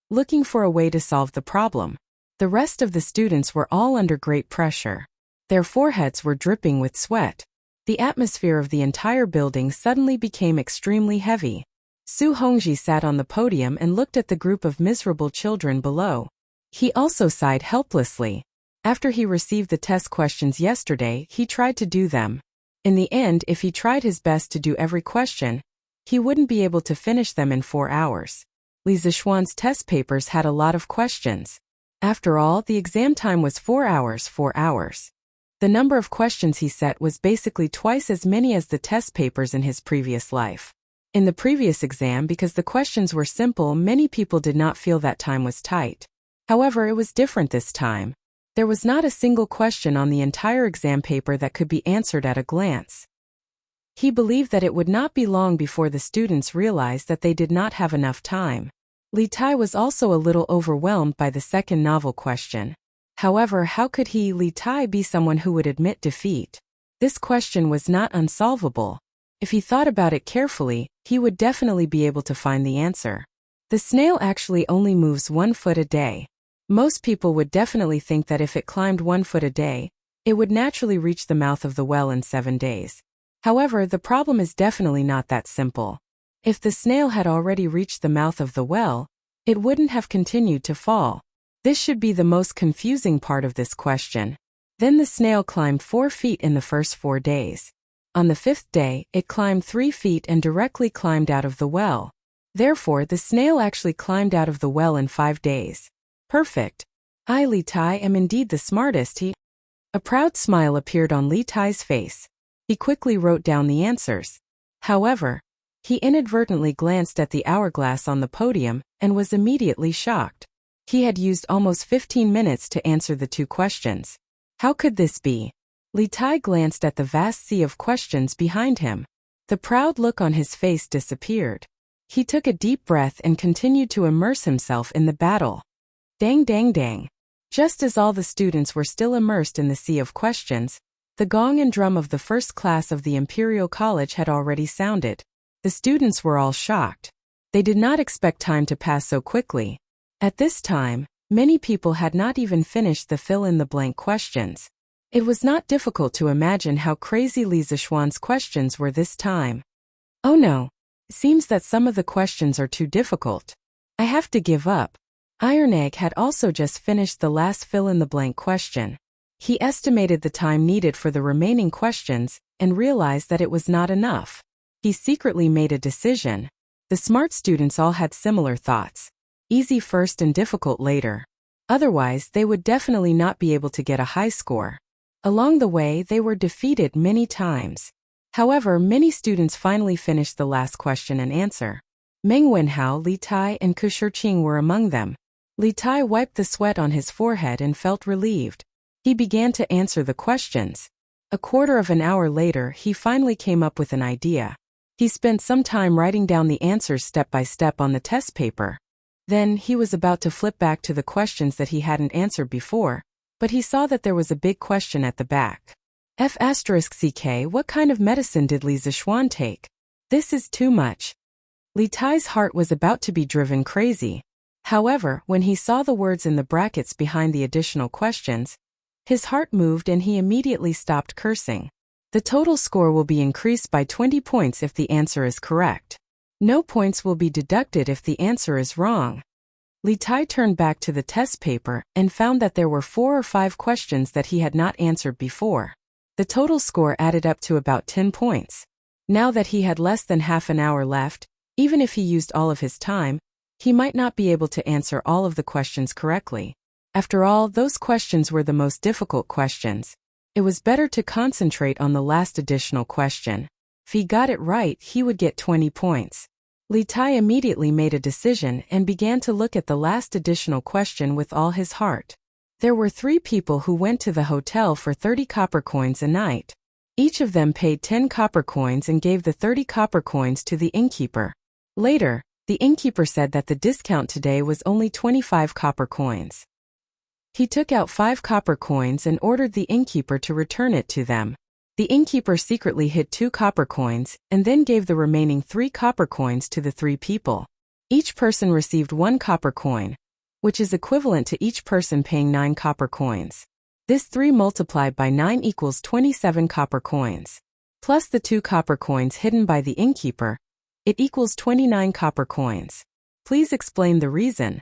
looking for a way to solve the problem. The rest of the students were all under great pressure. Their foreheads were dripping with sweat. The atmosphere of the entire building suddenly became extremely heavy. Su Hongji sat on the podium and looked at the group of miserable children below. He also sighed helplessly. After he received the test questions yesterday, he tried to do them. In the end, if he tried his best to do every question, he wouldn't be able to finish them in 4 hours. Li Zishuan's test papers had a lot of questions. After all, the exam time was 4 hours. The number of questions he set was basically twice as many as the test papers in his previous life. In the previous exam, because the questions were simple, many people did not feel that time was tight. However, it was different this time. There was not a single question on the entire exam paper that could be answered at a glance. He believed that it would not be long before the students realized that they did not have enough time. Li Tai was also a little overwhelmed by the second novel question. However, how could he, Li Tai, be someone who would admit defeat? This question was not unsolvable. If he thought about it carefully, he would definitely be able to find the answer. The snail actually only moves 1 foot a day. Most people would definitely think that if it climbed 1 foot a day, it would naturally reach the mouth of the well in 7 days. However, the problem is definitely not that simple. If the snail had already reached the mouth of the well, it wouldn't have continued to fall. This should be the most confusing part of this question. Then the snail climbed 4 feet in the first 4 days. On the 5th day, it climbed 3 feet and directly climbed out of the well. Therefore, the snail actually climbed out of the well in 5 days. Perfect. I, Li Tai, am indeed the smartest. A proud smile appeared on Li Tai's face. He quickly wrote down the answers. However, he inadvertently glanced at the hourglass on the podium and was immediately shocked. He had used almost 15 minutes to answer the 2 questions. How could this be? Li Tai glanced at the vast sea of questions behind him. The proud look on his face disappeared. He took a deep breath and continued to immerse himself in the battle. Dang dang dang. Just as all the students were still immersed in the sea of questions, the gong and drum of the first class of the Imperial College had already sounded. The students were all shocked. They did not expect time to pass so quickly. At this time, many people had not even finished the fill-in-the-blank questions. It was not difficult to imagine how crazy Li Zishuan's questions were this time. Oh no. Seems that some of the questions are too difficult. I have to give up. Iron Egg had also just finished the last fill-in-the-blank question. He estimated the time needed for the remaining questions and realized that it was not enough. He secretly made a decision. The smart students all had similar thoughts. Easy first and difficult later. Otherwise, they would definitely not be able to get a high score. Along the way, they were defeated many times. However, many students finally finished the last question and answer. Meng Wenhao, Li Tai, and Ku Shiqing were among them. Li Tai wiped the sweat on his forehead and felt relieved. He began to answer the questions. A quarter of an hour later, he finally came up with an idea. He spent some time writing down the answers step by step on the test paper. Then, he was about to flip back to the questions that he hadn't answered before, but he saw that there was a big question at the back. F***CK, what kind of medicine did Li Zishuan take? This is too much. Li Tai's heart was about to be driven crazy. However, when he saw the words in the brackets behind the additional questions, his heart moved and he immediately stopped cursing. The total score will be increased by 20 points if the answer is correct. No points will be deducted if the answer is wrong. Li Tai turned back to the test paper and found that there were 4 or 5 questions that he had not answered before. The total score added up to about 10 points. Now that he had less than half an hour left, even if he used all of his time, he might not be able to answer all of the questions correctly. After all, those questions were the most difficult questions. It was better to concentrate on the last additional question. If he got it right, he would get 20 points. Li Tai immediately made a decision and began to look at the last additional question with all his heart. There were 3 people who went to the hotel for 30 copper coins a night. Each of them paid 10 copper coins and gave the 30 copper coins to the innkeeper. Later, the innkeeper said that the discount today was only 25 copper coins. He took out 5 copper coins and ordered the innkeeper to return it to them. The innkeeper secretly hid 2 copper coins and then gave the remaining 3 copper coins to the 3 people. Each person received 1 copper coin, which is equivalent to each person paying 9 copper coins. This 3 multiplied by 9 equals 27 copper coins. Plus the 2 copper coins hidden by the innkeeper, it equals 29 copper coins. Please explain the reason.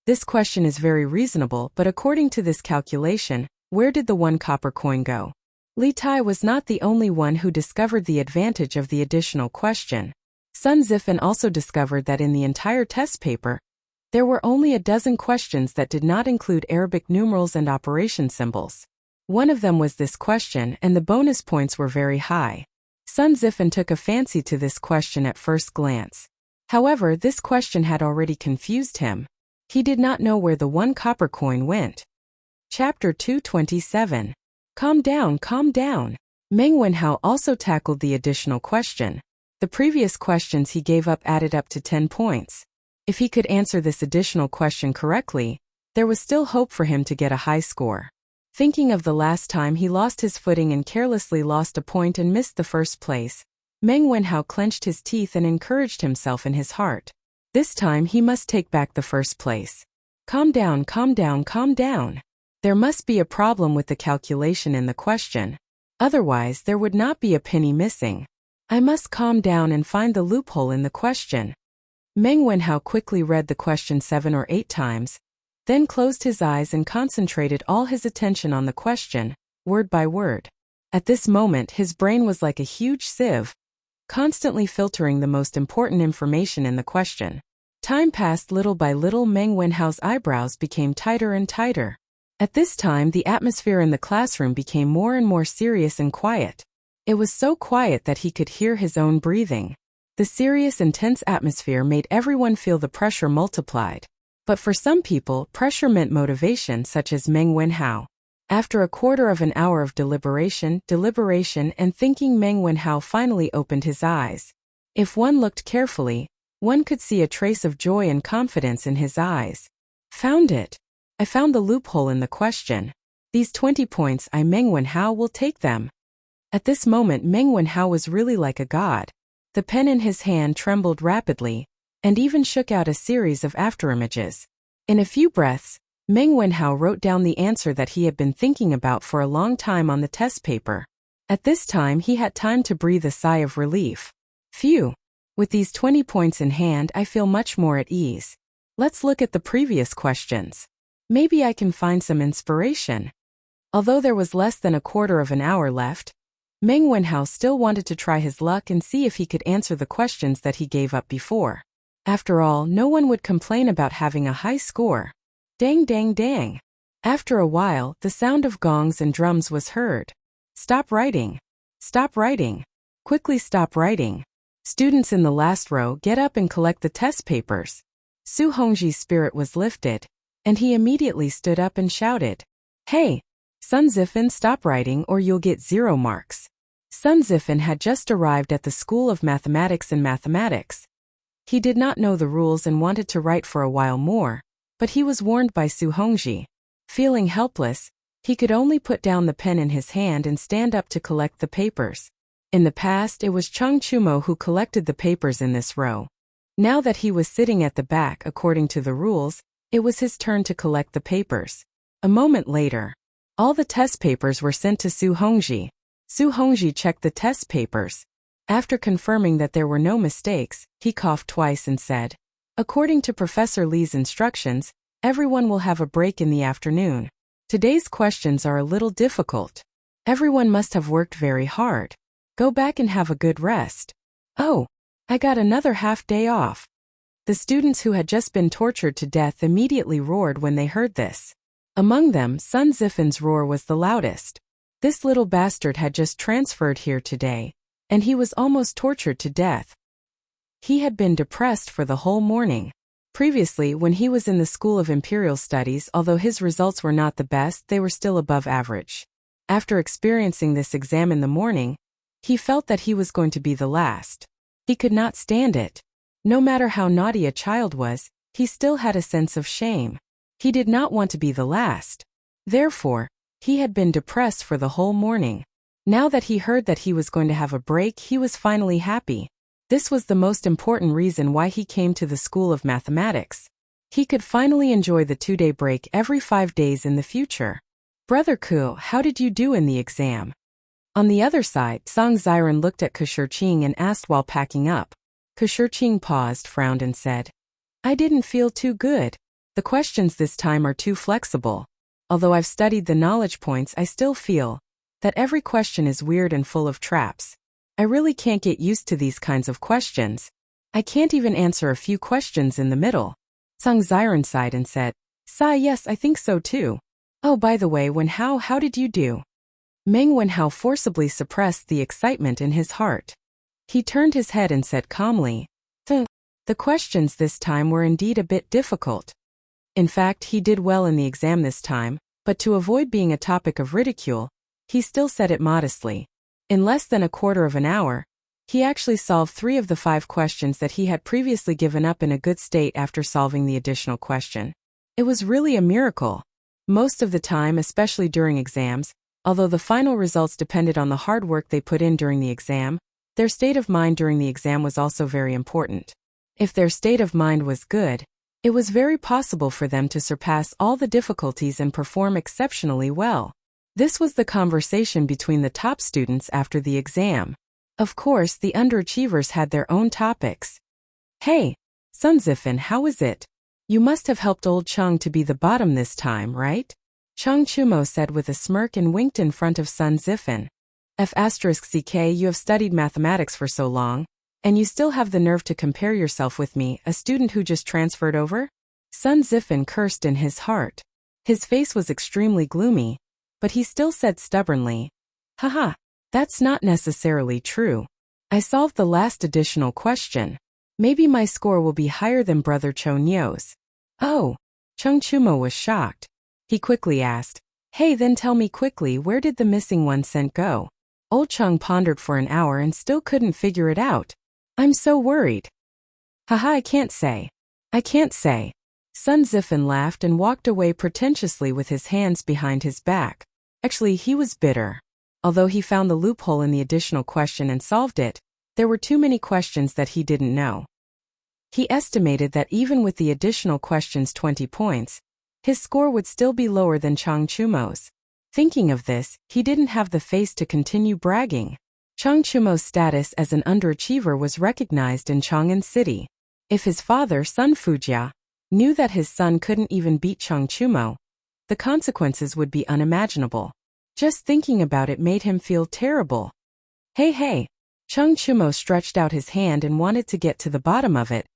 This question is very reasonable, but according to this calculation, where did the 1 copper coin go? Li Tai was not the only one who discovered the advantage of the additional question. Sun Zifan also discovered that in the entire test paper, there were only a dozen questions that did not include Arabic numerals and operation symbols. One of them was this question, and the bonus points were very high. Sun Zifan took a fancy to this question at first glance. However, this question had already confused him. He did not know where the 1 copper coin went. Chapter 227. Calm down, calm down. Meng Wenhao also tackled the additional question. The previous questions he gave up added up to 10 points. If he could answer this additional question correctly, there was still hope for him to get a high score. Thinking of the last time he lost his footing and carelessly lost a point and missed the first place, Meng Wenhao clenched his teeth and encouraged himself in his heart. This time he must take back the first place. Calm down, calm down, calm down. There must be a problem with the calculation in the question. Otherwise, there would not be a penny missing. I must calm down and find the loophole in the question. Meng Wenhao quickly read the question 7 or 8 times, then closed his eyes and concentrated all his attention on the question, word by word. At this moment his brain was like a huge sieve, constantly filtering the most important information in the question. Time passed little by little. Meng Wenhao's eyebrows became tighter and tighter. At this time the atmosphere in the classroom became more and more serious and quiet. It was so quiet that he could hear his own breathing. The serious, intense atmosphere made everyone feel the pressure multiplied. But for some people, pressure meant motivation, such as Meng Wenhao. After a quarter of an hour of deliberation and thinking, Meng Wenhao finally opened his eyes. If one looked carefully, one could see a trace of joy and confidence in his eyes. Found it. I found the loophole in the question. These 20 points, Meng Wenhao will take them. At this moment Meng Wenhao was really like a god. The pen in his hand trembled rapidly, and even shook out a series of afterimages. In a few breaths, Meng Wenhao wrote down the answer that he had been thinking about for a long time on the test paper. At this time he had time to breathe a sigh of relief. Phew! With these 20 points in hand I feel much more at ease. Let's look at the previous questions. Maybe I can find some inspiration. Although there was less than a quarter of an hour left, Meng Wenhao still wanted to try his luck and see if he could answer the questions that he gave up before. After all, no one would complain about having a high score. Dang dang dang. After a while, the sound of gongs and drums was heard. Stop writing. Stop writing. Quickly stop writing. Students in the last row, get up and collect the test papers. Su Hongji's spirit was lifted, and he immediately stood up and shouted, "Hey! Sun Zifan, stop writing or you'll get 0 marks." Sun Zifan had just arrived at the School of Mathematics and Mathematics. He did not know the rules and wanted to write for a while more, but he was warned by Su Hongji. Feeling helpless, he could only put down the pen in his hand and stand up to collect the papers. In the past, it was Chang Chumo who collected the papers in this row. Now that he was sitting at the back according to the rules, it was his turn to collect the papers. A moment later, all the test papers were sent to Su Hongji. Su Hongji checked the test papers. After confirming that there were no mistakes, he coughed twice and said, "According to Professor Li's instructions, everyone will have a break in the afternoon. Today's questions are a little difficult. Everyone must have worked very hard. Go back and have a good rest." "Oh, I got another half day off." The students who had just been tortured to death immediately roared when they heard this. Among them, Sun Zifan's roar was the loudest. This little bastard had just transferred here today, and he was almost tortured to death. He had been depressed for the whole morning. Previously, when he was in the School of Imperial Studies, although his results were not the best, they were still above average. After experiencing this exam in the morning, he felt that he was going to be the last. He could not stand it. No matter how naughty a child was, he still had a sense of shame. He did not want to be the last. Therefore, he had been depressed for the whole morning. Now that he heard that he was going to have a break, he was finally happy. This was the most important reason why he came to the School of Mathematics. He could finally enjoy the 2-day break every 5 days in the future. "Brother Ku, how did you do in the exam?" On the other side, Song Ziren looked at Kushirqing and asked while packing up. Kushirqing paused, frowned and said, "I didn't feel too good. The questions this time are too flexible. Although I've studied the knowledge points, I still feel That every question is weird and full of traps. I really can't get used to these kinds of questions. I can't even answer a few questions in the middle. Sung Ziren sighed and said, Sigh, yes, I think so too. Oh, by the way, how did you do? Meng Wenhao forcibly suppressed the excitement in his heart. He turned his head and said calmly, The questions this time were indeed a bit difficult. In fact, he did well in the exam this time, but to avoid being a topic of ridicule, he still said it modestly. In less than a quarter of an hour, he actually solved 3 of the 5 questions that he had previously given up in a good state after solving the additional question. It was really a miracle. Most of the time, especially during exams, although the final results depended on the hard work they put in during the exam, their state of mind during the exam was also very important. If their state of mind was good, it was very possible for them to surpass all the difficulties and perform exceptionally well. This was the conversation between the top students after the exam. Of course, the underachievers had their own topics. Hey, Sun Zifan, how is it? You must have helped old Cheng to be the bottom this time, right? Cheng Chumo said with a smirk and winked in front of Sun Zifan. F***ck, you have studied mathematics for so long, and you still have the nerve to compare yourself with me, a student who just transferred over? Sun Zifan cursed in his heart. His face was extremely gloomy, but he still said stubbornly, Haha, that's not necessarily true. I solved the last additional question. Maybe my score will be higher than Brother Cho Nyo's. Oh, Cheng Chumo was shocked. He quickly asked, Hey, then tell me quickly, where did the missing 1 cent go? Old Cheng pondered for an hour and still couldn't figure it out. I'm so worried. Haha, I can't say. Sun Zifan laughed and walked away pretentiously with his hands behind his back. Actually, he was bitter. Although he found the loophole in the additional question and solved it, there were too many questions that he didn't know. He estimated that even with the additional questions 20 points, his score would still be lower than Cheng Chumo's. Thinking of this, he didn't have the face to continue bragging. Cheng Chumo's status as an underachiever was recognized in Chang'an City. If his father, Sun Fujia, knew that his son couldn't even beat Cheng Chumo, the consequences would be unimaginable. Just thinking about it made him feel terrible. Hey, Cheng Chumo stretched out his hand and wanted to get to the bottom of it,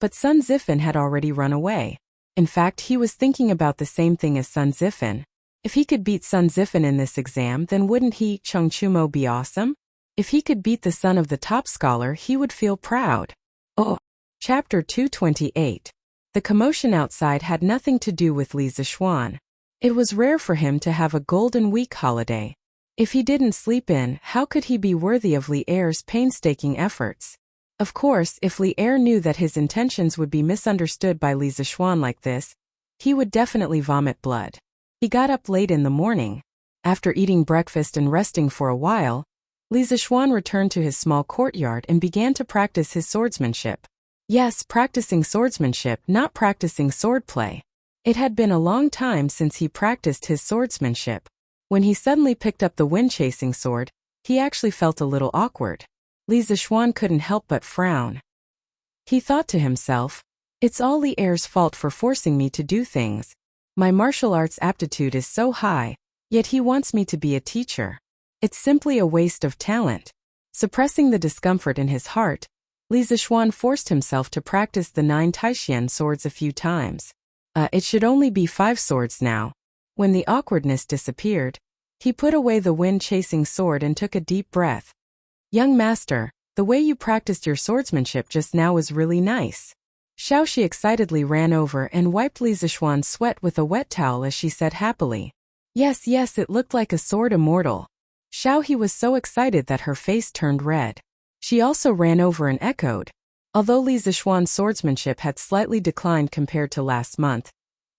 but Sun Zifan had already run away. In fact, he was thinking about the same thing as Sun Zifan. If he could beat Sun Zifan in this exam, then wouldn't he, Cheng Chumo, be awesome? If he could beat the son of the top scholar, he would feel proud. Oh. Chapter 228. The commotion outside had nothing to do with Li Zixuan. It was rare for him to have a Golden Week holiday. If he didn't sleep in, how could he be worthy of Li Er's painstaking efforts? Of course, if Li Er knew that his intentions would be misunderstood by Li Zixuan like this, he would definitely vomit blood. He got up late in the morning. After eating breakfast and resting for a while, Li Zixuan returned to his small courtyard and began to practice his swordsmanship. Yes, practicing swordsmanship, not practicing swordplay. It had been a long time since he practiced his swordsmanship. When he suddenly picked up the wind-chasing sword, he actually felt a little awkward. Li Zixuan couldn't help but frown. He thought to himself, It's all Li Er's fault for forcing me to do things. My martial arts aptitude is so high, yet he wants me to be a teacher. It's simply a waste of talent. Suppressing the discomfort in his heart, Li Zixuan forced himself to practice the 9 Taixian swords a few times. It should only be 5 swords now. When the awkwardness disappeared, he put away the wind-chasing sword and took a deep breath. Young master, the way you practiced your swordsmanship just now was really nice. Xiaoxi excitedly ran over and wiped Li Zixuan's sweat with a wet towel as she said happily. Yes, it looked like a sword immortal. Xiaoxi was so excited that her face turned red. She also ran over and echoed. Although Li Zixuan's swordsmanship had slightly declined compared to last month,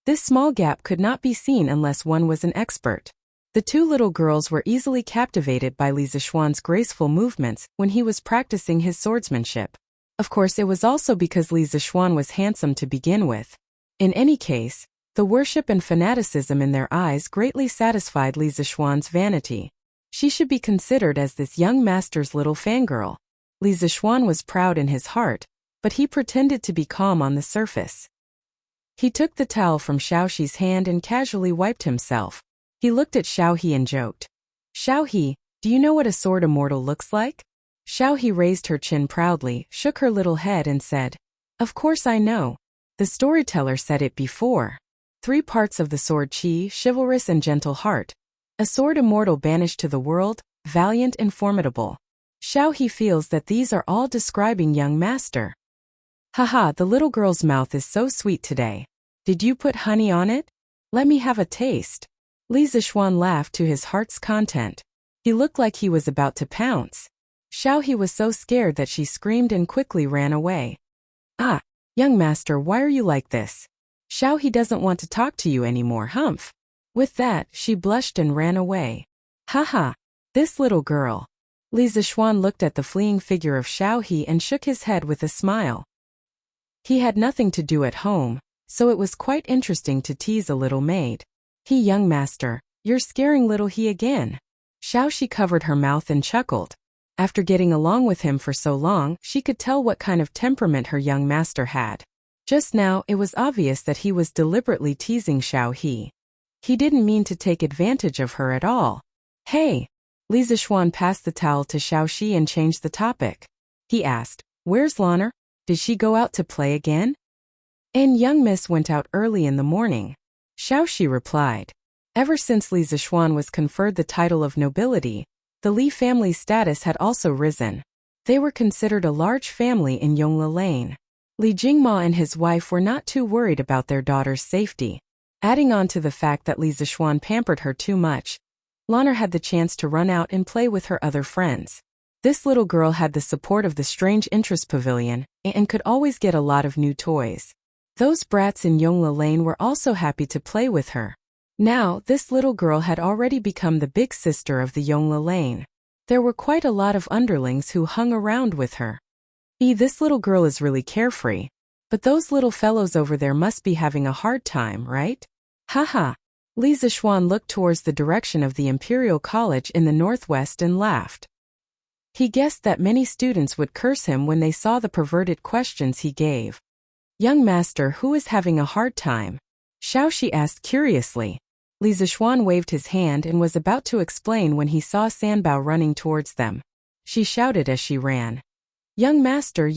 this small gap could not be seen unless one was an expert. The 2 little girls were easily captivated by Li Zixuan's graceful movements when he was practicing his swordsmanship. Of course, it was also because Li Zixuan was handsome to begin with. In any case, the worship and fanaticism in their eyes greatly satisfied Li Zixuan's vanity. She should be considered as this young master's little fangirl. Li Zixuan was proud in his heart, but he pretended to be calm on the surface. He took the towel from Xiaoxi's hand and casually wiped himself. He looked at Xiaoxi and joked. Xiaohe, do you know what a sword immortal looks like? Xiaohe raised her chin proudly, shook her little head and said, Of course I know. The storyteller said it before. 3 parts of the sword: chi, chivalrous and gentle heart. A sword immortal banished to the world, valiant and formidable. Xiaohe feels that these are all describing young master. Haha, the little girl's mouth is so sweet today. Did you put honey on it? Let me have a taste. Li Zixuan laughed to his heart's content. He looked like he was about to pounce. Xiaohe was so scared that she screamed and quickly ran away. Ah, young master, why are you like this? Xiaohe doesn't want to talk to you anymore, humph. With that, she blushed and ran away. Haha, this little girl. Li Zixuan looked at the fleeing figure of Xiaohe and shook his head with a smile. He had nothing to do at home, so it was quite interesting to tease a little maid. He, young master, you're scaring little he again. Xiaohe covered her mouth and chuckled. After getting along with him for so long, she could tell what kind of temperament her young master had. Just now, it was obvious that he was deliberately teasing Xiaohe. He didn't mean to take advantage of her at all. Hey! Li Zixuan passed the towel to Xiaohe and changed the topic. He asked, Where's Lanner? Did she go out to play again? And young miss went out early in the morning. Xiaohe replied. Ever since Li Zixuan was conferred the title of nobility, the Li family's status had also risen. They were considered a large family in Yongla Lane. Li Jingma and his wife were not too worried about their daughter's safety. Adding on to the fact that Li Zixuan pampered her too much, Lanner had the chance to run out and play with her other friends. This little girl had the support of the Strange Interest Pavilion and could always get a lot of new toys. Those brats in Yongla Lane were also happy to play with her. Now, this little girl had already become the big sister of the Yongla Lane. There were quite a lot of underlings who hung around with her. This little girl is really carefree. But those little fellows over there must be having a hard time, right? Haha. Li Zixuan looked towards the direction of the Imperial College in the northwest and laughed. He guessed that many students would curse him when they saw the perverted questions he gave. Young master, who is having a hard time? Xiaohe asked curiously. Li Zixuan waved his hand and was about to explain when he saw Sanbao running towards them. She shouted as she ran. Young master,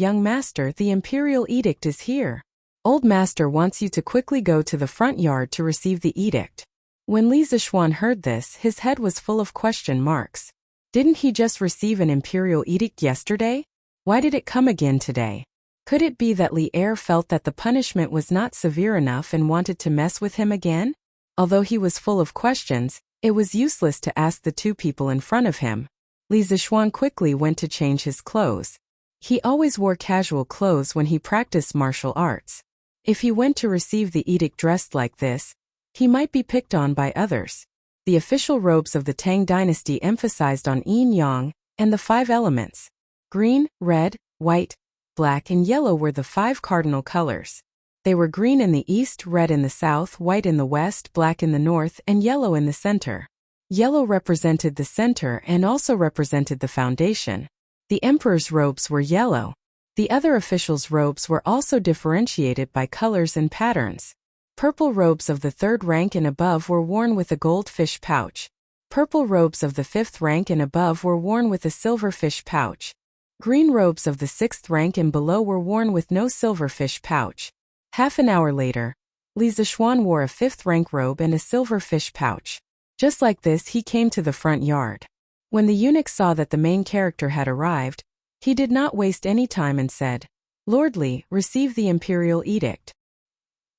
the Imperial Edict is here. Old master wants you to quickly go to the front yard to receive the edict. When Li Zixuan heard this, his head was full of question marks. Didn't he just receive an imperial edict yesterday? Why did it come again today? Could it be that Li Er felt that the punishment was not severe enough and wanted to mess with him again? Although he was full of questions, it was useless to ask the 2 people in front of him. Li Zixuan quickly went to change his clothes. He always wore casual clothes when he practiced martial arts. If he went to receive the edict dressed like this, he might be picked on by others. The official robes of the Tang dynasty emphasized on yin-yang and the 5 elements. Green, red, white, black and yellow were the 5 cardinal colors. They were green in the east, red in the south, white in the west, black in the north, and yellow in the center. Yellow represented the center and also represented the foundation. The emperor's robes were yellow. The other officials' robes were also differentiated by colors and patterns. Purple robes of the 3rd rank and above were worn with a gold fish pouch. Purple robes of the 5th rank and above were worn with a silver fish pouch. Green robes of the 6th rank and below were worn with no silver fish pouch. Half an hour later, Li Zixuan wore a 5th rank robe and a silver fish pouch. Just like this, he came to the front yard. When the eunuch saw that the main character had arrived, he did not waste any time and said, Lord Li, receive the imperial edict.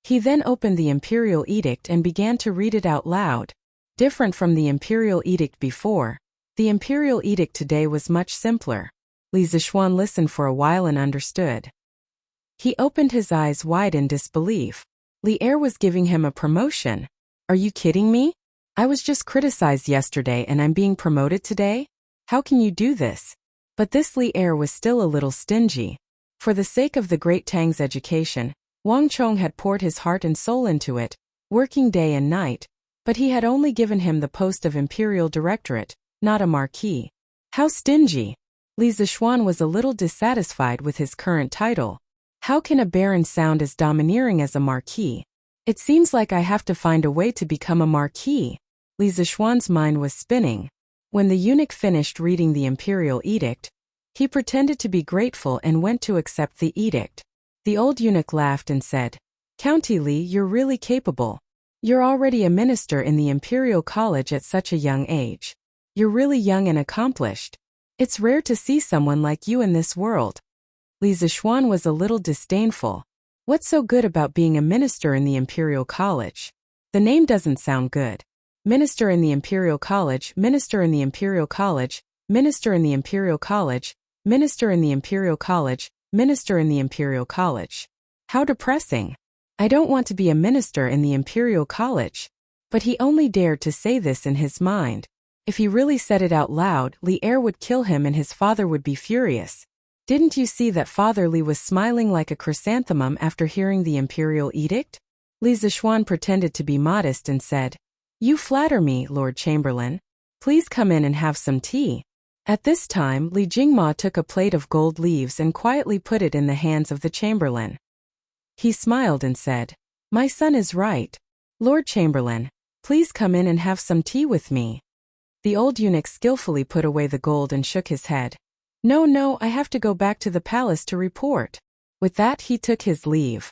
He then opened the imperial edict and began to read it out loud. Different from the imperial edict before, the imperial edict today was much simpler. Li Zixuan listened for a while and understood. He opened his eyes wide in disbelief. Li Er was giving him a promotion. Are you kidding me? I was just criticized yesterday and I'm being promoted today? How can you do this? But this Li Er was still a little stingy. For the sake of the great Tang's education, Wang Chong had poured his heart and soul into it, working day and night, but he had only given him the post of imperial directorate, not a marquis. How stingy! Li Zixuan was a little dissatisfied with his current title. How can a baron sound as domineering as a marquis? It seems like I have to find a way to become a marquis. Li Zixuan's mind was spinning. When the eunuch finished reading the imperial edict, he pretended to be grateful and went to accept the edict. The old eunuch laughed and said, "County Li, you're really capable. You're already a minister in the Imperial College at such a young age. You're really young and accomplished. It's rare to see someone like you in this world." Li Zixuan was a little disdainful. What's so good about being a minister in the Imperial College? The name doesn't sound good. Minister in the Imperial College, Minister in the Imperial College, Minister in the Imperial College, Minister in the Imperial College, Minister in the Imperial College. How depressing. I don't want to be a minister in the Imperial College. But he only dared to say this in his mind. If he really said it out loud, Li Er would kill him and his father would be furious. Didn't you see that Father Li was smiling like a chrysanthemum after hearing the imperial edict? Li Zixuan pretended to be modest and said, "You flatter me, Lord Chamberlain. Please come in and have some tea." At this time, Li Jingma took a plate of gold leaves and quietly put it in the hands of the Chamberlain. He smiled and said, "My son is right. Lord Chamberlain, please come in and have some tea with me." The old eunuch skillfully put away the gold and shook his head. No, I have to go back to the palace to report." With that he took his leave.